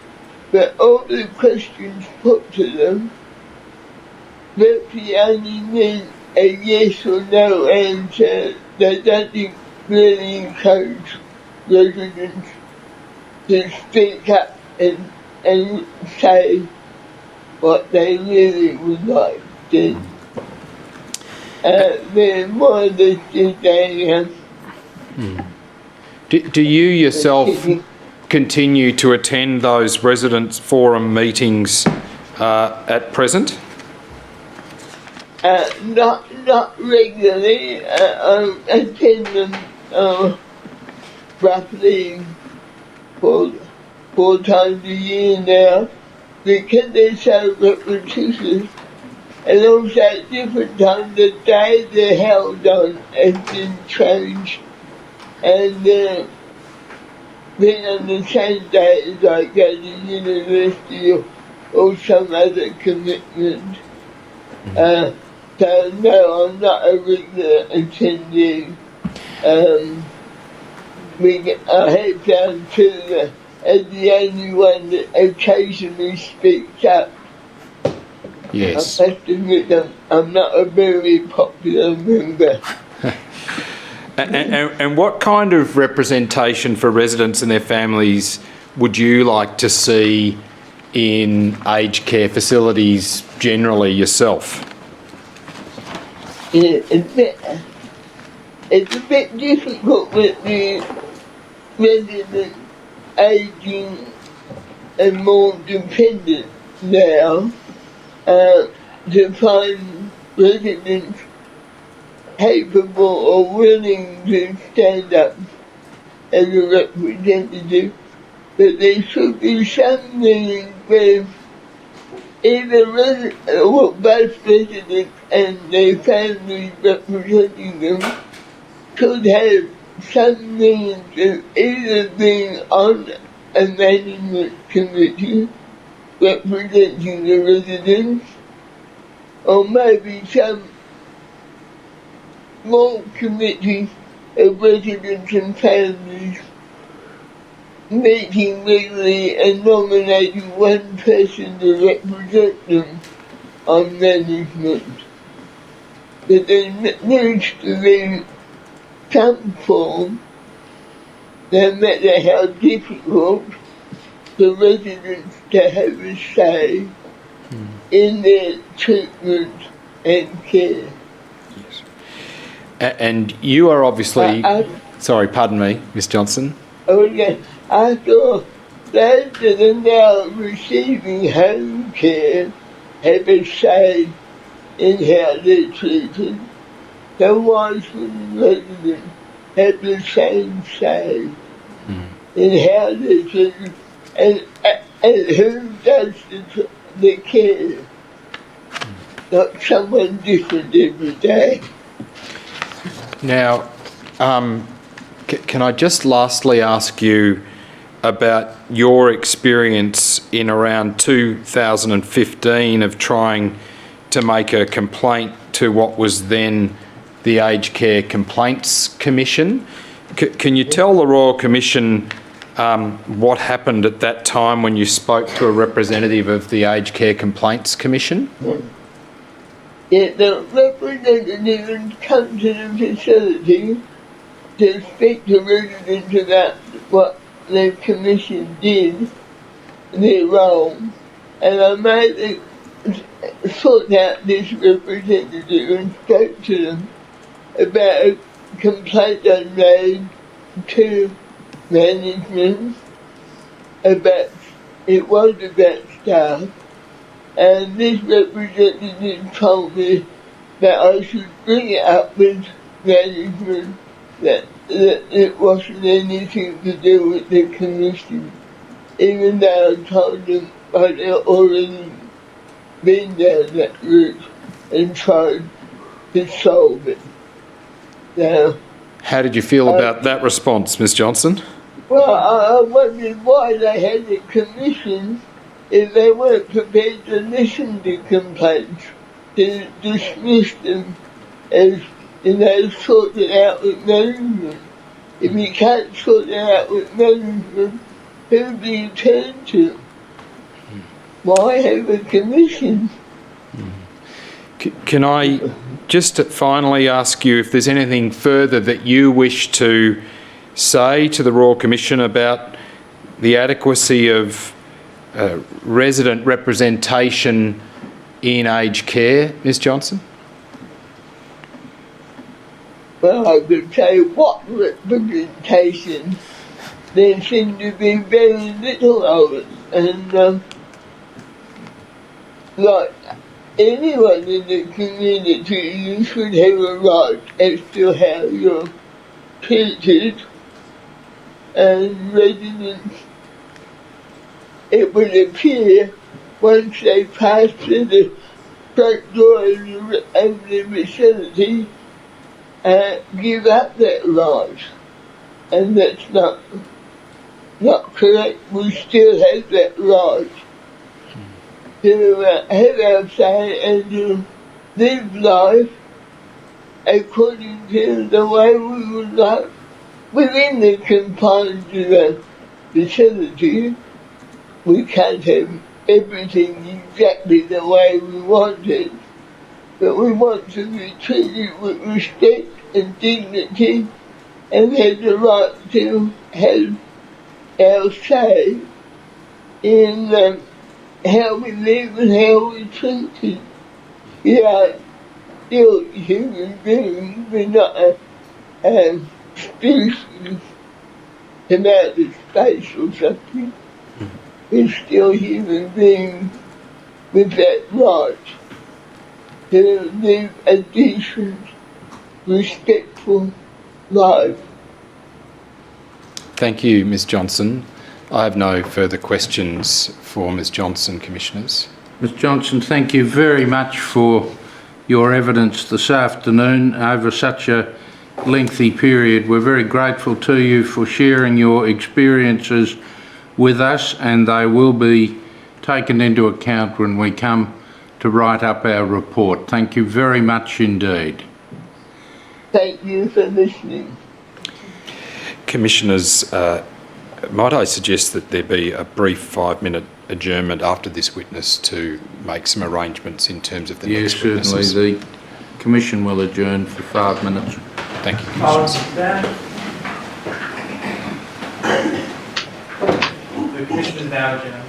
But all the questions put to them virtually only mean a yes or no answer. They don't really encourage residents to speak up and say what they really would like to. They're more or less just a... Do you yourself continue to attend those residents' forum meetings at present? Not regularly. I attend them roughly four times a year now, because they're so repetitious. And also at different times, the day they're held on has been changed. And being on the same day as I go to university or some other commitment. So no, I'm not a regular attendee. I have found too as the only one that occasionally speaks up. Yes. I have to admit I'm not a very popular member. And what kind of representation for residents and their families would you like to see in aged care facilities generally yourself? It's a bit difficult with the residents aging and more dependent now to find residents capable or willing to stand up as a representative, but there should be some meaning where either both residents and their families representing them could have some means of either being on a management committee representing the residents, or maybe some small committee of residents and families meeting regularly and nominating one person to represent them on management. But there needs to be some form, no matter how difficult, for residents to have a say in their treatment and care. Yes. And you are obviously... sorry, pardon me, Ms Johnson. Okay, I thought those that are now receiving homes care have a say in how they're treated? So why shouldn't residents have the same say in how they're treated? And who does the care? Not someone different every day. Now, can I just lastly ask you about your experience in around 2015 of trying to make a complaint to what was then the Aged Care Complaints Commission? Can you tell the Royal Commission what happened at that time when you spoke to a representative of the Aged Care Complaints Commission? Yeah, the representative come to the facility to speak to residents about what the commission did, their role, and I made sought out this representative and spoke to them about a complaint I made to management about, it was about staff, and this representative told me that I should bring it up with management, that it wasn't anything to do with the commission, even though I told them I'd already been down that route and tried to solve it. Now, How did you feel about that response, Ms Johnson? well, I wondered why they had a commission if they weren't prepared to listen to complaints, to dismiss them as, sort it out with management. If you can't sort it out with management, who do you turn to? Why have a commission? Can I just finally ask you if there's anything further that you wish to say to the Royal Commission about the adequacy of resident representation in aged care, Ms Johnson? Well, I could say what representation. There seemed to be very little of it, and like anyone in the community, you should have a right as to how you're treated, and residents, it would appear, once they pass through the front door of the facility, give up that right, and that's not correct. We still have that right to have our say and to live life according to the way we would like, within the confines of the facility. We can't have everything exactly the way we want it, but we want to be treated with respect and dignity and have the right to have our say in how we live and how we treat it. We are still human beings, we're not a species from outer space or something. We're still human beings with that right to live a decent, respectful life. Thank you, Ms Johnson. I have no further questions for Ms Johnson, Commissioners. Ms Johnson, thank you very much for your evidence this afternoon over such a lengthy period. We're very grateful to you for sharing your experiences with us, and they will be taken into account when we come to write up our report. Thank you very much indeed. Thank you for listening. Commissioners, might I suggest that there be a brief 5-minute adjournment after this witness to make some arrangements in terms of the next witnesses? Yes, certainly. The Commission will adjourn for 5 minutes. Thank you, Commissioners. The Commission is now adjourned.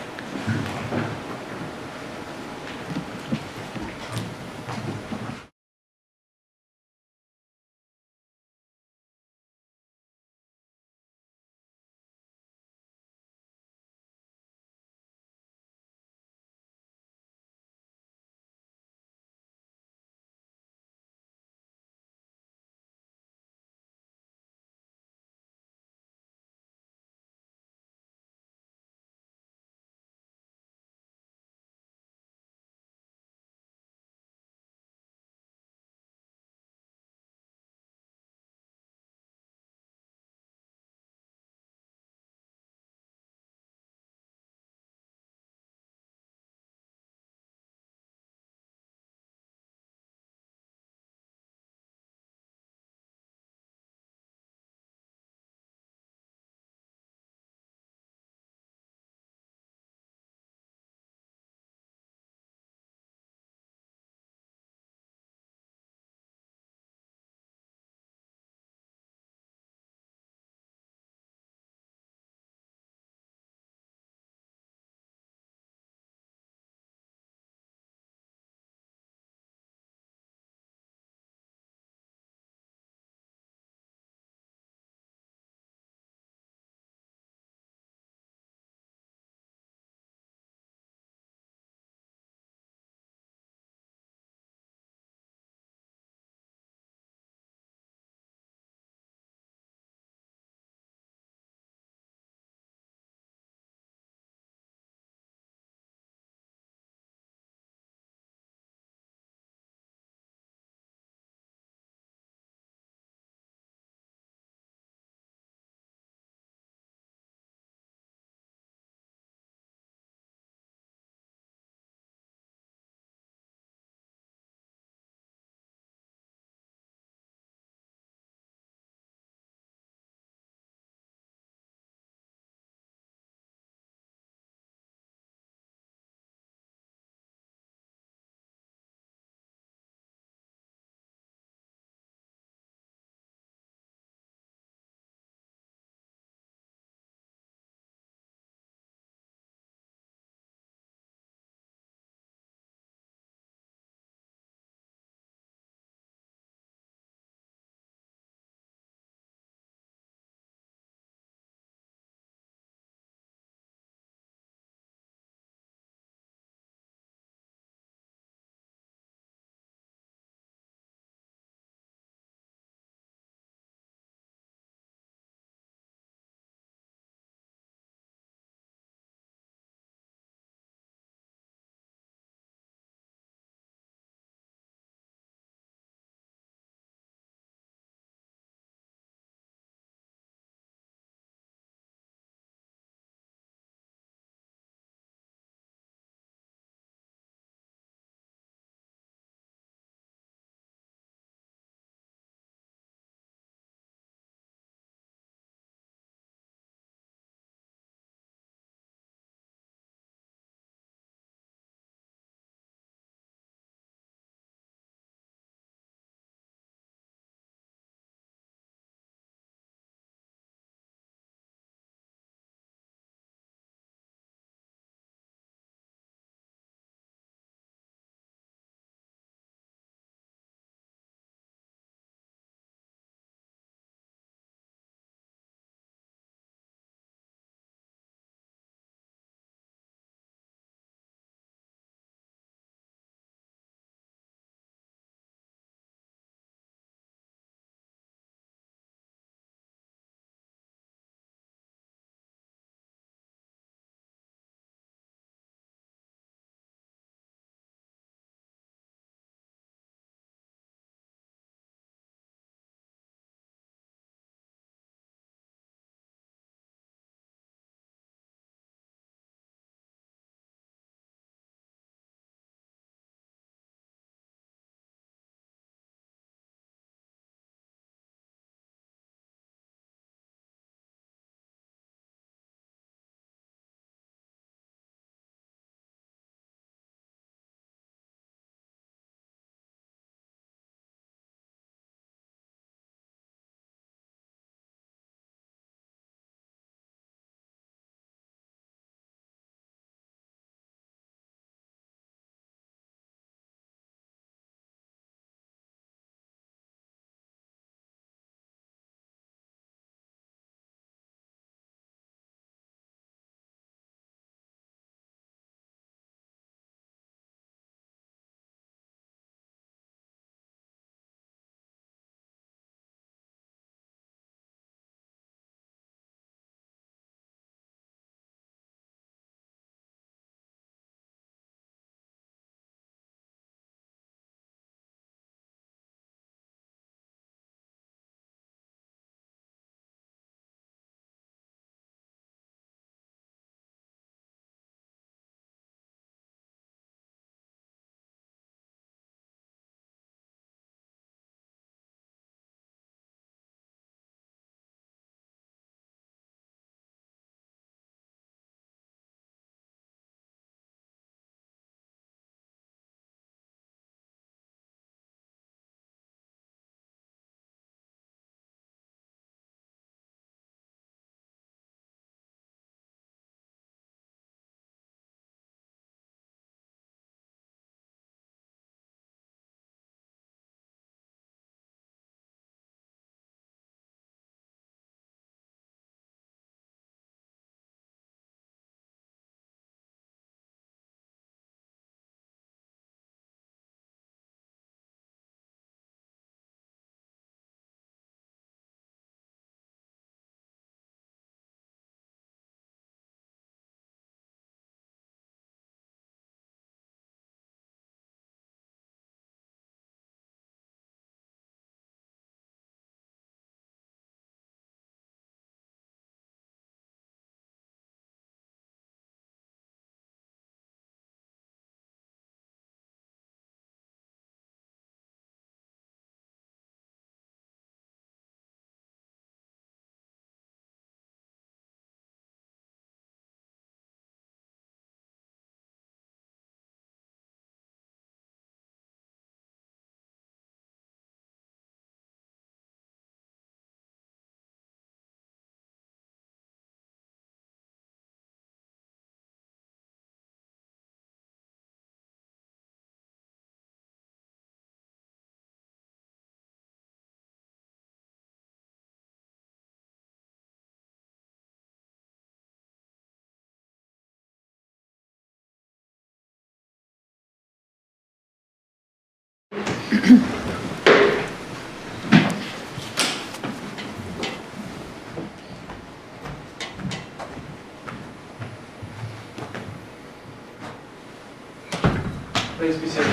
Please be seated.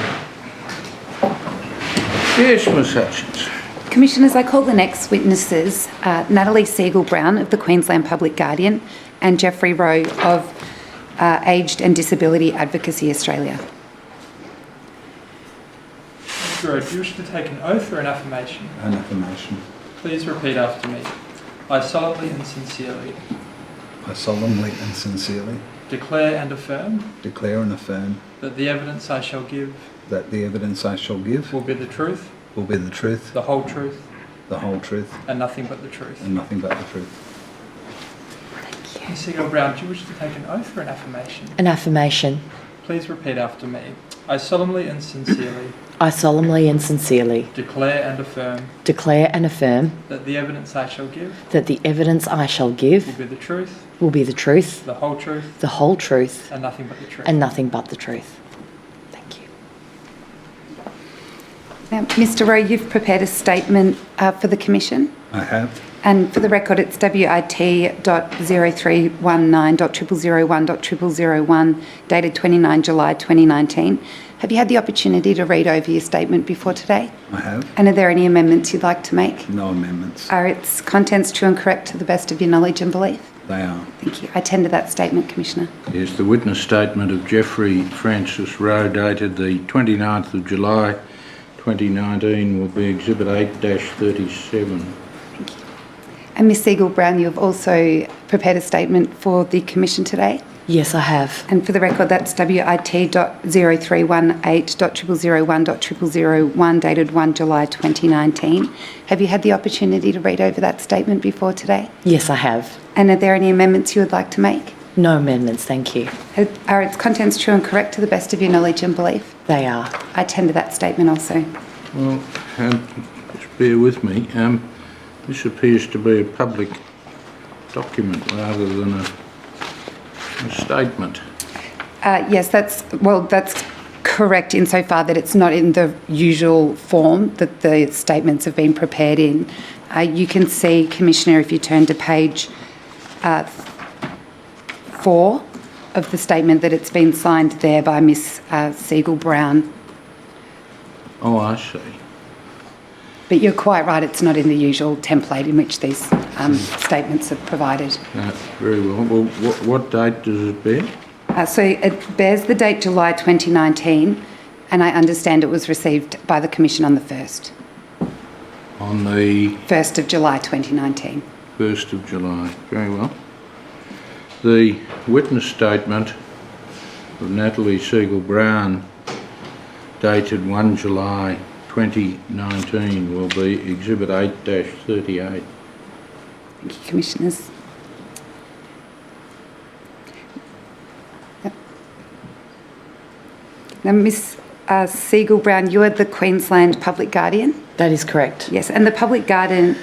Yes, Ms Hutchins. Commissioners, I call the next witnesses, Natalie Segal-Brown of the Queensland Public Guardian and Jeffrey Rowe of Aged and Disability Advocacy Australia. Mr. Rowe, do you wish to take an oath or an affirmation? An affirmation. Please repeat after me. I solemnly and sincerely I solemnly and sincerely declare and affirm declare and affirm that the evidence I shall give that the evidence I shall give will be the truth, will be the truth, the whole truth, the whole truth, and nothing but the truth. and nothing but the truth. Ms. Segal-Brown, do you wish to take an oath or an affirmation? An affirmation. Please repeat after me. I solemnly and sincerely I solemnly and sincerely declare and affirm that the evidence I shall give the evidence I shall will give be the truth, will be the truth, the whole truth, the whole truth, and nothing but the truth. and nothing but the truth. Thank you. Now, Mr. Rowe, you've prepared a statement for the Commission. I have. And for the record, it's WIT.0319.0001.0001, dated 29 July 2019. Have you had the opportunity to read over your statement before today? I have. And are there any amendments you'd like to make? No amendments. Are its contents true and correct to the best of your knowledge and belief? They are. Thank you. I tender that statement, Commissioner. Yes, the witness statement of Jeffrey Francis Rowe dated the 29th of July 2019 will be Exhibit 8-37. And Ms Segal-Brown, you have also prepared a statement for the Commission today? Yes, I have. And for the record, that's WIT.0318.0001.0001, dated 1 July 2019. Have you had the opportunity to read over that statement before today? Yes, I have. And are there any amendments you would like to make? No amendments, thank you. Are its contents true and correct to the best of your knowledge and belief? They are. I tender that statement also. Well, just bear with me. This appears to be a public document rather than a statement. Yes, that's correct insofar that it's not in the usual form that the statements have been prepared in. You can see, Commissioner, if you turn to page 4 of the statement, that it's been signed there by Ms Segal-Brown. Oh, I see. But you're quite right, it's not in the usual template in which these statements are provided. Very well. Well, what date does it bear? So it bears the date July 2019, and I understand it was received by the Commission on the 1st. On the 1st of July 2019. 1st of July. Very well. The witness statement of Natalie Segal-Brown dated 1 July 2019 will be Exhibit 8-38. Thank you, Commissioners. Yep. Now, Ms Segal-Brown, you are the Queensland Public Guardian? That is correct. Yes, and the Public Guardian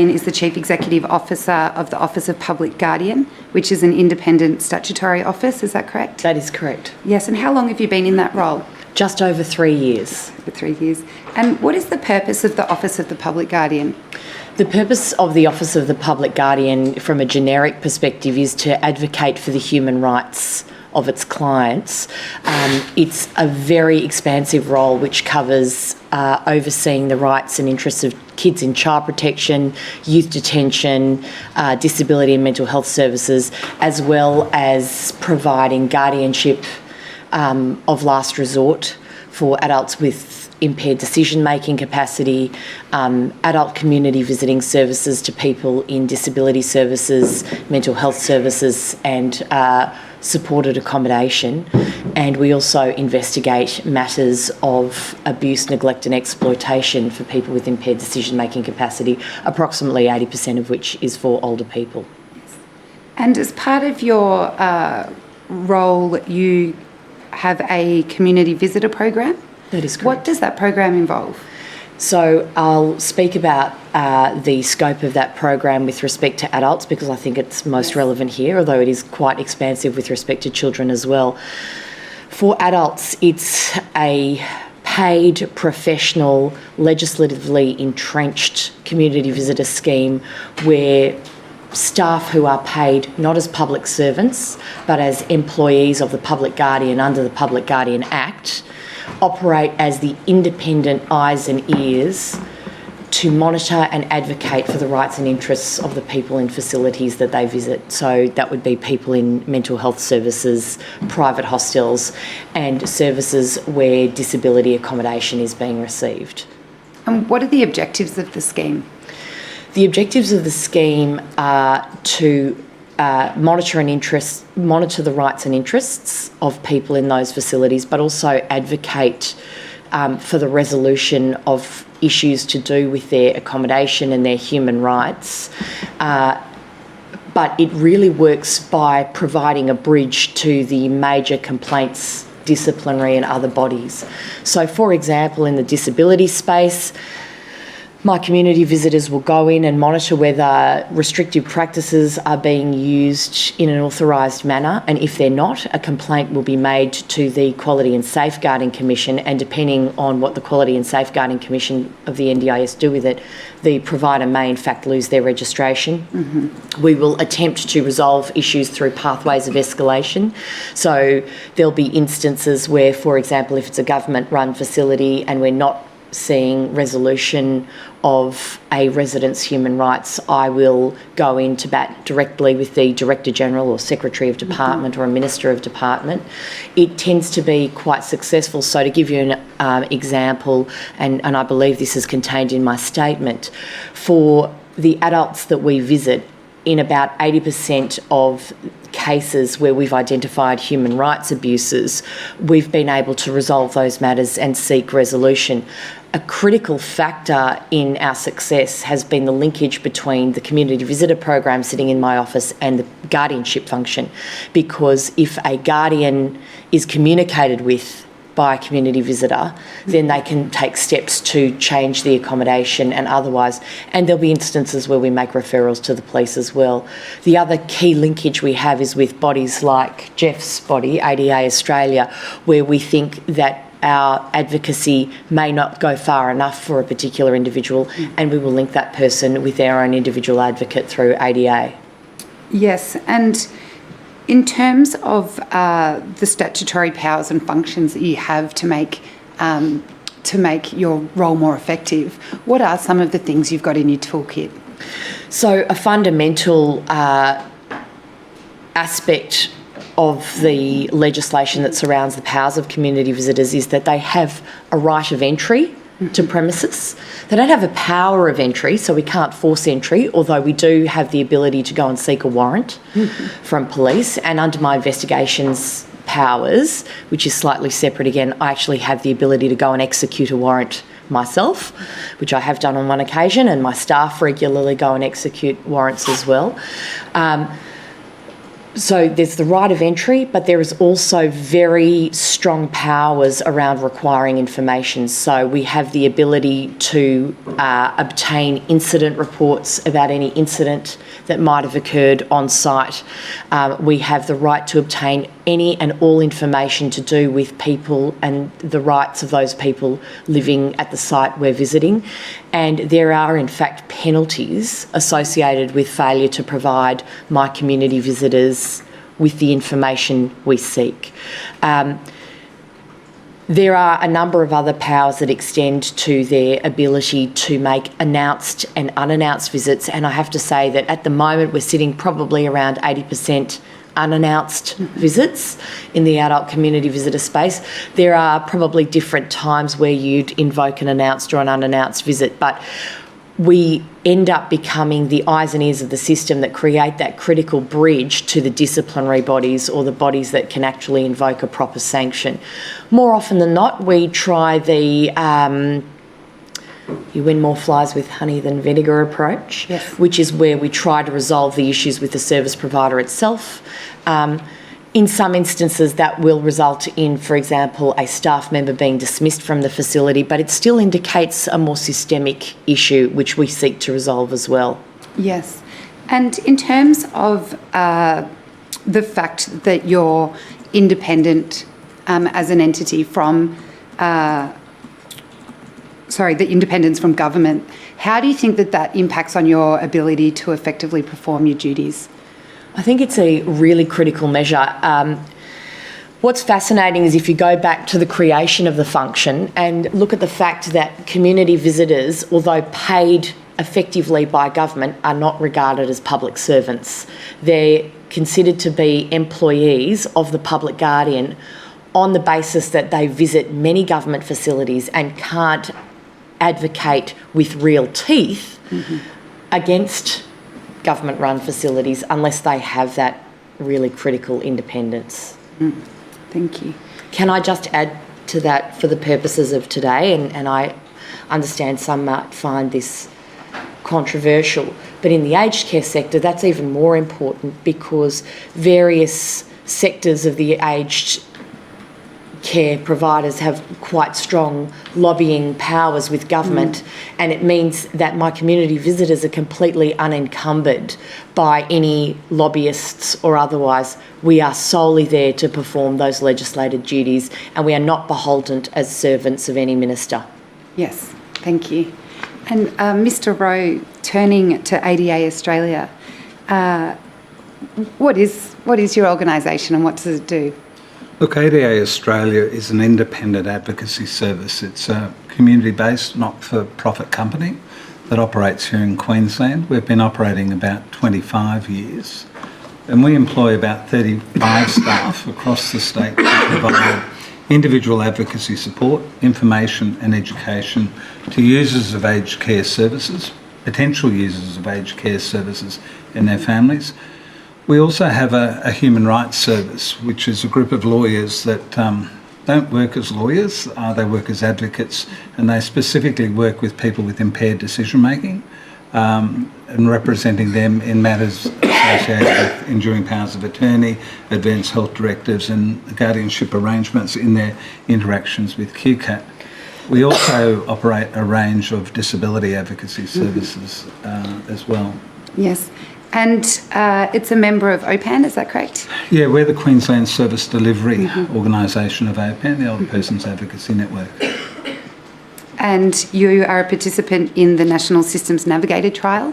is the Chief Executive Officer of the Office of Public Guardian, which is an independent statutory office, is that correct? That is correct. Yes, and how long have you been in that role? Just over 3 years. For 3 years. And what is the purpose of the Office of the Public Guardian? The purpose of the Office of the Public Guardian, from a generic perspective, is to advocate for the human rights of its clients. It's a very expansive role which covers overseeing the rights and interests of kids in child protection, youth detention, disability and mental health services, as well as providing guardianship of last resort for adults with impaired decision-making capacity, adult community visiting services to people in disability services, mental health services and supported accommodation. And we also investigate matters of abuse, neglect and exploitation for people with impaired decision-making capacity, approximately 80% of which is for older people. And as part of your role, you have a community visitor program? That is correct. What does that program involve? So I'll speak about the scope of that program with respect to adults because I think it's most relevant here, although it is quite expansive with respect to children as well. For adults, it's a paid, professional, legislatively entrenched community visitor scheme where staff who are paid not as public servants but as employees of the Public Guardian under the Public Guardian Act operate as the independent eyes and ears to monitor and advocate for the rights and interests of the people in facilities that they visit. So that would be people in mental health services, private hostels, and services where disability accommodation is being received. And what are the objectives of the scheme? The objectives of the scheme are to monitor the rights and interests of people in those facilities, but also advocate for the resolution of issues to do with their accommodation and their human rights. But it really works by providing a bridge to the major complaints, disciplinary and other bodies. So, for example, in the disability space, my community visitors will go in and monitor whether restrictive practices are being used in an authorised manner, and if they're not, a complaint will be made to the Quality and Safeguarding Commission, and depending on what the Quality and Safeguarding Commission of the NDIS do with it, the provider may in fact lose their registration. Mm-hmm. We will attempt to resolve issues through pathways of escalation. So there'll be instances where, for example, if it's a government-run facility and we're not seeing resolution of a resident's human rights, I will go into bat directly with the Director General or Secretary of Department or a Minister of Department. It tends to be quite successful. So to give you an example, and I believe this is contained in my statement, for the adults that we visit, in about 80% of cases where we've identified human rights abuses, we've been able to resolve those matters and seek resolution. A critical factor in our success has been the linkage between the community visitor program sitting in my office and the guardianship function, because if a guardian is communicated with by a community visitor, then they can take steps to change the accommodation and otherwise. And there'll be instances where we make referrals to the police as well. The other key linkage we have is with bodies like Jeff's body, ADA Australia, where we think that our advocacy may not go far enough for a particular individual, and we will link that person with their own individual advocate through ADA. Yes, and in terms of the statutory powers and functions that you have to make your role more effective, what are some of the things you've got in your toolkit? So a fundamental aspect of the legislation that surrounds the powers of community visitors is that they have a right of entry to premises. They don't have a power of entry, so we can't force entry, although we do have the ability to go and seek a warrant from police. And under my investigations powers, which is slightly separate again, I actually have the ability to go and execute a warrant myself, which I have done on one occasion, and my staff regularly go and execute warrants as well. So there's the right of entry, but there is also very strong powers around requiring information. So we have the ability to obtain incident reports about any incident that might have occurred on site. We have the right to obtain any and all information to do with people and the rights of those people living at the site we're visiting. And there are, in fact, penalties associated with failure to provide my community visitors with the information we seek. There are a number of other powers that extend to their ability to make announced and unannounced visits, and I have to say that at the moment we're sitting probably around 80% unannounced visits in the adult community visitor space. There are probably different times where you'd invoke an announced or an unannounced visit, but we end up becoming the eyes and ears of the system that create that critical bridge to the disciplinary bodies or the bodies that can actually invoke a proper sanction. More often than not, we try the you win more flies with honey than vinegar approach, yes, which is where we try to resolve the issues with the service provider itself. In some instances, that will result in, for example, a staff member being dismissed from the facility, but it still indicates a more systemic issue which we seek to resolve as well. Yes. And in terms of the fact that you're independent as an entity from, the independence from government, how do you think that that impacts on your ability to effectively perform your duties? I think it's a really critical measure. What's fascinating is if you go back to the creation of the function and look at the fact that community visitors, although paid effectively by government, are not regarded as public servants. They're considered to be employees of the public guardian on the basis that they visit many government facilities and can't advocate with real teeth against government-run facilities unless they have that really critical independence. Thank you. Can I just add to that for the purposes of today, and I understand some might find this controversial, but in the aged care sector that's even more important because various sectors of the aged care providers have quite strong lobbying powers with government, and it means that my community visitors are completely unencumbered by any lobbyists or otherwise. We are solely there to perform those legislated duties, and we are not beholden as servants of any minister. Yes, thank you. And Mr. Rowe, turning to ADA Australia, what is your organisation and what does it do? Look, ADA Australia is an independent advocacy service. It's a community-based, not-for-profit company that operates here in Queensland. We've been operating about 25 years, and we employ about 35 staff across the state to provide individual advocacy support, information and education to users of aged care services, potential users of aged care services and their families. We also have a human rights service, which is a group of lawyers that don't work as lawyers, they work as advocates, and they specifically work with people with impaired decision-making and representing them in matters associated with enduring powers of attorney, advance health directives and guardianship arrangements in their interactions with QCAT. We also operate a range of disability advocacy services as well. Yes. And it's a member of OPAN, is that correct? Yeah, we're the Queensland Service Delivery Organisation of OPAN, the Older Persons Advocacy Network. And you are a participant in the National Systems Navigator trial?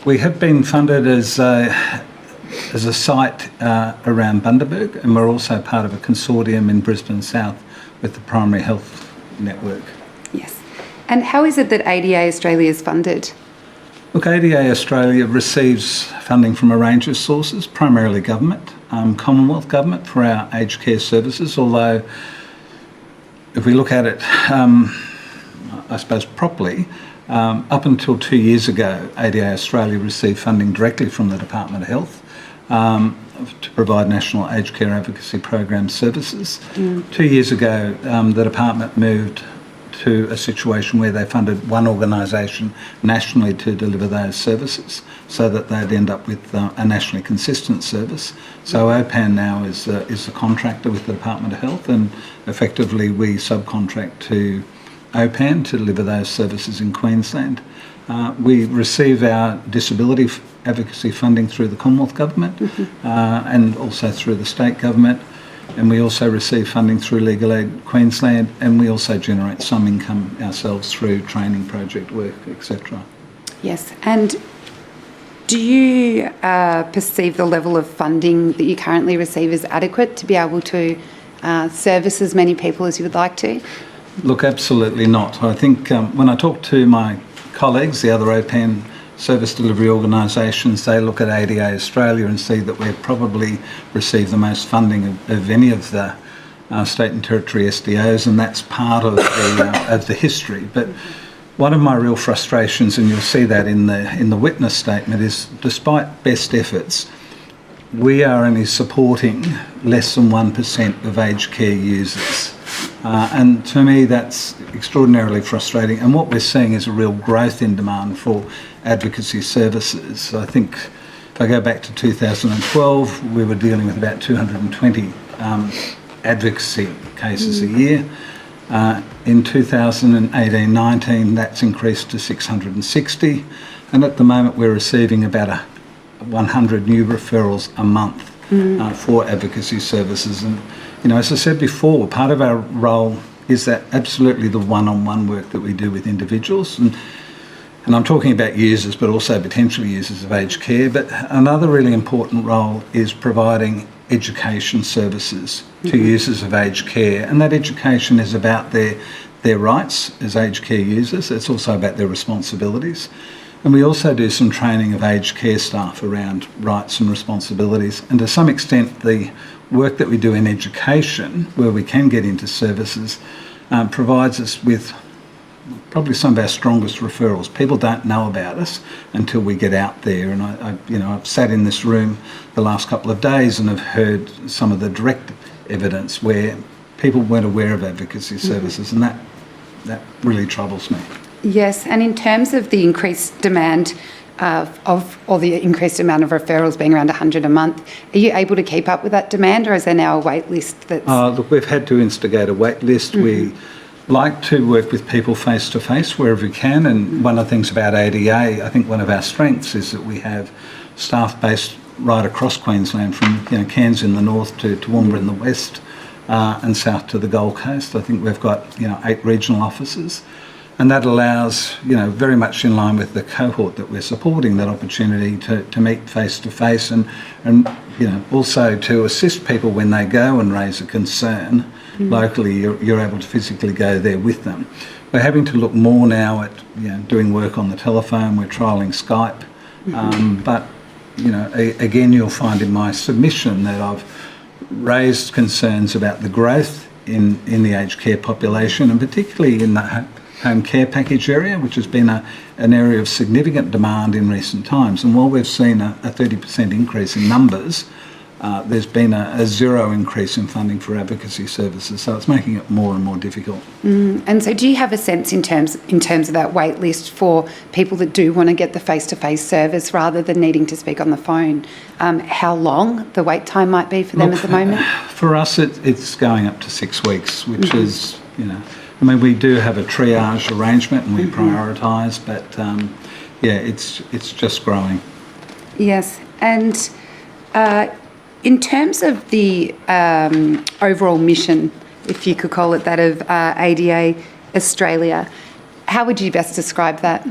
We have been funded as a site around Bundaberg, and we're also part of a consortium in Brisbane South with the Primary Health Network. Yes. And how is it that ADA Australia is funded? Look, ADA Australia receives funding from a range of sources, primarily government, Commonwealth government for our aged care services, although if we look at it, I suppose properly, up until 2 years ago, ADA Australia received funding directly from the Department of Health to provide national aged care advocacy program services. 2 years ago, the department moved to a situation where they funded one organisation nationally to deliver those services so that they'd end up with a nationally consistent service. So OPAN now is a contractor with the Department of Health, and effectively we subcontract to OPAN to deliver those services in Queensland. We receive our disability advocacy funding through the Commonwealth Government and also through the state government. And we also receive funding through Legal Aid Queensland, and we also generate some income ourselves through training project work, etc. Yes, and do you perceive the level of funding that you currently receive as adequate to be able to service as many people as you would like to? Look, absolutely not. I think when I talk to my colleagues, the other OPAN service delivery organisations, they look at ADA Australia and see that we've probably received the most funding of any of the state and territory SDOs, and that's part of the history. But one of my real frustrations, and you'll see that in the witness statement, is despite best efforts, we are only supporting less than 1% of aged care users. And to me, that's extraordinarily frustrating. And what we're seeing is a real growth in demand for advocacy services. I think if I go back to 2012, we were dealing with about 220 advocacy cases a year. In 2018-19, that's increased to 660. And at the moment, we're receiving about 100 new referrals a month for advocacy services. And you know, as I said before, part of our role is that absolutely the one-on-one work that we do with individuals. And I'm talking about users, but also potential users of aged care. But another really important role is providing education services to users of aged care, and that education is about their rights as aged care users. It's also about their responsibilities. And we also do some training of aged care staff around rights and responsibilities. And to some extent, the work that we do in education, where we can get into services, provides us with probably some of our strongest referrals. People don't know about us until we get out there. And I've sat in this room the last couple of days and have heard some of the direct evidence where people weren't aware of advocacy services, and that really troubles me. Yes, and in terms of the increased demand or the increased amount of referrals being around 100 a month, are you able to keep up with that demand, or is there now a wait list that's... Look, we've had to instigate a wait list. We like to work with people face to face wherever we can, and one of the things about ADA, I think one of our strengths is that we have staff based right across Queensland, from Cairns in the north to Toowoomba in the west, and south to the Gold Coast. I think we've got 8 regional offices. And that allows, very much in line with the cohort that we're supporting, that opportunity to meet face to face and also to assist people when they go and raise a concern locally. You're able to physically go there with them. We're having to look more now at doing work on the telephone. We're trialling Skype, but again, you'll find in my submission that I've raised concerns about the growth in the aged care population, and particularly in the home care package area, which has been an area of significant demand in recent times. And while we've seen a 30% increase in numbers, there's been a zero increase in funding for advocacy services. So it's making it more and more difficult. And so do you have a sense in terms of that wait list for people that do want to get the face-to-face service rather than needing to speak on the phone, how long the wait time might be for them at the moment? For us, it's going up to 6 weeks, which is, we do have a triage arrangement and we prioritise, but it's just growing. Yes, and in terms of the overall mission, if you could call it that, of ADA Australia, how would you best describe that?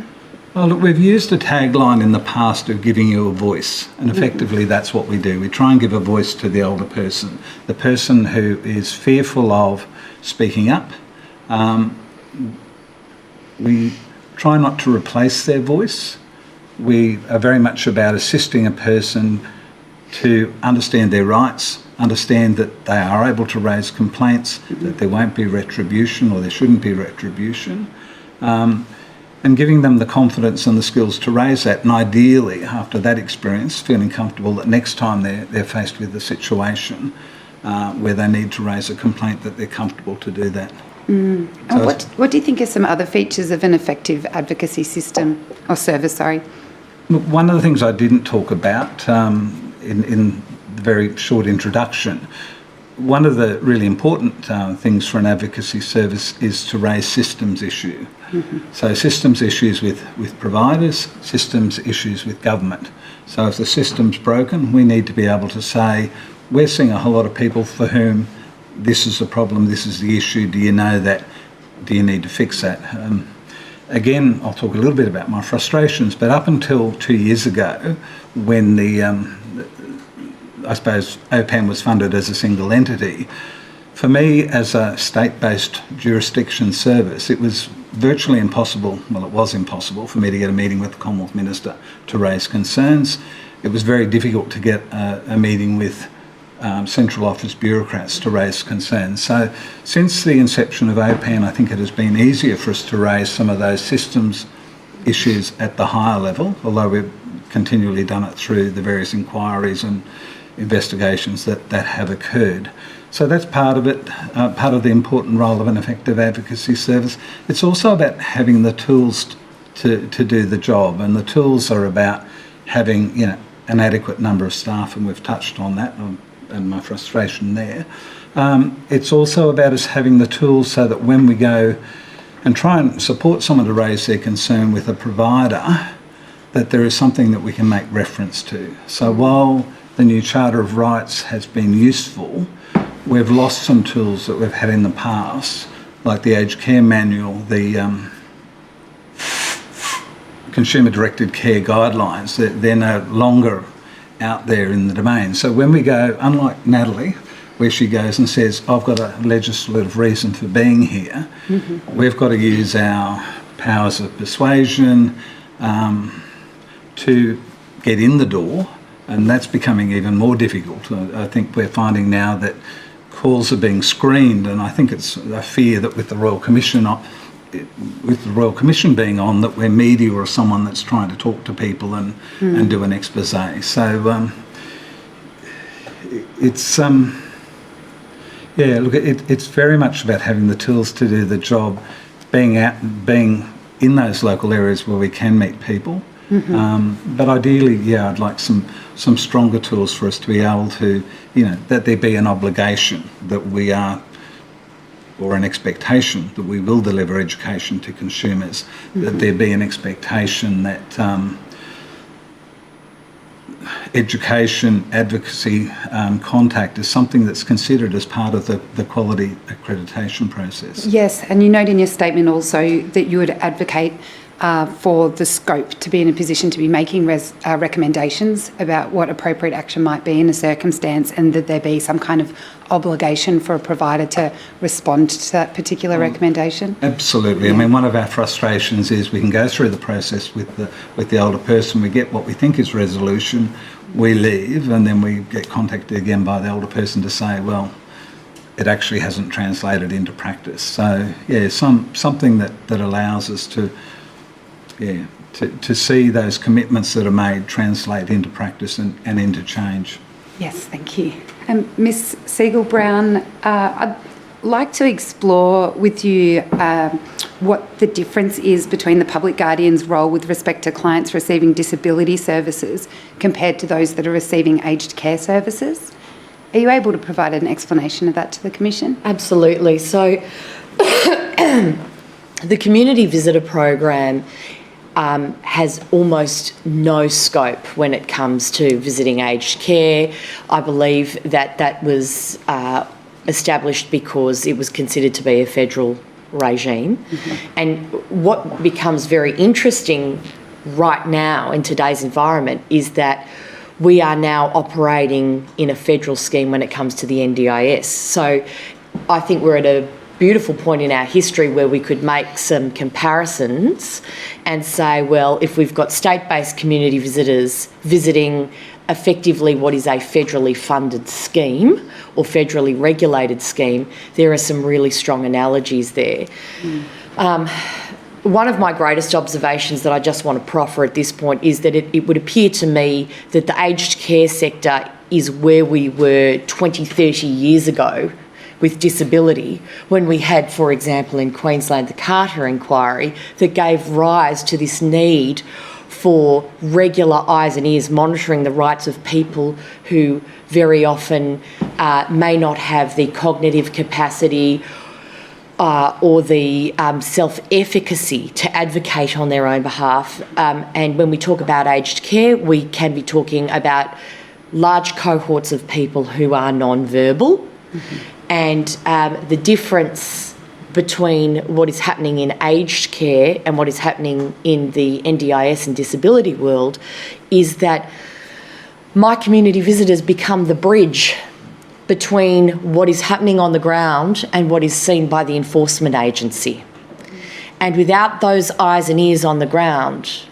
Well, look, we've used a tagline in the past of giving you a voice, and effectively that's what we do. We try and give a voice to the older person, the person who is fearful of speaking up. We try not to replace their voice. We are very much about assisting a person to understand their rights, understand that they are able to raise complaints, that there won't be retribution or there shouldn't be retribution, and giving them the confidence and the skills to raise that, and ideally, after that experience, feeling comfortable that next time they're faced with a situation where they need to raise a complaint, that they're comfortable to do that. And what do you think are some other features of an effective advocacy system or service? One of the things I didn't talk about in the very short introduction, one of the really important things for an advocacy service is to raise systems issue. So systems issues with providers, systems issues with government. So if the system's broken, we need to be able to say, we're seeing a whole lot of people for whom this is the problem, this is the issue, do you know that, do you need to fix that? Again, I'll talk a little bit about my frustrations, but up until 2 years ago, when I suppose OPAM was funded as a single entity, for me as a state-based jurisdiction service, it was virtually impossible, well, it was impossible for me to get a meeting with the Commonwealth Minister to raise concerns. It was very difficult to get a meeting with central office bureaucrats to raise concerns. So since the inception of OPAN, I think it has been easier for us to raise some of those systems issues at the higher level, although we've continually done it through the various inquiries and investigations that have occurred. So that's part of it, part of the important role of an effective advocacy service. It's also about having the tools to do the job, and the tools are about having an adequate number of staff, and we've touched on that and my frustration there. It's also about us having the tools so that when we go and try and support someone to raise their concern with a provider, that there is something that we can make reference to. So while the new Charter of Rights has been useful, we've lost some tools that we've had in the past, like the Aged Care Manual, the Consumer Directed Care Guidelines. They're no longer out there in the domain. So when we go, unlike Natalie, where she goes and says, I've got a legislative reason for being here, we've got to use our powers of persuasion to get in the door, and that's becoming even more difficult. I think we're finding now that calls are being screened, and I think it's a fear that with the Royal Commission being on, that we're media or someone that's trying to talk to people and do an expose. So it's it's very much about having the tools to do the job, being in those local areas where we can meet people. But ideally, I'd like some stronger tools for us to be able to, that there be an obligation that we are, or an expectation that we will deliver education to consumers, that there be an expectation that education, advocacy, contact is something that's considered as part of the quality accreditation process. Yes, and you note in your statement also that you would advocate for the scope to be in a position to be making recommendations about what appropriate action might be in a circumstance, and that there be some kind of obligation for a provider to respond to that particular recommendation? Absolutely. I mean, one of our frustrations is we can go through the process with the older person, we get what we think is resolution, we leave, and then we get contacted again by the older person to say, well, it actually hasn't translated into practice. So, something that allows us to see those commitments that are made translate into practice and into change. Yes, thank you. Ms Siegel-Brown, I'd like to explore with you what the difference is between the public guardian's role with respect to clients receiving disability services compared to those that are receiving aged care services. Are you able to provide an explanation of that to the Commission? Absolutely. So the community visitor program has almost no scope when it comes to visiting aged care. I believe that was established because it was considered to be a federal regime. And what becomes very interesting right now in today's environment is that we are now operating in a federal scheme when it comes to the NDIS. So I think we're at a beautiful point in our history where we could make some comparisons and say, well, if we've got state-based community visitors visiting effectively what is a federally funded scheme or federally regulated scheme, there are some really strong analogies there. One of my greatest observations that I just want to proffer at this point is that it would appear to me that the aged care sector is where we were 20, 30 years ago with disability, when we had, for example, in Queensland, the Carter inquiry that gave rise to this need for regular eyes and ears monitoring the rights of people who very often may not have the cognitive capacity or the self-efficacy to advocate on their own behalf. And when we talk about aged care, we can be talking about large cohorts of people who are non-verbal. And the difference between what is happening in aged care and what is happening in the NDIS and disability world is that my community visitors become the bridge between what is happening on the ground and what is seen by the enforcement agency. And without those eyes and ears on the ground,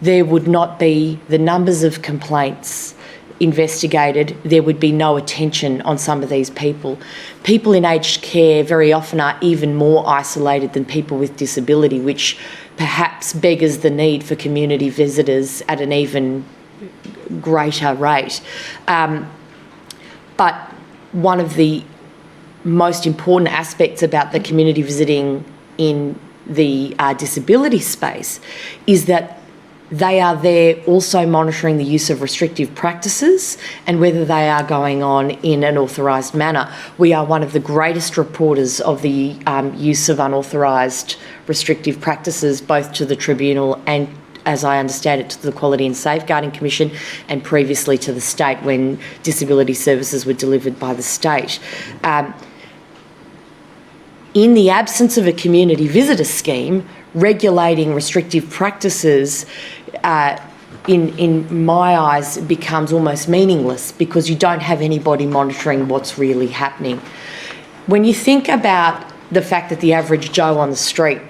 there would not be the numbers of complaints investigated, there would be no attention on some of these people. People in aged care very often are even more isolated than people with disability, which perhaps beggars the need for community visitors at an even greater rate. But one of the most important aspects about the community visiting in the disability space is that they are there also monitoring the use of restrictive practices and whether they are going on in an authorised manner. We are one of the greatest reporters of the use of unauthorised restrictive practices, both to the Tribunal and, as I understand it, to the Quality and Safeguarding Commission, and previously to the state when disability services were delivered by the state. In the absence of a community visitor scheme, regulating restrictive practices in my eyes, becomes almost meaningless because you don't have anybody monitoring what's really happening. When you think about the fact that the average Joe on the street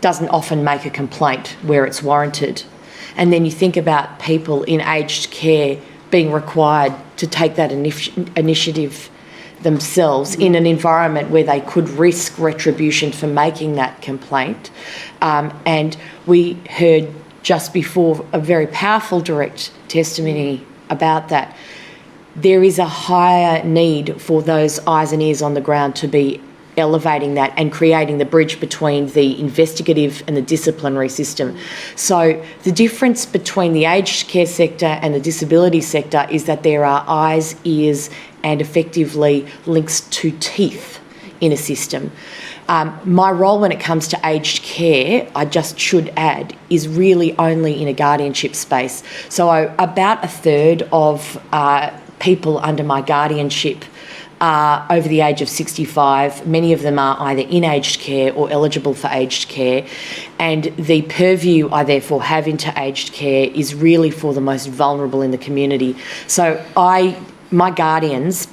doesn't often make a complaint where it's warranted, and then you think about people in aged care being required to take that initiative themselves in an environment where they could risk retribution for making that complaint. And we heard just before a very powerful direct testimony about that. There is a higher need for those eyes and ears on the ground to be elevating that and creating the bridge between the investigative and the disciplinary system. So the difference between the aged care sector and the disability sector is that there are eyes, ears and effectively links to teeth in a system. My role when it comes to aged care, I just should add, is really only in a guardianship space. So about a third of people under my guardianship are over the age of 65. Many of them are either in aged care or eligible for aged care. And the purview I therefore have into aged care is really for the most vulnerable in the community. So my guardians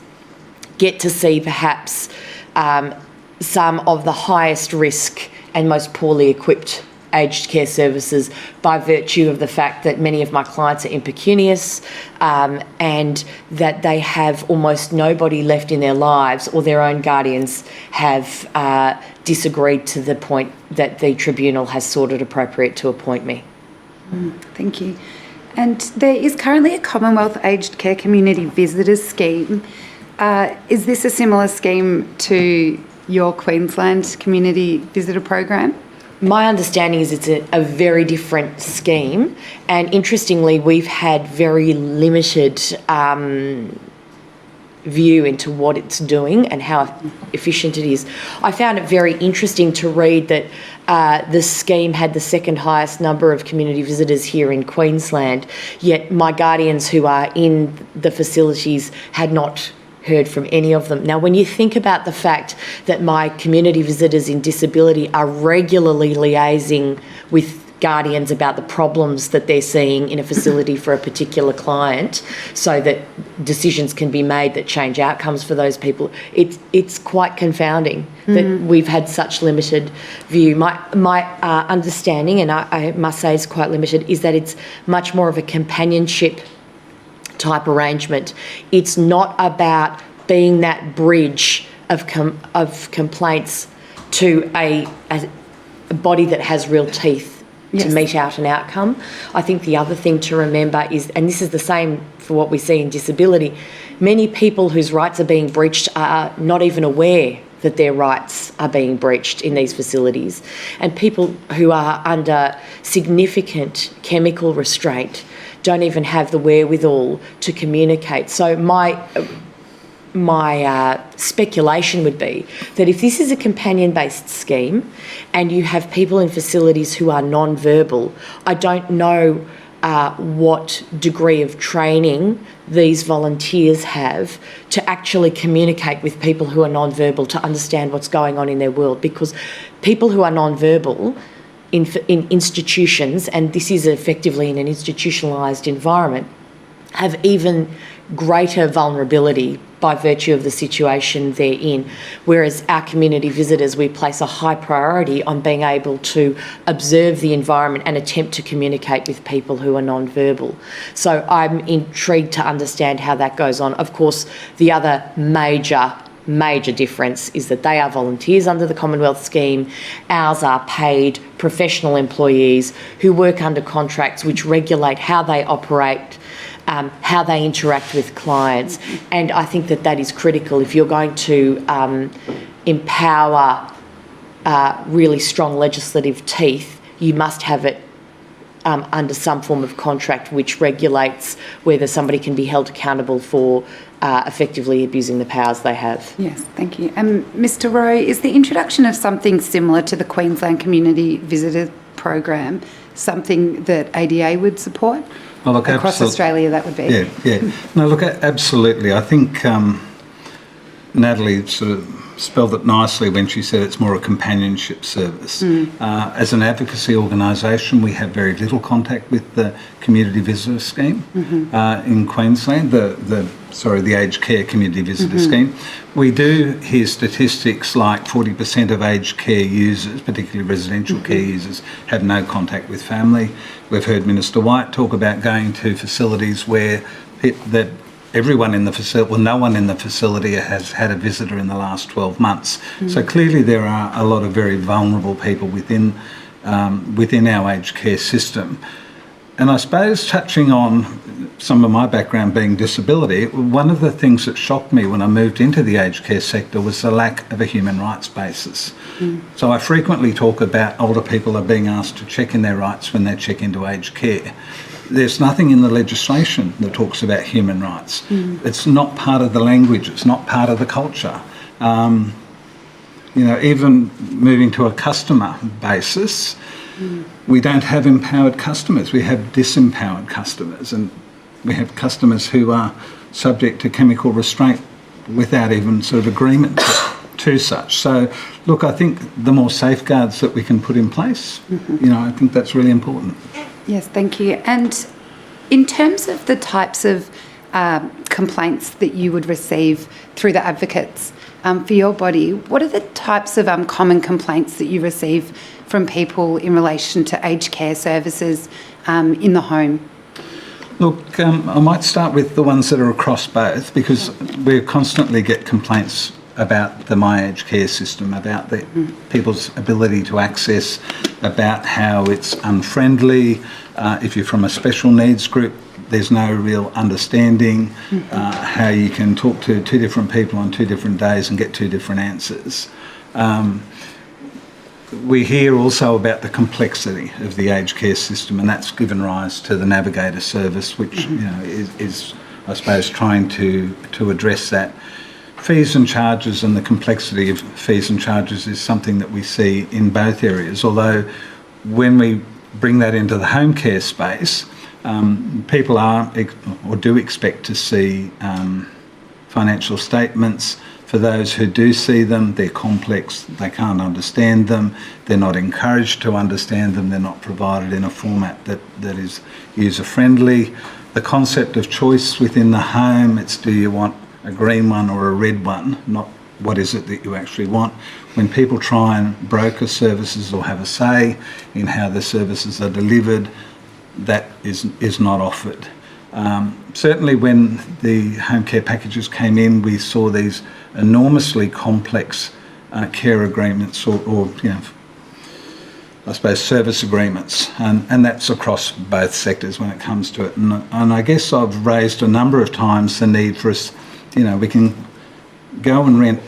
get to see perhaps some of the highest risk and most poorly equipped aged care services by virtue of the fact that many of my clients are impecunious and that they have almost nobody left in their lives, or their own guardians have disagreed to the point that the tribunal has thought it appropriate to appoint me. Thank you. And there is currently a Commonwealth Aged Care Community Visitors Scheme. Is this a similar scheme to your Queensland Community Visitor Program? My understanding is it's a very different scheme, and interestingly we've had very limited view into what it's doing and how efficient it is. I found it very interesting to read that the scheme had the second highest number of community visitors here in Queensland, yet my guardians who are in the facilities had not heard from any of them. Now, when you think about the fact that my community visitors in disability are regularly liaising with guardians about the problems that they're seeing in a facility for a particular client so that decisions can be made that change outcomes for those people, it's quite confounding that we've had such limited view. My understanding, and I must say it's quite limited, is that it's much more of a companionship type arrangement. It's not about being that bridge of complaints to a body that has real teeth to mete out an outcome. I think the other thing to remember is, and this is the same for what we see in disability, many people whose rights are being breached are not even aware that their rights are being breached in these facilities. And people who are under significant chemical restraint don't even have the wherewithal to communicate. So my speculation would be that if this is a companion-based scheme and you have people in facilities who are non-verbal, I don't know what degree of training these volunteers have to actually communicate with people who are non-verbal to understand what's going on in their world, because people who are non-verbal in institutions, and this is effectively in an institutionalised environment, have even greater vulnerability by virtue of the situation they're in. Whereas our community visitors, we place a high priority on being able to observe the environment and attempt to communicate with people who are non-verbal. So I'm intrigued to understand how that goes on. Of course, the other major difference is that they are volunteers under the Commonwealth scheme. Ours are paid professional employees who work under contracts which regulate how they operate, how they interact with clients. And I think that is critical. If you're going to empower really strong legislative teeth, you must have it under some form of contract which regulates whether somebody can be held accountable for effectively abusing the powers they have. Yes, thank you. Mr. Rowe, is the introduction of something similar to the Queensland Community Visitor Program something that ADA would support? Well, look, across Australia, that would be. Yeah. No, look, absolutely. I think Natalie sort of spelled it nicely when she said it's more a companionship service. As an advocacy organisation, we have very little contact with the Community Visitor Scheme in Queensland, the aged care Community Visitor Scheme. We do hear statistics like 40% of aged care users, particularly residential care users, have no contact with family. We've heard Minister White talk about going to facilities where everyone in the facility, well, no one in the facility has had a visitor in the last 12 months. So clearly there are a lot of very vulnerable people within our aged care system. And I suppose touching on some of my background being disability, one of the things that shocked me when I moved into the aged care sector was the lack of a human rights basis. So I frequently talk about older people are being asked to check in their rights when they check into aged care. There's nothing in the legislation that talks about human rights. It's not part of the language, it's not part of the culture. Even moving to a customer basis, we don't have empowered customers, we have disempowered customers, and we have customers who are subject to chemical restraint without even sort of agreement to such. So, look, I think the more safeguards that we can put in place, I think that's really important. Yes, thank you. And in terms of the types of complaints that you would receive through the advocates for your body, what are the types of common complaints that you receive from people in relation to aged care services in the home? Look, I might start with the ones that are across both, because we constantly get complaints about the My Aged Care system, about the people's ability to access, about how it's unfriendly. If you're from a special needs group, there's no real understanding, how you can talk to two different people on 2 different days and get 2 different answers. We hear also about the complexity of the aged care system, and that's given rise to the Navigator service, which is, I suppose, trying to address that. Fees and charges and the complexity of fees and charges is something that we see in both areas, although when we bring that into the home care space, people do expect to see financial statements. For those who do see them, they're complex, they can't understand them, they're not encouraged to understand them, they're not provided in a format that is user-friendly. The concept of choice within the home, it's do you want a green one or a red one, not what is it that you actually want. When people try and broker services or have a say in how the services are delivered, that is not offered. Certainly when the home care packages came in, we saw these enormously complex care agreements or I suppose service agreements, and that's across both sectors when it comes to it. And I guess I've raised a number of times the need for us, we can go and rent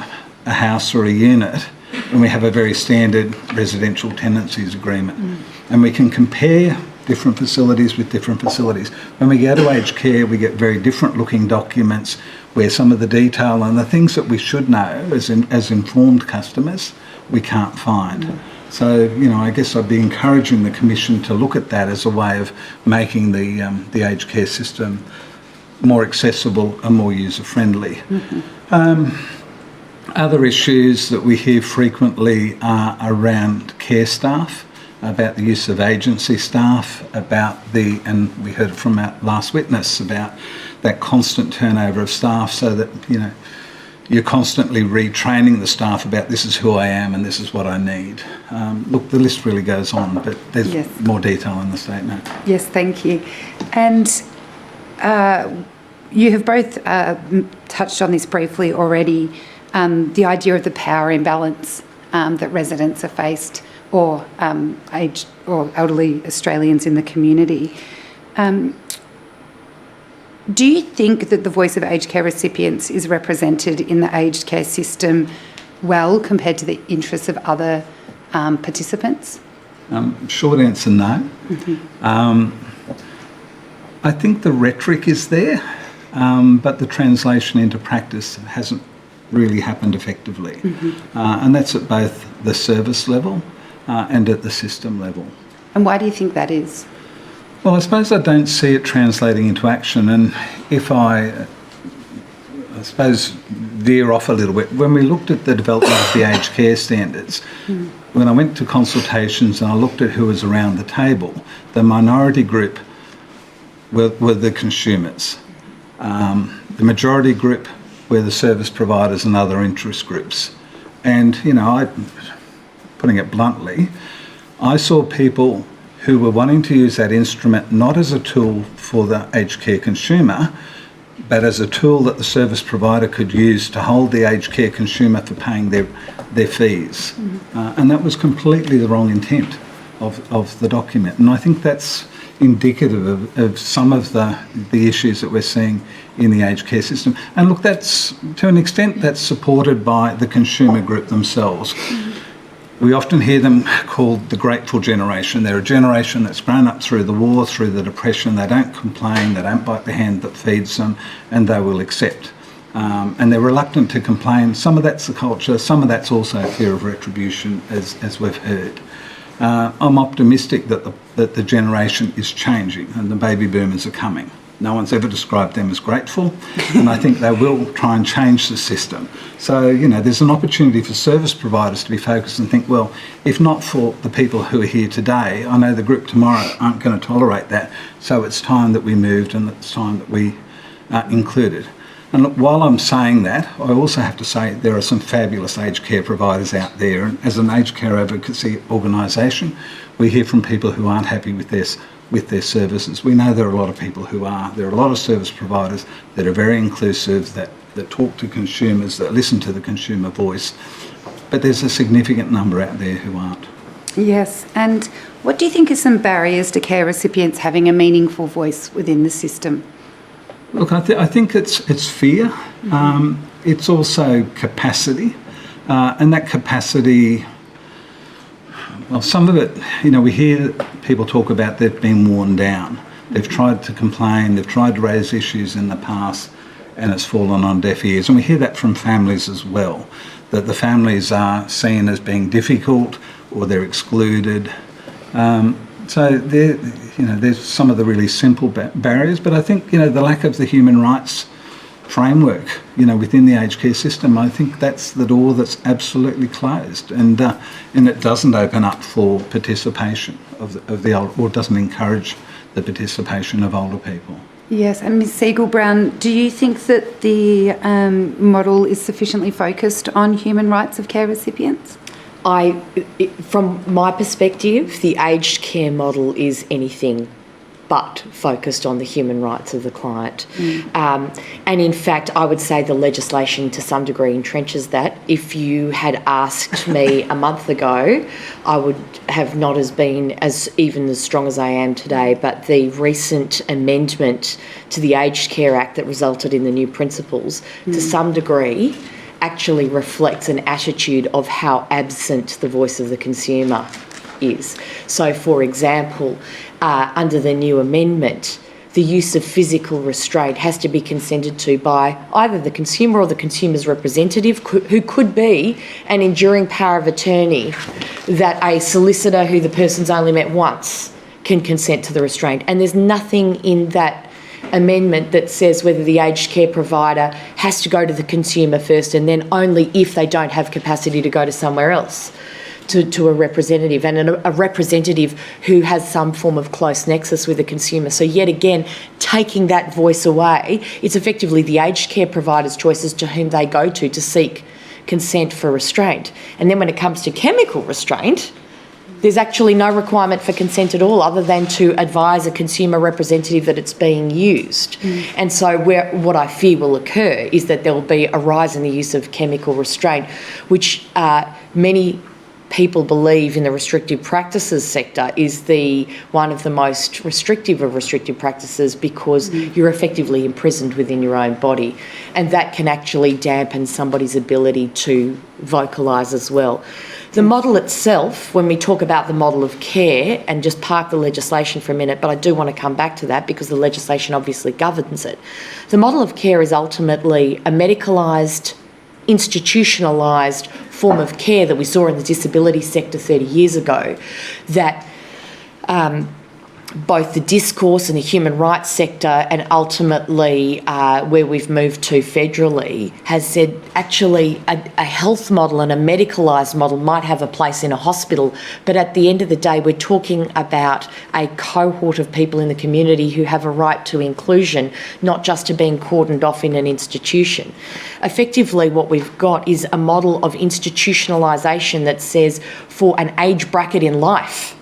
a house or a unit and we have a very standard residential tenancies agreement, and we can compare different facilities with different facilities. When we go to aged care, we get very different looking documents where some of the detail and the things that we should know as informed customers, we can't find. So, I guess I'd be encouraging the Commission to look at that as a way of making the aged care system more accessible and more user-friendly. Other issues that we hear frequently are around care staff, about the use of agency staff, and we heard from our last witness about that constant turnover of staff, so that, you're constantly retraining the staff about this is who I am and this is what I need. Look, the list really goes on, but there's more detail in the statement. Yes, thank you. And you have both touched on this briefly already, the idea of the power imbalance that residents are faced, or aged or elderly Australians in the community. Do you think that the voice of aged care recipients is represented in the aged care system well compared to the interests of other participants? Short answer, no. I think the rhetoric is there, but the translation into practice hasn't really happened effectively. And that's at both the service level and at the system level. And why do you think that is? Well, I suppose I don't see it translating into action, and if I suppose veer off a little bit. When we looked at the development of the aged care standards, when I went to consultations and I looked at who was around the table, the minority group were the consumers. The majority group were the service providers and other interest groups. And, putting it bluntly, I saw people who were wanting to use that instrument not as a tool for the aged care consumer, but as a tool that the service provider could use to hold the aged care consumer for paying their fees. And that was completely the wrong intent of the document. And I think that's indicative of some of the issues that we're seeing in the aged care system. And look, that's, to an extent, that's supported by the consumer group themselves. We often hear them called the grateful generation. They're a generation that's grown up through the war, through the depression. They don't complain, they don't bite the hand that feeds them, and they will accept. And they're reluctant to complain. Some of that's the culture, some of that's also fear of retribution, as we've heard. I'm optimistic that the generation is changing and the baby boomers are coming. No one's ever described them as grateful, and I think they will try and change the system. So, there's an opportunity for service providers to be focused and think, well, if not for the people who are here today, I know the group tomorrow aren't going to tolerate that. So it's time that we moved and it's time that we included. And look, while I'm saying that, I also have to say there are some fabulous aged care providers out there. And as an aged care advocacy organisation, we hear from people who aren't happy with their services. We know there are a lot of people who are. There are a lot of service providers that are very inclusive, that talk to consumers, that listen to the consumer voice. But there's a significant number out there who aren't. Yes, and what do you think are some barriers to care recipients having a meaningful voice within the system? Look, I think it's fear. It's also capacity. And that capacity, well, some of it, we hear people talk about they've been worn down. They've tried to complain, they've tried to raise issues in the past, and it's fallen on deaf ears. And we hear that from families as well, that the families are seen as being difficult or they're excluded. So there's some of the really simple barriers, but I think, the lack of the human rights framework, within the aged care system, I think that's the door that's absolutely closed, and it doesn't open up for participation of the old, or doesn't encourage the participation of older people. Yes, and Ms Segal-Brown, do you think that the model is sufficiently focused on human rights of care recipients? From my perspective, the aged care model is anything but focused on the human rights of the client. And in fact, I would say the legislation to some degree entrenches that. If you had asked me a month ago, I would have not been as strong as I am today, but the recent amendment to the Aged Care Act that resulted in the new principles, to some degree, actually reflects an attitude of how absent the voice of the consumer is. So, for example, under the new amendment, the use of physical restraint has to be consented to by either the consumer or the consumer's representative, who could be an enduring power of attorney that a solicitor who the person's only met once can consent to the restraint. And there's nothing in that amendment that says whether the aged care provider has to go to the consumer first, and then only if they don't have capacity to go to somewhere else to a representative, and a representative who has some form of close nexus with the consumer. So yet again, taking that voice away, it's effectively the aged care provider's choices to whom they go to seek consent for restraint. And then when it comes to chemical restraint, there's actually no requirement for consent at all, other than to advise a consumer representative that it's being used. And so what I fear will occur is that there will be a rise in the use of chemical restraint, which many people believe in the restrictive practices sector is one of the most restrictive of restrictive practices, because you're effectively imprisoned within your own body, and that can actually dampen somebody's ability to vocalise as well. The model itself, when we talk about the model of care, and just park the legislation for a minute, but I do want to come back to that because the legislation obviously governs it. The model of care is ultimately a medicalised, institutionalised form of care that we saw in the disability sector 30 years ago, that both the discourse and the human rights sector, and ultimately where we've moved to federally, has said actually a health model and a medicalised model might have a place in a hospital, but at the end of the day we're talking about a cohort of people in the community who have a right to inclusion, not just to being cordoned off in an institution. Effectively what we've got is a model of institutionalisation that says for an age bracket in life,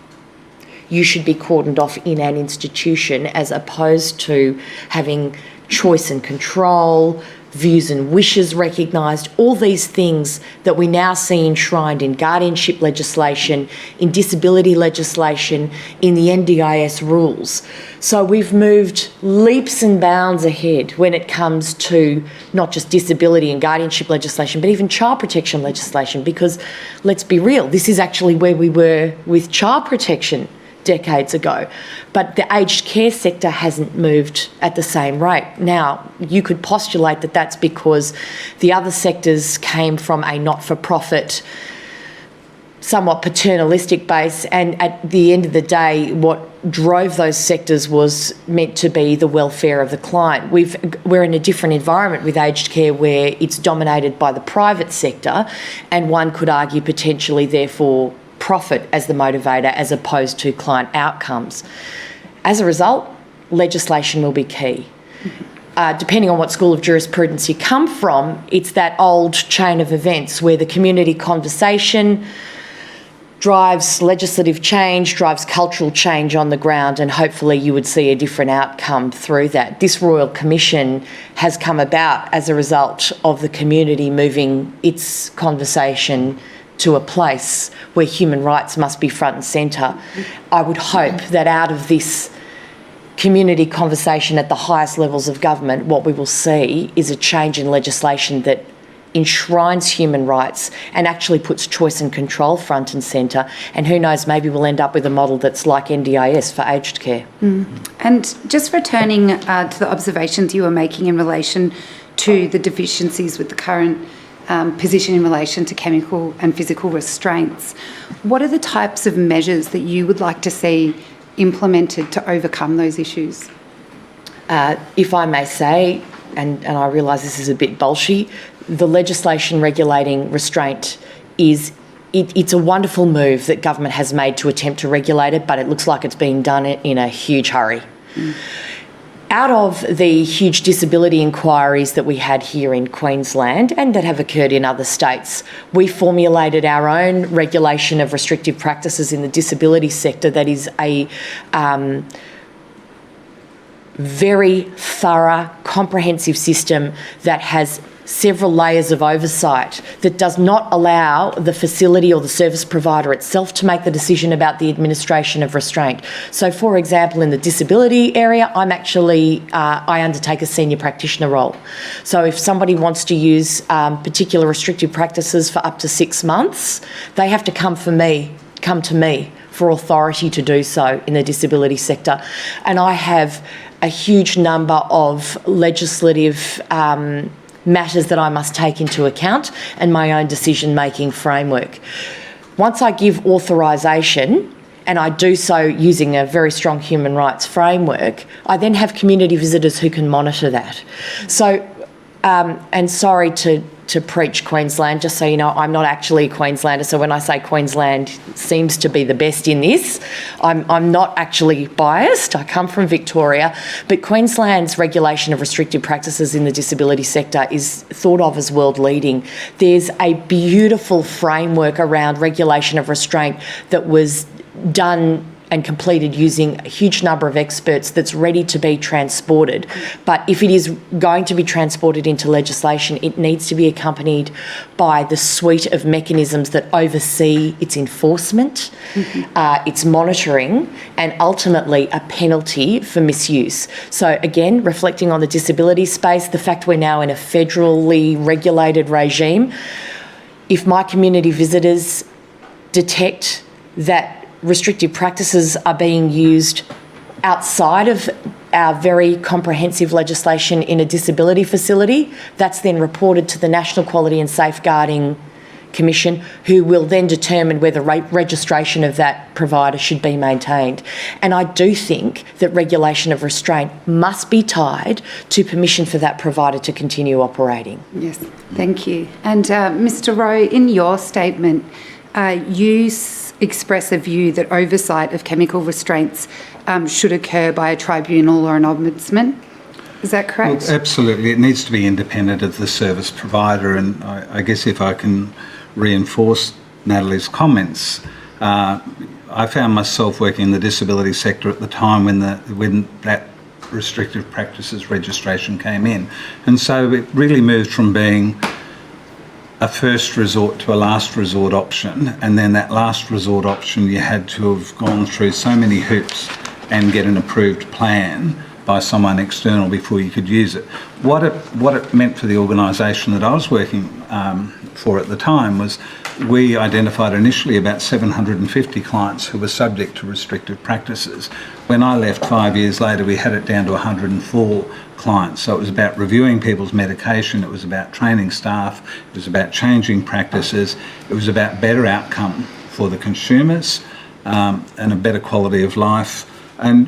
you should be cordoned off in an institution, as opposed to having choice and control, views and wishes recognised, all these things that we now see enshrined in guardianship legislation, in disability legislation, in the NDIS rules. So we've moved leaps and bounds ahead when it comes to not just disability and guardianship legislation, but even child protection legislation, because let's be real, this is actually where we were with child protection decades ago, but the aged care sector hasn't moved at the same rate. Now, you could postulate that that's because the other sectors came from a not-for-profit, somewhat paternalistic base, and at the end of the day, what drove those sectors was meant to be the welfare of the client. We're in a different environment with aged care where it's dominated by the private sector, and one could argue potentially, therefore, profit as the motivator as opposed to client outcomes. As a result, legislation will be key. Depending on what school of jurisprudence you come from, it's that old chain of events where the community conversation drives legislative change, drives cultural change on the ground, and hopefully you would see a different outcome through that. This Royal Commission has come about as a result of the community moving its conversation to a place where human rights must be front and centre. I would hope that out of this community conversation at the highest levels of government, what we will see is a change in legislation that enshrines human rights and actually puts choice and control front and centre. And who knows, maybe we'll end up with a model that's like NDIS for aged care. And just returning to the observations you were making in relation to the deficiencies with the current position in relation to chemical and physical restraints, what are the types of measures that you would like to see implemented to overcome those issues? If I may say, and I realise this is a bit bolshy, the legislation regulating restraint it's a wonderful move that government has made to attempt to regulate it, but it looks like it's being done in a huge hurry. Out of the huge disability inquiries that we had here in Queensland and that have occurred in other states, we formulated our own regulation of restrictive practices in the disability sector that is a very thorough, comprehensive system that has several layers of oversight, that does not allow the facility or the service provider itself to make the decision about the administration of restraint. So, for example, in the disability area, I undertake a senior practitioner role. So if somebody wants to use particular restrictive practices for up to 6 months, they have to come to me for authority to do so in the disability sector. And I have a huge number of legislative matters that I must take into account and my own decision-making framework. Once I give authorisation, and I do so using a very strong human rights framework, I then have community visitors who can monitor that. So, and sorry to preach Queensland, just so you know, I'm not actually a Queenslander, so when I say Queensland seems to be the best in this, I'm not actually biased. I come from Victoria, but Queensland's regulation of restrictive practices in the disability sector is thought of as world leading. There's a beautiful framework around regulation of restraint that was done and completed using a huge number of experts that's ready to be transported. But if it is going to be transported into legislation, it needs to be accompanied by the suite of mechanisms that oversee its enforcement, its monitoring, and ultimately a penalty for misuse. So again, reflecting on the disability space, the fact we're now in a federally regulated regime, if my community visitors detect that restrictive practices are being used outside of our very comprehensive legislation in a disability facility, that's then reported to the National Quality and Safeguarding Commission, who will then determine whether registration of that provider should be maintained. And I do think that regulation of restraint must be tied to permission for that provider to continue operating. Yes, thank you. And Mr Rowe, in your statement, you express a view that oversight of chemical restraints should occur by a tribunal or an ombudsman. Is that correct? Look, absolutely. It needs to be independent of the service provider. And I guess if I can reinforce Natalie's comments, I found myself working in the disability sector at the time when that restrictive practices registration came in. And so it really moved from being a first resort to a last resort option, and then that last resort option you had to have gone through so many hoops and get an approved plan by someone external before you could use it. What it meant for the organisation that I was working for at the time was we identified initially about 750 clients who were subject to restrictive practices. When I left 5 years later, we had it down to 104 clients. So it was about reviewing people's medication, it was about training staff, it was about changing practices, it was about better outcome for the consumers and a better quality of life, and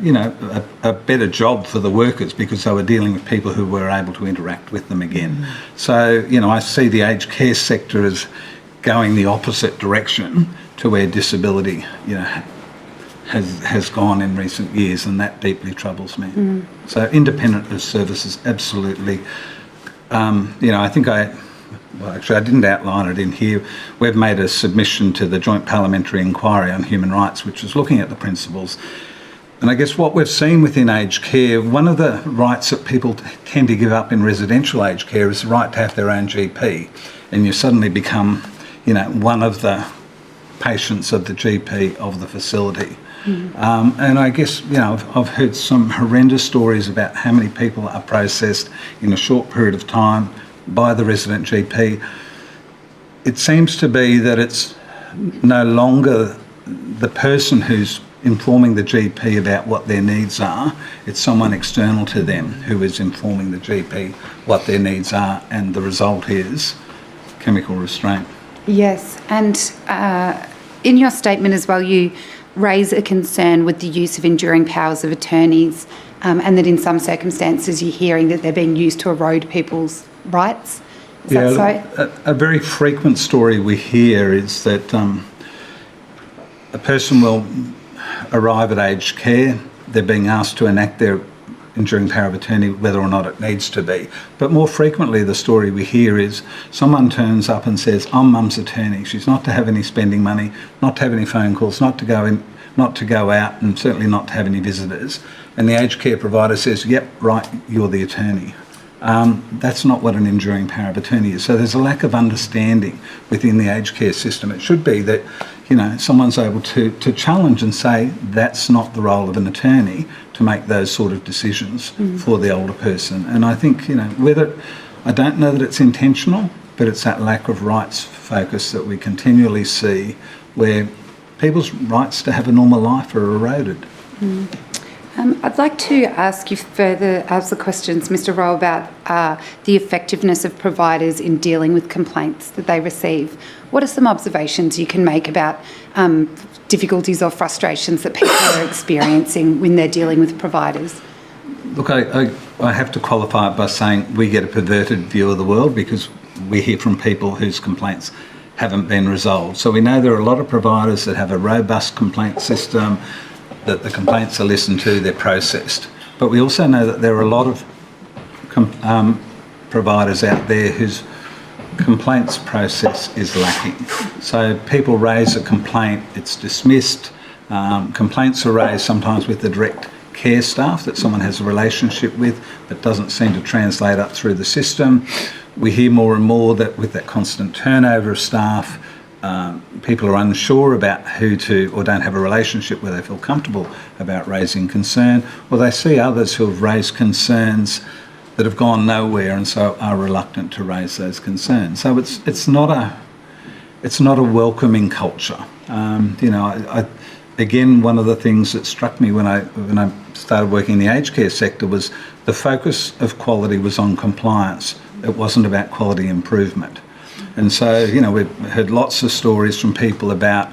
a better job for the workers because they were dealing with people who were able to interact with them again. So I see the aged care sector as going the opposite direction to where disability has gone in recent years, and that deeply troubles me. So independent of services, absolutely. I think I didn't outline it in here. We've made a submission to the Joint Parliamentary Inquiry on Human Rights, which is looking at the principles. And I guess what we've seen within aged care, one of the rights that people tend to give up in residential aged care is the right to have their own GP. And you suddenly become, one of the patients of the GP of the facility. And I guess, I've heard some horrendous stories about how many people are processed in a short period of time by the resident GP. It seems to be that it's no longer the person who's informing the GP about what their needs are, it's someone external to them who is informing the GP what their needs are, and the result is chemical restraint. Yes, and in your statement as well, you raise a concern with the use of enduring powers of attorneys, and that in some circumstances you're hearing that they're being used to erode people's rights. Is that so? A very frequent story we hear is that a person will arrive at aged care, they're being asked to enact their enduring power of attorney, whether or not it needs to be. But more frequently the story we hear is someone turns up and says, I'm mum's attorney. She's not to have any spending money, not to have any phone calls, not to go in, not to go out, and certainly not to have any visitors. And the aged care provider says, yep, right, you're the attorney. That's not what an enduring power of attorney is. So there's a lack of understanding within the aged care system. It should be that someone's able to challenge and say that's not the role of an attorney to make those sort of decisions for the older person. And I think, I don't know that it's intentional, but it's that lack of rights focus that we continually see where people's rights to have a normal life are eroded. I'd like to ask you ask the questions, Mr Rowe, about the effectiveness of providers in dealing with complaints that they receive. What are some observations you can make about difficulties or frustrations that people are experiencing when they're dealing with providers? Look, I have to qualify it by saying we get a perverted view of the world because we hear from people whose complaints haven't been resolved. So we know there are a lot of providers that have a robust complaint system, that the complaints are listened to, they're processed. But we also know that there are a lot of providers out there whose complaints process is lacking. So people raise a complaint, it's dismissed. Complaints are raised sometimes with the direct care staff that someone has a relationship with, but doesn't seem to translate up through the system. We hear more and more that with that constant turnover of staff, people are unsure about who to, or don't have a relationship where they feel comfortable about raising concern, or they see others who have raised concerns that have gone nowhere and so are reluctant to raise those concerns. So it's not a welcoming culture. Again, one of the things that struck me when I started working in the aged care sector was the focus of quality was on compliance. It wasn't about quality improvement. And so, we've heard lots of stories from people about,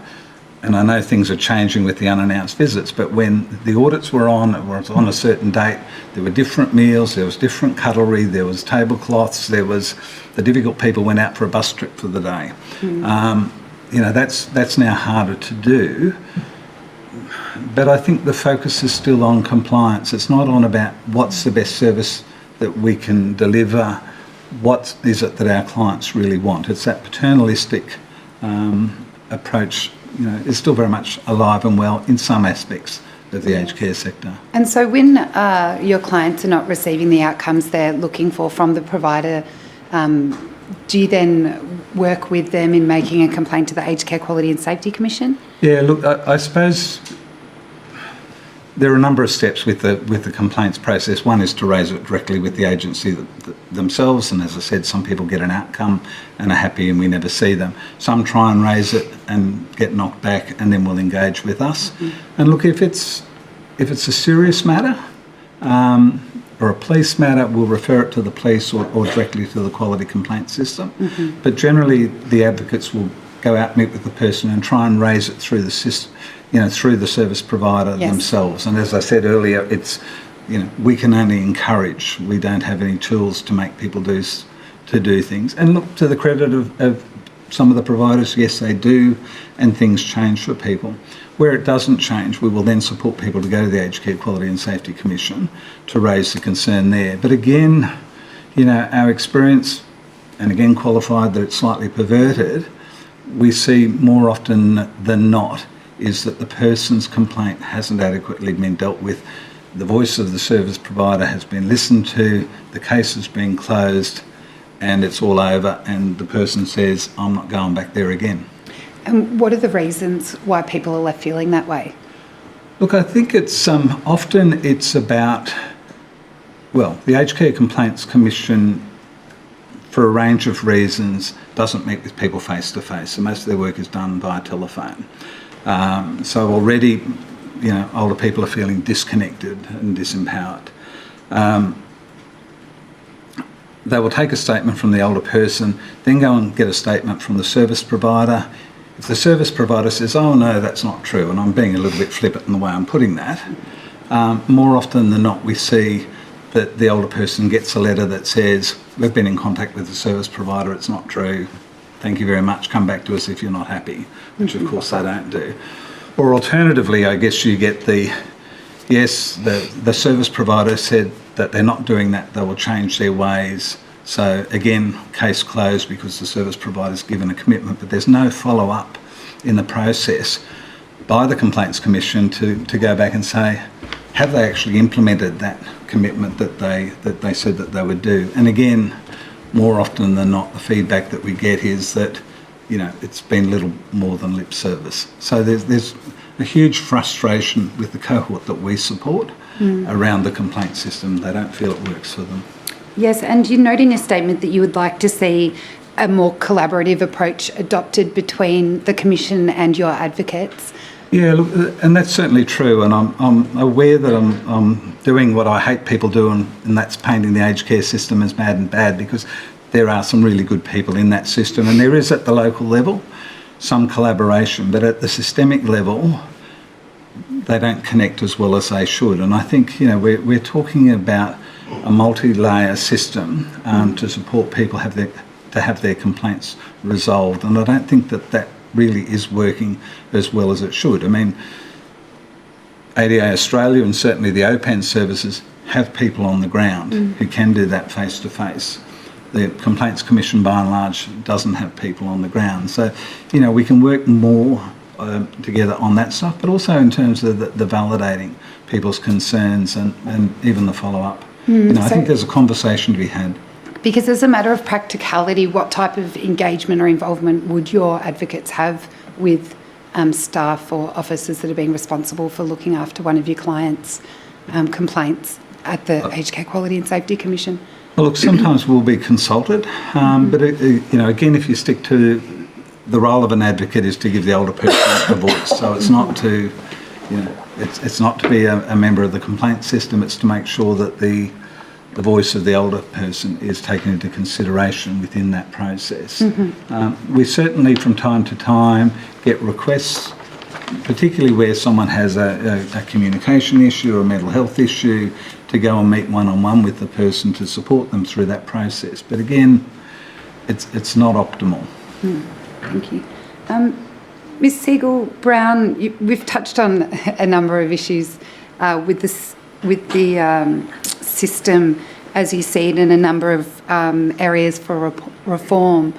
and I know things are changing with the unannounced visits, but when the audits were on, it was on a certain date, there were different meals, there was different cutlery, there was tablecloths, the difficult people went out for a bus trip for the day. That's now harder to do. But I think the focus is still on compliance. It's not on about what's the best service that we can deliver, what is it that our clients really want. It's that paternalistic approach, is still very much alive and well in some aspects of the aged care sector. And so when your clients are not receiving the outcomes they're looking for from the provider, do you then work with them in making a complaint to the Aged Care Quality and Safety Commission? Yeah, look, I suppose there are a number of steps with the complaints process. One is to raise it directly with the agency themselves, and as I said, some people get an outcome and are happy and we never see them. Some try and raise it and get knocked back and then will engage with us. And look, if it's a serious matter or a police matter, we'll refer it to the police or directly to the quality complaint system. But generally the advocates will go out, meet with the person and try and raise it through the system, through the service provider themselves. And as I said earlier, it's, we can only encourage. We don't have any tools to make people do things. And look, to the credit of some of the providers, yes, they do, and things change for people. Where it doesn't change, we will then support people to go to the Aged Care Quality and Safety Commission to raise the concern there. But again, our experience, and again qualified that it's slightly perverted, we see more often than not is that the person's complaint hasn't adequately been dealt with. The voice of the service provider has been listened to, the case has been closed, and it's all over, and the person says, I'm not going back there again. And what are the reasons why people are left feeling that way? Look, I think it's often it's about, the Aged Care Complaints Commission, for a range of reasons, doesn't meet with people face to face. So most of their work is done via telephone. So already, older people are feeling disconnected and disempowered. They will take a statement from the older person, then go and get a statement from the service provider. If the service provider says, oh no, that's not true, and I'm being a little bit flippant in the way I'm putting that, more often than not we see that the older person gets a letter that says, we've been in contact with the service provider, it's not true, thank you very much, come back to us if you're not happy, which of course they don't do. Or alternatively, I guess you get the service provider said that they're not doing that, they will change their ways. So again, case closed because the service provider's given a commitment, but there's no follow-up in the process by the Complaints Commission to go back and say, have they actually implemented that commitment that they said that they would do? And again, more often than not, the feedback that we get is that, it's been little more than lip service. So there's a huge frustration with the cohort that we support around the complaint system. They don't feel it works for them. Yes, and you note in your statement that you would like to see a more collaborative approach adopted between the Commission and your advocates. Yeah, look, and that's certainly true, and I'm aware that I'm doing what I hate people do, and that's painting the aged care system as bad and bad, because there are some really good people in that system, and there is at the local level some collaboration, but at the systemic level they don't connect as well as they should. And I think we're talking about a multi-layer system to support people to have their complaints resolved, and I don't think that really is working as well as it should. I mean, ADA Australia and certainly the OPAN services have people on the ground who can do that face to face. The Complaints Commission by and large doesn't have people on the ground. So, we can work more together on that stuff, but also in terms of the validating people's concerns and even the follow-up. I think there's a conversation to be had. Because as a matter of practicality, what type of engagement or involvement would your advocates have with staff or officers that are being responsible for looking after one of your clients' complaints at the Aged Care Quality and Safety Commission? Well, look, sometimes we'll be consulted, but again, if you stick to the role of an advocate is to give the older person a voice. So it's not to, it's not to be a member of the complaint system. It's to make sure that the the voice of the older person is taken into consideration within that process. We certainly from time to time get requests, particularly where someone has a communication issue or a mental health issue, to go and meet one-on-one with the person to support them through that process. But again, it's not optimal. Thank you. Ms Siegel-Brown, we've touched on a number of issues with the system as you see it in a number of areas for reform.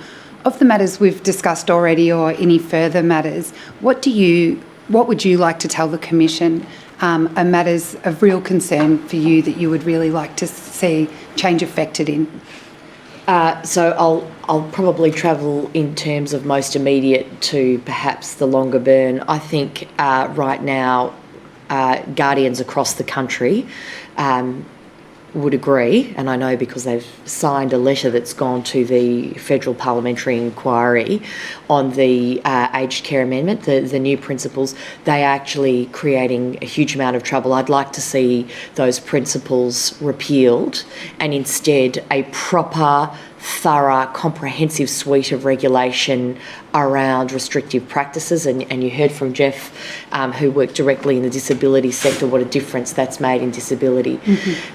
Of the matters we've discussed already or any further matters, what would you like to tell the Commission are matters of real concern for you that you would really like to see change effected in? So I'll probably travel in terms of most immediate to perhaps the longer burn. I think right now guardians across the country would agree, and I know because they've signed a letter that's gone to the federal parliamentary inquiry on the aged care amendment, the new principles. They are actually creating a huge amount of trouble. I'd like to see those principles repealed and instead a proper, thorough, comprehensive suite of regulation around restrictive practices. And you heard from Jeff, who worked directly in the disability sector, what a difference that's made in disability.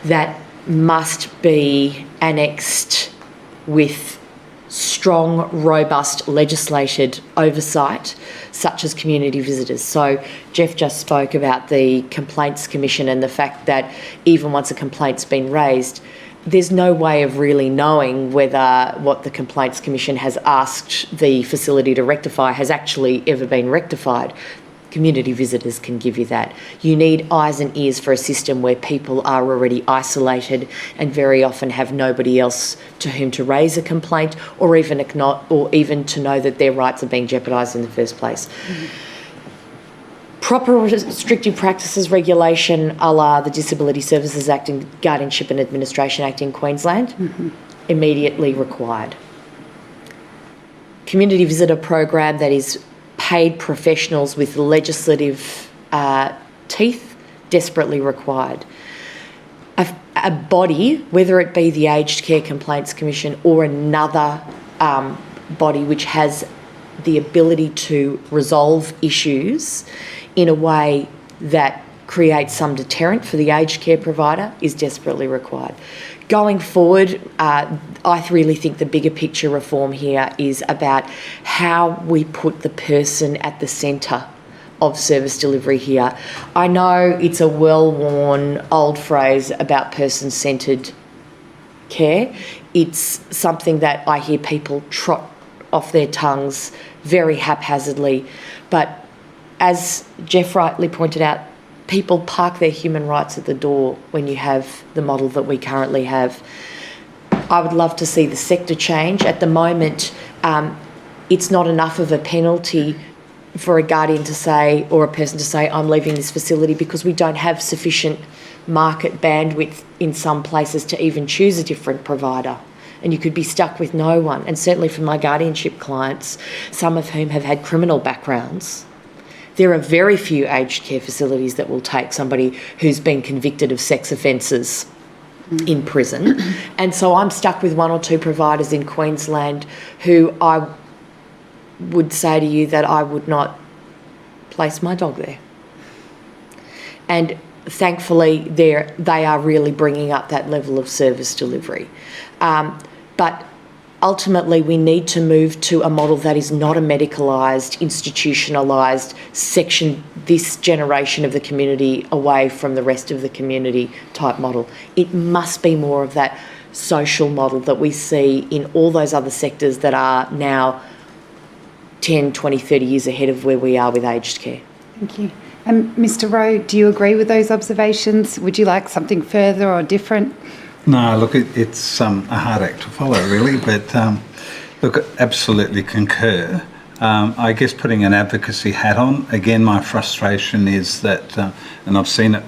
That must be annexed with strong, robust legislated oversight, such as community visitors. So Jeff just spoke about the Complaints Commission and the fact that even once a complaint's been raised, there's no way of really knowing whether what the Complaints Commission has asked the facility to rectify has actually ever been rectified. Community visitors can give you that. You need eyes and ears for a system where people are already isolated and very often have nobody else to whom to raise a complaint or even to know that their rights are being jeopardised in the first place. Proper restrictive practices regulation a la the Disability Services Act and Guardianship and Administration Act in Queensland, immediately required. Community visitor program that is paid professionals with legislative teeth, desperately required. A body, whether it be the Aged Care Complaints Commission or another body which has the ability to resolve issues in a way that creates some deterrent for the aged care provider, is desperately required. Going forward, I really think the bigger picture reform here is about how we put the person at the centre of service delivery here. I know it's a well-worn old phrase about person-centred care. It's something that I hear people trot off their tongues very haphazardly. But as Jeff rightly pointed out, people park their human rights at the door when you have the model that we currently have. I would love to see the sector change. At the moment, it's not enough of a penalty for a guardian to say, or a person to say, I'm leaving this facility, because we don't have sufficient market bandwidth in some places to even choose a different provider. And you could be stuck with no one. And certainly for my guardianship clients, some of whom have had criminal backgrounds, there are very few aged care facilities that will take somebody who's been convicted of sex offences in prison. And so I'm stuck with one or two providers in Queensland who I would say to you that I would not place my dog there. And thankfully, they are really bringing up that level of service delivery. But ultimately, we need to move to a model that is not a medicalised, institutionalised section this generation of the community away from the rest of the community type model. It must be more of that social model that we see in all those other sectors that are now 10, 20, 30 years ahead of where we are with aged care. Thank you. And Mr Rowe, do you agree with those observations? Would you like something further or different? No, look, it's a hard act to follow, really, but look, absolutely concur. I guess putting an advocacy hat on, again, my frustration is that, and I've seen it,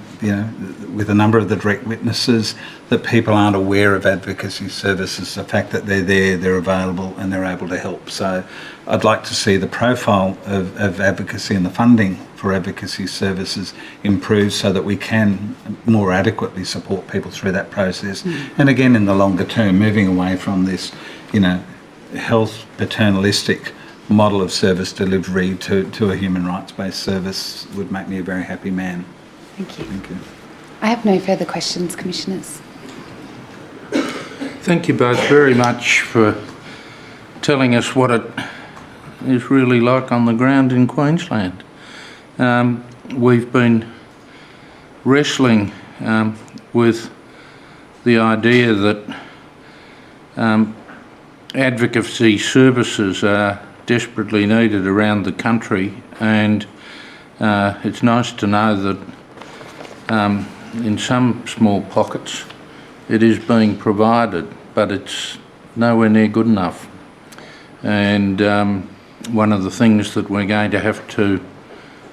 with a number of the direct witnesses, that people aren't aware of advocacy services, the fact that they're there, they're available, and they're able to help. So I'd like to see the profile of advocacy and the funding for advocacy services improve so that we can more adequately support people through that process. And again, in the longer term, moving away from this, health paternalistic model of service delivery to a human rights-based service would make me a very happy man. Thank you. Thank you. I have no further questions, Commissioners. Thank you both very much for telling us what it is really like on the ground in Queensland. We've been wrestling with the idea that advocacy services are desperately needed around the country, and it's nice to know that in some small pockets it is being provided, but it's nowhere near good enough. And one of the things that we're going to have to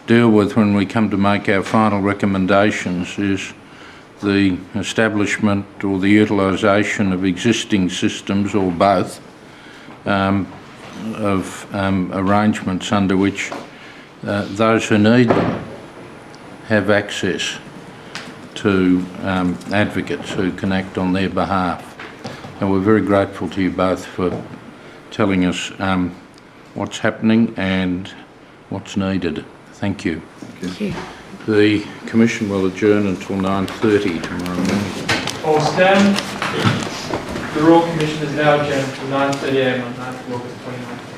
deal with when we come to make our final recommendations is the establishment or the utilisation of existing systems, or both, of arrangements under which those who need them have access to advocates who can act on their behalf. And we're very grateful to you both for telling us what's happening and what's needed. Thank you. Thank you. The Commission will adjourn until 9:30 tomorrow morning. All stand. The Royal Commission is now adjourned until 9:30 a.m. on 9th of August 2019.